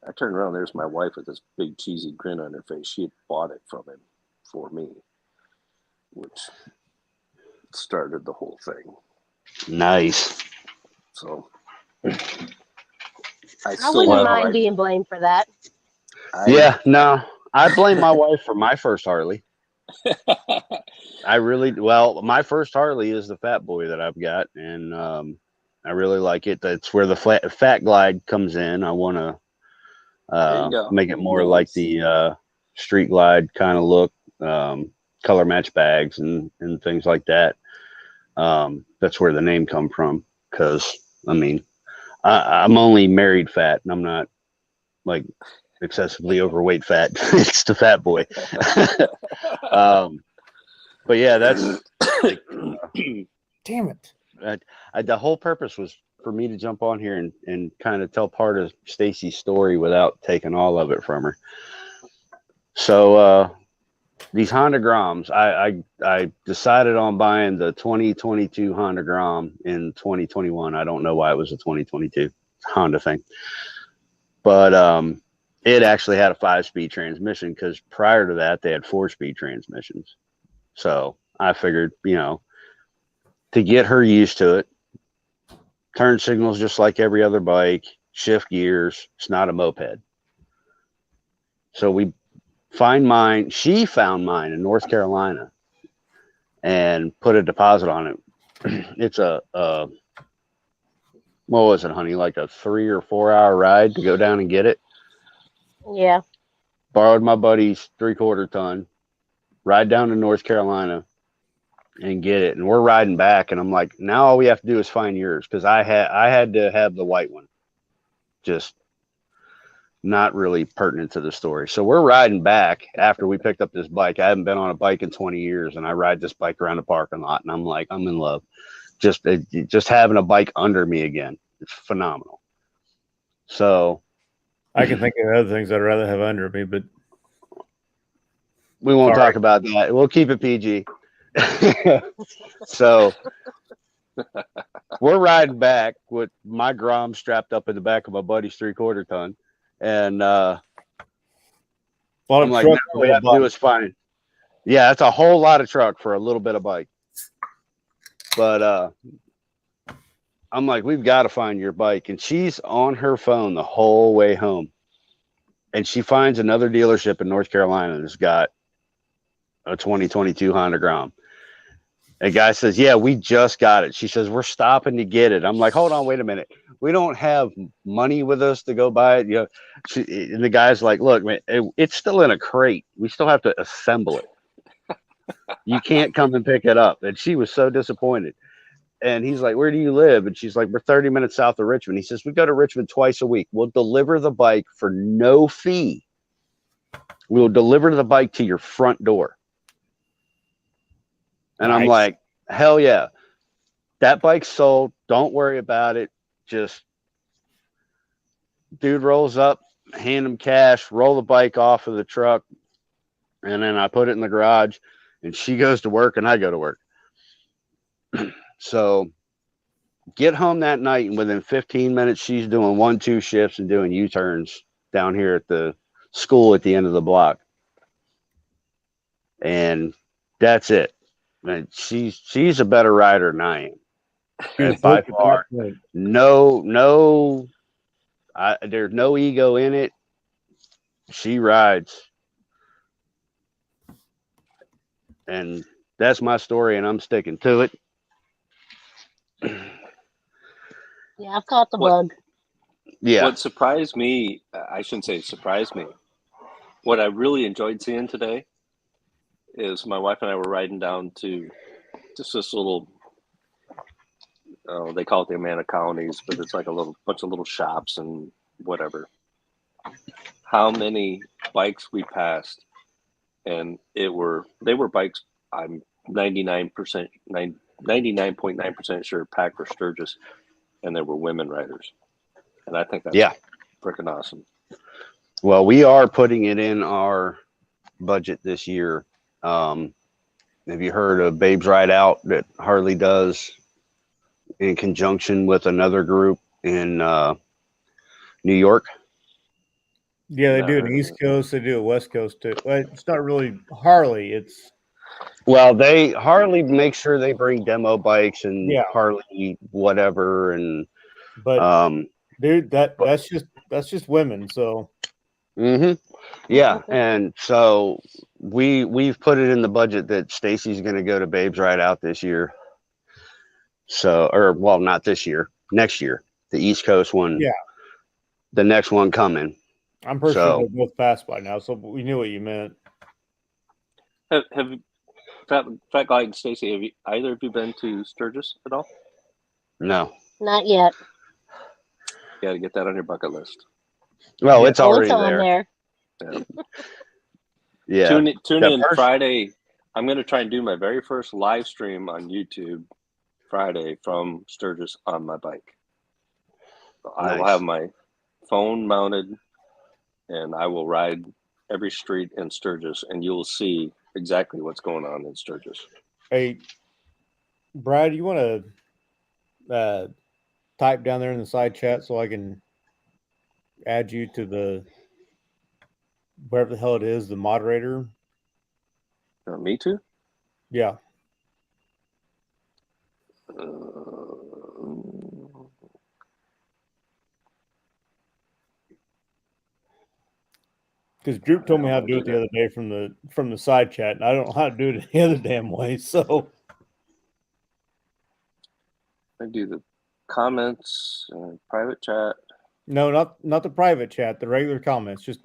I turned around. There's my wife with this big cheesy grin on her face. She had bought it from him for me, which started the whole thing. Nice. So I wouldn't mind being blamed for that. No, I blame my wife for my first Harley. My first Harley is the Fat Boy that I've got, and I really like it. That's where the Fat Glide comes in. I want to make it more like the Street Glide kind of look, color match bags and things like that. That's where the name come from, because I'm only married fat, and I'm not like excessively overweight fat. It's the Fat Boy. But yeah, that's like, damn it. The whole purpose was for me to jump on here and kind of tell part of Stacy's story without taking all of it from her. So these Honda Groms, I decided on buying the 2022 Honda Grom in 2021. I don't know why it was a 2022. Honda thing. But it actually had a 5-speed transmission because prior to that they had 4-speed transmissions. So I figured, to get her used to it, turn signals just like every other bike, shift gears. It's not a moped. So we find mine. She found mine in North Carolina and put a deposit on it. It's a what was it, honey? Like a 3 or 4 hour ride to go down and get it. Yeah. Borrowed my buddy's 3/4 ton, ride down to North Carolina and get it. And we're riding back, and I'm like, now all we have to do is find yours, because I had to have the white one. Just not really pertinent to the story. So we're riding back after we picked up this bike. I haven't been on a bike in 20 years, and I ride this bike around the parking lot, and I'm like, I'm in love. Just having a bike under me again. It's phenomenal. So I can think of other things I'd rather have under me, but we won't talk about that. We'll keep it PG. So we're riding back with my Grom strapped up in the back of my buddy's 3/4 ton. And I'm like, now all we have to do is find. Yeah, that's a whole lot of truck for a little bit of bike. But I'm like, we've got to find your bike. And she's on her phone the whole way home. And she finds another dealership in North Carolina that's got a 2022 Honda Grom. A guy says, yeah, we just got it. She says, we're stopping to get it. I'm like, hold on, wait a minute. We don't have money with us to go buy it. And the guy's like, look, man, it's still in a crate. We still have to assemble it. You can't come and pick it up. And she was so disappointed. And he's like, where do you live? And she's like, we're 30 minutes south of Richmond. He says, we go to Richmond twice a week. We'll deliver the bike for no fee. We'll deliver the bike to your front door. And nice. I'm like, hell yeah. That bike's sold. Don't worry about it. Just dude rolls up, hand him cash, roll the bike off of the truck. And then I put it in the garage, and she goes to work and I go to work. So get home that night, and within 15 minutes, she's doing 1-2 shifts and doing U-turns down here at the school at the end of the block. And that's it. And she's a better rider than I am. And by far, there's no ego in it. She rides. And that's my story, and I'm sticking to it. Yeah, I've caught the bug. Yeah. What surprised me, I shouldn't say surprised me. What I really enjoyed seeing today is my wife and I were riding down to just this little, they call it the Amana Colonies, but it's like a little bunch of little shops and whatever. How many bikes we passed, and they were bikes I'm 99.9% sure packed for Sturgis, and there were women riders. And I think that's freaking awesome. Well, we are putting it in our budget this year. Have you heard of Babes Ride Out that Harley does in conjunction with another group in New York? Yeah, they do it East Coast. They do it West Coast too. It's not really Harley. It's Harley makes sure they bring demo bikes and Harley whatever but dude, that's just women. So yeah, and so we've put it in the budget that Stacy's going to go to Babes Ride Out this year. So, not this year, next year, the East Coast one. Yeah, the next one coming. I'm pretty sure they both passed by now, so we knew what you meant. Have Fat Guy and Stacy, have either of you been to Sturgis at all? No, not yet. You got to get that on your bucket list. Well, it's already there. Yeah. Tune in Friday. I'm going to try and do my very first live stream on YouTube Friday from Sturgis on my bike. So nice. I will have my phone mounted, and I will ride every street in Sturgis, and you'll see exactly what's going on in Sturgis. Hey, Brad, you want to type down there in the side chat so I can add you to the wherever the hell it is, the moderator? Me too. Yeah. Because Droop told me how to do it the other day from the side chat, and I don't know how to do it any other damn way. So I do the comments, private chat. no, not the private chat, the regular comments. Just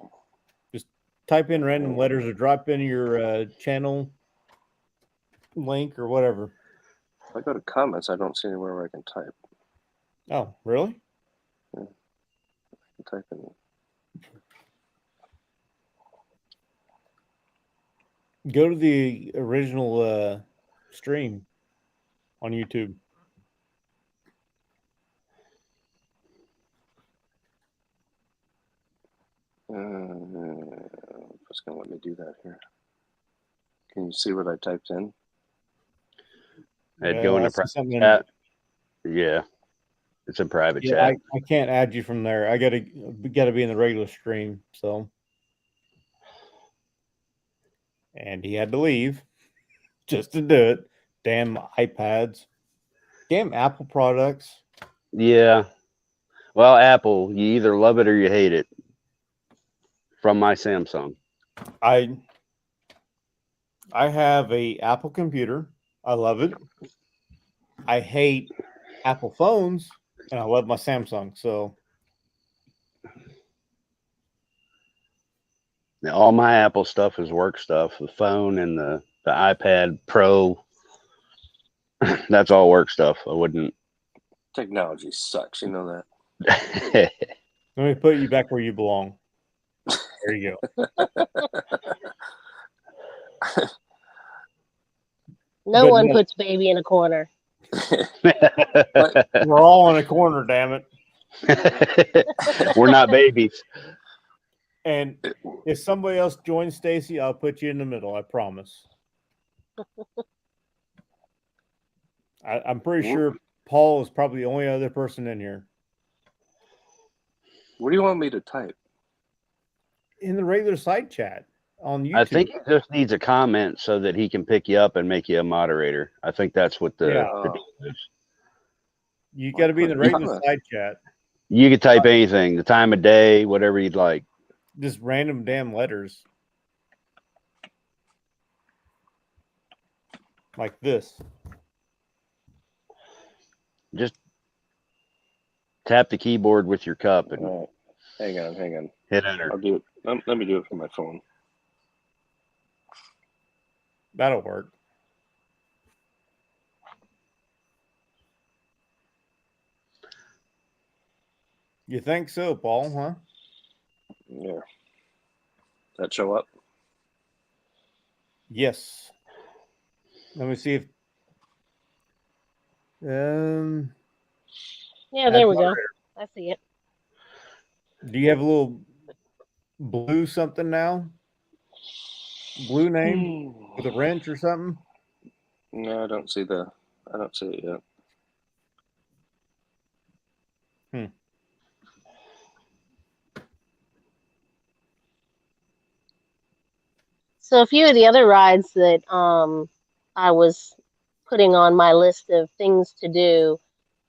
type in random letters or drop in your channel link or whatever. If I go to comments, I don't see anywhere where I can type. Oh, really? Yeah. I can type in. Go to the original stream on YouTube. It's gonna let me do that here. Can you see what I typed in? I'd go into I see private something chat. Yeah, it's a private Yeah, chat. I can't add you from there. I gotta be in the regular stream. So, and he had to leave just to do it. Damn iPads, damn Apple products. Yeah. Well, Apple, you either love it or you hate it. From my Samsung. I have a Apple computer. I love it. I hate Apple phones, and I love my Samsung. So, Now, all my Apple stuff is work stuff. The phone and the iPad Pro, that's all work stuff. I wouldn't. Technology sucks, you know that. let me put you back where you belong. There you go. No But one no- puts baby in a corner. We're all in a corner, damn it. We're not babies. And if somebody else joins Stacy, I'll put you in the middle. I promise. I'm pretty sure Paul is probably the only other person in here. What do you want me to type? In the regular side chat on YouTube. I think he just needs a comment so that he can pick you up and make you a moderator. I think that's what the deal is. You got to be in the regular side chat. You could type anything, the time of day, whatever you'd like. Just random damn letters. Like this. Just tap the keyboard with your cup and Hang on. hit enter. I'll do it. Let me do it from my phone. That'll work. You think so, Paul, huh? Yeah. That show up? Yes. Let me see if Yeah, there we go. I see it. do you have a little blue something now? Blue name with a wrench or something? No, I don't see it yet. So a few of the other rides that I was putting on my list of things to do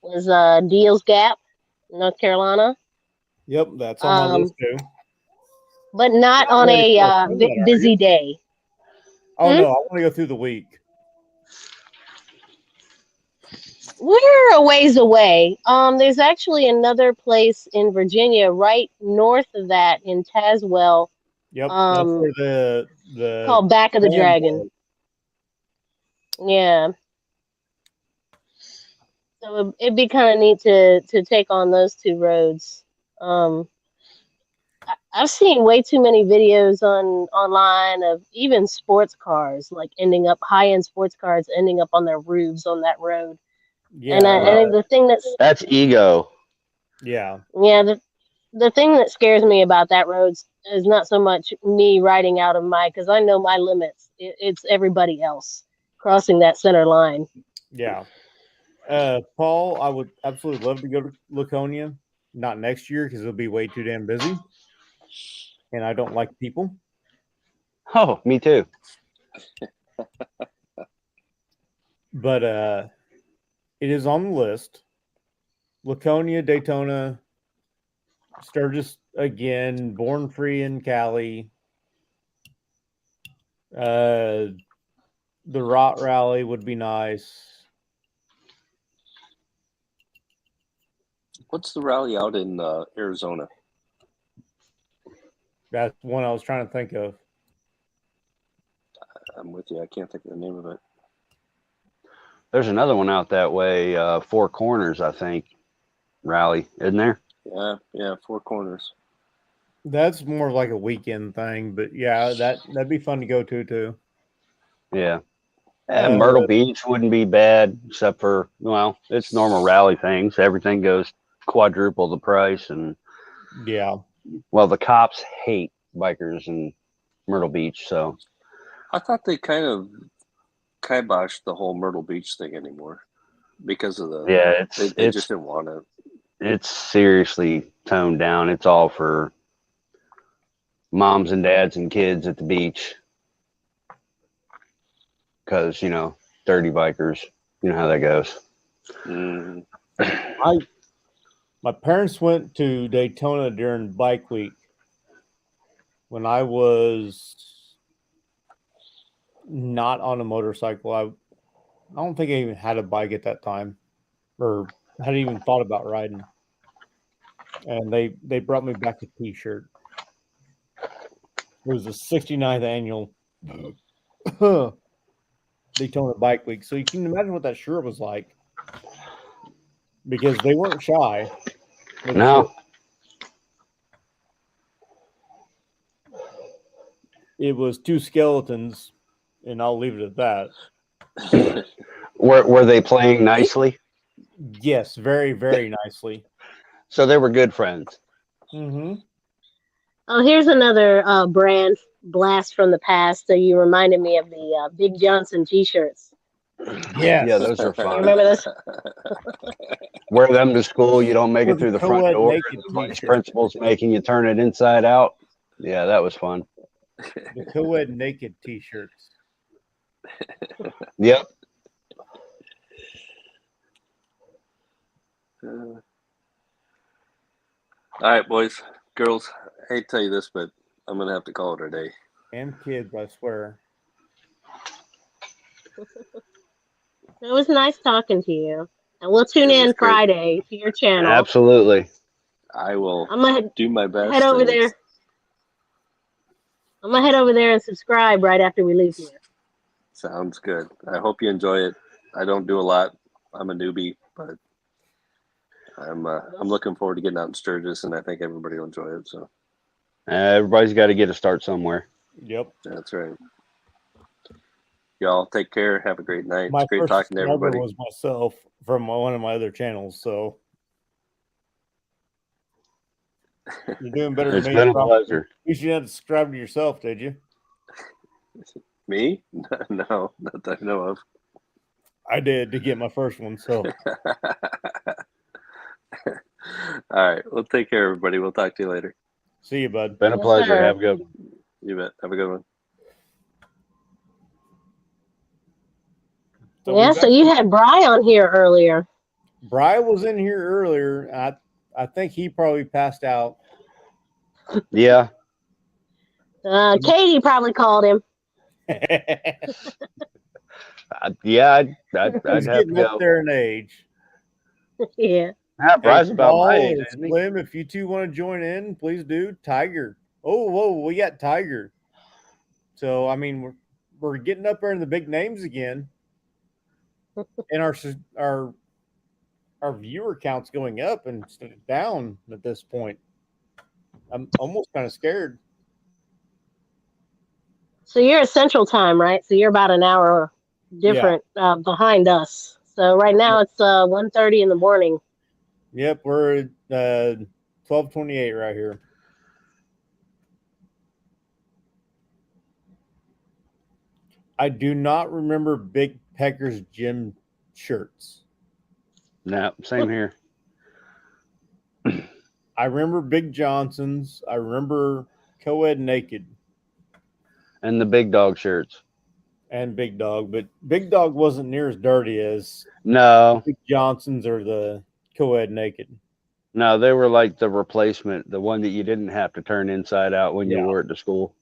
was Deals Gap, North Carolina. Yep, that's on my list too. But not on a busy day. Oh no, I want to go through the week. We're a ways away. There's actually another place in Virginia right north of that in Tazewell. Yep, that's where the called Back of the Dragon. Yeah. So it'd be kind of neat to take on those two roads. I've seen way too many videos online of even sports cars, like high-end sports cars ending up on their roofs on that road. Yeah, and the thing that's ego. Yeah. Yeah, the thing that scares me about that road is not so much me riding out of because I know my limits. It's everybody else crossing that center line. Yeah. Paul, I would absolutely love to go to Laconia. Not next year because it'll be way too damn busy, and I don't like people. Oh, me too. But it is on the list. Laconia, Daytona, Sturgis again, Born Free in Cali. The Rot Rally would be nice. What's the rally out in Arizona? That's one I was trying to think of. I'm with you. I can't think of the name of it. There's another one out that way, Four Corners, I think. Rally, isn't there? Yeah, Four Corners. That's more like a weekend thing, but yeah, that'd be fun to go to too. Yeah. Myrtle Uh, Beach wouldn't be bad, except for, well, it's normal rally things. Everything goes quadruple the price. And, Yeah. well, the cops hate bikers in Myrtle Beach. So, I thought they kind of kiboshed the whole Myrtle Beach thing anymore because of the yeah, they just didn't want it. It's seriously toned down. It's all for moms and dads and kids at the beach. Because, dirty bikers, you know how that goes. Mm. My parents went to Daytona during Bike Week when I was not on a motorcycle. I don't think I even had a bike at that time, or hadn't even thought about riding. And they brought me back a T-shirt. It was the 69th annual Daytona Bike Week. So you can imagine what that shirt was like, because they weren't shy with the No. shirt. It was two skeletons, and I'll leave it at that. Were they playing nicely? Yes, very, very nicely. So they were good friends. Mm-hmm. Oh, here's another brand blast from the past. So you reminded me of the Big Johnson T-shirts. Yes. Yeah, those are You fun. remember this? Wear them to school. You don't make it through the front co-ed door. naked The vice T-shirt. principal's making you turn it inside out. Yeah, that was fun. The co-ed naked T-shirts. Yep. All right, boys, girls. I hate to tell you this, but I'm gonna have to call it a day. And kids, I swear. It was nice talking to you. And we'll tune It was in great. Friday to your channel. Absolutely. I will I'm gonna do my best. head over there. I'm gonna head over there and subscribe right after we leave here. Sounds good. I hope you enjoy it. I don't do a lot. I'm a newbie, but I'm looking forward to getting out in Sturgis, and I think everybody will enjoy it. So Everybody's got to get a start somewhere. Yep. that's right. Y'all take care. Have a great night. My It's great first talking to subscriber everybody. was myself from one of my other channels, so you're doing better than It's me. been a Probably. pleasure. You should have subscribed to yourself, did you? Me? No, not that I know of. I did to get my first one, so. All right. Well, take care, everybody. We'll talk to you later. See you, bud. Been a Yes, pleasure. sir. Have a good one. You bet. Have a good one. So Yeah, so you had Bry on here earlier. Bry was in here earlier. I think he probably passed out. Yeah. Katie probably called him. Yeah, I'd He's have to getting up go. there in age. Yeah. Bry's about my Paul age, or isn't he? Slim, if you two want to join in, please do. Tiger. Oh, whoa, we got Tiger. So I mean, we're getting up there in the big names again, and our viewer count's going up instead of down at this point. I'm almost kind of scared. So you're at Central Time, right? So you're about an hour different behind us. So right now it's 1:30 in the morning. Yep, we're at 12:28 right here. I do not remember Big Pecker's gym shirts. No, same here. I remember Big Johnson's. I remember co-ed naked And the big dog shirts. and Big Dog, but Big Dog wasn't near as dirty as No, Big Johnson's or the co-ed naked. no, they were like the replacement, the one that you didn't have to turn inside out when you Yeah. wore it to school.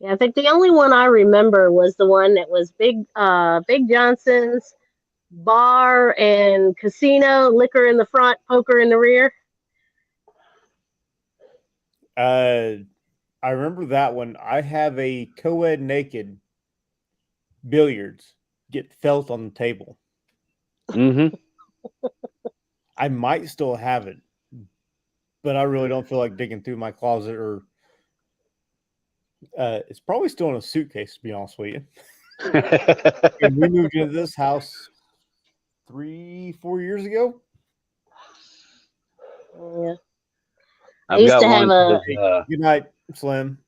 Yeah, I think the only one I remember was the one that was Big Johnson's bar and casino, liquor in the front, poker in the rear. I remember that one. I have a co-ed naked billiards get felt on the table. Mm-hmm. I might still have it, but I really don't feel like digging through my closet, or it's probably still in a suitcase, to be honest with you. And we moved into this house 3-4 years ago. Yeah. I I've used got to have one. Good night, Slim.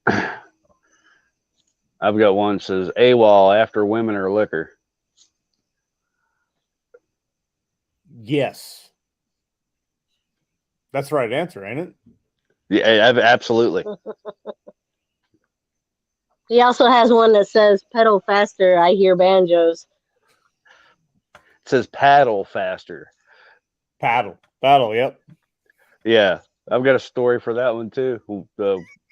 I've got one that says AWOL after women or liquor. Yes. That's the right answer, ain't it? Yeah, absolutely. He also has one that says pedal faster, I hear banjos. It says paddle faster. Battle, yep. Yeah, I've got a story for that one too.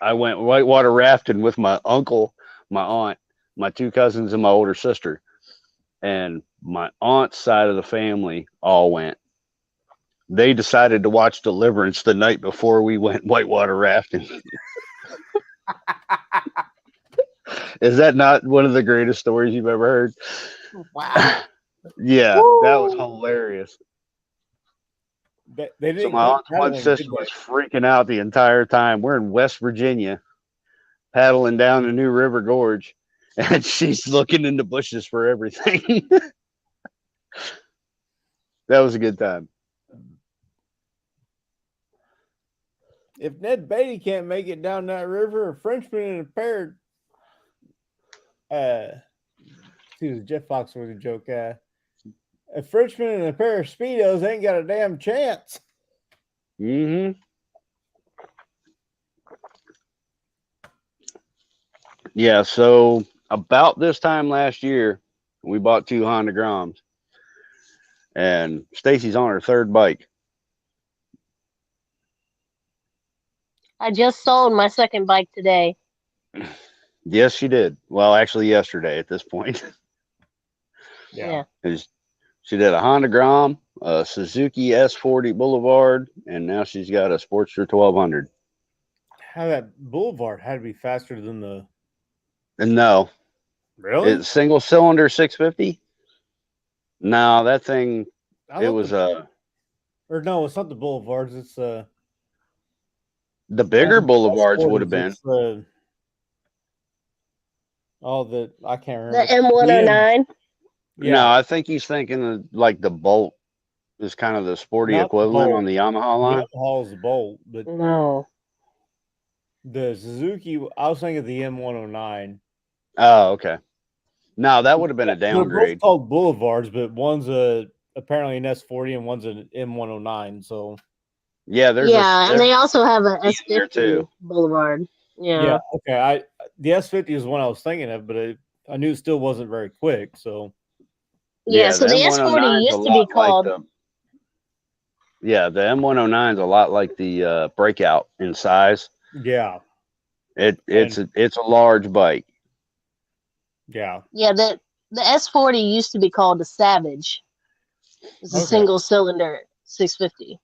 I went whitewater rafting with my uncle, my aunt, my two cousins, and my older sister. And my aunt's side of the family all went. They decided to watch Deliverance the night before we went whitewater rafting. Is that not one of the greatest stories you've ever heard? Wow. Yeah, Woo! that was hilarious. They didn't So my aunt's one sister was freaking out the entire time. We're in West Virginia, paddling down the New River Gorge, and she's looking in the bushes for everything. That was a good time. If Ned Beatty can't make it down that river, a Frenchman in a pair Jeff Fox was a joke. A Frenchman in a pair of Speedos ain't got a damn chance. Mm-hmm. Yeah, so about this time last year, we bought 2 Honda Groms. And Stacy's on her 3rd bike. I just sold my second bike today. Yes, she did. Well, actually yesterday at this point. Yeah. She did a Honda Grom, a Suzuki S40 Boulevard, and now she's got a Sportster 1200. How that Boulevard had to be faster than the. And no, Really? it's single cylinder 650. No, that thing, I it thought was or no, it's not the Boulevards. It's the bigger Boulevards would have been. It's, I can't remember. The M109. Yeah. No, I think he's thinking of like the Bolt is kind of the sporty Not the equivalent Bolt. on the Yamaha line. The Yamaha's the Bolt, but No. the Suzuki, I was thinking of the M109. Oh, okay. No, that would have been a They're both downgrade. called Boulevards, but one's apparently an S40 and one's an M109. So Yeah, and they also have an there too. S50 Boulevard. yeah, okay. The S50 is one I was thinking of, but I knew it still wasn't very quick. So So the S40 used to be called. The M109 is a lot like the Breakout in size. yeah, It's a large bike. yeah. Yeah, the S40 used to be called the Savage. It's a single cylinder 650.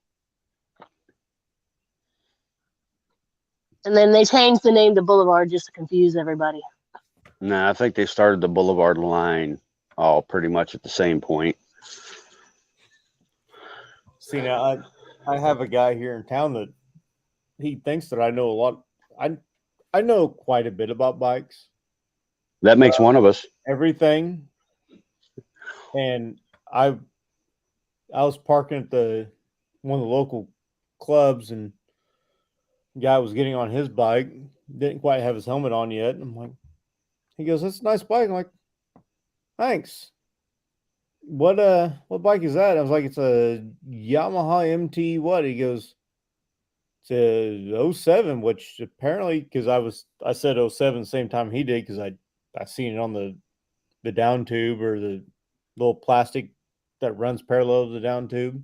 And then they changed the name to Boulevard just to confuse everybody. No, I think they started the Boulevard line all pretty much at the same point. See, now I have a guy here in town that he thinks that I know a lot. I know quite a bit about bikes. That makes one of us. Everything. And I was parking at one of the local clubs, and the guy was getting on his bike, didn't quite have his helmet on yet. I'm like, he goes, "That's a nice bike." I'm like, "Thanks." what bike is that? I was like, it's a Yamaha MT. What? He goes, it's a 07, which apparently, because I said 07 same time he did, because I seen it on the down tube, or the little plastic that runs parallel to the down tube.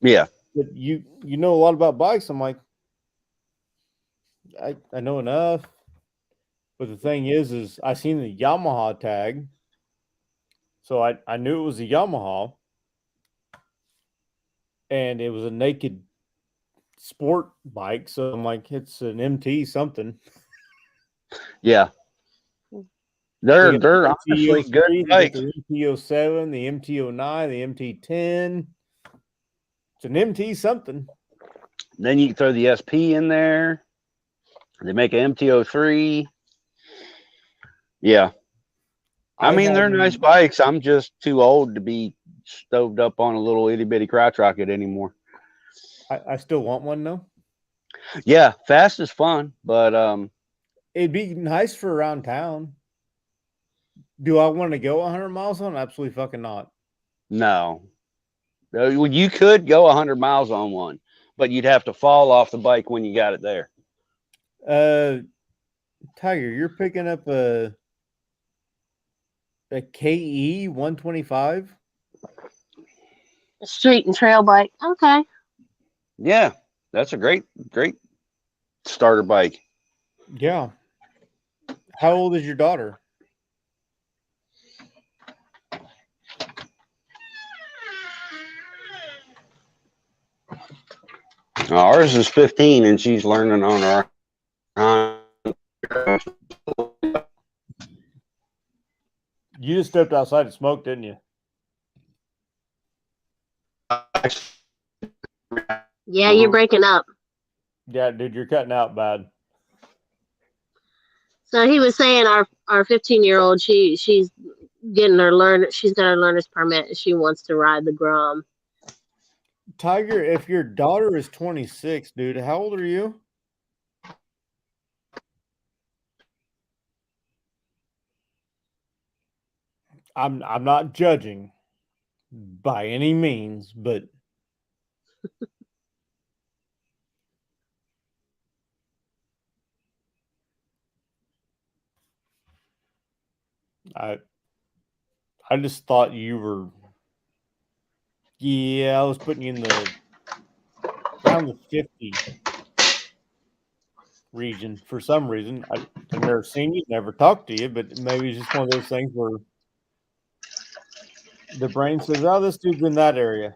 Yeah. But you know a lot about bikes. I'm like, I know enough. But the thing is I seen the Yamaha tag, so I knew it was a Yamaha, and it was a naked sport bike. So I'm like, it's an MT something. Yeah. They got They're the honestly MT-03, good they got bikes. the MT-07, the MT-09, the MT-10. It's an MT something. Then you can throw the SP in there. They make an MT-03. Yeah. I mean, they're nice bikes. I'm just too old to be stoved up on a little itty bitty crotch rocket anymore. I still want one though. Yeah, fast is fun, but It'd be nice for around town. Do I want to go 100 miles on? Absolutely fucking not. no. You could go 100 miles on one, but you'd have to fall off the bike when you got it there. Tiger, you're picking up a KE 125. A street and trail bike. Okay. Yeah, that's a great starter bike. Yeah. How old is your daughter? Ours is 15, and she's learning on her own. You just stepped outside and smoked, didn't you? Yeah, you're breaking up. Yeah, dude, you're cutting out bad. So he was saying our 15-year-old, she's getting she's got her learner's permit and she wants to ride the Grom. Tiger, if your daughter is 26, dude, how old are you? I'm not judging by any means, but I just thought you were. Yeah, I was putting you in the around the 50 region for some reason. I've never seen you, never talked to you, but maybe it's just one of those things where the brain says, "Oh, this dude's in that area."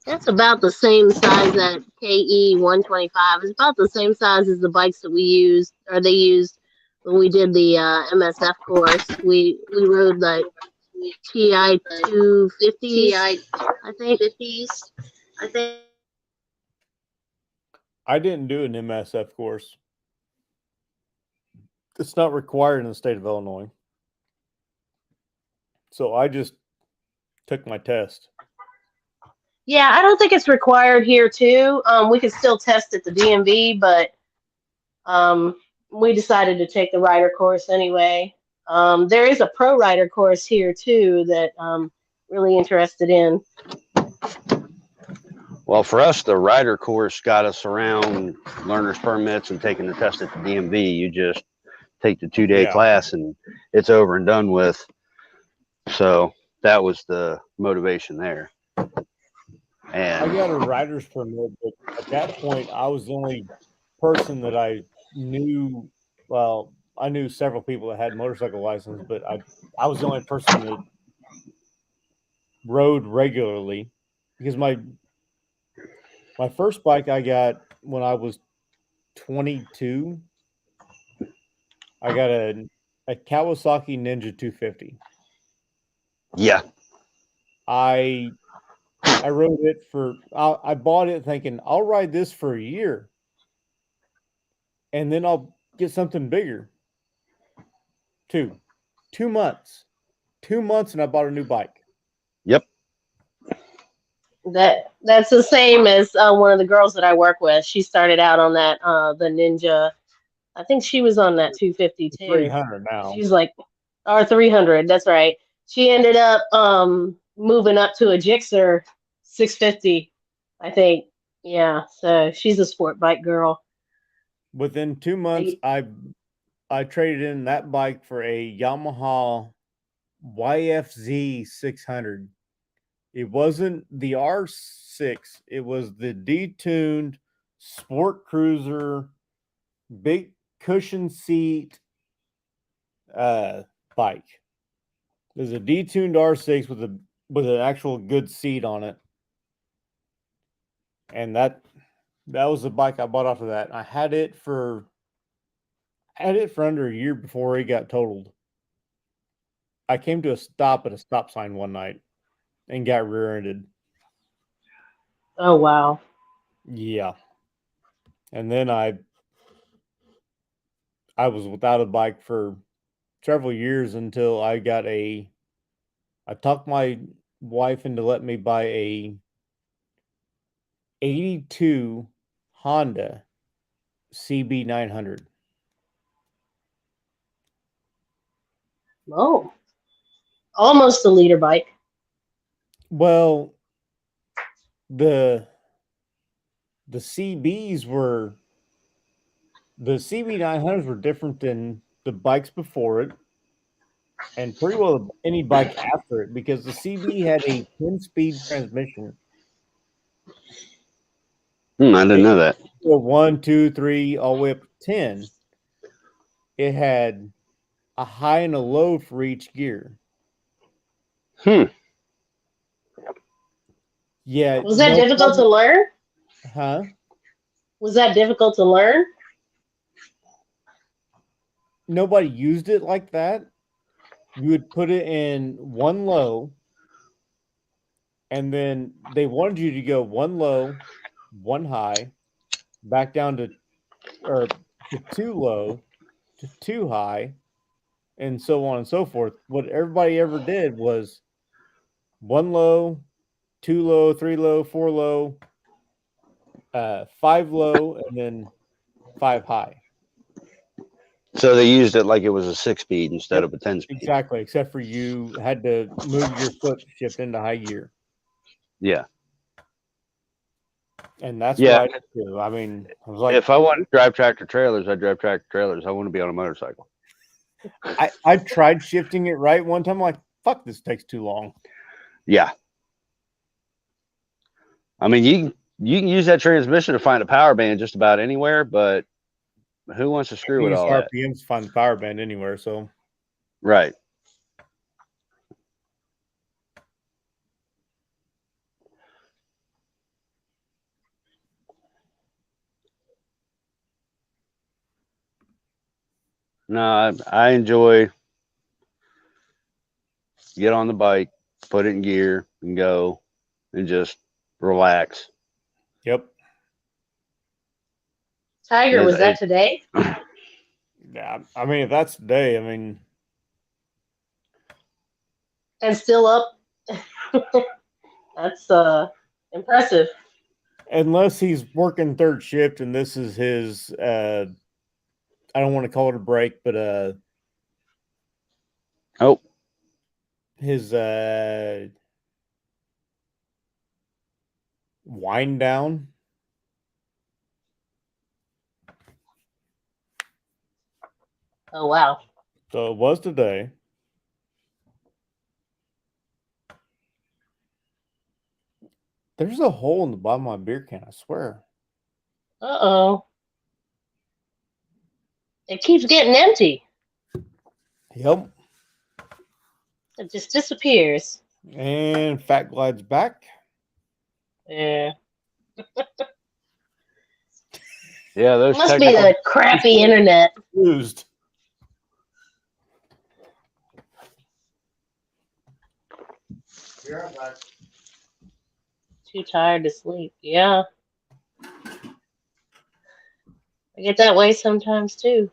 That's about the same size that KE 125. It's about the same size as the bikes that we used, or they used when we did the MSF course. We rode like TI 250s, I think. I didn't do an MSF course. It's not required in the state of Illinois. So I just took my test. Yeah, I don't think it's required here too. We could still test at the DMV, but we decided to take the rider course anyway. There is a pro rider course here too that I'm really interested in. Well, for us, the rider course got us around learner's permits and taking the test at the DMV. You just take the 2-day class and it's over and done with. So that was the motivation there. And I got a rider's permit, but at that point, I was the only person that I knew. Well, I knew several people that had motorcycle license, but I was the only person that rode regularly, because my first bike I got when I was 22. I got a Kawasaki Ninja 250. yeah, I rode it I bought it thinking I'll ride this for a year and then I'll get something bigger. 2 months. 2 months and I bought a new bike. Yep. That's the same as one of the girls that I work with. She started out on that the Ninja I think she was on that 250 too. 300 now. She's like, or 300. That's right. She ended up moving up to a Gixxer 650, I think. Yeah, so she's a sport bike girl. Within 2 months, I traded in that bike for a Yamaha YFZ 600. It wasn't the R6, it was the detuned sport cruiser, big cushion seat bike. There's a detuned R6 with an actual good seat on it. And that was the bike I bought after that. I had it for under a year before it got totaled. I came to a stop at a stop sign one night and got rear-ended. Oh wow. Yeah. And then I was without a bike for several years until I talked my wife into letting me buy a 82 Honda CB 900. Oh. Almost a leader bike. Well, the CB 900s were different than the bikes before it, and pretty well any bike after it, because the CB had a 10-speed transmission. I didn't know that. 1, 2, 3, all the way up to 10. It had a high and a low for each gear. Yeah. Was that difficult to learn? Huh? Was that difficult to learn? Nobody used it like that. You would put it in one low, and then they wanted you to go one low, one high, back down to two low, to two high, and so on and so forth. What everybody ever did was one low, two low, three low, four low, 5 low, and then 5 high. So they used it like it was a 6-speed instead of a 10-speed. Exactly, except for you had to move your foot to shift into high gear. Yeah. And that's what I did too. I mean, I was like, if I wanted to drive tractor trailers, I'd drive tractor trailers. I want to be on a motorcycle. I tried shifting it right one time. I'm like, fuck, this takes too long. Yeah. I mean, you can use that transmission to find a power band just about anywhere, but who wants to screw with all that? RPMs to find the power band anywhere, so. Right. No, I enjoy get on the bike, put it in gear, and go, and just relax. Yep. Tiger, was that today? Yeah, I mean, if that's today, I mean. And still up. That's impressive. Unless he's working third shift and this is his, I don't want to call it a break, but his wind down. Oh, wow. So it was today. There's a hole in the bottom of my beer can, I swear. Uh-oh. It keeps getting empty. Yep. It just disappears. And Fat glides back. Yeah. Yeah, those must be the crappy internet. Used. Too tired to sleep. Yeah. I get that way sometimes too.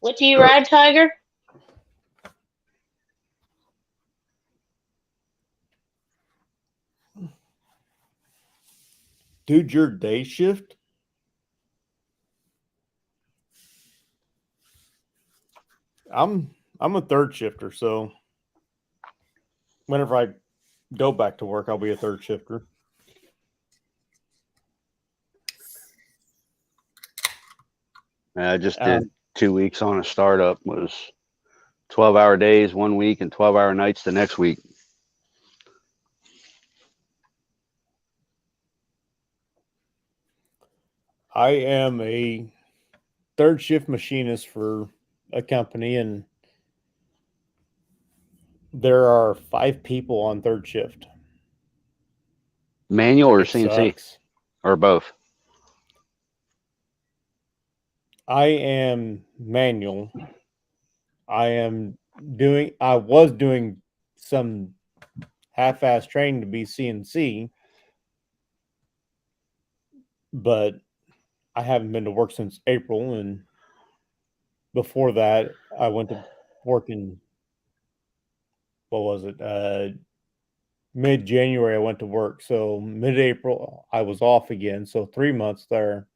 What do you ride, Tiger? Dude, your day shift? I'm a third shifter, so whenever I go back to work, I'll be a third shifter. I just did 2 weeks on a startup. Was 12-hour days 1 week and 12-hour nights the next week. I am a third shift machinist for a company, and there are 5 people on third shift. Manual or It CNC sucks. or both? I am manual. I was doing some half-ass training to be CNC, but I haven't been to work since April, and before that, I went to work in, what was it? Mid-January, I went to work. So mid-April, I was off again. So 3 months there.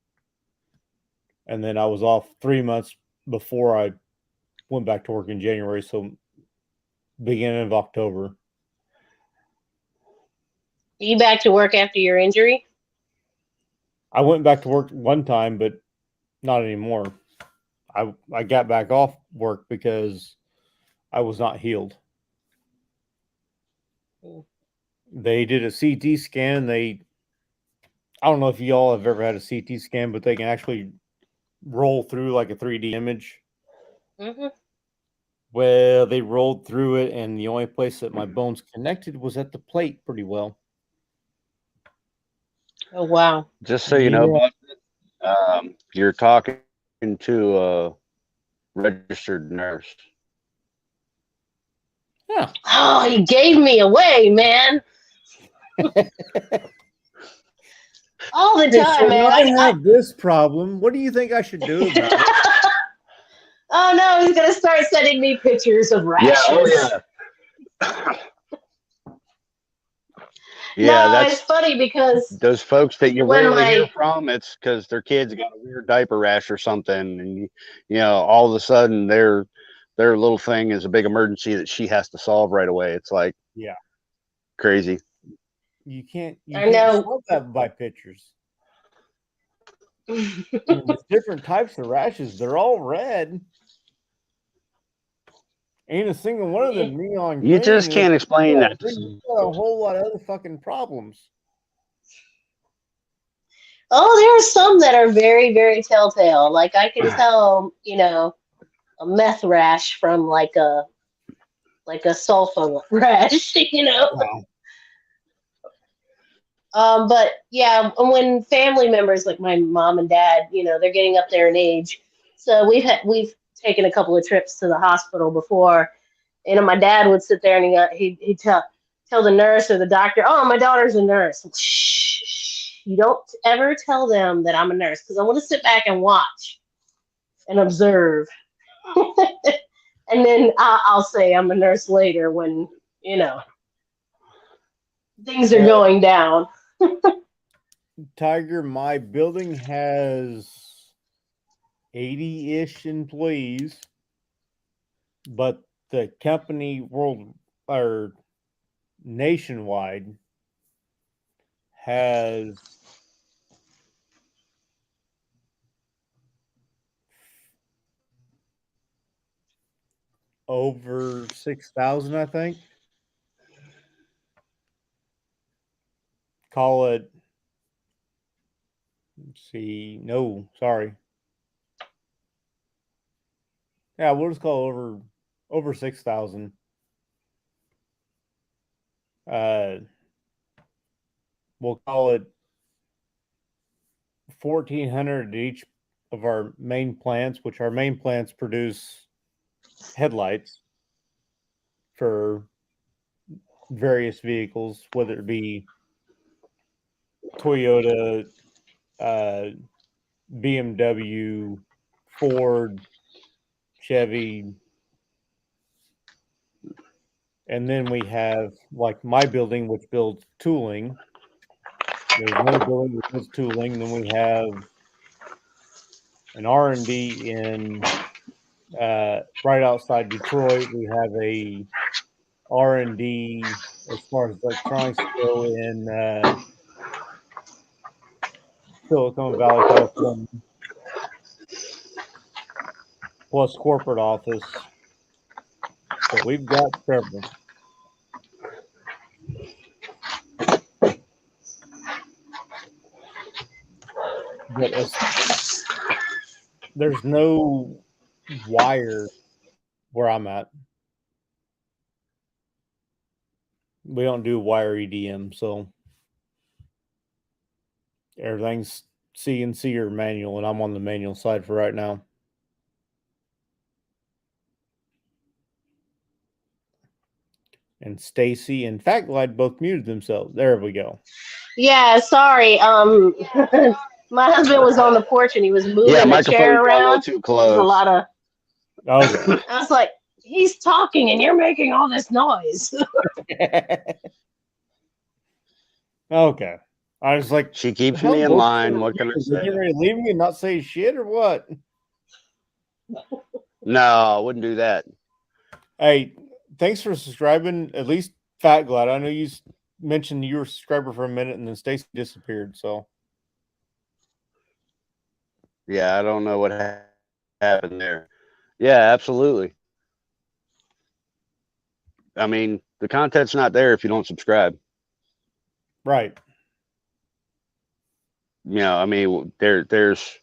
And then I was off 3 months before I went back to work in January. So beginning of October. Are you back to work after your injury? I went back to work one time, but not anymore. I got back off work because I was not healed. They did a CT scan. I don't know if y'all have ever had a CT scan, but they can actually roll through like a 3D image. Mm-hmm. Well, they rolled through it, and the only place that my bones connected was at the plate pretty well. Oh, wow. Just so you know, Yeah. you're talking to a registered nurse. Yeah. Oh, he gave me away, man. All the Okay, time, so man. now I have this problem. What do you think I should do about it? Oh, no, he's going to start sending me pictures of rashes. Yeah, oh yeah. Yeah, No, that's it's funny because those folks that you when rarely hear my from. It's because their kids got a weird diaper rash or something, and you know, all of a sudden their little thing is a big emergency that she has to solve right away. It's like, Yeah. crazy. You can't I know. solve that by pictures. I mean, there's different types of rashes. They're all red. Ain't a single one of them neon green. You just can't explain that. You got a whole lot of other fucking problems. Oh, there are some that are very, very telltale. Like I can tell, you know, a meth rash from like a sulfa rash, you know. Wow. But yeah, when family members like my mom and dad, you know, they're getting up there in age, so we've taken a couple of trips to the hospital before. You know, my dad would sit there and he'd tell the nurse or the doctor, "Oh, my daughter's a nurse." Shh, shh. You don't ever tell them that I'm a nurse because I want to sit back and watch and observe, and then I'll say I'm a nurse later when you know things are going down. Tiger, my building has 80-ish employees, but the company or nationwide has over 6,000, I think. Call it, let's see, no, sorry. Yeah, we'll just call it over 6,000. We'll call it 1,400 at each of our main plants, which our main plants produce headlights for various vehicles, whether it be Toyota, BMW, Ford, Chevy. And then we have like my building, which builds tooling. There's another building that builds tooling. Then we have an R&D in right outside Detroit. We have a R&D as far as electronics go in Silicon Valley, California, plus corporate office. So we've got several. But there's no wire where I'm at. We don't do wire EDM, so everything's CNC or manual, and I'm on the manual side for right now. And Stacy and Fat Glide both muted themselves. There we go. Yeah, sorry. My husband was on the porch and he was moving the chair around. Too close. There's a lot of. Okay. I was like, he's talking and you're making all this noise. Okay. I was like, She keeps me in line. What can I Is he say? ready to leave me and not say shit or what? No, I wouldn't do that. Hey, thanks for subscribing. At least Fat Glad. I know you mentioned you were a subscriber for a minute and then Stacy disappeared. So Yeah, I don't know what happened there. Yeah, absolutely. I mean, the content's not there if you don't subscribe. right. You know, I mean, there's.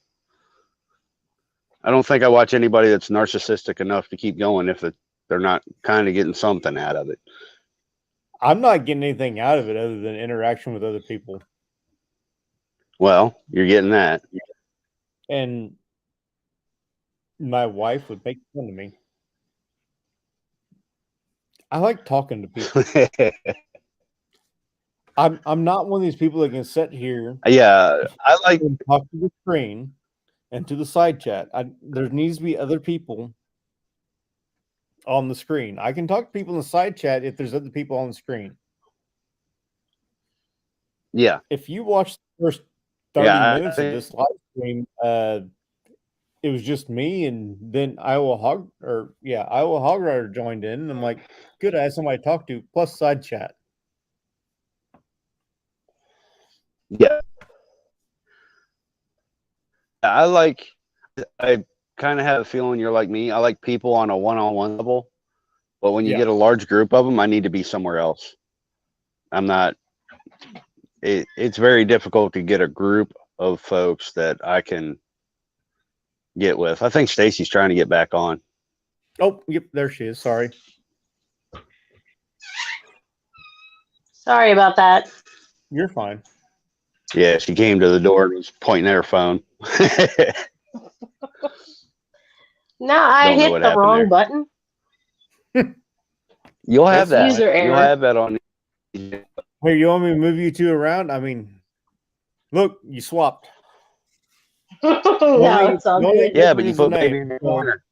I don't think I watch anybody that's narcissistic enough to keep going if they're not kind of getting something out of it. I'm not getting anything out of it other than interaction with other people. Well, you're getting that. And my wife would make fun of me. I like talking to people. I'm not one of these people that can sit here Yeah, I like. and talk to the screen and to the side chat. There needs to be other people on the screen. I can talk to people in the side chat if there's other people on the screen. Yeah. If you watch the first 30 minutes of this live stream, it was just me, and then Iowa Hog Rider joined in, and I'm like, good, I have somebody to talk to, plus side chat. Yeah. I kind of have a feeling you're like me. I like people on a one-on-one level, but when you get a large group of them, I need to be somewhere else. I'm not. It's very difficult to get a group of folks that I can get with. I think Stacy's trying to get back on. Oh, yep, there she is. Sorry. Sorry about that. You're fine. Yeah, she came to the door and was pointing at her phone. No, I hit the wrong there. button. You'll have that. User error. You'll have that on. Hey, you want me to move you two around? I mean, look, you swapped. No, it's all good. Yeah, but you put baby in the corner.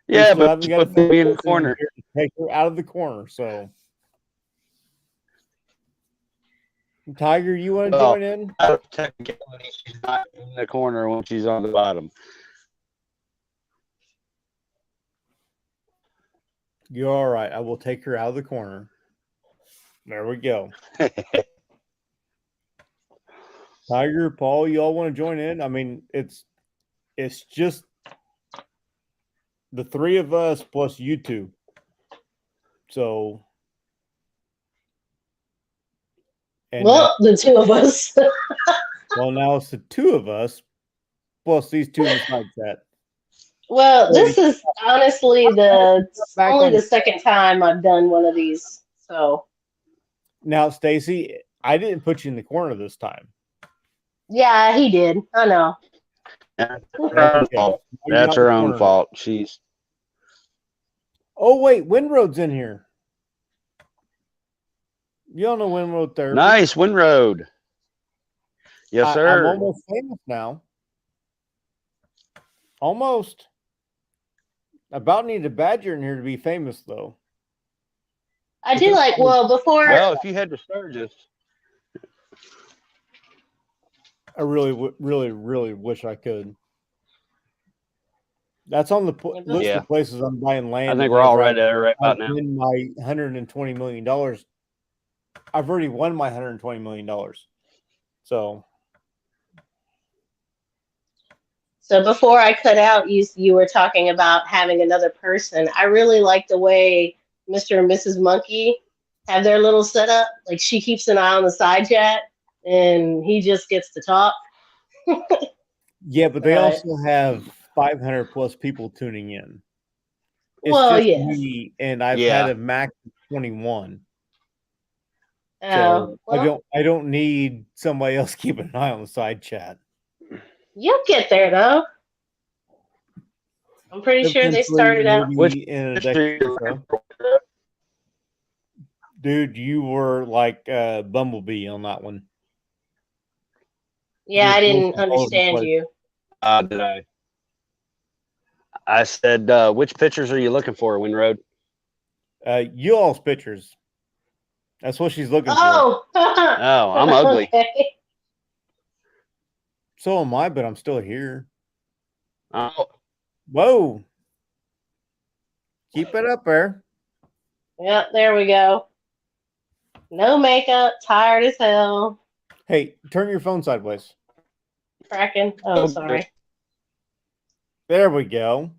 Yeah, but you put baby in the corner. Take her out of the corner. So, Tiger, you want to join in? Technically, she's not in the corner when she's on the bottom. You're all right. I will take her out of the corner. There we go. Tiger, Paul, you all want to join in? I mean, it's just the three of us plus you two. So, and the two of us. Well, now it's the two of us plus these two in the side chat. Well, this is honestly only the second time I've done one of these. So now, Stacy, I didn't put you in the corner this time. Yeah, he did. I know. That's her own fault. She's. Oh wait, Windroad's in here. You don't know Windroad Therapy. Nice, Windroad. Yes, sir. I'm almost famous now. Almost. About need a badger in here to be famous, though. I do like, well, before, Well, if you head to Sturgis, I really wish I could. That's on the list Yeah. of places I'm buying land. I think we're all right there right about now. In my $120 million. I've already won my $120 million. So before I cut out, you were talking about having another person. I really like the way Mr. and Mrs. Monkey have their little setup. Like she keeps an eye on the side chat, and he just gets to talk. yeah, but they Right. also have 500 plus people tuning in. It's Well, just yes. me, and I've Yeah. had a max of 21. Oh, So well, I don't need somebody else keeping an eye on the side chat. you'll get there though. I'm pretty sure they started out. Which in a picture decade or so. Dude, you were like Bumblebee on that one. Yeah, I You're didn't all over the understand place. you. did I? I said, which pictures are you looking for, Winroad? You all's pictures. That's what she's looking for. Oh, Oh, I'm ugly. Okay. So am I, but I'm still here. Oh, Whoa. Keep it up there. Yep, there we go. No makeup, tired as hell. Hey, turn your phone sideways. Cracking. Oh, sorry. There we go.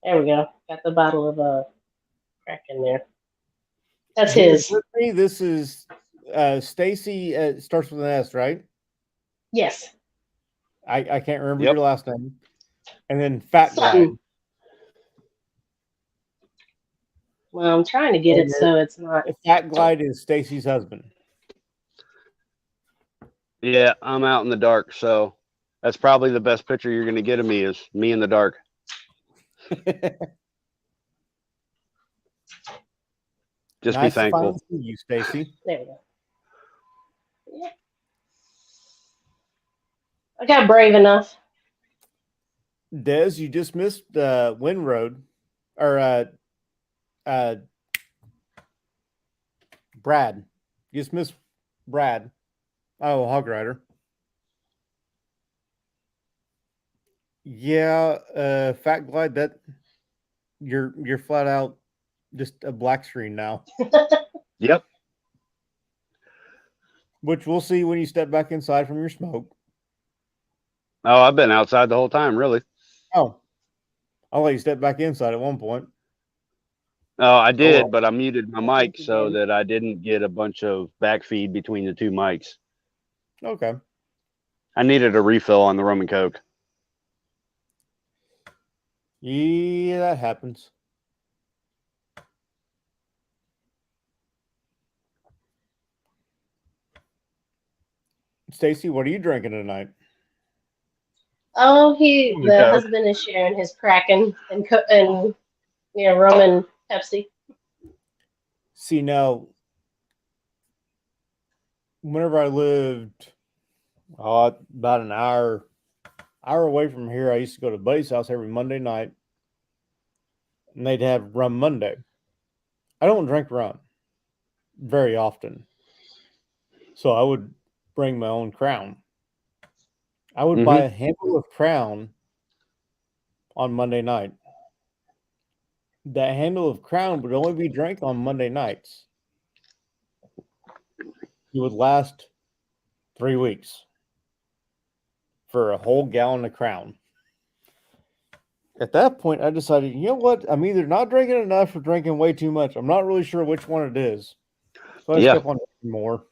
There we go. Got the bottle of Kraken there. That's his. This is Stacy. Starts with an S, right? Yes. I can't remember Yep. your last name. And then Fat Glide. Something. Well, I'm trying to get it so it's not. Fat Glide is Stacy's husband. yeah, I'm out in the dark, so that's probably the best picture you're going to get of me is me in the dark. Just Nice be thankful. to see you, Stacy. There we go. Yeah. I got brave enough. Des, you just missed Winroad or Brad. You just missed Brad. Oh, Hog Rider. Yeah, Fat Glide, that you're flat out just a black screen now. Yep. Which we'll see when you step back inside from your smoke. Oh, I've been outside the whole time, really. Oh. I'll let you step back inside at one point. Oh, I did, well. but I muted my mic so that I didn't get a bunch of backfeed between the two mics. Okay. I needed a refill on the rum and coke. Yeah, that happens. Stacy, what are you drinking tonight? Oh, the Okay. husband is sharing his Kraken and rum and Pepsi. See, now, whenever I lived about an hour away from here, I used to go to Buddy's house every Monday night, and they'd have rum Monday. I don't drink rum very often, so I would bring my own Crown. I would buy a handle of Crown on Monday night. That handle of Crown would only be drank on Monday nights. It would last 3 weeks for a whole gallon of Crown. At that point, I decided, you know what? I'm either not drinking enough or drinking way too much. I'm not really sure which one it is. So I just kept on drinking more.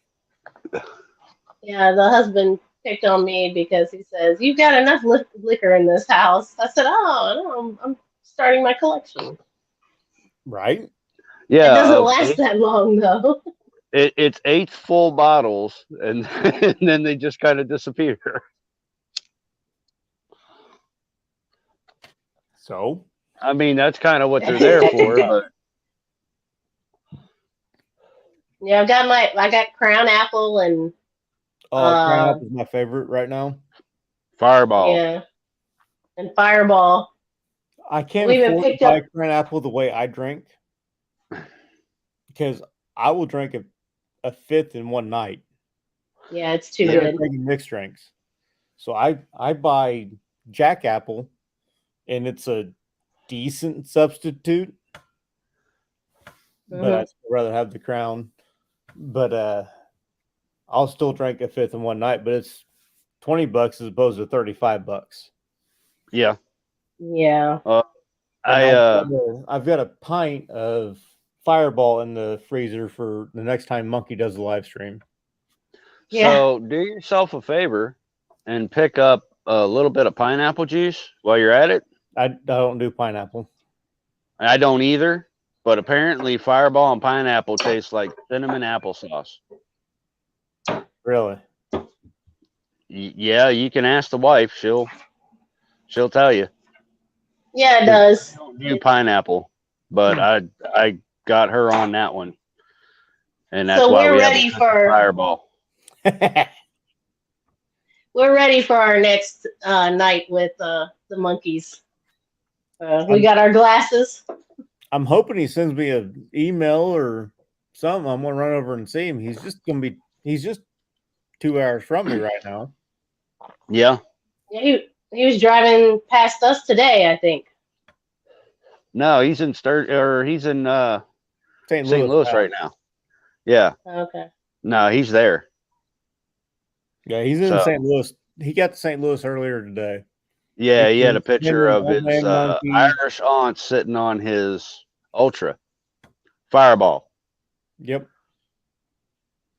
Yeah, the husband picked on me because he says, "You've got enough liquor in this house." I said, "Oh, no, I'm starting my collection." Right? Yeah. It doesn't last that long, though. It's 8 full bottles, and, and then they just kind of disappear. So? I mean, that's kind of what they're there for. But Yeah, I got Crown Apple and Crown Apple is my favorite right now. Fireball. yeah. and Fireball. I can't We even afford to picked buy up. pineapple the way I drink because I will drink a fifth in one night. Yeah, it's too Instead of good. drinking mixed drinks. So I buy Jack Apple, and it's a decent substitute, but Mhm. I'd still rather have the Crown. But I'll still drink a fifth in one night, but it's $20 as opposed to $35. Yeah. Yeah. And I I've got a pint of Fireball in the freezer for the next time Monkey does the live stream. Yeah. So do yourself a favor and pick up a little bit of pineapple juice while you're at it. I don't do pineapple. I don't either, but apparently Fireball and pineapple taste like cinnamon applesauce. Really? Yeah, you can ask the wife. She'll tell you. Yeah, it does. I don't do pineapple, but I got her on that one, and that's So why we're we have ready a for Fireball. our next night with the monkeys. We got our glasses. I'm hoping he sends me an email or something. I'm gonna run over and see him. He's just 2 hours from me right now. Yeah. Yeah, he was driving past us today, I think. No, he's in he's in St. St. Louis right now. Yeah. Okay. No, he's there. Yeah, he's in So- St. Louis. He got to St. Louis earlier today. Yeah, he had a Him picture and of Old his Man Monkey. Irish aunt sitting on his Ultra Fireball Yep.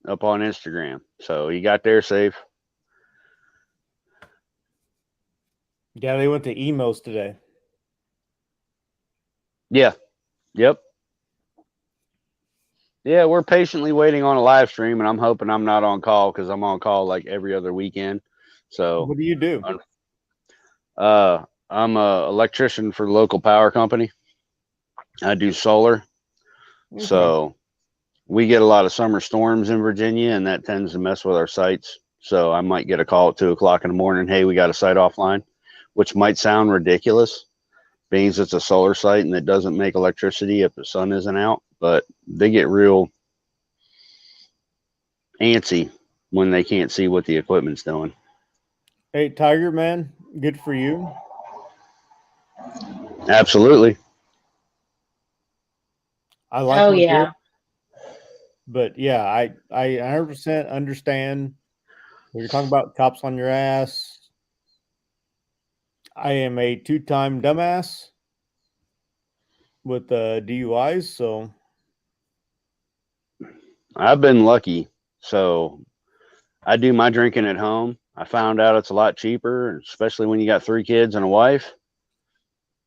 up on Instagram. So he got there safe. Yeah, they went to emos today. Yeah. Yep. Yeah, we're patiently waiting on a live stream, and I'm hoping I'm not on call because I'm on call like every other weekend. So What do you do? I'm a electrician for the local power company. I do solar. Okay. So we get a lot of summer storms in Virginia, and that tends to mess with our sites. So I might get a call at 2:00 in the morning. Hey, we got a site offline, which might sound ridiculous, being it's a solar site and it doesn't make electricity if the sun isn't out. But they get real antsy when they can't see what the equipment's doing. Hey, Tiger Man, good for you. Absolutely. I like Oh my yeah. beer, but yeah, I 100% understand when you're talking about cops on your ass. I am a 2-time dumbass with DUIs, so I've been lucky. So I do my drinking at home. I found out it's a lot cheaper, especially when you got 3 kids and a wife.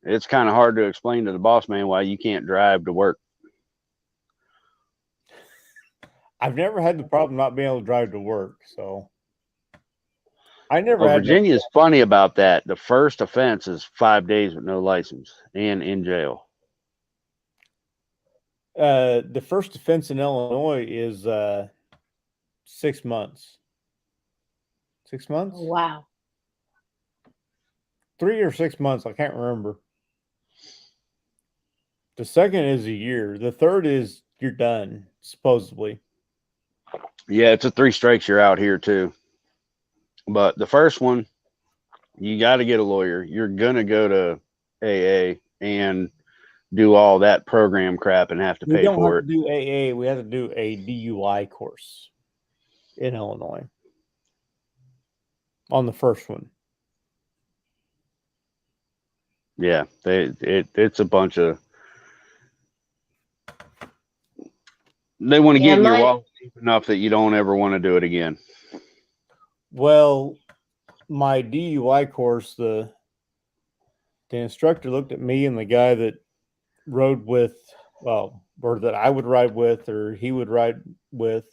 It's kind of hard to explain to the boss man why you can't drive to work. I've never had the problem not being able to drive to work. So I never Well, had no- Virginia is funny about that. The first offense is 5 days with no license and in jail. the first offense in Illinois is 6 months. 6 months? Oh, wow. 3 or 6 months, I can't remember. The second is a year. The third is you're done, supposedly. Yeah, it's a 3 strikes you're out here too. But the first one, you got to get a lawyer. You're going to go to AA and do all that program crap and have to We pay don't for have it. to do AA. We have to do a DUI course in Illinois on the first one. Yeah, it's a bunch of. They want to Yeah, get in your my- wallet deep enough that you don't ever want to do it again. Well, my DUI course, the instructor looked at me and the guy that rode with, well, or that I would ride with, or he would ride with,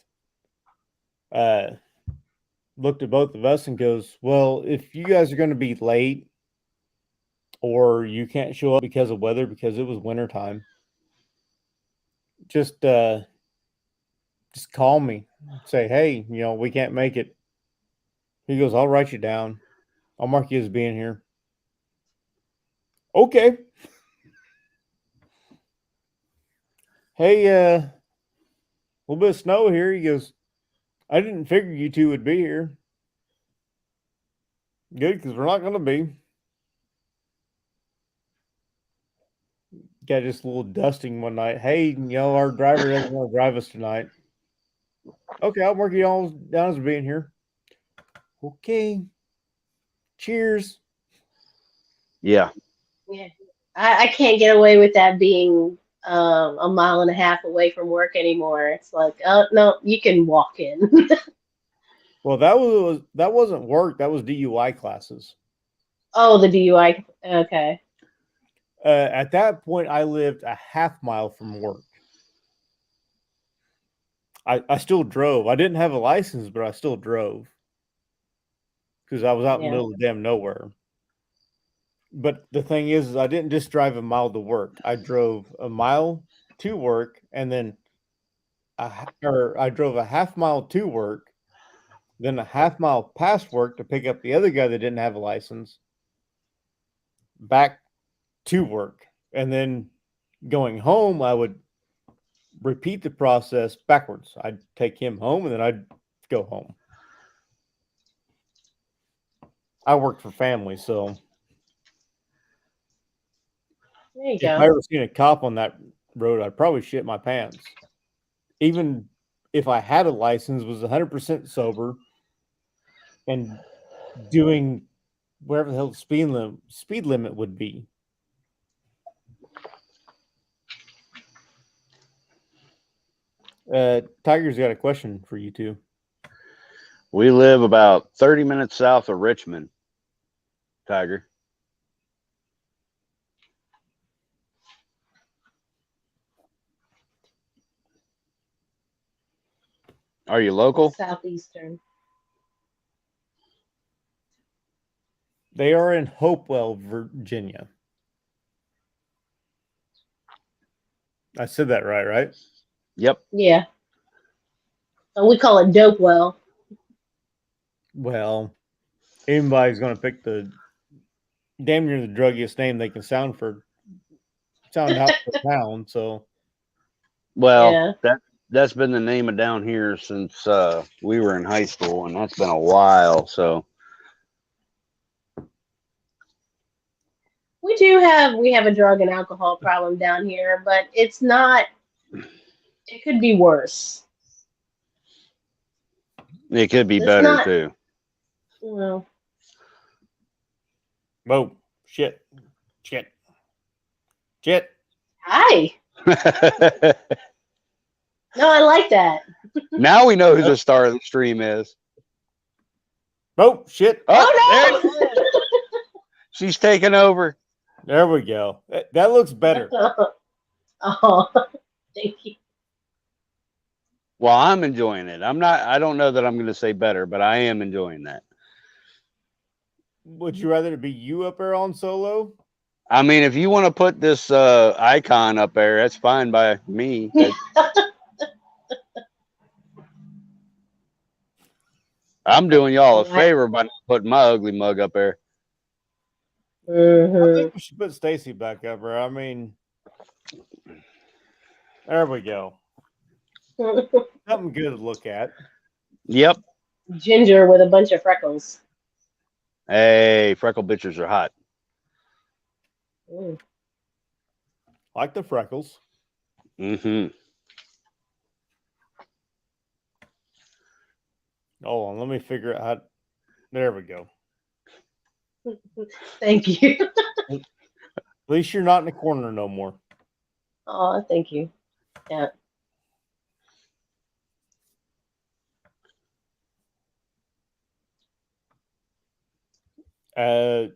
looked at both of us and goes, well, if you guys are going to be late or you can't show up because of weather, because it was wintertime, just call me. Say, hey, we can't make it. He goes, I'll write you down. I'll mark you as being here. Okay. Hey, a little bit of snow here. He goes, I didn't figure you two would be here. Good, because we're not going to be. Got just a little dusting one night. Hey, our driver doesn't want to drive us tonight. Okay, I'll mark you all down as being here. Okay. Cheers. Yeah. Yeah. I can't get away with that being a mile and a half away from work anymore. It's like, oh no, you can walk in. Well, that wasn't work. That was DUI classes. Oh, the DUI. Okay. At that point, I lived a half mile from work. I still drove. I didn't have a license, but I still drove because I was out in the middle of damn nowhere. But the thing is I didn't just drive a mile to work. I drove a mile to work, and then I drove a half mile to work, then a half mile past work to pick up the other guy that didn't have a license, back to work, and then going home, I would repeat the process backwards. I'd take him home, and then I'd go home. I worked for family, so There you if go. I ever seen a cop on that road, I'd probably shit my pants. Even if I had a license, was 100% sober, and doing whatever the hell the speed limit would be. Tiger's got a question for you two. We live about 30 minutes south of Richmond, Tiger. Are you local? Southeastern. They are in Hopewell, Virginia. I said that right? Yep. Yeah. So we call it Dopewell. Well, anybody's going to pick the damn near the druggiest name they can sound out for town. So, well, that's been the name of down here since we were in high school, and that's been a while. So we have a drug and alcohol problem down here, but it's not. It could be worse. it could be It's better not- too. Well, whoa, shit. hi. No, I like that. Now we know who the star of the stream is. Oh, shit. Oh no! There, she's taking over. There we go. That looks better. Oh, thank you. Well, I'm enjoying it. I don't know that I'm going to say better, but I am enjoying that. Would you rather it be you up there on solo? I mean, if you want to put this icon up there, that's fine by me. I'm doing y'all a favor by putting my ugly mug up there. I think we should put Stacy back up there. I mean, there we go. Something good to look at. Yep. Ginger with a bunch of freckles. Hey, freckle bitches are hot. Like the freckles. Mm-hmm. Hold on, let me figure out how. There we go. Thank you. At least you're not in the corner no more. Oh, thank you. Yeah.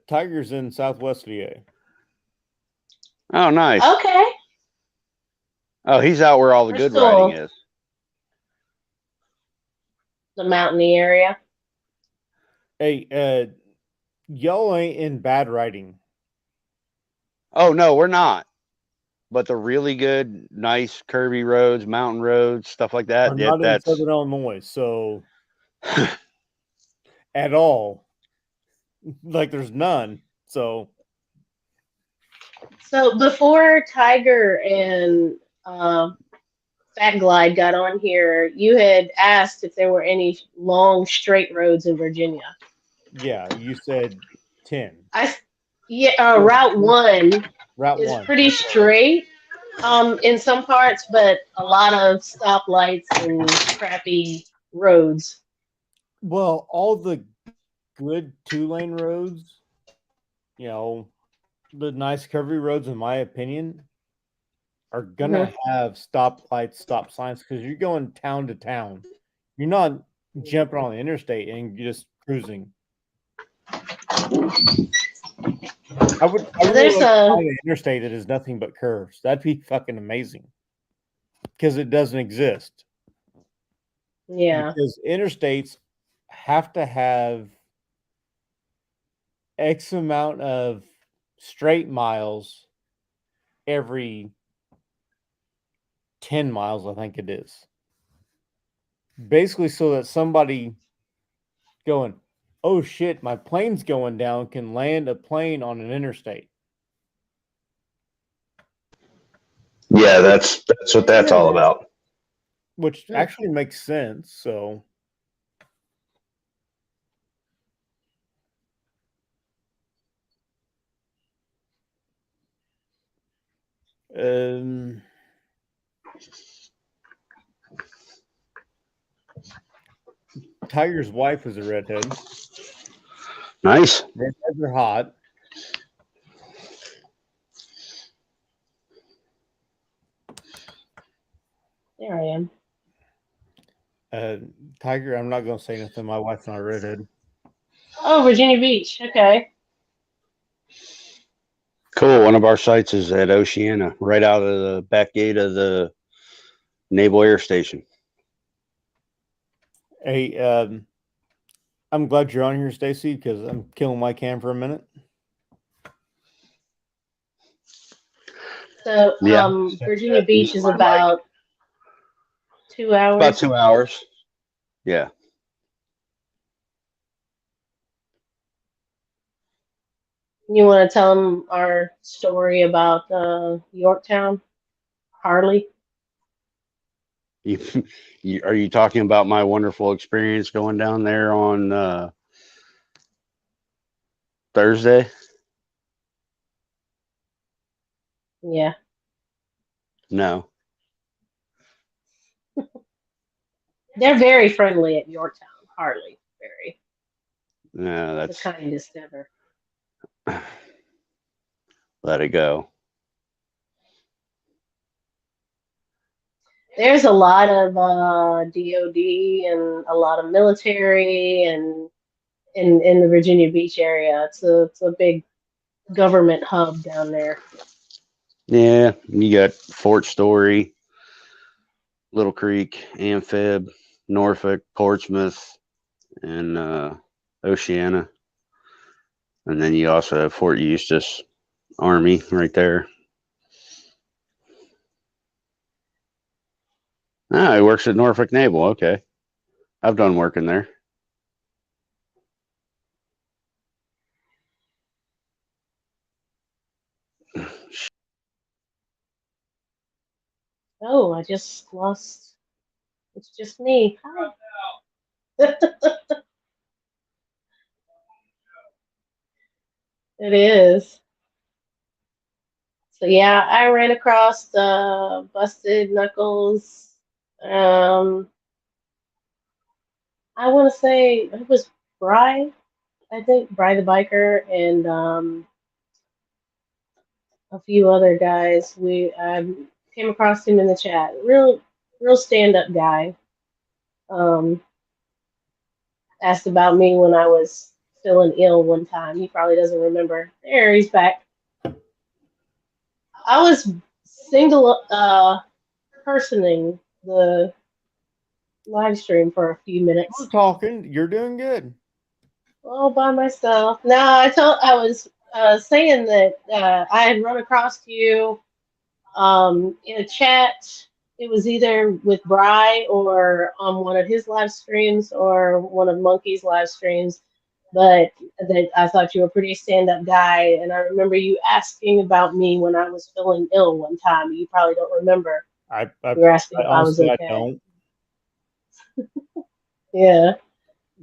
Tiger's in Southwest VA. Oh, nice. Okay. Oh, he's out where all the good riding is. The mountainy area. Hey, y'all ain't in bad riding. Oh, no, we're not. But the really good, nice, curvy roads, mountain roads, stuff like that. Are Yeah, not in Southern Illinois, so at all. Like there's none. So So before Tiger and Fat Glide got on here, you had asked if there were any long straight roads in Virginia. Yeah, you said 10. Route 1 Route is 1. pretty straight in some parts, but a lot of stoplights and crappy roads. Well, all the good 2-lane roads, you know, the nice curvy roads, in my opinion, are gonna have stoplights, stop signs, because you're going town to town. You're not jumping on the interstate and you're just cruising. I would There's like to a find an interstate that is nothing but curves. That'd be fucking amazing. Because it doesn't exist. yeah. Because interstates have to have X amount of straight miles every 10 miles, I think it is. Basically, so that somebody going, oh shit, my plane's going down, can land a plane on an interstate. Yeah, that's what that's all about. Which actually makes sense. So, Tiger's wife was a redhead. Nice. Redheads are hot. There I am. Tiger, I'm not going to say nothing. My wife's not a redhead. Oh, Virginia Beach. Okay. Cool. One of our sites is at Oceana, right out of the back gate of the Naval Air Station. Hey, I'm glad you're on here, Stacy, because I'm killing my cam for a minute. So, Virginia Beach is about 2 hours. About 2 hours. Yeah. You want to tell them our story about Yorktown, Harley? Are you talking about my wonderful experience going down there on Thursday? Yeah. No. They're very friendly at Yorktown, Harley. Very. No, The that's kindest ever. let it go. There's a lot of DOD and a lot of military and in the Virginia Beach area. It's a big government hub down there. Yeah, you got Fort Story, Little Creek, Amphib, Norfolk, Portsmouth, and Oceana. And then you also have Fort Eustis Army right there. Ah, he works at Norfolk Naval. Okay. I've done work in there. Oh, I just lost. It's just me. Hi. It is. So yeah, I ran across Busted Knuckles. I want to say it was Bry. I think Bry the biker and a few other guys. We came across him in the chat. Real stand up guy. Asked about me when I was feeling ill one time. He probably doesn't remember. There, he's back. I was single personing the live stream for a few minutes. We're talking. You're doing good. All by myself. No, I was saying that I had run across you in a chat. It was either with Bry or on one of his live streams or one of Monkey's live streams but that I thought you were a pretty stand-up guy, and I remember you asking about me when I was feeling ill one time. You probably don't remember. I You were asking if I was honestly I okay. don't. Yeah.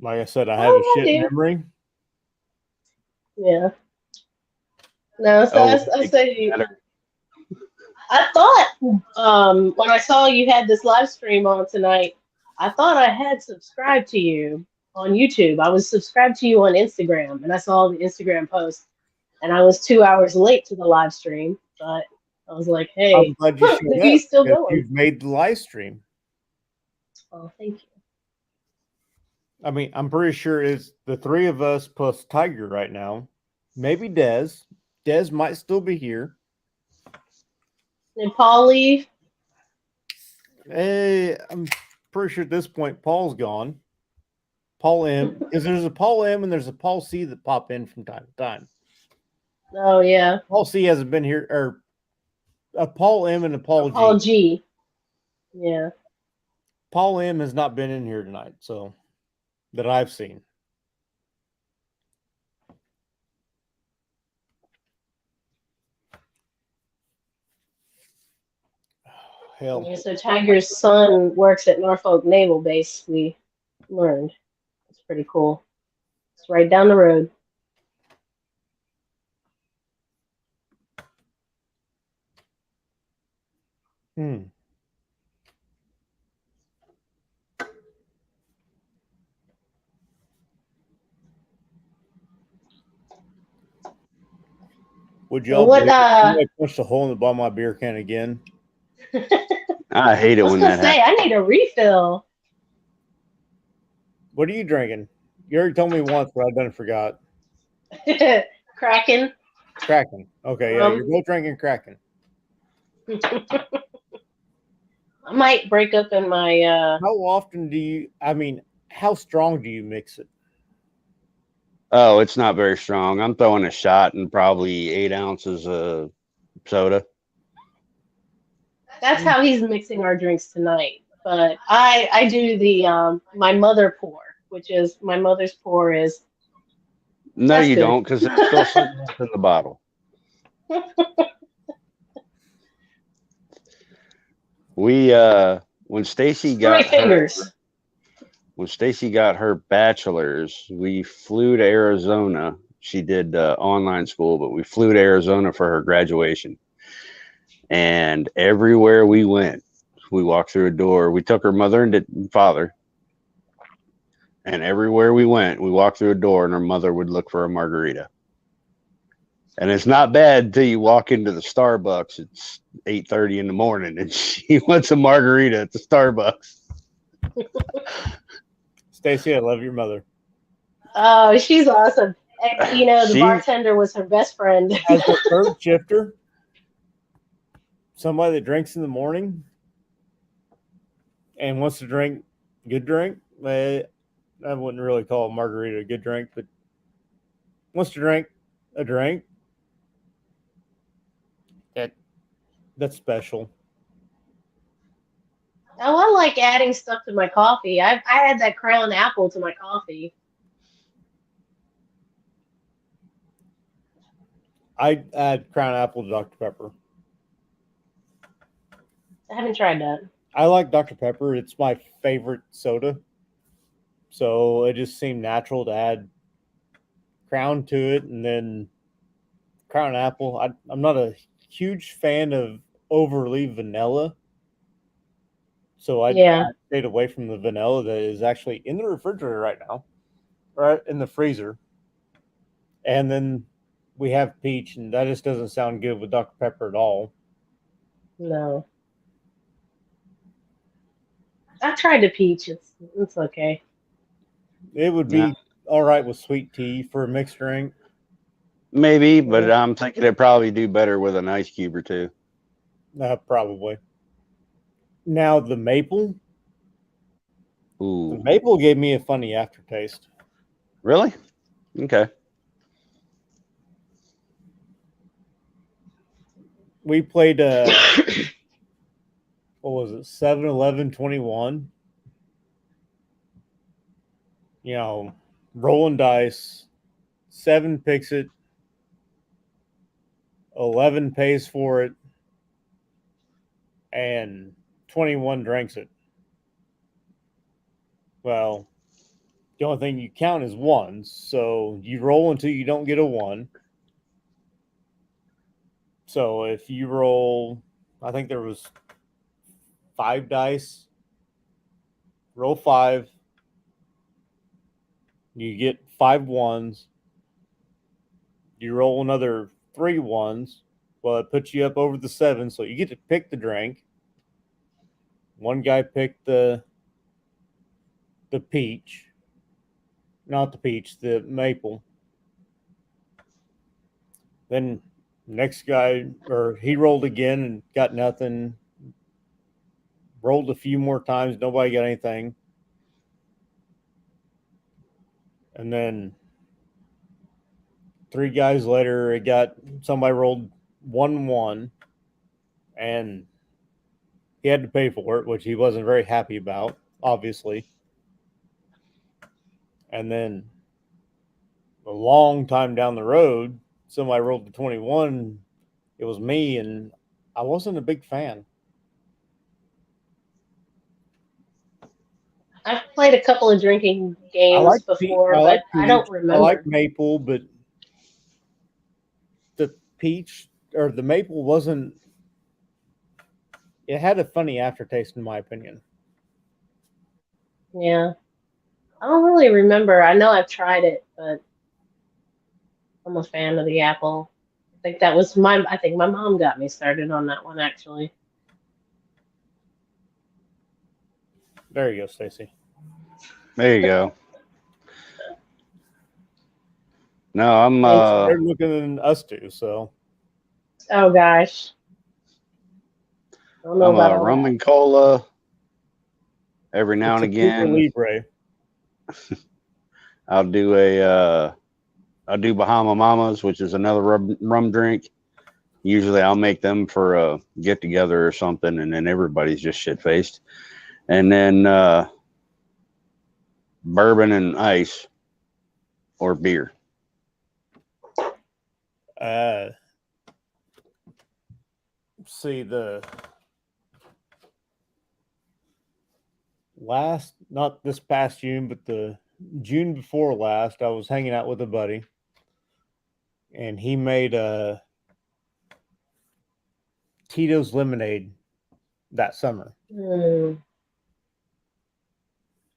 Like I said, I have a Oh, I shit do. memory. Yeah. No, so Oh, I said you. better. I thought when I saw you had this live stream on tonight, I thought I had subscribed to you on YouTube. I was subscribed to you on Instagram, and I saw the Instagram post, and I was 2 hours late to the live stream, but I was like, I'm hey, glad you showed maybe up he's still because going. you've made the live stream. Oh, thank you. I mean, I'm pretty sure it's the three of us plus Tiger right now. Maybe Dez. Dez might still be here. Did Paul leave? Hey, I'm pretty sure at this point Paul's gone. Paul M. Because there's a Paul M and there's a Paul C that pop in from time to time. Oh, yeah. Paul C hasn't been here, or a Paul M and a Paul G. Paul G. Yeah. Paul M has not been in here tonight, so that I've seen. Hell, Yeah, so Tiger's son works at Norfolk Naval Base, we learned. It's pretty cool. It's right down the road. Would So y'all what, believe it? Somebody punched a hole in the bottom of my beer can again? I hate I it was when gonna that say, happens. I need a refill. What are you drinking? You already told me once, but I done forgot. Kraken. Kraken. Okay, yeah, you're Um, both drinking Kraken. I might break up in my How often do you? I mean, how strong do you mix it? Oh, it's not very strong. I'm throwing a shot and probably 8 ounces of soda. that's how he's mixing our drinks tonight. But I do the my mother pour, which is my mother's pour is No, that's you good. don't, because it's still sitting up in the bottle. We when Stacy Three got her fingers. bachelor's, we flew to Arizona. She did online school, but we flew to Arizona for her graduation. And everywhere we went, we walked through a door. We took her mother and father, and everywhere we went, we walked through a door, and her mother would look for a margarita. And it's not bad until you walk into the Starbucks. It's 8:30 in the morning, and she wants a margarita at the Starbucks. Stacy, I love your mother. Oh, she's awesome. And, you know, the She bartender was her best friend. As a third shifter, somebody that drinks in the morning and wants to drink good drink, I wouldn't really call a margarita a good drink, but wants to drink a drink that's special. Oh, I like adding stuff to my coffee. I add that Crown Apple to my coffee. I add Crown Apple to Dr. Pepper. I haven't tried that. I like Dr. Pepper. It's my favorite soda. So it just seemed natural to add Crown to it, and then Crown Apple. I'm not a huge fan of overly vanilla, so I Yeah. stayed away from the vanilla that is actually in the refrigerator right now, right in the freezer. And then we have peach, and that just doesn't sound good with Dr. Pepper at all. No. I've tried the peach. It's okay. It would be all right with sweet tea for a mixed drink. maybe, but I'm thinking it'd probably do better with an ice cube or two. Probably. Now the maple. Ooh, The maple gave me a funny aftertaste. really? Okay. We played what was it, 7-11-21. You know, rolling dice, 7 picks it, 11 pays for it, and 21 drinks it. Well, the only thing you count is ones, so you roll until you don't get a 1. So if you roll, I think there was 5 dice, roll 5, you get 5 ones, you roll another 3 ones, well, it puts you up over the 7, so you get to pick the drink. One guy picked the peach, not the peach, the maple. Then next guy, or he rolled again and got nothing. Rolled a few more times, nobody got anything. And then 3 guys later, it got somebody rolled 1-1, and he had to pay for it, which he wasn't very happy about, obviously. And then a long time down the road, somebody rolled the 21. It was me, and I wasn't a big fan. I've played a couple of drinking games before, but I don't remember. I like maple, but the peach or the maple wasn't. It had a funny aftertaste, in my opinion. Yeah. I don't really remember. I know I've tried it, but I'm a fan of the apple. I think my mom got me started on that one, actually. There you go, Stacy. There you go. No, I'm They're looking at us too, so. Oh gosh. I don't know I'm about a all rum that. and cola every now and again. Libre. I'll do Bahama Mamas, which is another rum drink. Usually I'll make them for a get together or something, and then everybody's just shit faced. And then bourbon and ice or beer. See, not this past June, but the June before last, I was hanging out with a buddy, and he made a Tito's lemonade that summer.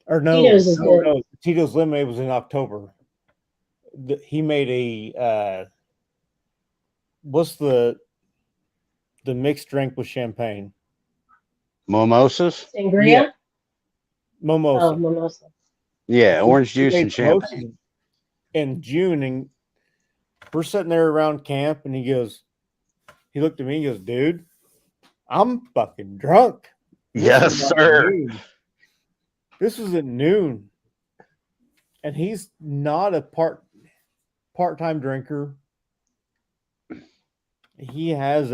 Or no, Tito's is good. no, Tito's lemonade was in October. He made a what's the mixed drink with champagne? Mimosas? Sangria? Yeah. Mimosa. Oh, mimosa. Yeah, orange juice and champagne. In June, and we're sitting there around camp, and he looked at me and goes, dude, I'm fucking drunk. Yes, sir. This was at noon. And he's not a part-time drinker. He has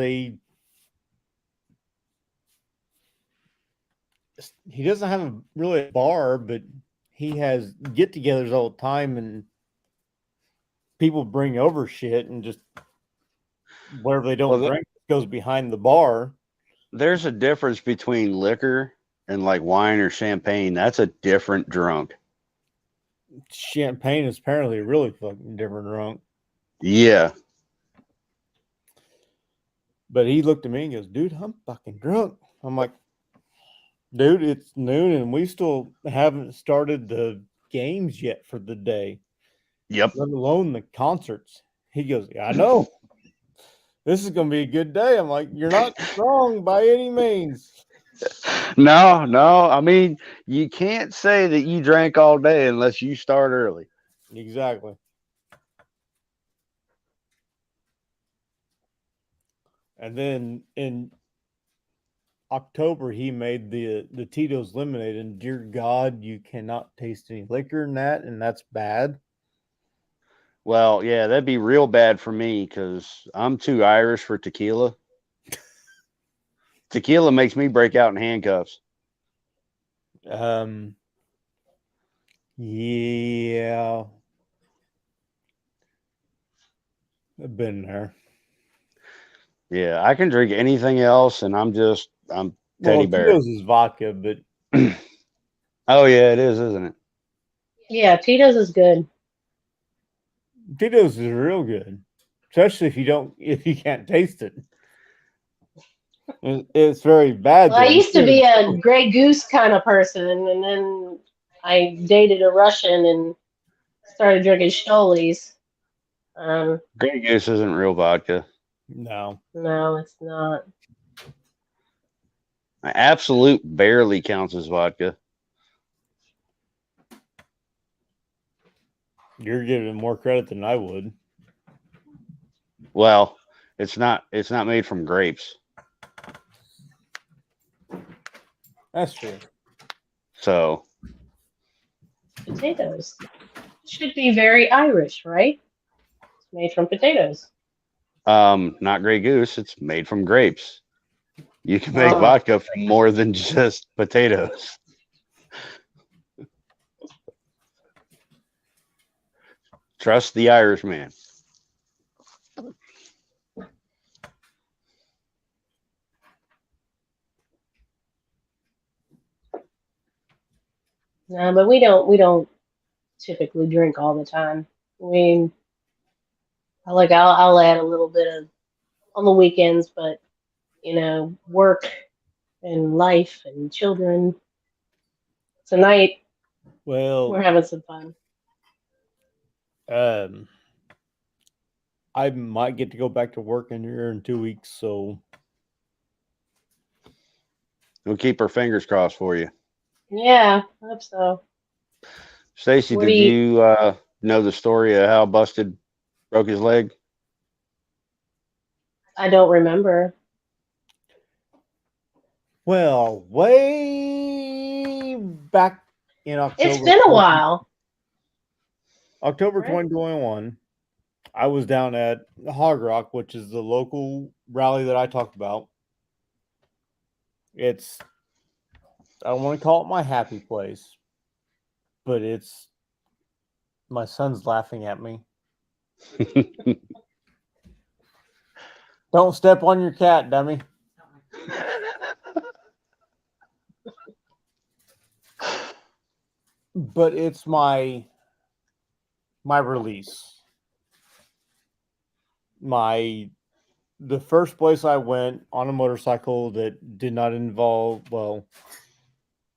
he doesn't have really a bar, but he has get-togethers all the time, and people bring over shit, and just whatever they don't drink goes behind the bar. There's a difference between liquor and like wine or champagne. That's a different drunk. Champagne is apparently really fucking different drunk. Yeah. But he looked at me and goes, dude, I'm fucking drunk. I'm like, dude, it's noon and we still haven't started the games yet for the day. Yep. Let alone the concerts. He goes, yeah, I know. This is going to be a good day. I'm like, you're not wrong by any means. No. I mean, you can't say that you drank all day unless you start early. Exactly. And then in October, he made the Tito's lemonade, and dear God, you cannot taste any liquor in that, and that's bad. Well, yeah, that'd be real bad for me because I'm too Irish for tequila. Tequila makes me break out in handcuffs. Yeah. I've been there. Yeah, I can drink anything else, and I'm Well, teddy bear. Tito's is vodka, but Oh yeah, it is, isn't it? Yeah, Tito's is good. Tito's is real good, especially if you can't taste it. It's very bad. Well, I Though. used to be a Grey Goose kind of person, and then I dated a Russian and started drinking Stolies. Grey Goose isn't real vodka. No. No, it's not. Absolute barely counts as vodka. You're giving more credit than I would. Well, it's not made from grapes. That's true. So Potatoes should be very Irish, right? It's made from potatoes. not Grey Goose, it's made from grapes. You can make vodka from more than just potatoes. Trust the Irishman. No, but we don't typically drink all the time. I mean, I'll add a little bit of on the weekends, but work and life and children. Tonight Well, we're having some fun. I might get to go back to work in here in 2 weeks, so We'll keep our fingers crossed for you. Yeah, I hope so. Stacy, What did do you- you know the story of how Busted broke his leg? I don't remember. well, way back in October. It's been a while. October Right. 2021, I was down at Hog Rock, which is the local rally that I talked about. I don't want to call it my happy place, but my son's laughing at me. Don't step on your cat, dummy. But it's my release. The first place I went on a motorcycle that did not involve,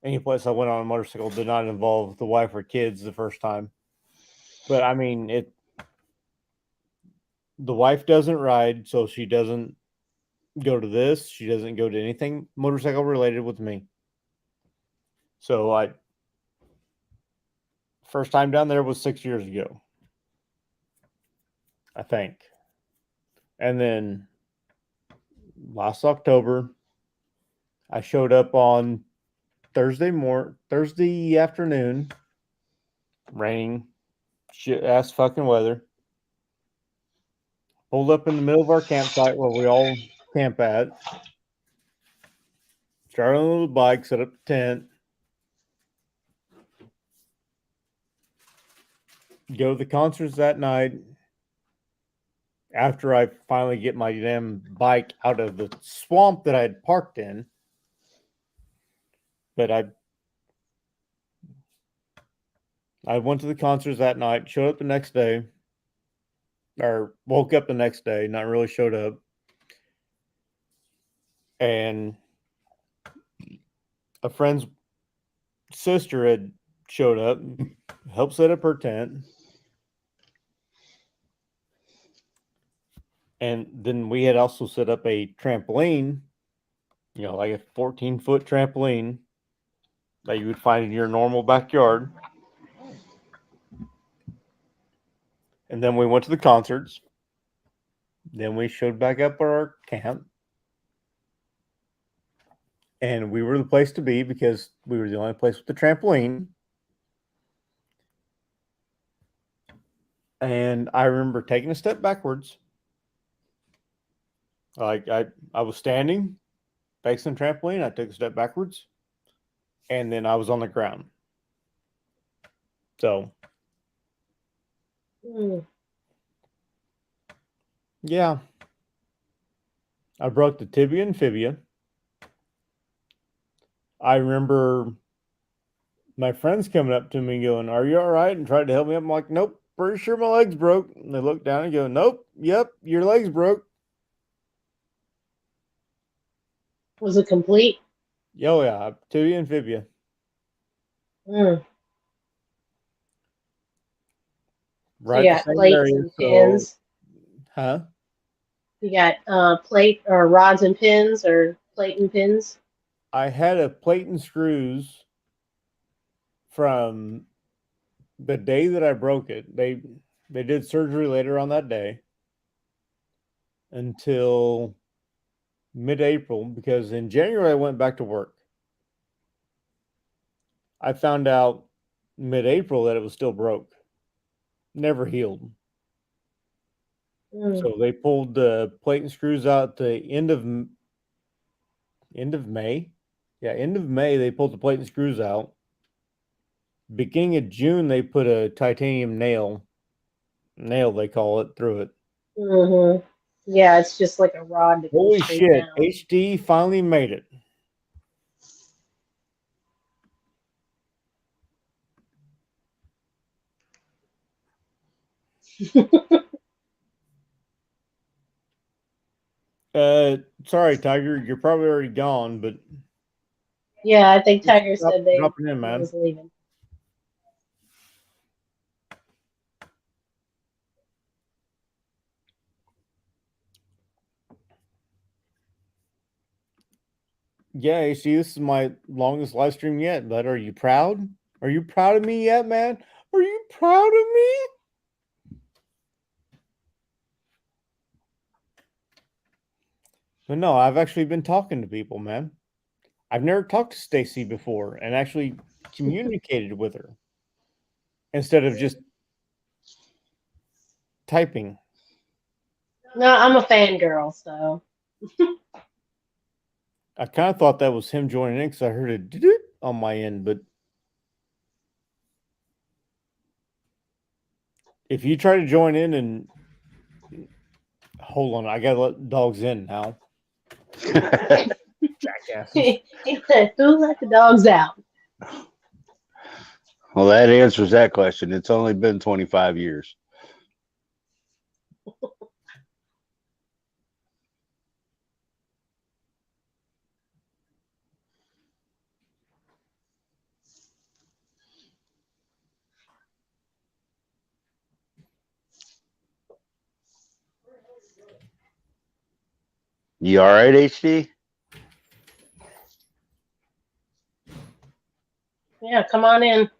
any place I went on a motorcycle did not involve the wife or kids the first time. But I mean, the wife doesn't ride, so she doesn't go to this. She doesn't go to anything motorcycle related with me. So first time down there was 6 years ago, I think. And then last October, I showed up on Thursday afternoon, raining, shit ass fucking weather. Pulled up in the middle of our campsite where we all camp at. Started on a little bike, set up the tent. Go to the concerts that night. After I finally get my damn bike out of the swamp that I had parked in. But I went to the concerts that night, showed up the next day, or woke up the next day, not really showed up. And a friend's sister had showed up, helped set up her tent. And then we had also set up a trampoline, like a 14-foot trampoline that you would find in your normal backyard. And then we went to the concerts. Then we showed back up at our camp. And we were the place to be because we were the only place with the trampoline. And I remember taking a step backwards. Like I was standing, facing the trampoline. I took a step backwards. And then I was on the ground. So Mm. yeah, I broke the tibia and fibia. I remember my friends coming up to me and going, "Are you all right?" and tried to help me up. I'm like, "Nope, pretty sure my leg's broke." And they look down and go, "Nope, yep, your leg's broke." Was it complete? Oh yeah, tibia and fibia. Mm. So Right you the got same plates area. and So, pins. huh? You got plate or rods and pins or plate and pins. I had a plate and screws from the day that I broke it. They did surgery later on that day until mid-April because in January I went back to work. I found out mid-April that it was still broke, never healed. Mm. So they pulled the plate and screws out the end of May. Yeah, end of May they pulled the plate and screws out. Beginning of June they put a titanium nail they call it, through it. Mm-hmm. Yeah, it's just like a rod that goes Holy straight shit, down. HD finally made it. Sorry, Tiger, you're probably already gone, but Yeah, I think Tiger stop said they dropping in, man. was leaving. Yeah, HD, this is my longest live stream yet, but are you proud? Are you proud of me yet, man? Are you proud of me? But no, I've actually been talking to people, man. I've never talked to Stacy before and actually communicated with her instead of just typing. No, I'm a fangirl, so I kind of thought that was him joining in because I heard a doot on my end, but if you try to join in and hold on, I gotta let dogs in now. Jackasses. who let the dogs out? Well, that answers that question. It's only been 25 years. You all right, HD? Yeah, come on in.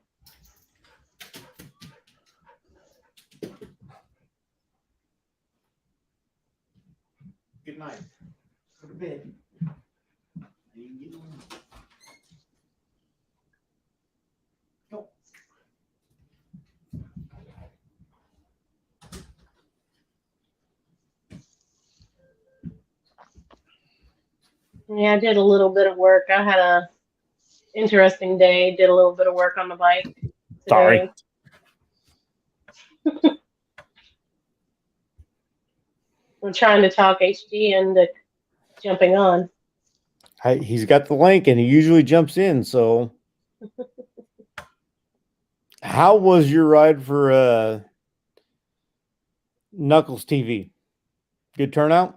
Good night. Go to bed. Go. Yeah, I did a little bit of work. I had a interesting day. Did a little bit of work on the bike Sorry. today. I'm trying to talk HD into jumping on. He's got the link and he usually jumps in. So, how was your ride for Knuckles TV? Good turnout?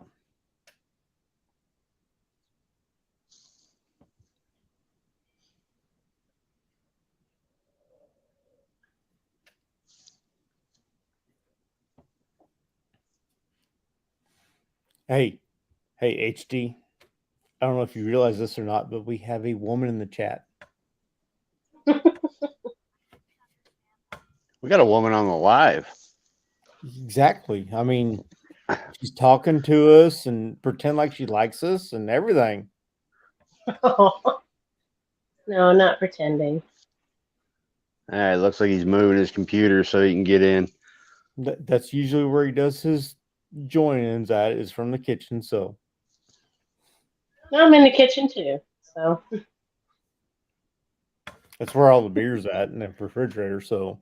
Hey, HD. I don't know if you realize this or not, but we have a woman in the chat. We got a woman on the live. Exactly. I mean, she's talking to us and pretend like she likes us and everything. No, not pretending. All right, looks like he's moving his computer so he can get in. That's usually where he does his join-ins at, is from the kitchen. So I'm in the kitchen too. So That's where all the beer's at in the refrigerator. So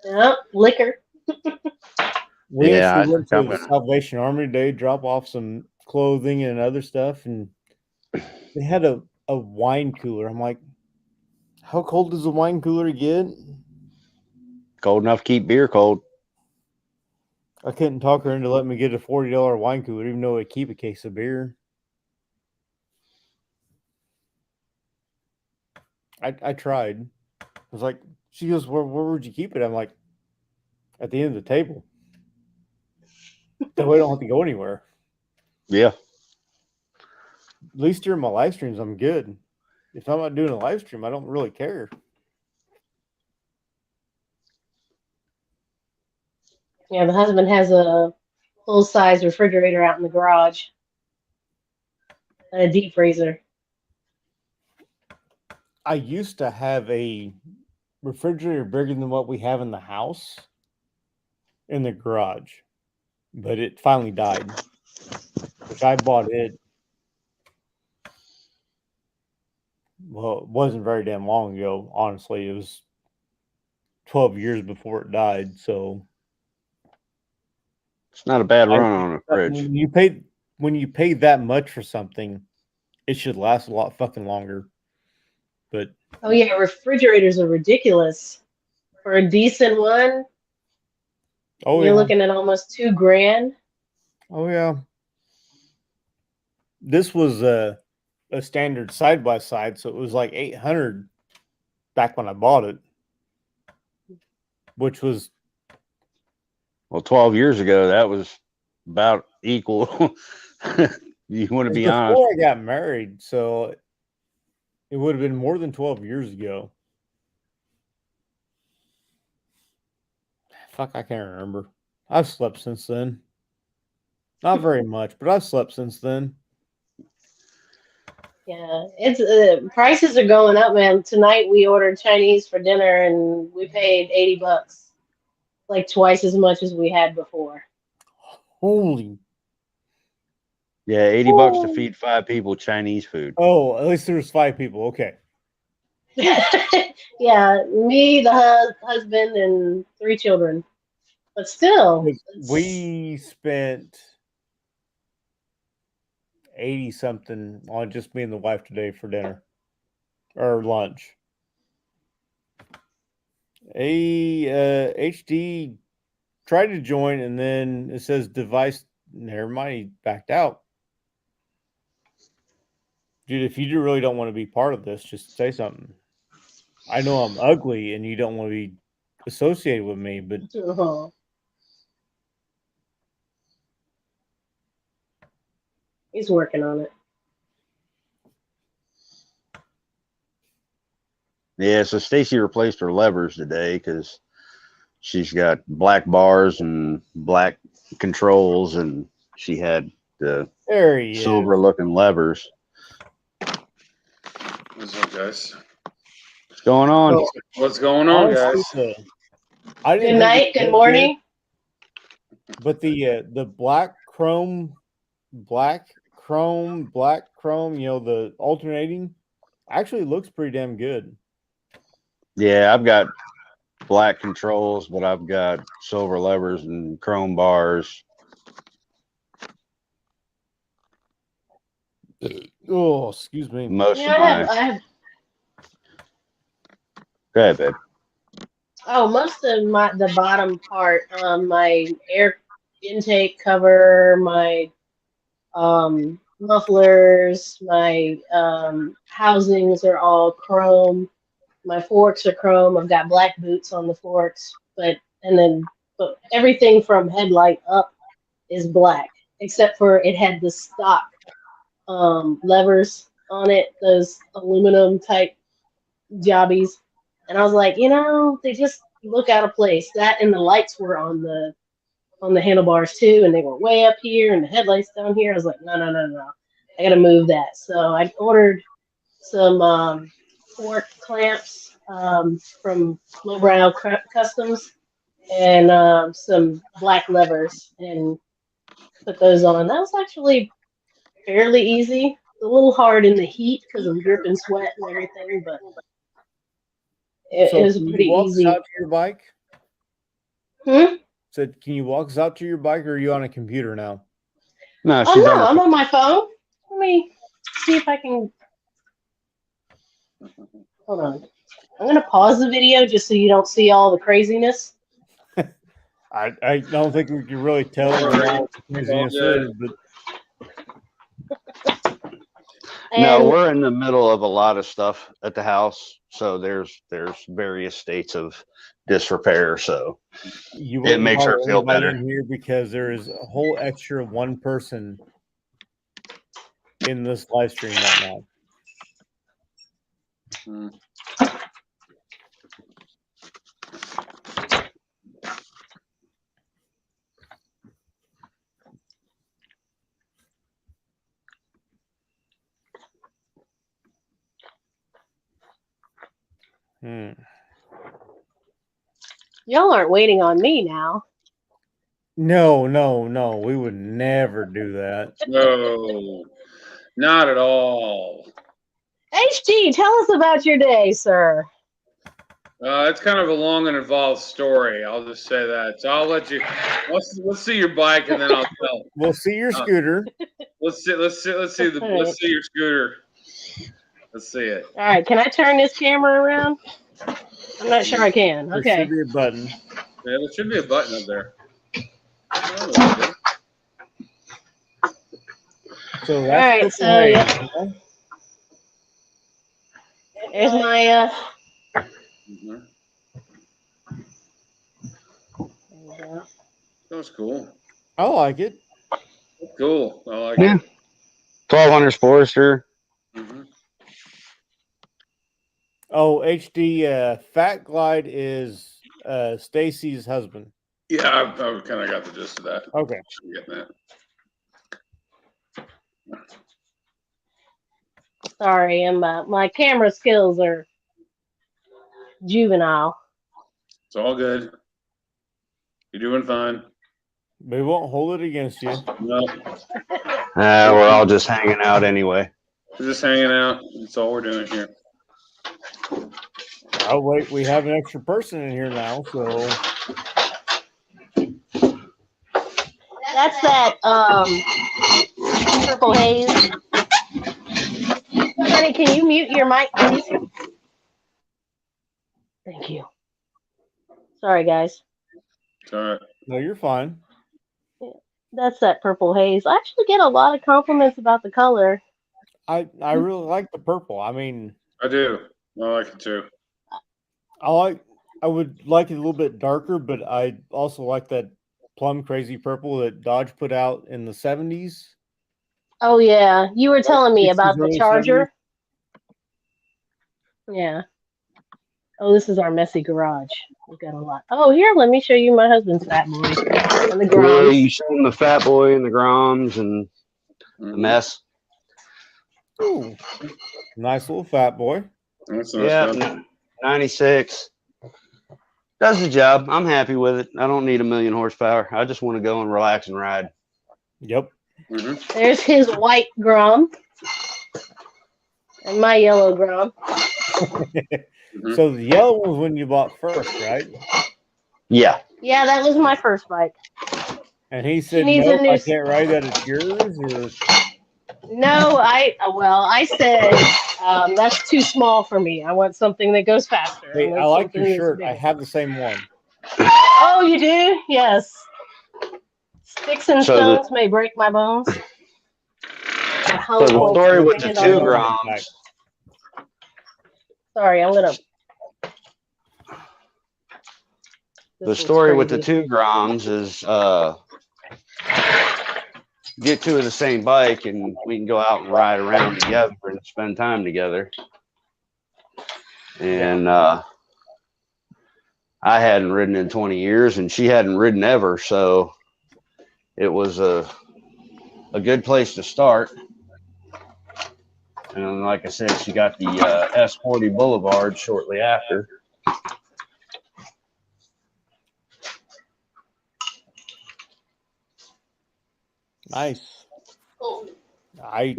Yep, liquor. we Yeah, actually went to I'm the gonna. Salvation Army today, drop off some clothing and other stuff, and they had a wine cooler. I'm like, how cold does a wine cooler get? Cold enough to keep beer cold. I couldn't talk her into letting me get a $40 wine cooler, even though it keep a case of beer. I tried. I was like, she goes, where would you keep it? I'm like, at the end of the table. That way I don't have to go anywhere. Yeah. At least during my live streams, I'm good. If I'm not doing a live stream, I don't really care. Yeah, the husband has a full-size refrigerator out in the garage and a deep freezer. I used to have a refrigerator bigger than what we have in the house in the garage, but it finally died, which I bought it. Well, it wasn't very damn long ago, honestly. It was 12 years before it died. So It's not a bad run on a fridge. when you pay that much for something, it should last a lot fucking longer. But Oh yeah, refrigerators are ridiculous. For a decent one, oh you're yeah, looking at almost $2,000. oh yeah. This was a standard side by side, so it was like 800 back when I bought it, which was Well, 12 years ago, that was about equal. You want to be honest? before I got married, so it would have been more than 12 years ago. Fuck, I can't remember. I've slept since then. Not very much, but I've slept since then. Yeah, it's prices are going up, man. Tonight we ordered Chinese for dinner and we paid $80, like twice as much as we had before. Holy. Yeah, $80 to feed 5 people Chinese food. Oh, at least there was 5 people. Okay. Yeah, me, the husband, and 3 children. But still, We spent 80 something on just me and the wife today for dinner or lunch. HD tried to join and then it says device. Never mind, he backed out. Dude, if you really don't want to be part of this, just say something. I know I'm ugly and you don't want to be associated with me, but he's working on it. Yeah, so Stacy replaced her levers today because she's got black bars and black controls, and she had the silver-looking levers. What's up, guys? What's going on? What's going on, guys? I didn't Good night, good morning. But the black chrome, you know, the alternating actually looks pretty damn good. Yeah, I've got black controls, but I've got silver levers and chrome bars. Oh, excuse me. Most Yeah, of I have Go ahead, babe. Oh, most of the bottom part, my air intake cover, my mufflers, my housings are all chrome. My forks are chrome. I've got black boots on the forks, but everything from headlight up is black, except for it had the stock levers on it, those aluminum type jobbies. And I was like, they just look out of place. That and the lights were on the handlebars too, and they were way up here, and the headlights down here. I was like, no, I gotta move that. So I ordered some fork clamps from Lowbrow Customs and some black levers, and put those on. That was actually fairly easy. A little hard in the heat because I'm dripping sweat and everything, but it was can pretty you walk us easy. out to your bike? Hmm? Said, can you walk us out to your bike, or are you on a computer now? No, Oh she's no, on. I'm on my phone. Let me see if I can. Hold on. I'm gonna pause the video just so you don't see all the craziness. I don't think we can really tell All what right. all the craziness good. is, but No, And we're in the middle of a lot of stuff at the house, so there's various states of disrepair. So you it wouldn't makes her bother feel anybody better. in here because there is a whole extra one person in this live stream right now. Hmm. y'all aren't waiting on me now. No, we would never do that. No, not at all. HG, tell us about your day, sir. It's kind of a long and involved story. I'll just say that. So I'll let you. Let's see your bike, and then I'll tell. We'll see your scooter. Let's see your scooter. Let's see it. All right, can I turn this camera around? I'm not sure I can. There Okay. should be a button. Yeah, there should be a button up there. Oh, So All that's right, Purple so Haze, yeah, huh? there's my mhm. there you go. That was cool. I like it. Cool. I like Yeah. it. 1200 Forester. Mhm. Oh, HD Fat Glide is Stacy's husband. Yeah, I kind of got the gist of that. Okay. I'm getting that. Sorry, my camera skills are juvenile. It's all good. You're doing fine. We won't hold it against you. No, We're all just hanging out anyway. we're just hanging out. That's all we're doing here. Oh wait, we have an extra person in here now, so That's that Purple Haze. Honey, can you mute your mic, please? Thank you. Sorry, guys. It's all right. no, you're fine. That's that Purple Haze. I actually get a lot of compliments about the color. I really like the purple. I mean, I do. I like it too. I would like it a little bit darker, but I also like that plum crazy purple that Dodge put out in the 70s. Oh yeah, you were telling me 60s, about the early Charger. Yeah. Oh, this is our messy garage. We've got a lot. Oh, here, let me show you my husband's fat boy and the Yeah, Groms. you show them the Fat Boy and the Groms and the mess. Ooh, nice little fat boy. That's nice. Yeah, 96. Does the job. I'm happy with it. I don't need 1,000,000 horsepower. I just want to go and relax and ride. Yep. Mm-hmm. There's his white Grom and my yellow Grom. Mm-hmm. So the yellow one was when you bought first, right? Yeah. Yeah, that was my first bike. And he said, needs a "No, new I can't ride that. It's yours." Or No, I said that's too small for me. I want something that goes faster. hey, want I like something your that's shirt. I bigger. have the same one. Oh, you do? Yes. Sticks and So the- stones may break my bones. So the story with the 2 Groms. Sorry, I'm gonna. The story with the 2 Groms is get 2 of the same bike and we can go out and ride around together and spend time together. And I hadn't ridden in 20 years and she hadn't ridden ever, so it was a good place to start. And like I said, she got the S40 Boulevard shortly after. Nice. Like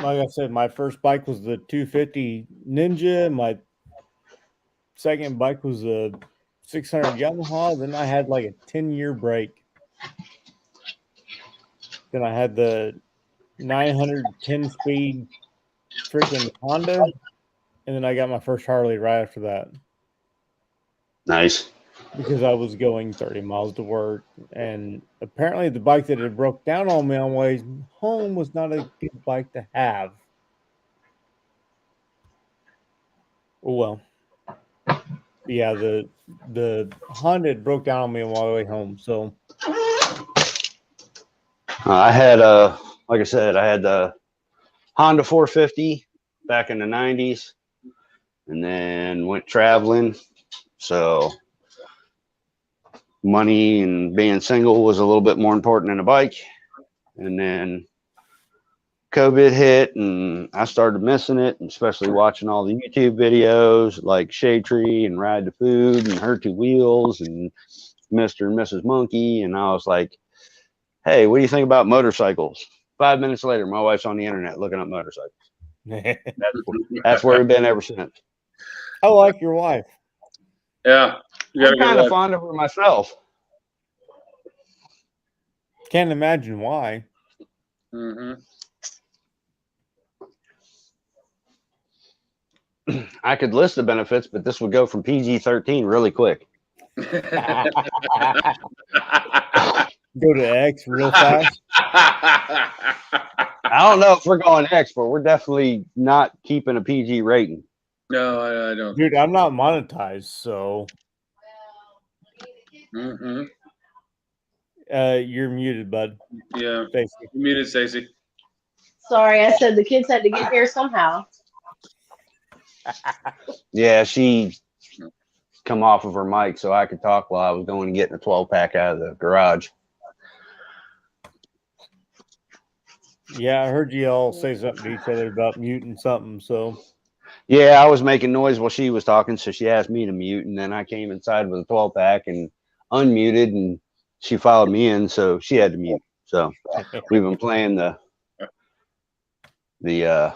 I said, my first bike was the 250 Ninja. My second bike was a 600 Yamaha. Then I had like a 10-year break. Then I had the 910 speed freaking Honda, and then I got my first Harley right after that Nice. because I was going 30 miles to work, and apparently the bike that had broke down on me on the way home was not a good bike to have. Well, yeah, the Honda had broke down on me on my way home, so I had like I said, I had the Honda 450 back in the 90s, and then went traveling. So money and being single was a little bit more important than a bike. And then COVID hit, and I started missing it, and especially watching all the YouTube videos like Shade Tree and Ride to Food and Her Two Wheels and Mr. and Mrs. Monkey. And I was like, hey, what do you think about motorcycles? 5 minutes later, my wife's on the internet looking up motorcycles. That's where we've been ever since. I like your wife. Yeah. You gotta I'm go kind of back. fond of her myself. Can't imagine why. Mm-hmm. I could list the benefits, but this would go from PG-13 really quick. Go to X real fast. I don't know if we're going X, but we're definitely not keeping a PG rating. No, I don't. Dude, I'm not monetized, so Mm-hmm. You're muted, bud. Yeah. Stacey. You muted, Stacey. Sorry, I said the kids had to get here somehow. Yeah, she come off of her mic so I could talk while I was going and getting a 12-pack out of the garage. Yeah, I heard you all say something to each other about muting something, so Yeah, I was making noise while she was talking, so she asked me to mute, and then I came inside with a 12-pack and unmuted, and she followed me in, so she had to mute. So we've been playing the Well,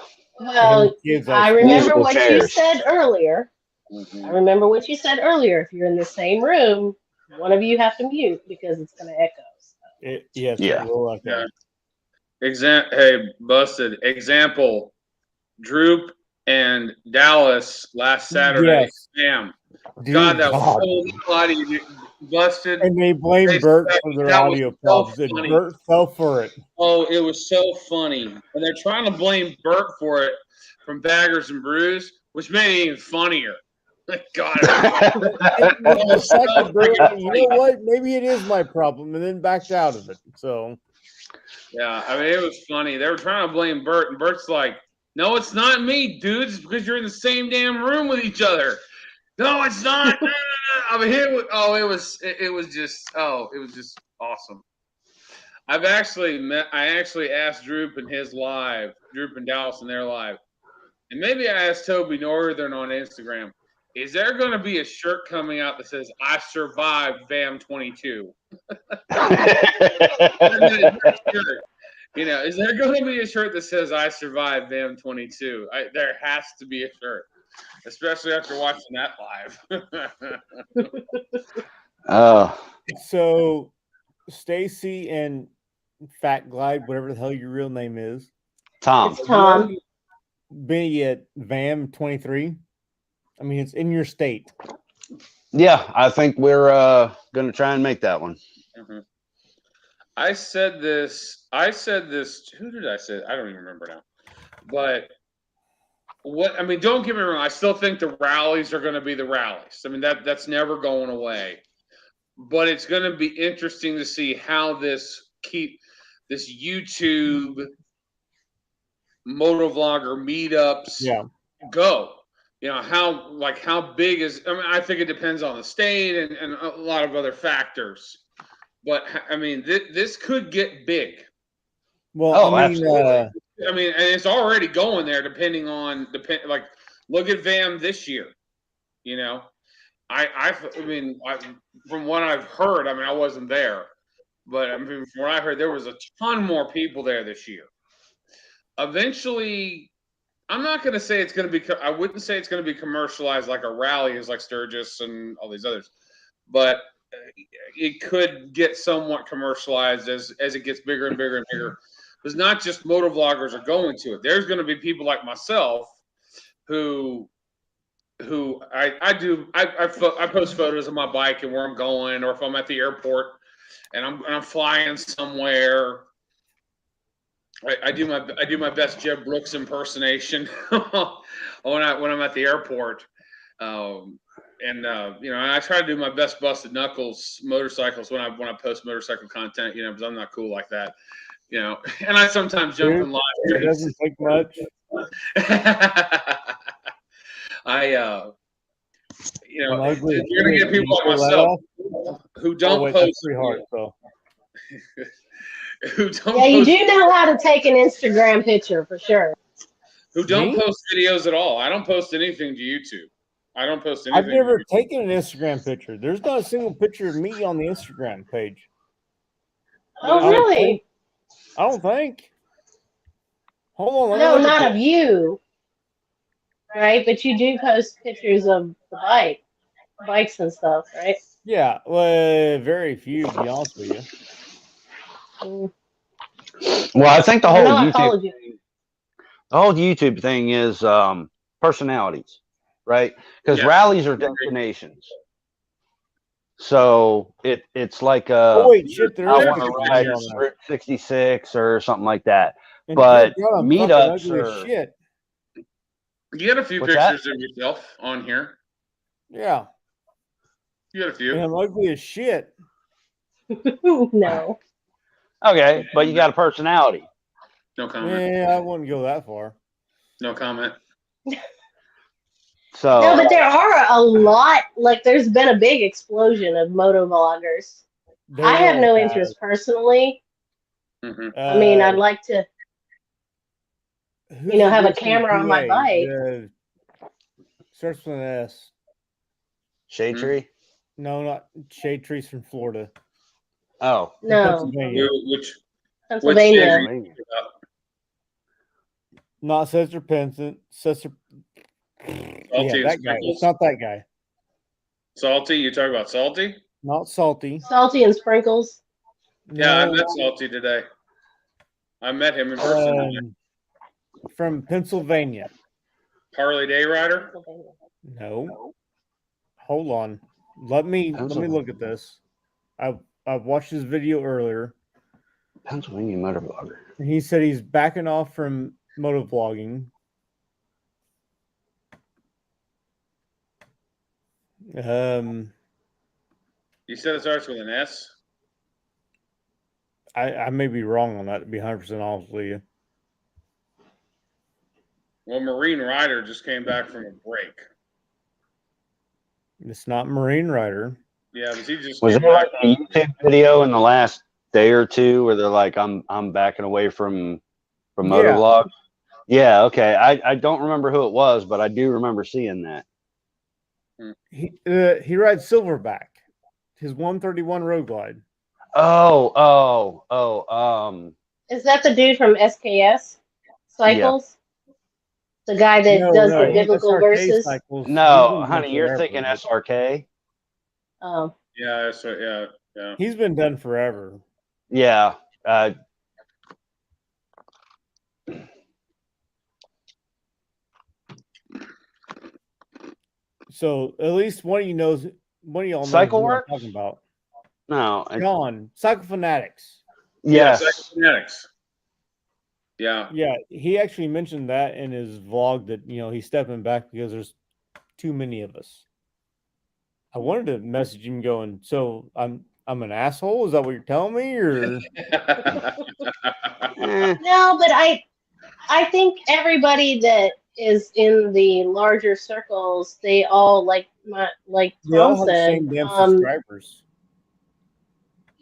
kids I like remember musical what you chairs. said earlier. Mm-hmm. I remember what you said earlier. If you're in the same room, one of you have to mute because it's going to echo. So. yes, Yeah. it will like Yeah. that. Hey, busted. Example, Droop and Dallas last Saturday. Yes. Damn. Dear God, that God. was so bloody busted. And they blame Bert for their That was audio so problems, and funny. Bert fell for it. Oh, it was so funny. And they're trying to blame Bert for it from Baggers and Brews, which made it even funnier. God. The fact that Bert went, you know what? Maybe it is my problem, and then backed out of it. So Yeah, I mean, it was funny. They were trying to blame Bert, and Bert's like, no, it's not me, dude. It's because you're in the same damn room with each other. No, it's not. I mean, it was just awesome. I actually asked Droop and Dallas in their live, and maybe I asked Toby Northern on Instagram, is there going to be a shirt coming out that says "I survived VAM 22"? You know, is there going to be a shirt that says "I survived VAM 22"? There has to be a shirt, especially after watching that live. So Stacy and Fat Glide, whatever the hell your real name is, Tom. It's Tom. Be at VAM 23. I mean, it's in your state. Yeah, I think we're going to try and make that one. Mm-hmm. I said this. Who did I say? I don't even remember now. But don't get me wrong. I still think the rallies are going to be the rallies. I mean, that's never going away. But it's going to be interesting to see how this YouTube motovlogger meetups go. You know, how big is? I mean, I think it depends on the state and a lot of other factors. But I mean, this could get big. Well, absolutely. And it's already going there. Look at VAM this year. You know, from what I've heard, I mean, I wasn't there, but I mean, from what I heard, there was a ton more people there this year. Eventually, I'm not going to say it's going to be. I wouldn't say it's going to be commercialized like a rally is like Sturgis and all these others, but it could get somewhat commercialized as it gets bigger and bigger and bigger. Because not just motovloggers are going to it. There's going to be people like myself who I post photos of my bike and where I'm going, or if I'm at the airport and I'm flying somewhere. I do my best Jeb Brooks impersonation when I'm at the airport, and I try to do my best busted knuckles motorcycles when I post motorcycle content, because I'm not cool like that, and I sometimes jump in live It streams. doesn't take much. You're gonna get people like myself who don't that's post. pretty hard, so. Who don't Yeah, you post, do know how to take an Instagram picture for sure. who don't Me? post videos at all. I don't post anything to YouTube. I don't post anything. I've never taken an Instagram picture. There's not a single picture of me on the Instagram page. Oh, really? I don't think. Hold on. No, not of you. Right? But you do post pictures of the bikes and stuff, right? Yeah, well, very few, to be honest with you. Well, I think the whole I followed you. YouTube thing is personalities, right? Because Yeah. rallies are destinations. So it's like Oh wait, shit! There I is want to pictures of ride me on there. Route 66 or something like that. And But dear God, I'm meetups fucking ugly as are shit. You got a few What's pictures of yourself on here. Yeah, You got a few. and I'm ugly as shit. No. okay, but you got a personality. No comment. Yeah, I wouldn't go that far. No comment. So No, but there are a lot. Like, there's been a big explosion of moto vloggers. I have no interest personally. Mm-hmm. I mean, I'd like to, have a camera on my bike. Starts with an S. Shade Tree? No, not Shade Tree's from Florida. Oh. No, Pennsylvania. Which Pennsylvania. Not Sister Vincent. Sister. Salty Yeah, that guy. Sprinkles? It's not that guy. Salty? You talking about Salty? Not Salty. Salty and Sprinkles. Yeah, I No, met Salty today. I met him in person today. from Pennsylvania. Harley Day Rider? No. Hold on. Let me look at this. I watched his video earlier. Pennsylvania motovlogger. And he said he's backing off from motovlogging. You said it starts with an S? I may be wrong on that, to be 100% honest with you. Well, Marine Rider just came back from a break. It's not Marine Rider. Yeah, but he just Was came there back. like a YouTube video in the last day or two where they're like, I'm backing away from motovlogs? Yeah, okay. I don't remember who it was, but I do remember seeing that. He rides Silverback, his 131 Road Glide. Is that the dude from SKS Cycles? The guy that does the biblical verses? Cycles. No, honey, you're thinking SRK. Oh. Yeah, that's right. Yeah. He's been done forever. Yeah. So at least one of you knows. One of y'all knows Cycle what I'm Works? talking about. No. John, Cycle Fanatics. Yes. Cybernetics. Yeah. Yeah, he actually mentioned that in his vlog that he's stepping back because there's too many of us. I wanted to message him going, so I'm an asshole? Is that what you're telling me? Or No, but I think everybody that is in the larger circles, they all like they all Tom have the said. same damn subscribers.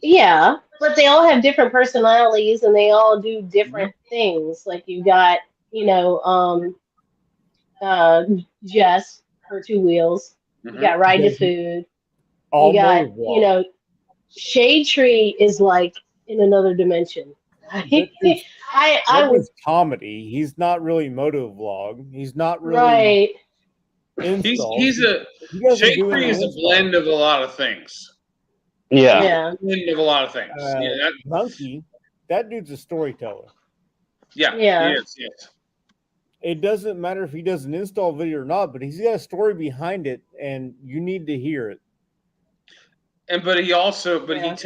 Yeah, but they all have different personalities and they all do different things. Like you got, Jess, her two wheels. You got Ride to Food. All you got, motor vlogs. Shade Tree is like in another dimension. I would It's comedy. He's not really moto vlog. He's not really right. install. He's a He doesn't do Shakery any is a install. blend of a lot of things. Yeah. Yeah. Blend of a lot of things. Monkey, that dude's a storyteller. Yeah, Yeah. he is. Yes. It doesn't matter if he does an install video or not, but he's got a story behind it, and you need to hear it. And but he also, Yeah.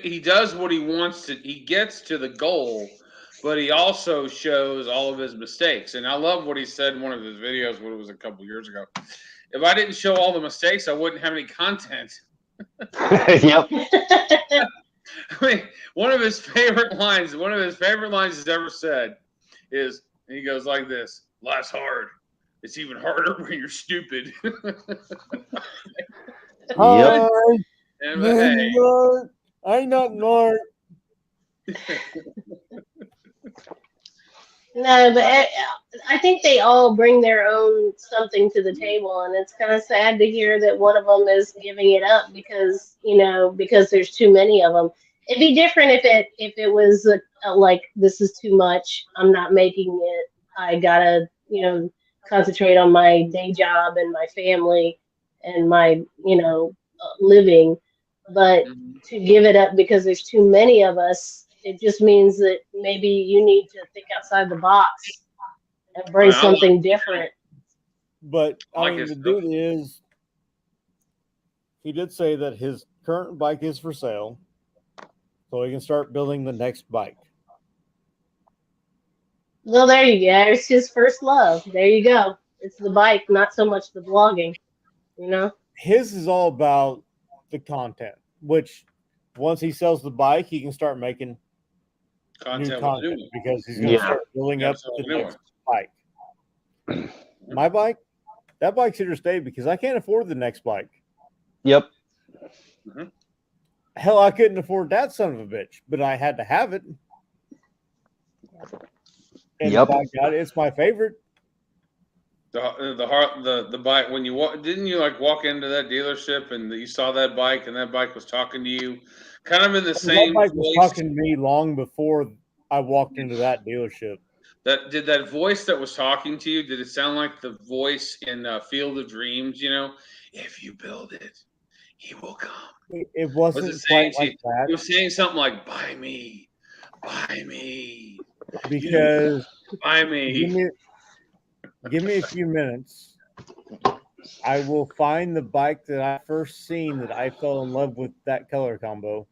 he does what he wants to. He gets to the goal, but he also shows all of his mistakes. And I love what he said in one of his videos. What it was a couple years ago. If I didn't show all the mistakes, I wouldn't have any content. Yep. I mean, one of his favorite lines he's ever said is, he goes like this: "Life's hard. It's even harder when you're stupid." Yep. And hey, I'm not Mark. No, but I think they all bring their own something to the table, and it's kind of sad to hear that one of them is giving it up because because there's too many of them. It'd be different if it was like, this is too much. I'm not making it. I gotta concentrate on my day job and my family and my living. But to give it up because there's too many of us, it just means that maybe you need to think outside the box and bring something different. But I I mean, the dude is. He did say that his current bike is for sale, so he can start building the next bike. Well, there you go. It's his first love. There you go. It's the bike, not so much the vlogging. His is all about the content, which once he sells the bike, he can start making new content because he's going to start building up the next bike. My bike, that bike's here to stay because I can't afford the next bike. Yep. Hell, I couldn't afford that son of a bitch, but I had to have it. And Yep. by God, it's my favorite. The bike, when you didn't you like walk into that dealership and you saw that bike and that bike was talking to you, kind of in the same That bike was voice. talking to me long before I walked into that dealership. That voice that was talking to you, did it sound like the voice in Field of Dreams? If you build it, he will come. It wasn't quite like that. It was saying something like, "Buy me, Because buy me." Give me a few minutes. I will find the bike that I first seen that I fell in love with that color combo.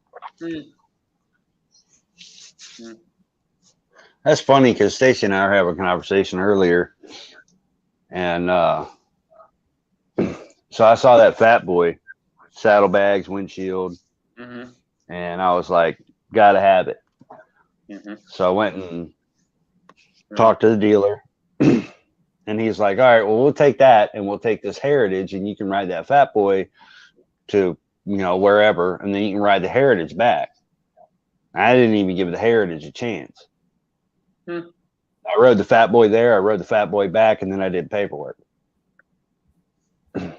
That's funny because Stacy and I were having a conversation earlier, and so I saw that Fat Boy, saddlebags, windshield, and I was like, gotta have it. So I went and talked to the dealer. And he's like, all right, well, we'll take that and we'll take this Heritage and you can ride that Fat Boy to, wherever. And then you can ride the Heritage back. I didn't even give the Heritage a chance. I rode the Fat Boy there. I rode the Fat Boy back, and then I did paperwork. And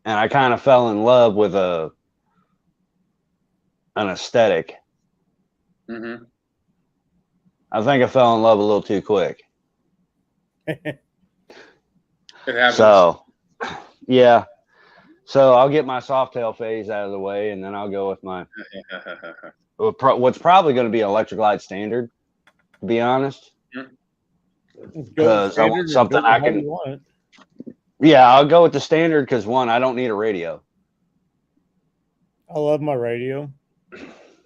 I kind of fell in love with an aesthetic. I think I fell in love a little too quick. It happens. So, yeah. So I'll get my Softail phase out of the way, and then I'll go with my what's probably going to be Electric Glide Standard, to be honest. Because I want something I can. Yeah, I'll go with the Standard because, one, I don't need a radio. I love my radio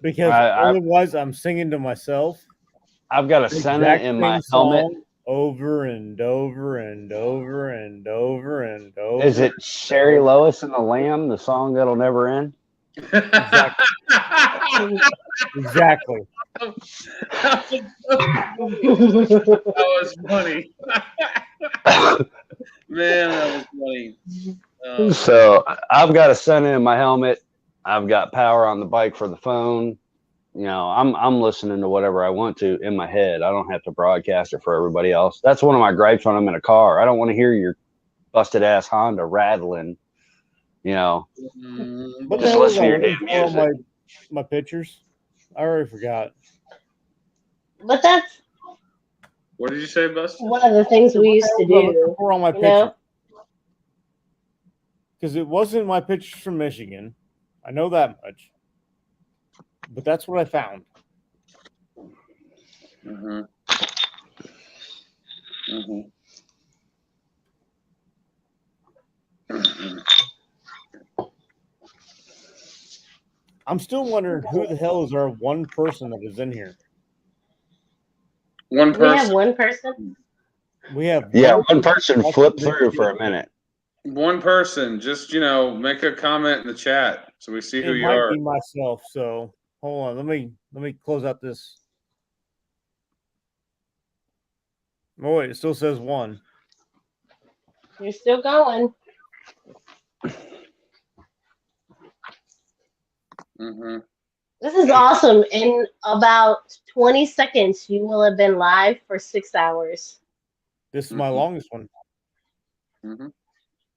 because otherwise I'm singing to myself. I've got a Senna in my helmet. Over and over and over and over and over. Is it Sherry Lois and the Lamb, the song that'll never end? Exactly. That was funny. Man, that was funny. So I've got a Senna in my helmet. I've got power on the bike for the phone. I'm listening to whatever I want to in my head. I don't have to broadcast it for everybody else. That's one of my gripes when I'm in a car. I don't want to hear your busted ass Honda rattling. But just listen to your damn music. My pictures. I already forgot. But that's What did you say, Buster? one of the things we used to do. For all my You know? pictures, because it wasn't my pictures from Michigan. I know that much, but that's what I found. Mm-hmm. Mm-hmm. Mm-hmm. I'm still wondering who the hell is our one person that is in here. One We have person. one person. We have one person flipped through for a minute. One person. Just make a comment in the chat so we see who It you might are. be myself. So hold on, let me close out this. Oh wait, it still says one. You're still going. Mm-hmm. This is awesome. In about 20 seconds, you will have been live for 6 hours. This is my longest one. Mm-hmm.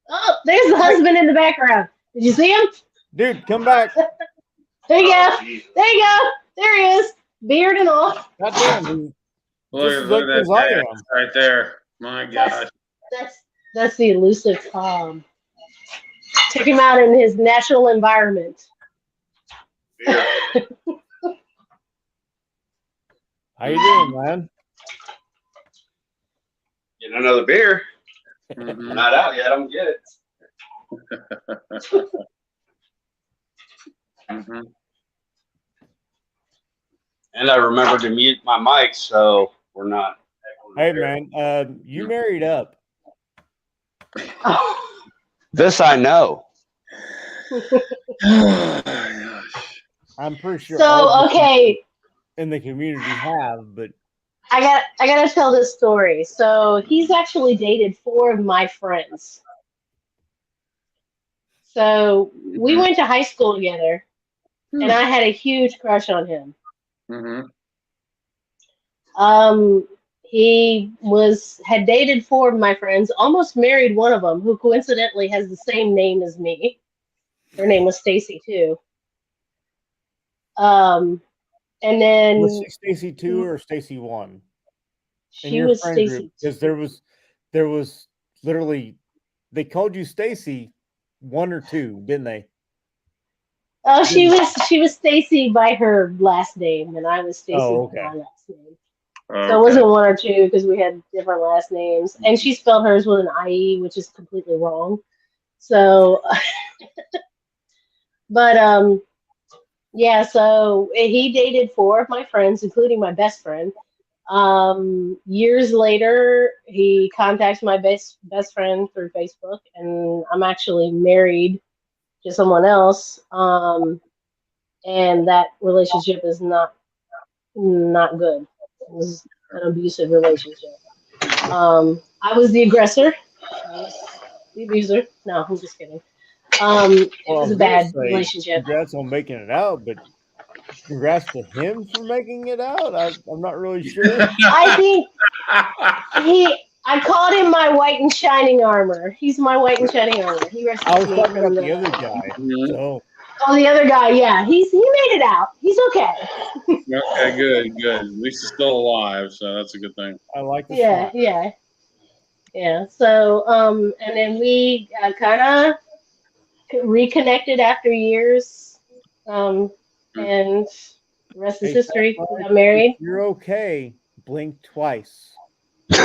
Oh, there's the husband in the background. Did you see him? Dude, come back. There you go. There you go. There he is. Beard and all. Goddamn, dude. Look Just at like that as I dad am. right there. My gosh. That's the elusive Tom. Check him out in his natural environment. Yeah. How you doing, man? Getting another beer. Mm-hmm. Not out yet. I'm get it. Mm-hmm. And I remembered to mute my mic, so we're not. Hey, man, you married up. This I know. I'm pretty sure. So okay, in the community have, but I gotta tell this story. So he's actually dated 4 of my friends. So we went to high school together, and I had a huge crush on him. Mm-hmm. He had dated 4 of my friends, almost married one of them, who coincidentally has the same name as me. Her name was Stacy too. And then was she Stacy 2 or Stacy 1? she was Stacy. Because there was literally, they called you Stacy 1 or 2, didn't they? Oh, she was Stacy by her last name, and I was Stacy Oh, by okay. my last name. Okay. So it wasn't 1 or 2 because we had different last names, and she spelled hers with an IE, which is completely wrong. So, but yeah. So he dated 4 of my friends, including my best friend. Years later, he contacts my best friend through Facebook, and I'm actually married to someone else. And that relationship is not good. It was an abusive relationship. I was the aggressor. She was the abuser. No, I'm just kidding. It was a bad relationship. Congrats on making it out, but congrats to him for making it out. I'm not really sure. I think I called him my white and shining armor. He's my white and shining armor. He rescued I was me talking from about the other guy. So. Oh, the other guy, yeah. He made it out. He's okay. Okay, good. At least he's still alive, so that's a good thing. I like the Yeah. So, and then we kind of reconnected after years, and the rest is history. We got married. If you're okay. Blink twice. Is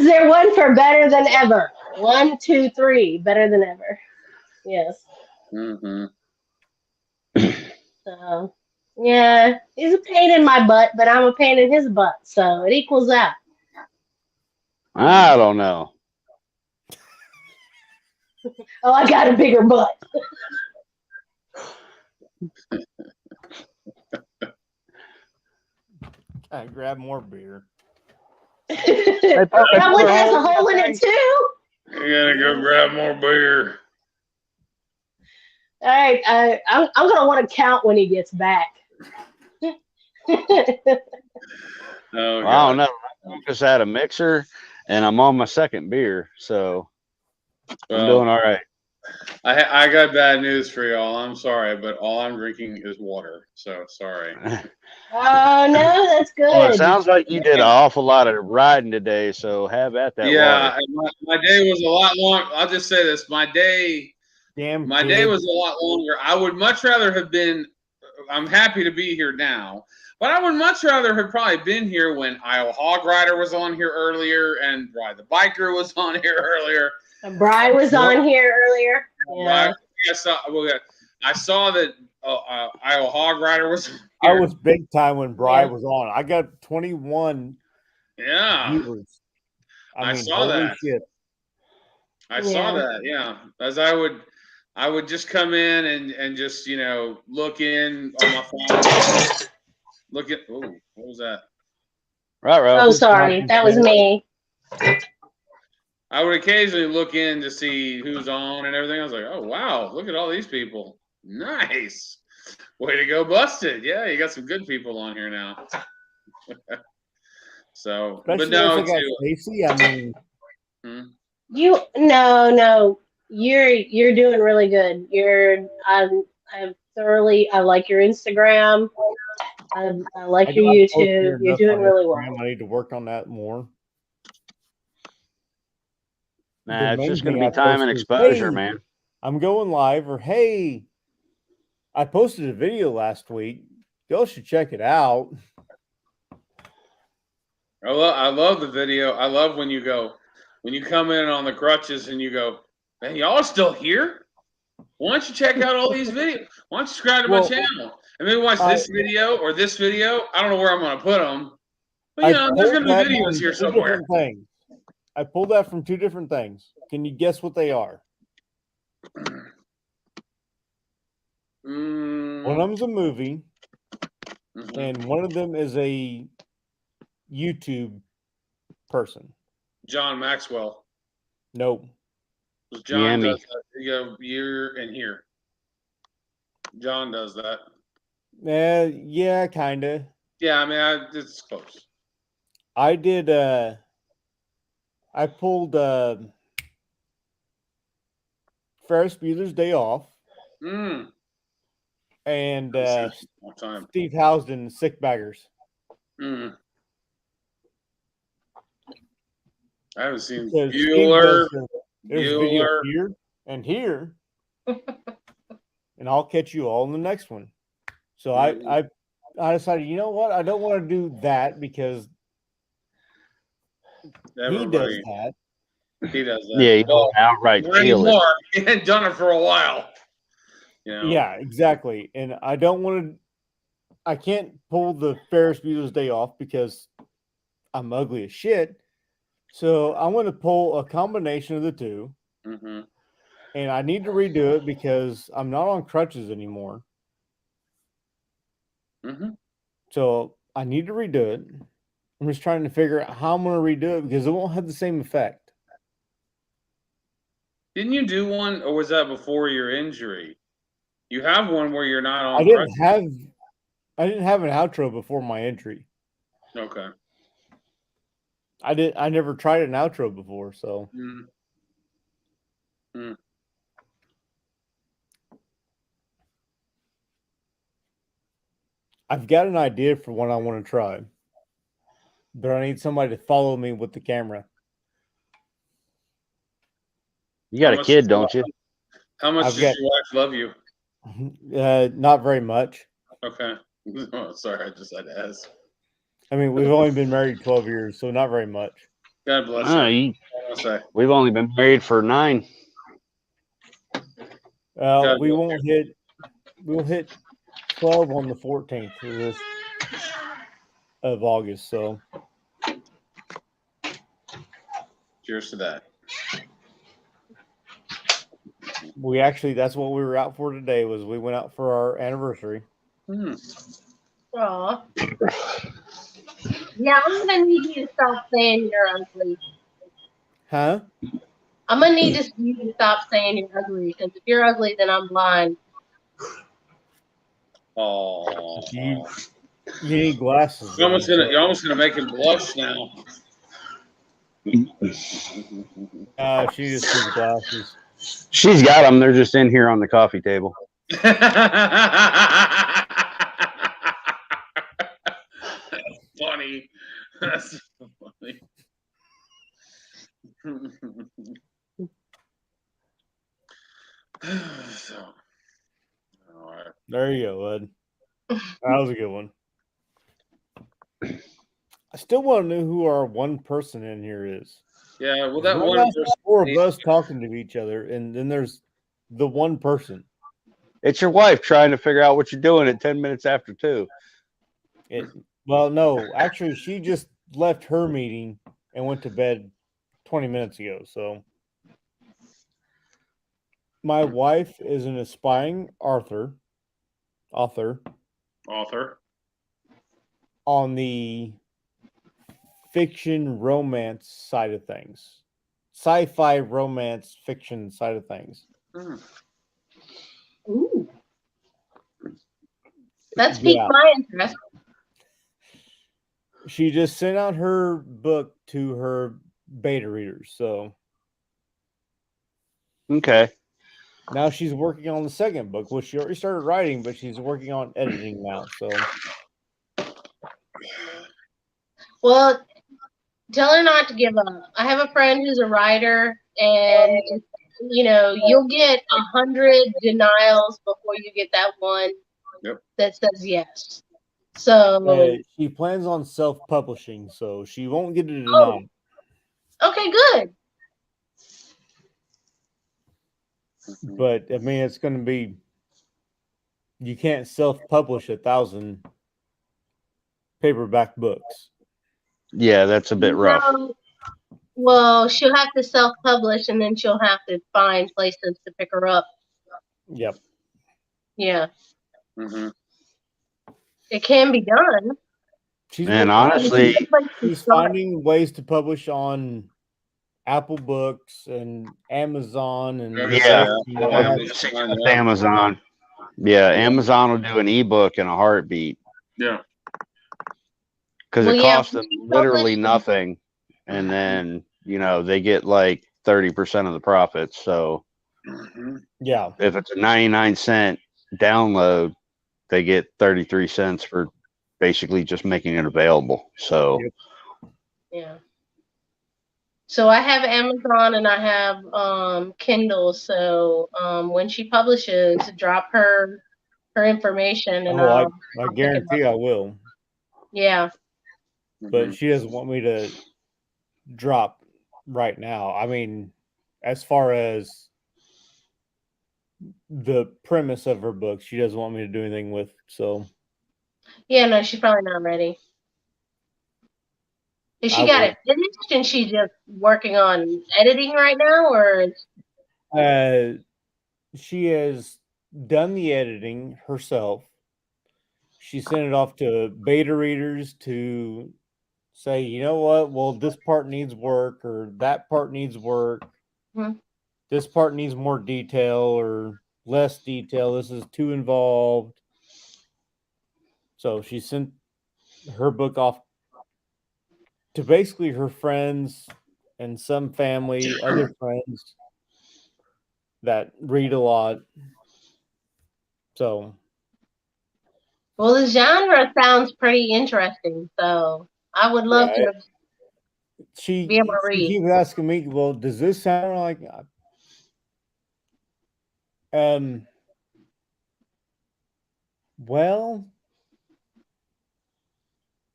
there one for better than ever? 1, 2, 3, better than ever. Yes. Mm-hmm. So, yeah, he's a pain in my butt, but I'm a pain in his butt, so it equals out. I don't know. Oh, I got a bigger butt. I grab more beer. That one has a hole in it too. You gotta go grab more beer. All right, I'm gonna want to count when he gets back. Oh, I don't know. I just had a mixer, and I'm on my second beer, so I'm doing all right. I got bad news for y'all. I'm sorry, but all I'm drinking is water. So sorry. Oh no, that's Well, it good. sounds like you did an awful lot of riding today, so have at that Yeah, water. my day was a lot long. I'll just say this: my day Damn was a lot longer. I would much rather have been. I'm happy to be here now, but I would much rather have probably been here when Iowa Hog Rider was on here earlier and Ride the Biker was on here earlier. And Bri was on here earlier. Yeah. I saw that Iowa Hog Rider was on I here. was big time when Bri Yeah. was on. I got 21 Yeah, viewers. I mean, saw holy that. shit. I saw Yeah. that. Yeah, as I would just come in and just look in on my phone. Look at what was that? Right, Oh, Ralph. sorry, that was me. I would occasionally look in to see who's on and everything. I was like, oh wow, look at all these people. Nice. Way to go, Busted. Yeah, you got some good people on here now. So, Especially but no, once I got Stacy, I mean, No, you're doing really good. I'm thoroughly. I like your Instagram. I like I your don't post YouTube. near You're enough doing on really Instagram. well. I need to work on that more. Nah, The it's main just going to thing be I time and post is, exposure, hey, man. I'm going live, or hey, I posted a video last week. Y'all should check it out. I love the video. I love when you come in on the crutches and you go, man, y'all are still here? Why don't you check out all these videos? Why don't you subscribe to my channel? And maybe watch this video or this video. I don't know where I'm going to put them. But, there's going to be videos here somewhere. Different things. I pulled that from two different things. Can you guess what they are? One of them's a movie, and one of them is a YouTube person. John Maxwell. Nope. John does that. You go here and here. John does that. Yeah, kind of. Yeah, I mean, it's close. I did, I pulled Ferris Bueller's Day Off. And Steve Housden, Sick Baggers. I haven't seen There's Bueller. video here and here. And I'll catch you all in the next one. So I decided, you know what? I don't want to do that because he does that. He does that. Yeah, he don't outright steal it. He hadn't done it for a while. Yeah, exactly. And I don't want to. I can't pull the Ferris Bueller's Day Off because I'm ugly as shit. So I'm going to pull a combination of the two. And I need to redo it because I'm not on crutches anymore. So I need to redo it. I'm just trying to figure out how I'm going to redo it because it won't have the same effect. Didn't you do one, or was that before your injury? You have one where you're not on. I didn't have an outro before my injury. Okay. I never tried an outro before, so. I've got an idea for what I want to try, but I need somebody to follow me with the camera. You got a kid, don't you? How much does your wife love you? Not very much. Okay. Oh, sorry, I just had to ask. I mean, we've only been married 12 years, so not very much. God bless you. We've only been married for 9. We'll hit 12 on the 14th of August. So, cheers to that. That's what we were out for today. We went out for our anniversary. Aw. Yeah, I'm gonna need you to stop saying you're ugly. Huh? I'm gonna need you to stop saying you're ugly because if you're ugly, then I'm blind. Oh, you need glasses. You're almost gonna make him blush now. She just needs glasses. She's got them. They're just in here on the coffee table. That's funny. That's funny. So, all right. There you go, Ed. That was a good one. I still want to know who our one person in here is. Yeah, well, that Right one now, person. there's four of us talking to each other, and then there's the one person. It's your wife trying to figure out what you're doing at 10 minutes after 2. Well, no, actually, she just left her meeting and went to bed 20 minutes ago. So, my wife is an aspiring author on the fiction romance side of things, sci-fi romance fiction side of things. Ooh. That's piqued my interest. She just sent out her book to her beta readers. So Okay. now she's working on the second book, which she already started writing, but she's working on editing now. So, Well, tell her not to give up. I have a friend who's a writer, and you'll get 100 denials before you get that one that says yes. So she plans on self-publishing, so she won't get a denial. Okay, good. But I mean, it's going to be, you can't self-publish 1,000 paperback books. Yeah, that's a bit rough. Well, she'll have to self-publish, and then she'll have to find places to pick her up. Yep. Yeah. Mm-hmm. It can be done. And honestly, she's finding ways to publish on Apple Books and Amazon and Amazon. Yeah, Amazon will do an ebook in a heartbeat. Yeah. Because it costs them literally nothing. And then, they get like 30% of the profits. So, yeah, if it's a 99-cent download, they get 33 cents for basically just making it available. So, yeah. So I have Amazon and I have Kindle. So when she publishes, drop her information, and I guarantee I will. Yeah. But she doesn't want me to drop right now. I mean, as far as the premise of her book, she doesn't want me to do anything with. So yeah, no, she's probably not ready. Has she got it finished and she's just working on editing right now, or? She has done the editing herself. She sent it off to beta readers to say, you know what? Well, this part needs work, or that part needs work. Mm-hmm. This part needs more detail or less detail. This is too involved. So she sent her book off to basically her friends and some family, other friends that read a lot. So, well, the genre sounds pretty interesting. So I would love to be able to read. She keeps asking me, well, does this sound like well,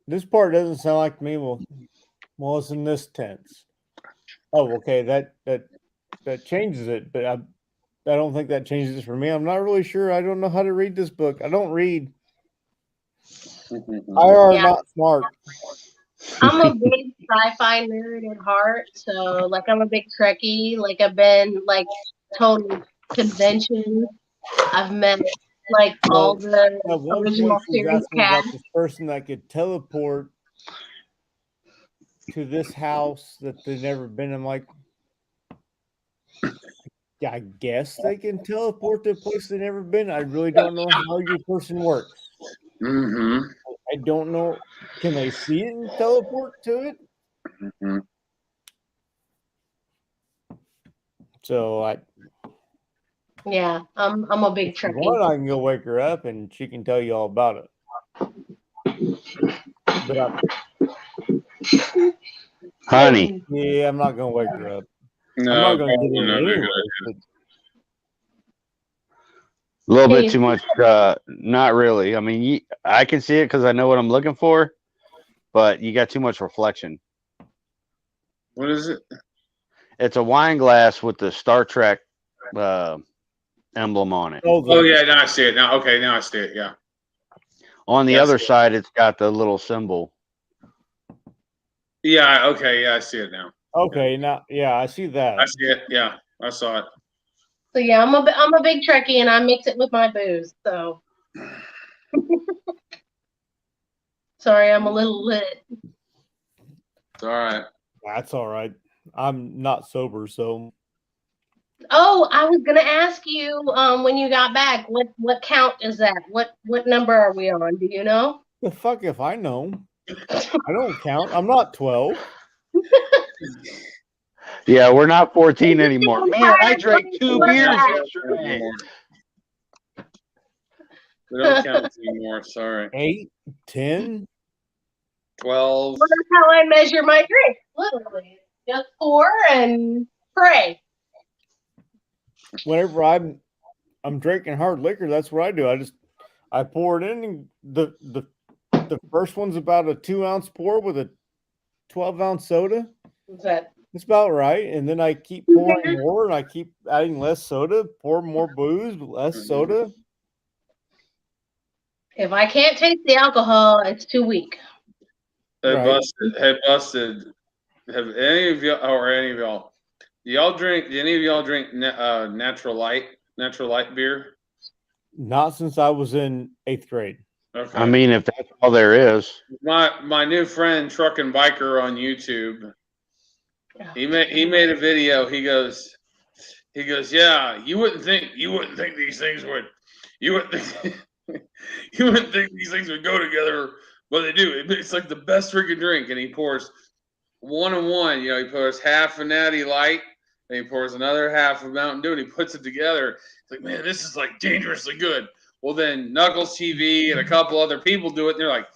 this part doesn't sound like me. Well, it's in this tense. Oh, okay, that changes it, but I don't think that changes it for me. I'm not really sure. I don't know how to read this book. I don't read. I are not smart. I'm a big sci-fi nerd at heart, so I'm a big Trekkie. I've been total conventions. I've met all the original series cast. This person that could teleport to this house that they've never been. I'm like, yeah, I guess they can teleport to a place they've never been. I really don't know how your person works. Mm-hmm. I don't know. Can they see it and teleport to it? Mm-hmm. So Yeah, I'm a big If you Trekkie. want, I can go wake her up and she can tell you all about it. But Honey, yeah, I'm not gonna wake her up. No, I'm not gonna get probably in not it a good anyway. idea. a little Hey. bit too much. Not really. I mean, I can see it because I know what I'm looking for, but you got too much reflection. What is it? It's a wine glass with the Star Trek emblem on it. Oh yeah, now I see it. Now okay, now I see it. Yeah. On the Yeah, I other see it. side, it's got the little symbol. Yeah. Okay. Yeah, I see it now. Okay, now yeah, I see that. I see it. Yeah, I saw it. So yeah, I'm a big Trekkie, and I mix it with my booze. So sorry, I'm a little lit. It's all right. That's all right. I'm not sober, so Oh, I was gonna ask you when you got back, what count is that? What number are we on? Do you know? the fuck if I know. I don't count. I'm not 12. Yeah, we're not 14 anymore. I'm Man, tired I of drank going 2 through beers that. yesterday. We don't count anymore. Sorry. 8, 10. 12. Well, that's how I measure my drink. Literally, just pour and pray. Whenever I'm drinking hard liquor, that's what I do. I pour it in, and the first one's about a 2-ounce pour with a 12-ounce soda. What's that? It's about right, and then I keep pouring more, and I keep adding less soda, pour more booze, less soda. If I can't taste the alcohol, it's too weak. Hey, Right. busted. Hey, busted. Have any of y'all or any of y'all? Do any of y'all drink natural light beer? Not since I was in 8th grade. Okay. I mean, if that's all there is. My new friend Truck and Biker on YouTube. He made a video. He goes, yeah, you wouldn't think these things would you wouldn't think you wouldn't think these things would go together, but they do. It's like the best freaking drink. And he pours 1 and 1. You know, he pours half a Natty Light, and he pours another half of Mountain Dew, and he puts it together. It's like, man, this is like dangerously good. Well, then Knuckles TV and a couple other people do it, and they're like,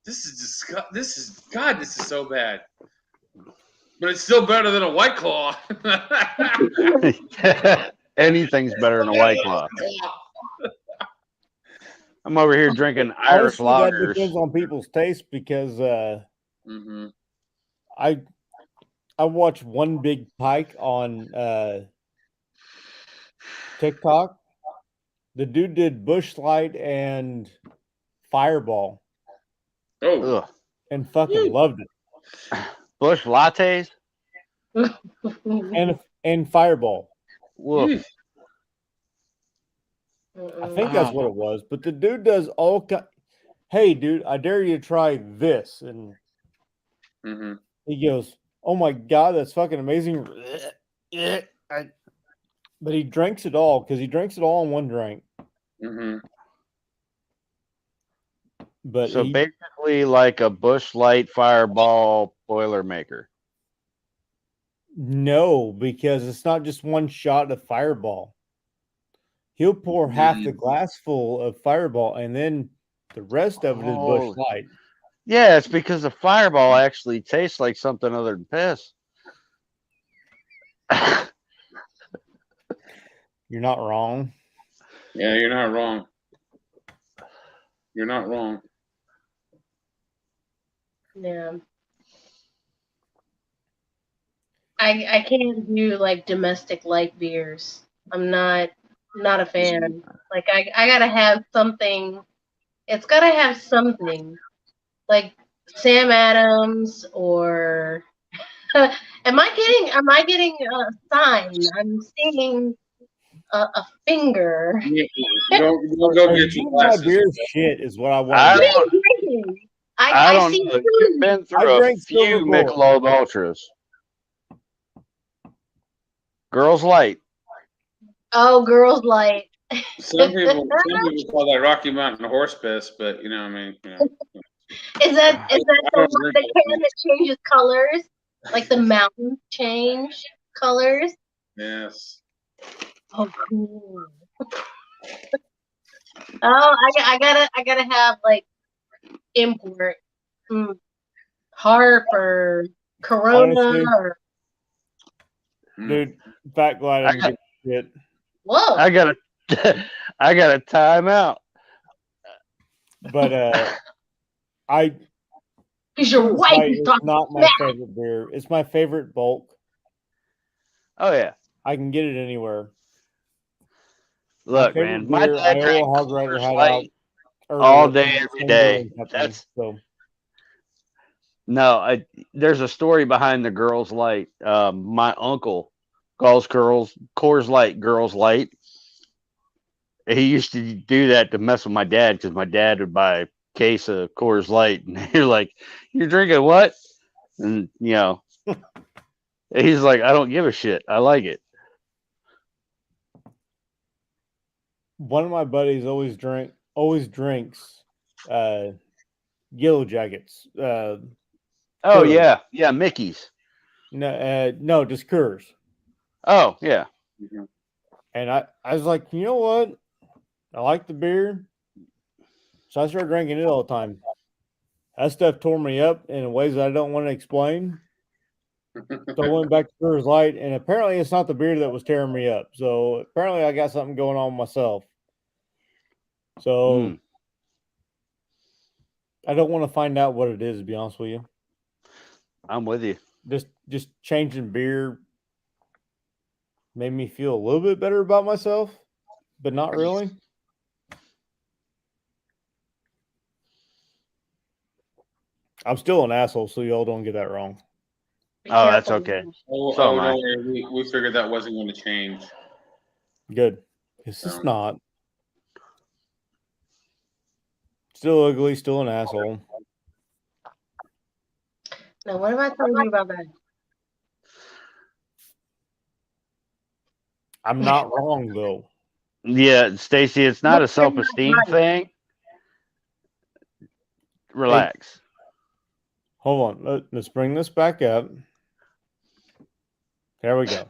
this is so bad. But it's still better than a White Claw. Anything's better than a White Claw. I'm over here drinking Irish Honestly, that lagers. depends on people's taste because Mm-hmm. I watch One Big Pike on TikTok. The dude did Bush Light and Fireball Oh, Ugh. and fucking loved it. Bush lattes. And Fireball. Woof. I think that's what it was. But the dude does all hey, dude, I dare you to try this. And mm-hmm. he goes, oh my God, that's fucking amazing. But he drinks it all because he drinks it all in one drink. Mm-hmm. But So basically like a Bush Light Fireball Boilermaker. no, because it's not just one shot of Fireball. He'll pour half the glass full of Fireball, and then the rest of it is Bush Light. Yeah, it's because the Fireball actually tastes like something other than piss. You're not wrong. Yeah, you're not wrong. You're not wrong. Yeah. I can't do like domestic light beers. I'm not a fan. Like I gotta have something. It's gotta have something. Like Sam Adams or am I getting a sign? I'm seeing a finger. Go get your My glasses. beer shit is what I want. I to don't- do. Drinking. I don't see know. food. You've been I through a drank few Silver Bullet. Michelob Ultras. Girls Light. Oh, Girls Light. Some people call that Rocky Mountain horse piss, but you know, I mean, you know. Is that I the don't one drink the can that changes colors? Like the mountains change colors? Yes. Oh, cool. Oh, I gotta have like import Harp or Corona Honestly, or dude, fat glad I didn't get shit. whoa. I got a, I got a timeout. But I Because your Coors wife Light is is talking not my smack. favorite beer. It's my favorite bulk. Oh yeah. I can get it anywhere. Look, my favorite man, my beer, dad Iowa drank Hog Rider Coors had out Light earlier all day, from the every same day. brewing company. That's So no. There's a story behind the Girls Light. My uncle calls Coors Light Girls Light. He used to do that to mess with my dad because my dad would buy a case of Coors Light, and you're like, "You're drinking what?" And he's like, "I don't give a shit. I like it." one of my buddies always drinks Yellow Jackets. Oh Coors. yeah, Mickey's. No, just Coors. Oh yeah, And I was like, you know what? I like the beer. So I started drinking it all the time. That stuff tore me up in ways that I don't want to explain. So I went back to Coors Light, and apparently it's not the beer that was tearing me up. So apparently I got something going on myself. So I don't want to find out what it is, to be honest with you. I'm with you. Just changing beer made me feel a little bit better about myself, but not really. I'm still an asshole, so y'all don't get that wrong. Be Oh, that's careful. okay. Oh, So am I. don't worry. We figured that wasn't going to change. Good. It's just not. Still ugly, still an asshole. Now, what have I told you about that? I'm not wrong though. Yeah, Stacy, it's not a self-esteem thing. Relax. Hold on. Let's bring this back up. There we go.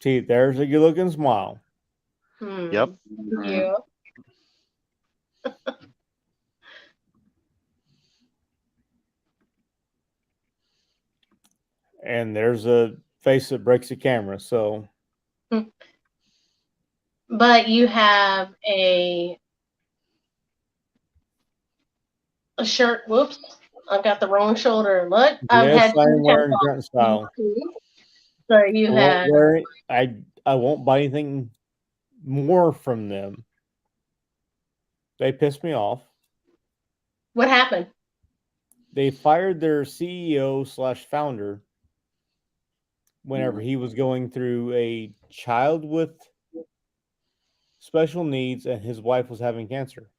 See, there's a good looking smile. Yep. Yeah. And there's a face that breaks the camera. So But you have a shirt. Whoops. I've got the wrong shoulder. Look, I've yes, had I'm two wearing tampons. grunt style. So you had. I won't buy anything more from them. They pissed me off. What happened? They fired their CEO/founder whenever he was going through a child with special needs and his wife was having cancer.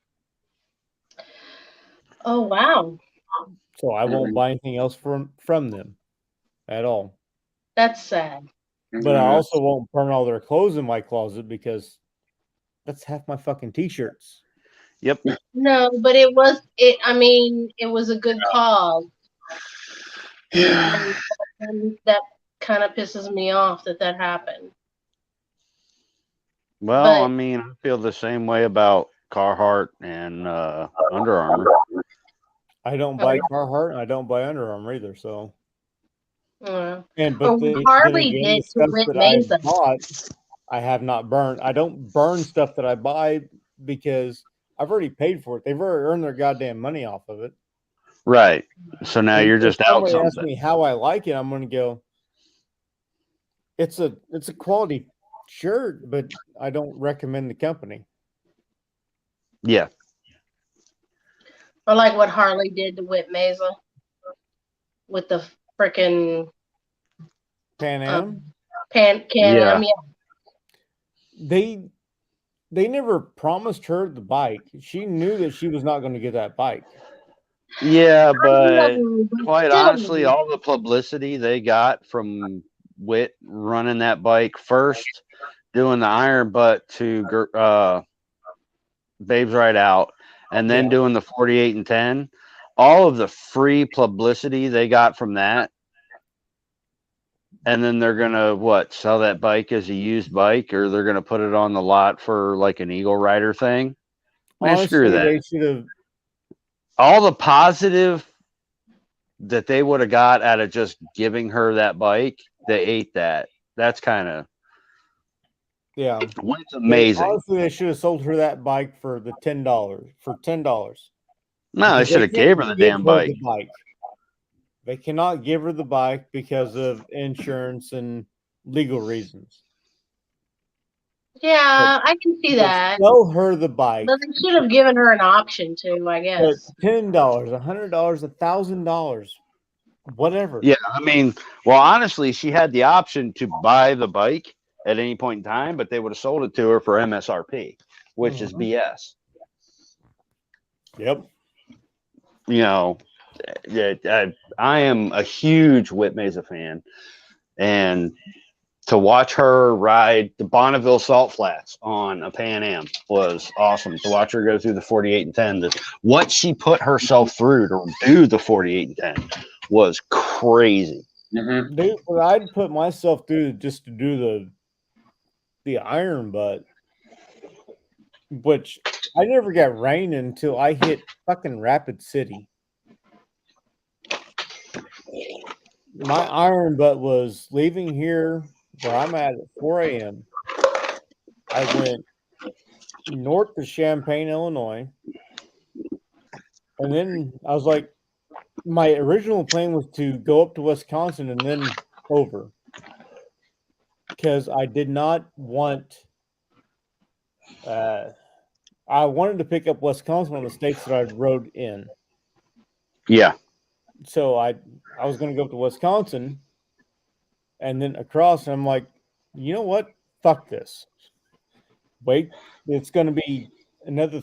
Oh wow, So I won't buy anything else from them at all. that's sad. But I also won't burn all their clothes in my closet because that's half my fucking t-shirts. Yep. No, but it was it. I mean, it was a good cause. Yeah. And that kind of pisses me off that happened. Well, But- I mean, I feel the same way about Carhartt and Under Armour. I don't buy Carhartt and I don't buy Under Armour either. So, Harley the did stuff with that I Mesa. bought, I have not burned. I don't burn stuff that I buy because I've already paid for it. They've already earned their goddamn money off of it. Right. So now And you're if just out somebody asks something. me how I like it, I'm going to go, it's a quality shirt, but I don't recommend the company. Yeah. I like what Harley did to Whip Mesa with the freaking Pan Am. Can-Am. Yeah. They never promised her the bike. She knew that she was not going to get that bike. Yeah, but Still, quite honestly, all the publicity they got from Witt running that bike first, doing the iron butt to Babes Right Out, and then doing the 48 and 10, all of the free publicity they got from that And then they're gonna sell that bike as a used bike, or they're gonna put it on the lot for like an Eagle Rider thing. Man, screw Honestly, that. they should have. All the positive that they would have got out of just giving her that bike, they ate that. That's kind of Yeah. it's amazing. Honestly, they should have sold her that bike for the $10. For $10. No, they Because should have gave her the damn bike. They cannot give her the bike because of insurance and legal reasons. Yeah, I can see that. Sell her the bike. But they should have given her an option to, I But guess. $10, $100, $1,000, whatever. Yeah, I mean, well, honestly, she had the option to buy the bike at any point in time, but they would have sold it to her for MSRP, which is BS. Yep. You know, I am a huge Whip Mesa fan, and to watch her ride the Bonneville Salt Flats on a Pan Am was awesome. To watch her go through the 48 and 10, what she put herself through to do the 48 and 10 was crazy. Mm-hmm. Dude, what I'd put myself through just to do the iron butt, which I never got rain until I hit fucking Rapid City. My iron butt was leaving here where I'm at 4 a.m. I went north to Champaign, Illinois. And then I was like, my original plan was to go up to Wisconsin and then over. Because I did not want, I wanted to pick up Wisconsin on the states that I rode in. Yeah. So I was going to go up to Wisconsin and then across, and I'm like, you know what? Fuck this. Wait, it's going to be another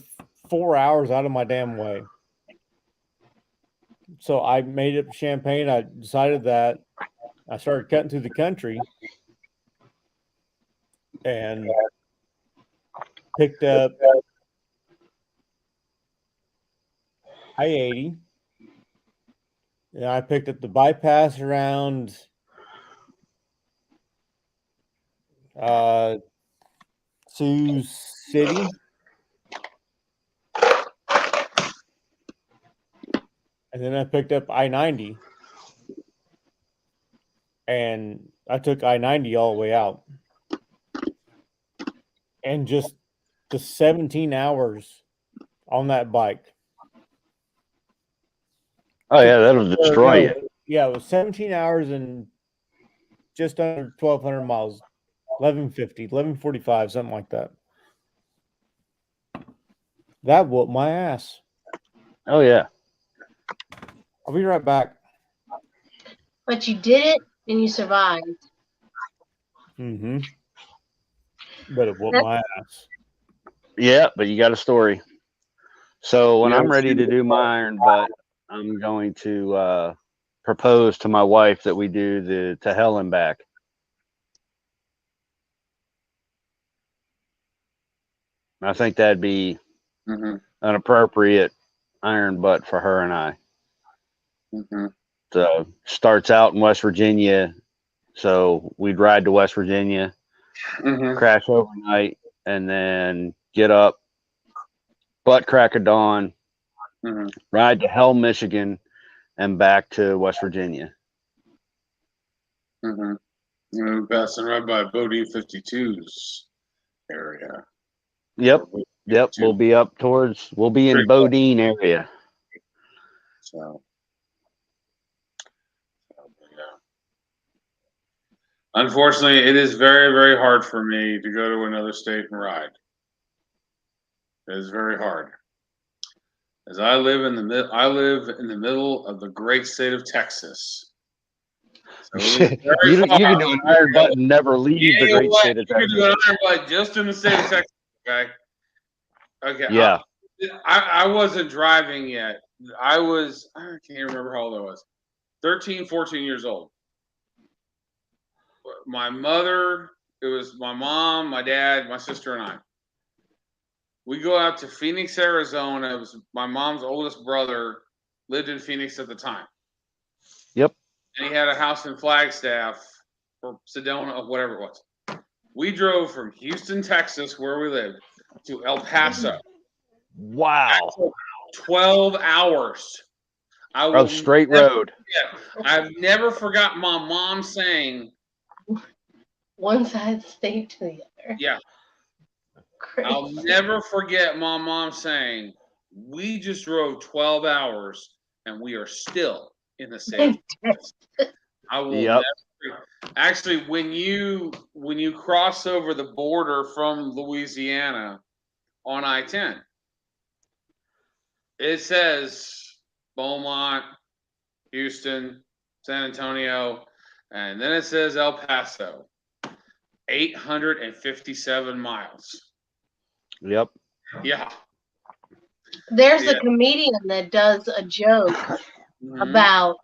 4 hours out of my damn way. So I made it Champaign. I decided that I started cutting through the country and picked up I-80. And I picked up the bypass around Sioux City. And then I picked up I-90. And I took I-90 all the way out. And just the 17 hours on that bike. Oh, yeah, that'll destroy you. Yeah, it was 17 hours and just under 1,200 miles. 1150, 1145, something like that. That whooped my ass. Oh, yeah. I'll be right back. But you did it and you survived. Mm-hmm. But it whooped my ass. Yeah, but you got a story. So when I'm ready to do my iron butt, I'm going to propose to my wife that we do the to hell and back. I think that'd be an appropriate iron butt for her and I. So starts out in West Virginia. So we'd ride to West Virginia, crash overnight, and then get up, butt crack of dawn, ride to Hell, Michigan, and back to West Virginia. We're passing right by Bodie 52's area. Yep. We'll be in Bodine area. So yeah. Unfortunately, it is very, very hard for me to go to another state and ride. It is very hard. As I live in the middle of the great state of Texas. So you can do an iron butt and never leave the great state of Texas. You can do an iron butt just in the state of Texas, okay? Okay. Yeah. I wasn't driving yet. I can't remember how old I was. 13, 14 years old. My mother, it was my mom, my dad, my sister, and I. We go out to Phoenix, Arizona. It was my mom's oldest brother lived in Phoenix at the time. Yep. And he had a house in Flagstaff or Sedona, or whatever it was. We drove from Houston, Texas, where we lived, to El Paso. Wow. 12 hours. I will Straight never road. forget. I've never forgot my mom saying, One side of the state to the other. yeah. Crazy. I'll never forget my mom saying, we just drove 12 hours and we are still in the same place. I will Yep. never. Actually, when you cross over the border from Louisiana on I-10, it says Beaumont, Houston, San Antonio, and then it says El Paso. 857 miles. Yep. Yeah. There's Yeah. a comedian that does a joke Mhm. about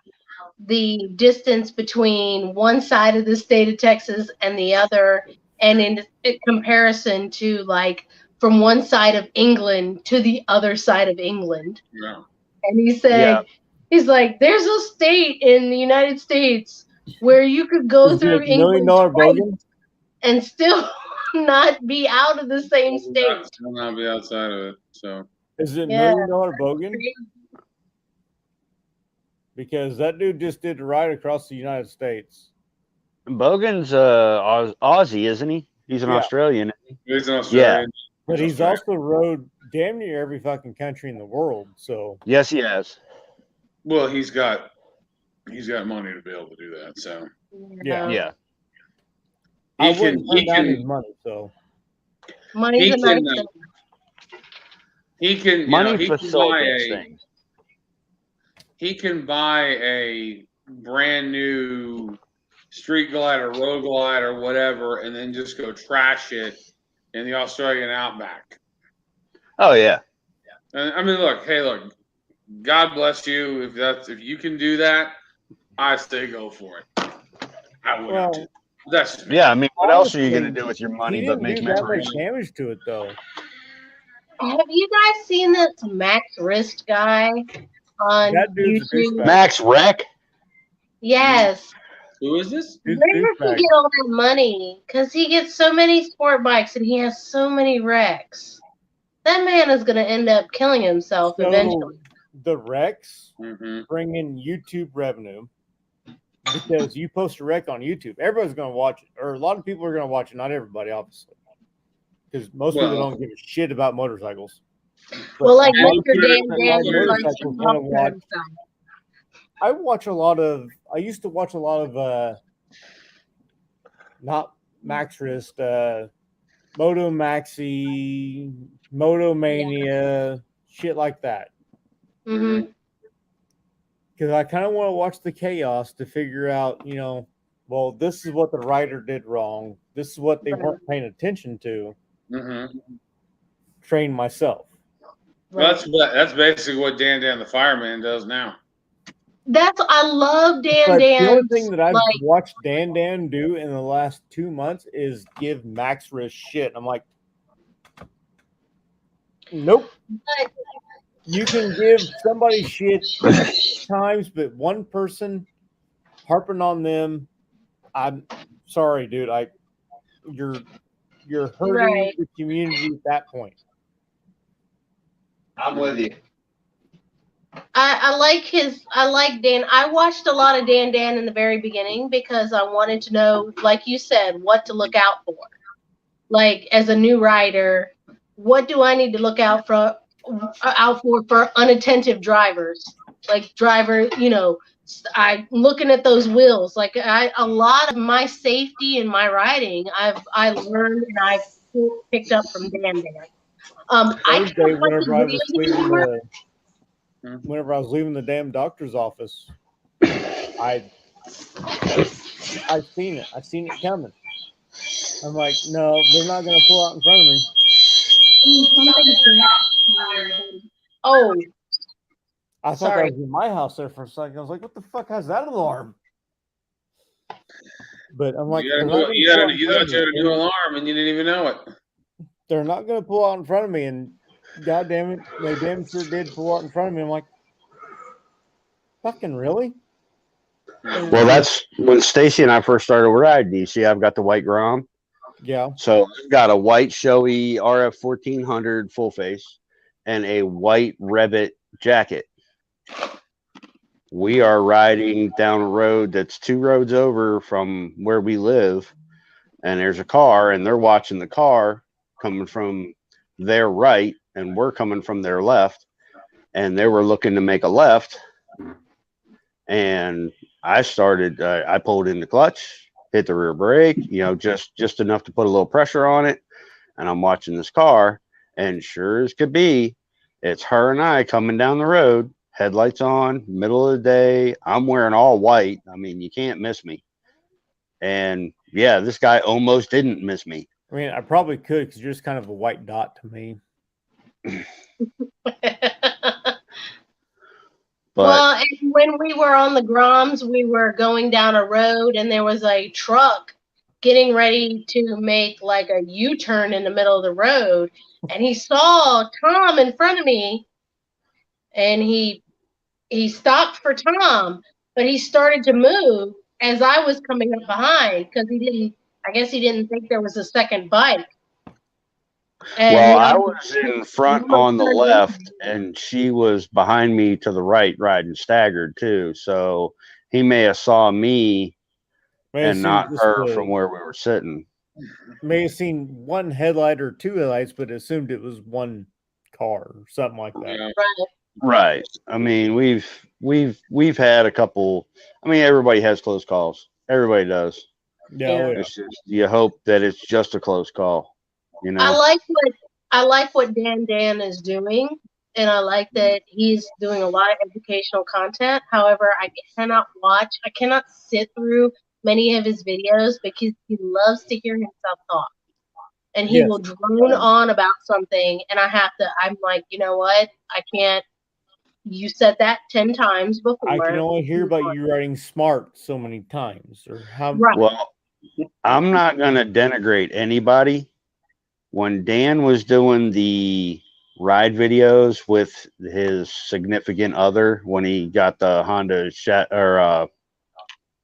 the distance between one side of the state of Texas and the other, and in comparison to like from one side of England to the other side of England. Yeah. And he said, Yeah. he's like, there's a state in the United States where you could go Is through it $1 million England twice bogan? and still not be out of the same state. Will not be outside of it. So Is it $1 Yeah. million bogan? Because that dude just did a ride across the United States. Bogan's Aussie, isn't he? He's an Yeah. Australian. he's an Australian. But he's Australian. also rode damn near every fucking country in the world. So Yes, he has. Well, he's got money to be able to do that. So yeah, Yeah. I he wouldn't turn down his can money. So Money's he a nice can thing. he can you Money know, he can buy facilitates a things. he can buy a brand new street glide or road glide or whatever, and then just go trash it in the Australian outback. Oh yeah. And I mean, look, God bless you if you can do that. I say go for it. I wouldn't. well, That's just me. Yeah. I mean, what else are you honestly, going to do with your he money but didn't make do that much memories? damage to it though. Have you guys seen this Max Wrist guy on That dude's a YouTube? douchebag. Max Wreck. Yes. Who is this? Dude's Where a does he douchebag. get all that money? Because he gets so many sport bikes and he has so many wrecks. That man is going to end up killing himself eventually. So the wrecks Mm-hmm. bring in YouTube revenue because you post a wreck on YouTube. Everybody's going to watch it, or a lot of people are going to watch it. Not everybody, obviously, because most people Well- don't give a shit about motorcycles. But Well, like a lot of Mr. people Dan that Dan ride is like motorcycles to wanna watch. himself. I used to watch a lot of not Max Wrist, Moto Maxi, Moto Mania, shit like that. Mm-hmm. Because I kind of want to watch the chaos to figure out, well, this is what the writer did wrong. This is what they weren't paying attention to. Mm-hmm. Train myself. That's basically what Dan the fireman does now. I love Dan But Dan's. the only thing that I've like, watched Dan do in the last 2 months is give Max Wrist shit. I'm like, nope. but You can give somebody shit times, but one person harping on them, I'm sorry, dude. You're hurting Right. the community at that point. I'm with you. I like Dan. I watched a lot of Dan in the very beginning because I wanted to know, like you said, what to look out for. Like as a new rider, what do I need to look out for unattentive drivers? Like I'm looking at those wheels. Like a lot of my safety in my riding, I learned and I've picked up from Dan. I Thursday, can't watch his whenever I was videos anymore. whenever I was leaving the damn doctor's office, I seen it. I seen it coming. I'm like, no, they're not gonna pull out in front of me. Oh, I thought sorry. that was in my house there for a second. I was like, what the fuck has that alarm? But I'm like, You thought you had a new alarm and you didn't even know it. they're not gonna pull out in front of me, and god damn it, they damn sure did pull out in front of me. I'm like, fucking really? Well, that's when Stacy and I first started riding. You see, I've got the white Grom. Yeah. So I've got a white showy RF 1400 full face and a white Revit jacket. We are riding down a road that's 2 roads over from where we live, and there's a car, and they're watching the car coming from their right, and we're coming from their left, and they were looking to make a left, and I pulled in the clutch, hit the rear brake, just enough to put a little pressure on it, and I'm watching this car, and sure as could be, it's her and I coming down the road, headlights on, middle of the day. I'm wearing all white. I mean, you can't miss me. And yeah, this guy almost didn't miss me. I mean, I probably could because you're just kind of a white dot to me. Well, and when we were on the Groms, we were going down a road and there was a truck getting ready to make like a U-turn in the middle of the road. And he saw Tom in front of me and he stopped for Tom, but he started to move as I was coming up behind because I guess he didn't think there was a second bike. And well, I was in front on the left, and she was behind me to the right, riding staggered too. So he may have saw me and not her from where we were sitting. May have seen one headlight or two headlights, but assumed it was one car or something like that. Yeah. Right. I mean, we've had a couple. I mean, everybody has close calls. Everybody does. Yeah. It's just, you hope that it's just a close call. You know. I like what Dan is doing, and I like that he's doing a lot of educational content. However, I cannot sit through many of his videos because he loves to hear himself talk. And he will drone on about something, and I'm like, you know what? I can't. You said that 10 times before. I can only hear about you riding smart so many times. Or how? Right. Well, I'm not going to denigrate anybody. When Dan was doing the ride videos with his significant other, when he got the Honda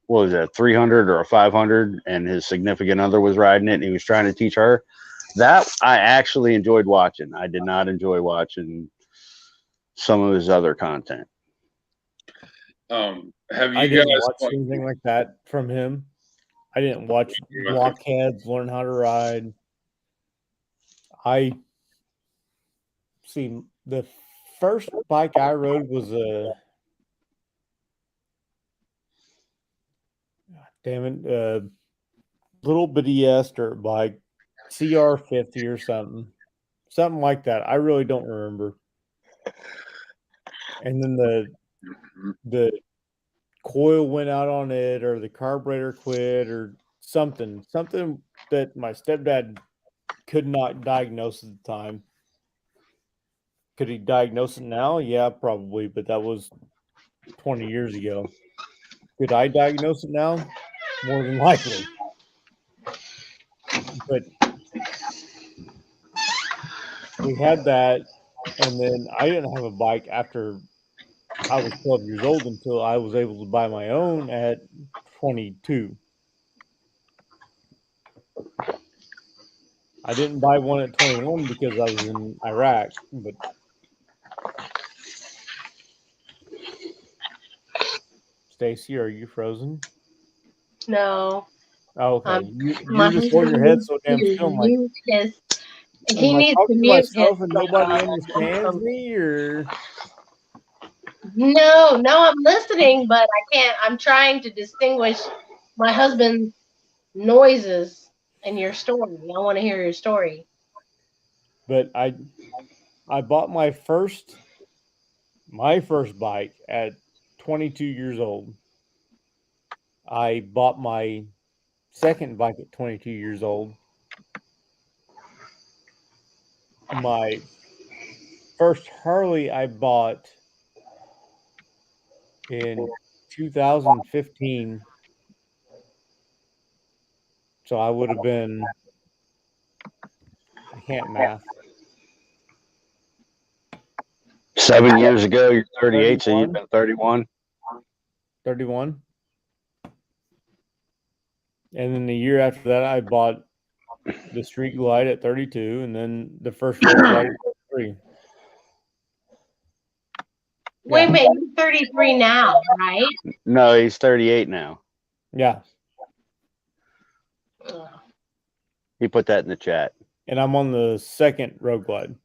what was that, 300 or a 500, and his significant other was riding it, and he was trying to teach her, that I actually enjoyed watching. I did not enjoy watching some of his other content. Have you I guys didn't watch anything like that from him? I didn't watch blockheads learn how to ride. I see the first bike I rode was a little bitty dirt bike, CR50 or something like that. I really don't remember. And then the coil went out on it, or the carburetor quit, or something that my stepdad could not diagnose at the time. Could he diagnose it now? Yeah, probably, but that was 20 years ago. Could I diagnose it now? More than likely. But we had that, and then I didn't have a bike after I was 12 years old until I was able to buy my own at 22. I didn't buy one at 21 because I was in Iraq, but Stacy, are you frozen? No. Oh, okay. You're just holding your head so damn still. He needs to mute myself and nobody understands me, or no, I'm listening, but I can't. I'm trying to distinguish my husband's noises and your story. I want to hear your story. But I bought my first bike at 22 years old. I bought my second bike at 22 years old. My first Harley I bought in 2015. So I would have been, I can't math. 7 years ago, you're 38, 31. So you've been 31. 31? And then the year after that, I bought the Street Glide at 32, and then the first Road Glide at 33. Wait Yeah. a minute, you're 33 now, right? No, he's 38 now. Yeah. Ugh. He put that in the chat. And I'm on the second Road Glide.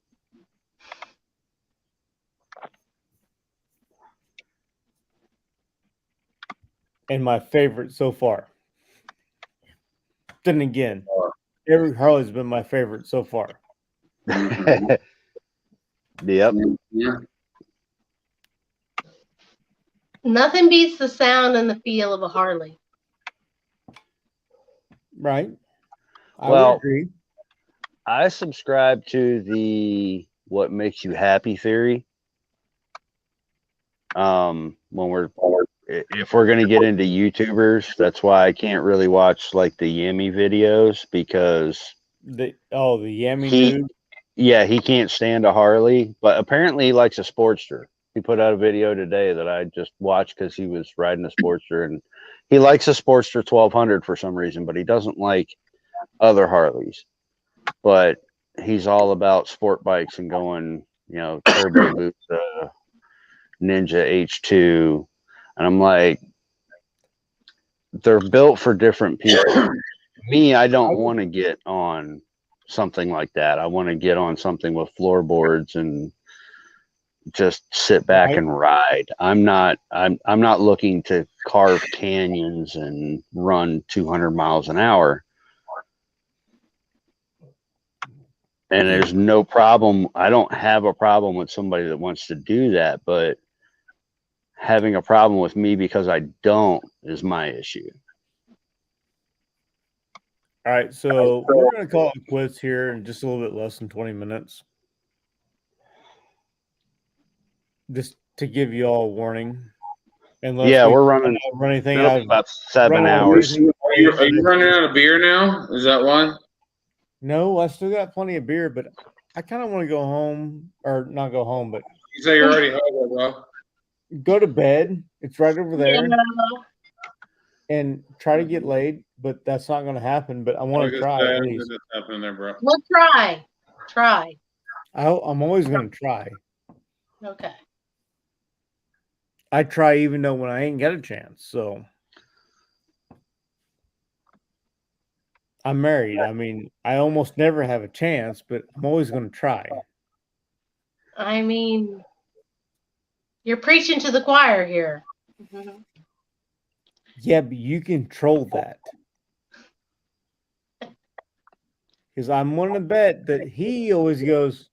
And my favorite so far. Then again, every Harley's been my favorite so far. Yep. Yeah. Nothing beats the sound and the feel of a Harley. Right? I Well, would agree. I subscribe to the what makes you happy theory. If we're gonna get into YouTubers, that's why I can't really watch like the Yami videos because The Yami he dude. he can't stand a Harley, but apparently he likes a Sportster. He put out a video today that I just watched because he was riding a Sportster, and he likes a Sportster 1200 for some reason, but he doesn't like other Harleys. But he's all about sport bikes and going, turbo boost, Ninja H2, and I'm like, they're built for different people. Me, I don't want to get on something like that. I want to get on something with floorboards and just sit back and ride. I'm not looking to carve canyons and run 200 miles an hour. And there's no problem. I don't have a problem with somebody that wants to do that, but having a problem with me because I don't is my issue. All right, so we're going to call it quits here in just a little bit less than 20 minutes. Just to give you all a warning. Yeah, we're running anything it'll be about 7 hours. Are you running out of beer now? Is that why? No, I still got plenty of beer, but I kind of want to go home, or not go home, but You say you're already home, bro. go to bed. It's right over there. Yeah. And try to get laid, but that's not going to happen. But I want to try at least. What's happening there, bro? We'll try. Try. I'm always going to try. Okay. I try even though when I ain't got a chance. So I'm married. I mean, I almost never have a chance, but I'm always going to try. I mean, you're preaching to the choir here. Yeah, but you control that. Because I'm willing to bet that he always goes,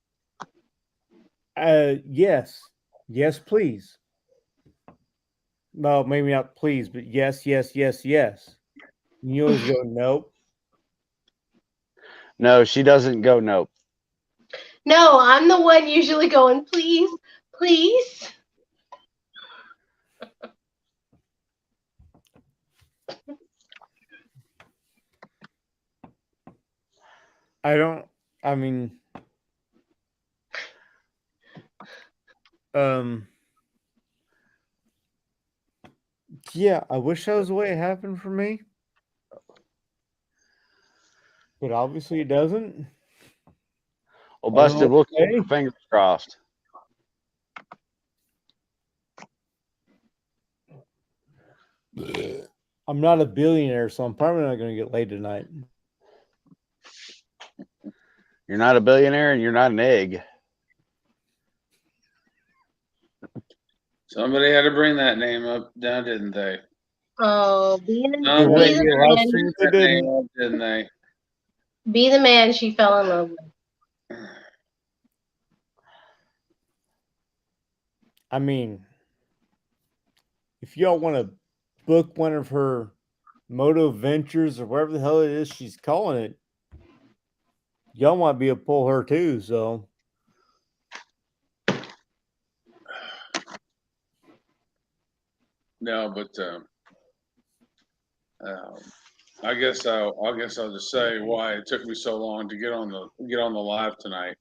yes, please. No, maybe not please, but yes. And you always go, nope. No, she doesn't go nope. No, I'm the one usually going, please, please. Yeah, I wish that was the way it happened for me. But obviously it doesn't. Well, busted, we'll keep our fingers crossed. I'm not a billionaire, so I'm probably not going to get laid tonight. You're not a billionaire and you're not an egg. Somebody had to bring that name up, now didn't they? Oh, be the man. Didn't they? Be the man she fell in love with. I mean, if y'all want to book one of her Moto Ventures or whatever the hell it is she's calling it, y'all might be able to pull her too. So, no, but I guess I'll just say why it took me so long to get on the live tonight.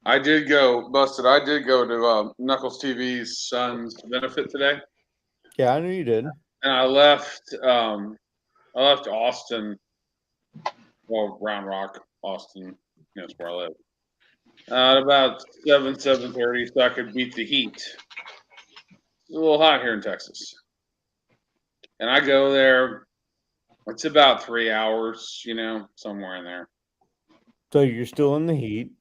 I did go to Knuckles TV's son's benefit today. yeah, I knew you did. And I left I left Austin, well, Round Rock, Austin. That's where I live. At about 7:30, so I could beat the heat. It's a little hot here in Texas, and I go there. It's about 3 hours, somewhere in there. So you're still in the heat.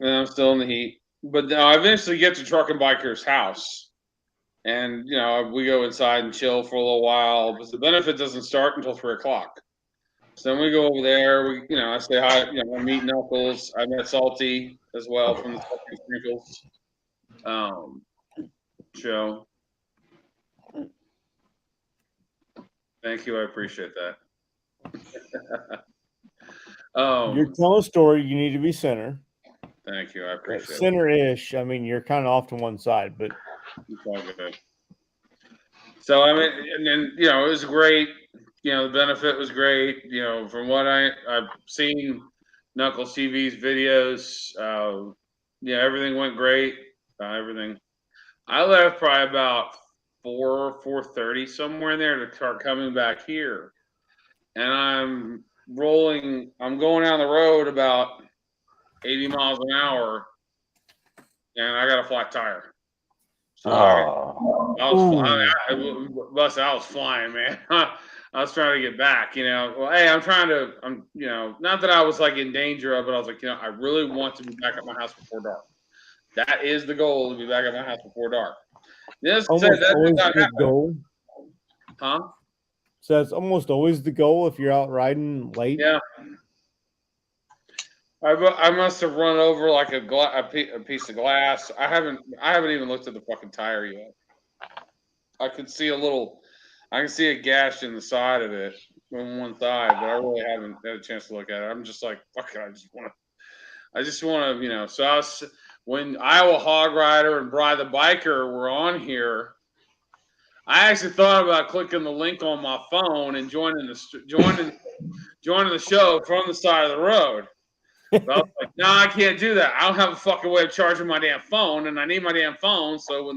And I'm still in the heat, but I eventually get to Truck and Biker's house, and we go inside and chill for a little while. But the benefit doesn't start until 3 o'clock. So then we go over there. I say hi. I meet Knuckles. I met Salty as well from the Salty Sprinkles show. Thank you. I appreciate that. You're telling a story. You need to be center. Thank you. I appreciate it. Center-ish. I mean, you're kind of off to one side, but it's all good. So I mean, and then it was great. The benefit was great. From what I've seen, Knuckles TV's videos, everything went great. Everything. I left probably about 4:30 somewhere in there to start coming back here, and I'm going down the road about 80 miles an hour, and I got a flat tire. So I was flying, man. I was trying to get back, Well, hey, I'm not that I was like in danger of it. I was like, I really want to be back at my house before dark. That is the goal, to be back at my house before dark. This almost always the goal. Huh? So that's almost always the goal if you're out riding late. Yeah. I must have run over like a piece of glass. I haven't even looked at the fucking tire yet. I can see a gash in the side of it on one side, but I really haven't had a chance to look at it. I'm just like, fuck it, I just want to, So when Iowa Hog Rider and Bri the Biker were on here, I actually thought about clicking the link on my phone and joining the show from the side of the road. But I was like, no, I can't do that. I don't have a fucking way of charging my damn phone, and I need my damn phone. So when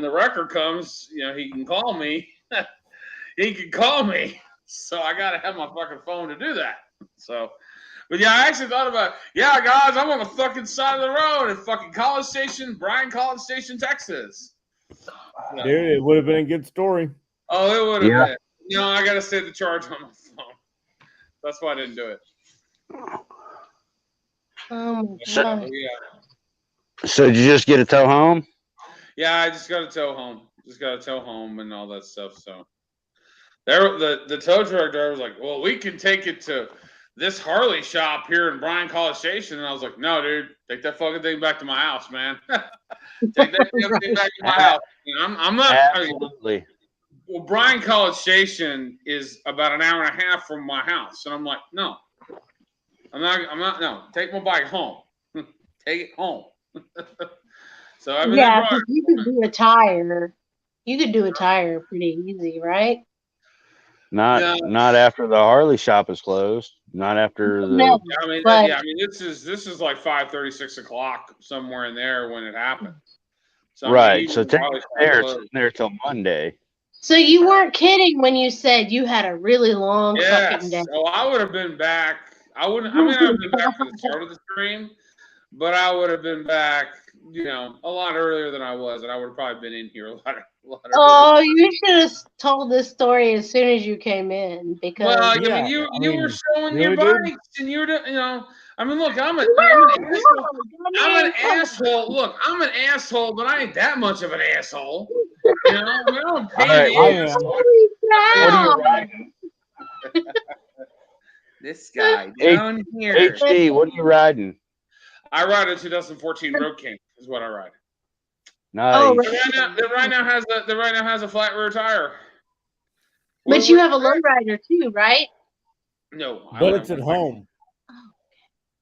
the record comes, he can call me. He can call me. So I gotta have my fucking phone to do that. So, but yeah, I actually thought about, guys, I'm on the fucking side of the road in fucking College Station, Texas. Dude, it would have been a good story. Oh, it would have been. I gotta save the charge on my phone. That's why I didn't do it. So did you just get a tow home? Yeah, I just got a tow home. And all that stuff. So the tow truck driver was like, well, we can take it to this Harley shop here in Bryan College Station. And I was like, no, dude, take that fucking thing back to my house, man. Take that thing back to my house. I'm not. Absolutely. Well, Bryan College Station is about an hour and a half from my house. And I'm like, no. I'm not. No, take my bike home. Take it home. So I mean, you could do a tire. You could do a tire pretty easy, right? Not after the Harley shop is closed. Not after the. No, this is like 5:30, 6 o'clock somewhere in there when it happened. So, right. So take it there till Monday. So you weren't kidding when you said you had a really long fucking day. Oh, I would have been back. I would have been back for the start of the stream, but I would have been back, a lot earlier than I was, and I would have probably been in here a lot earlier. Oh, you should have told this story as soon as you came in, because you were showing your bikes, and you were, I mean, look, I'm an asshole. Look, I'm an asshole, but I ain't that much of an asshole. I don't pay What are you riding? This guy down here. HD, what are you riding? I ride a 2014 Road King. Is what I ride. Nice. Oh, that right now has a flat rear tire. But you have a lowrider too, right? No, but it's at home.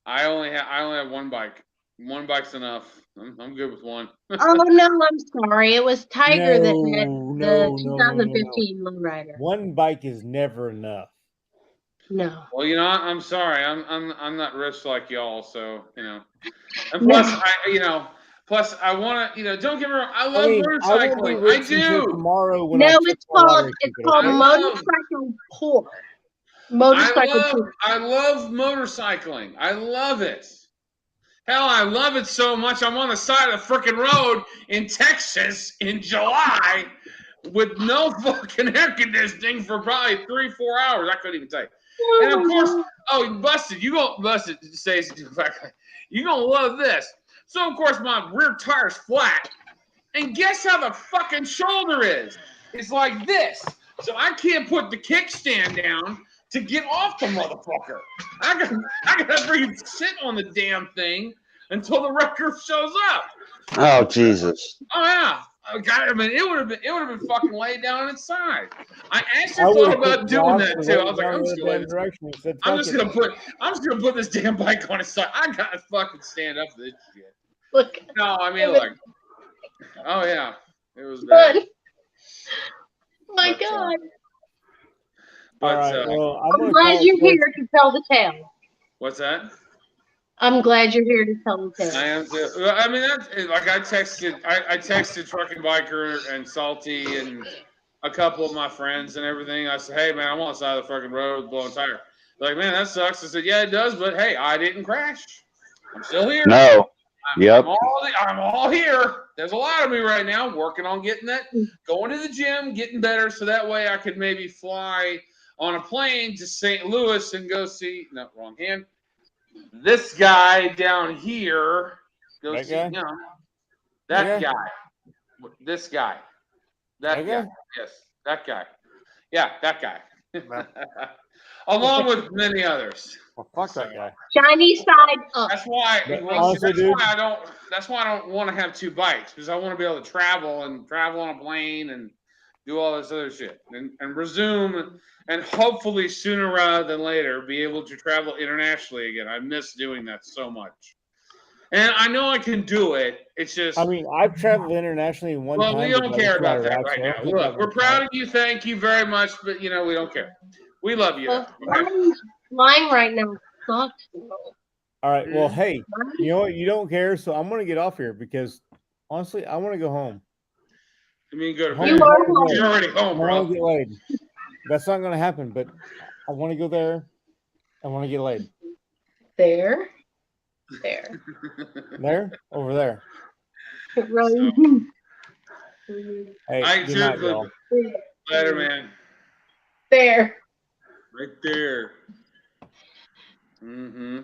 I only have one bike. One bike's enough. I'm good with one. Oh no, I'm sorry. It was Tiger that had the 2015 lowrider. One bike is never enough. No. Well, I'm sorry. I'm not rich like y'all, so And plus, Plus, I want to, don't get me wrong. I love I won't be motorcycling. I rich until do. tomorrow when No, I check it's my called lottery ticket, okay? motorcycle poor. Motorcycle poor. I love motorcycling. I love it. Hell, I love it so much. I'm on the side of the freaking road in Texas in July with no fucking air conditioning for probably 3-4 hours. I couldn't even tell you. And of course, busted. You gonna busted, Stacey. You gonna love this. So of course my rear tire's flat, and guess how the fucking shoulder is? It's like this. So I can't put the kickstand down to get off the motherfucker. I gotta freaking sit on the damn thing until the wrecker shows up. Oh Jesus! Oh yeah. God, I mean, it would have been fucking laid down on its side. I actually I thought would've about put doing Josh that to too. I lay was like, down I'm the just gonna other lay direction and said, I'm "Fuck just gonna put this damn bike on its side. I gotta fucking stand up for this shit. Look. No, I mean like, oh yeah, it was bad. My But, God. But All right, well, I'm I'm gonna glad call you're it quits. here to tell the tale. what's that? I'm glad you're here to tell the I tale. am too. Well, I mean, that's like I texted Trucking Biker and Salty and a couple of my friends and everything. I said, hey man, I'm on the side of the fucking road blowing tire. They're like, man, that sucks. I said, yeah, it does, but hey, I didn't crash. I'm still here. No. Yep. I'm all here. There's a lot of me right now working on getting that, going to the gym, getting better, so that way I could maybe fly on a plane to St. Louis and go see. No, wrong hand. This guy down here. Go That see guy? him. That Okay. guy. This guy. That Okay. guy. Yes, that guy. Yeah, that guy. Along with many others. Well, fuck that guy. Shiny side up. That's why. But Well, honestly, that's dude- why I don't. That's why I don't want to have two bikes, because I want to be able to travel on a plane and do all this other shit and resume and hopefully sooner rather than later be able to travel internationally again. I miss doing that so much, and I know I can do it. It's just. I mean, I've traveled internationally one Well, time. we but don't that was care my about that route, right so now. I think Look, that we're was proud fine. of you. Thank you very much, but we don't care. We love you. Well, Okay? flying right now sucks. All right. Well, Mhm. hey, you know what? You don't care, so I'm gonna get off here because honestly, I want to go home. You mean go to Home bed? is home. You're already home, I want bro. to get laid. That's not gonna happen, but I want to go there. I want to get laid. There. There, over there. Right. Hey, I good night, seriously. y'all. Later, man. There. Right there. Mm-hmm.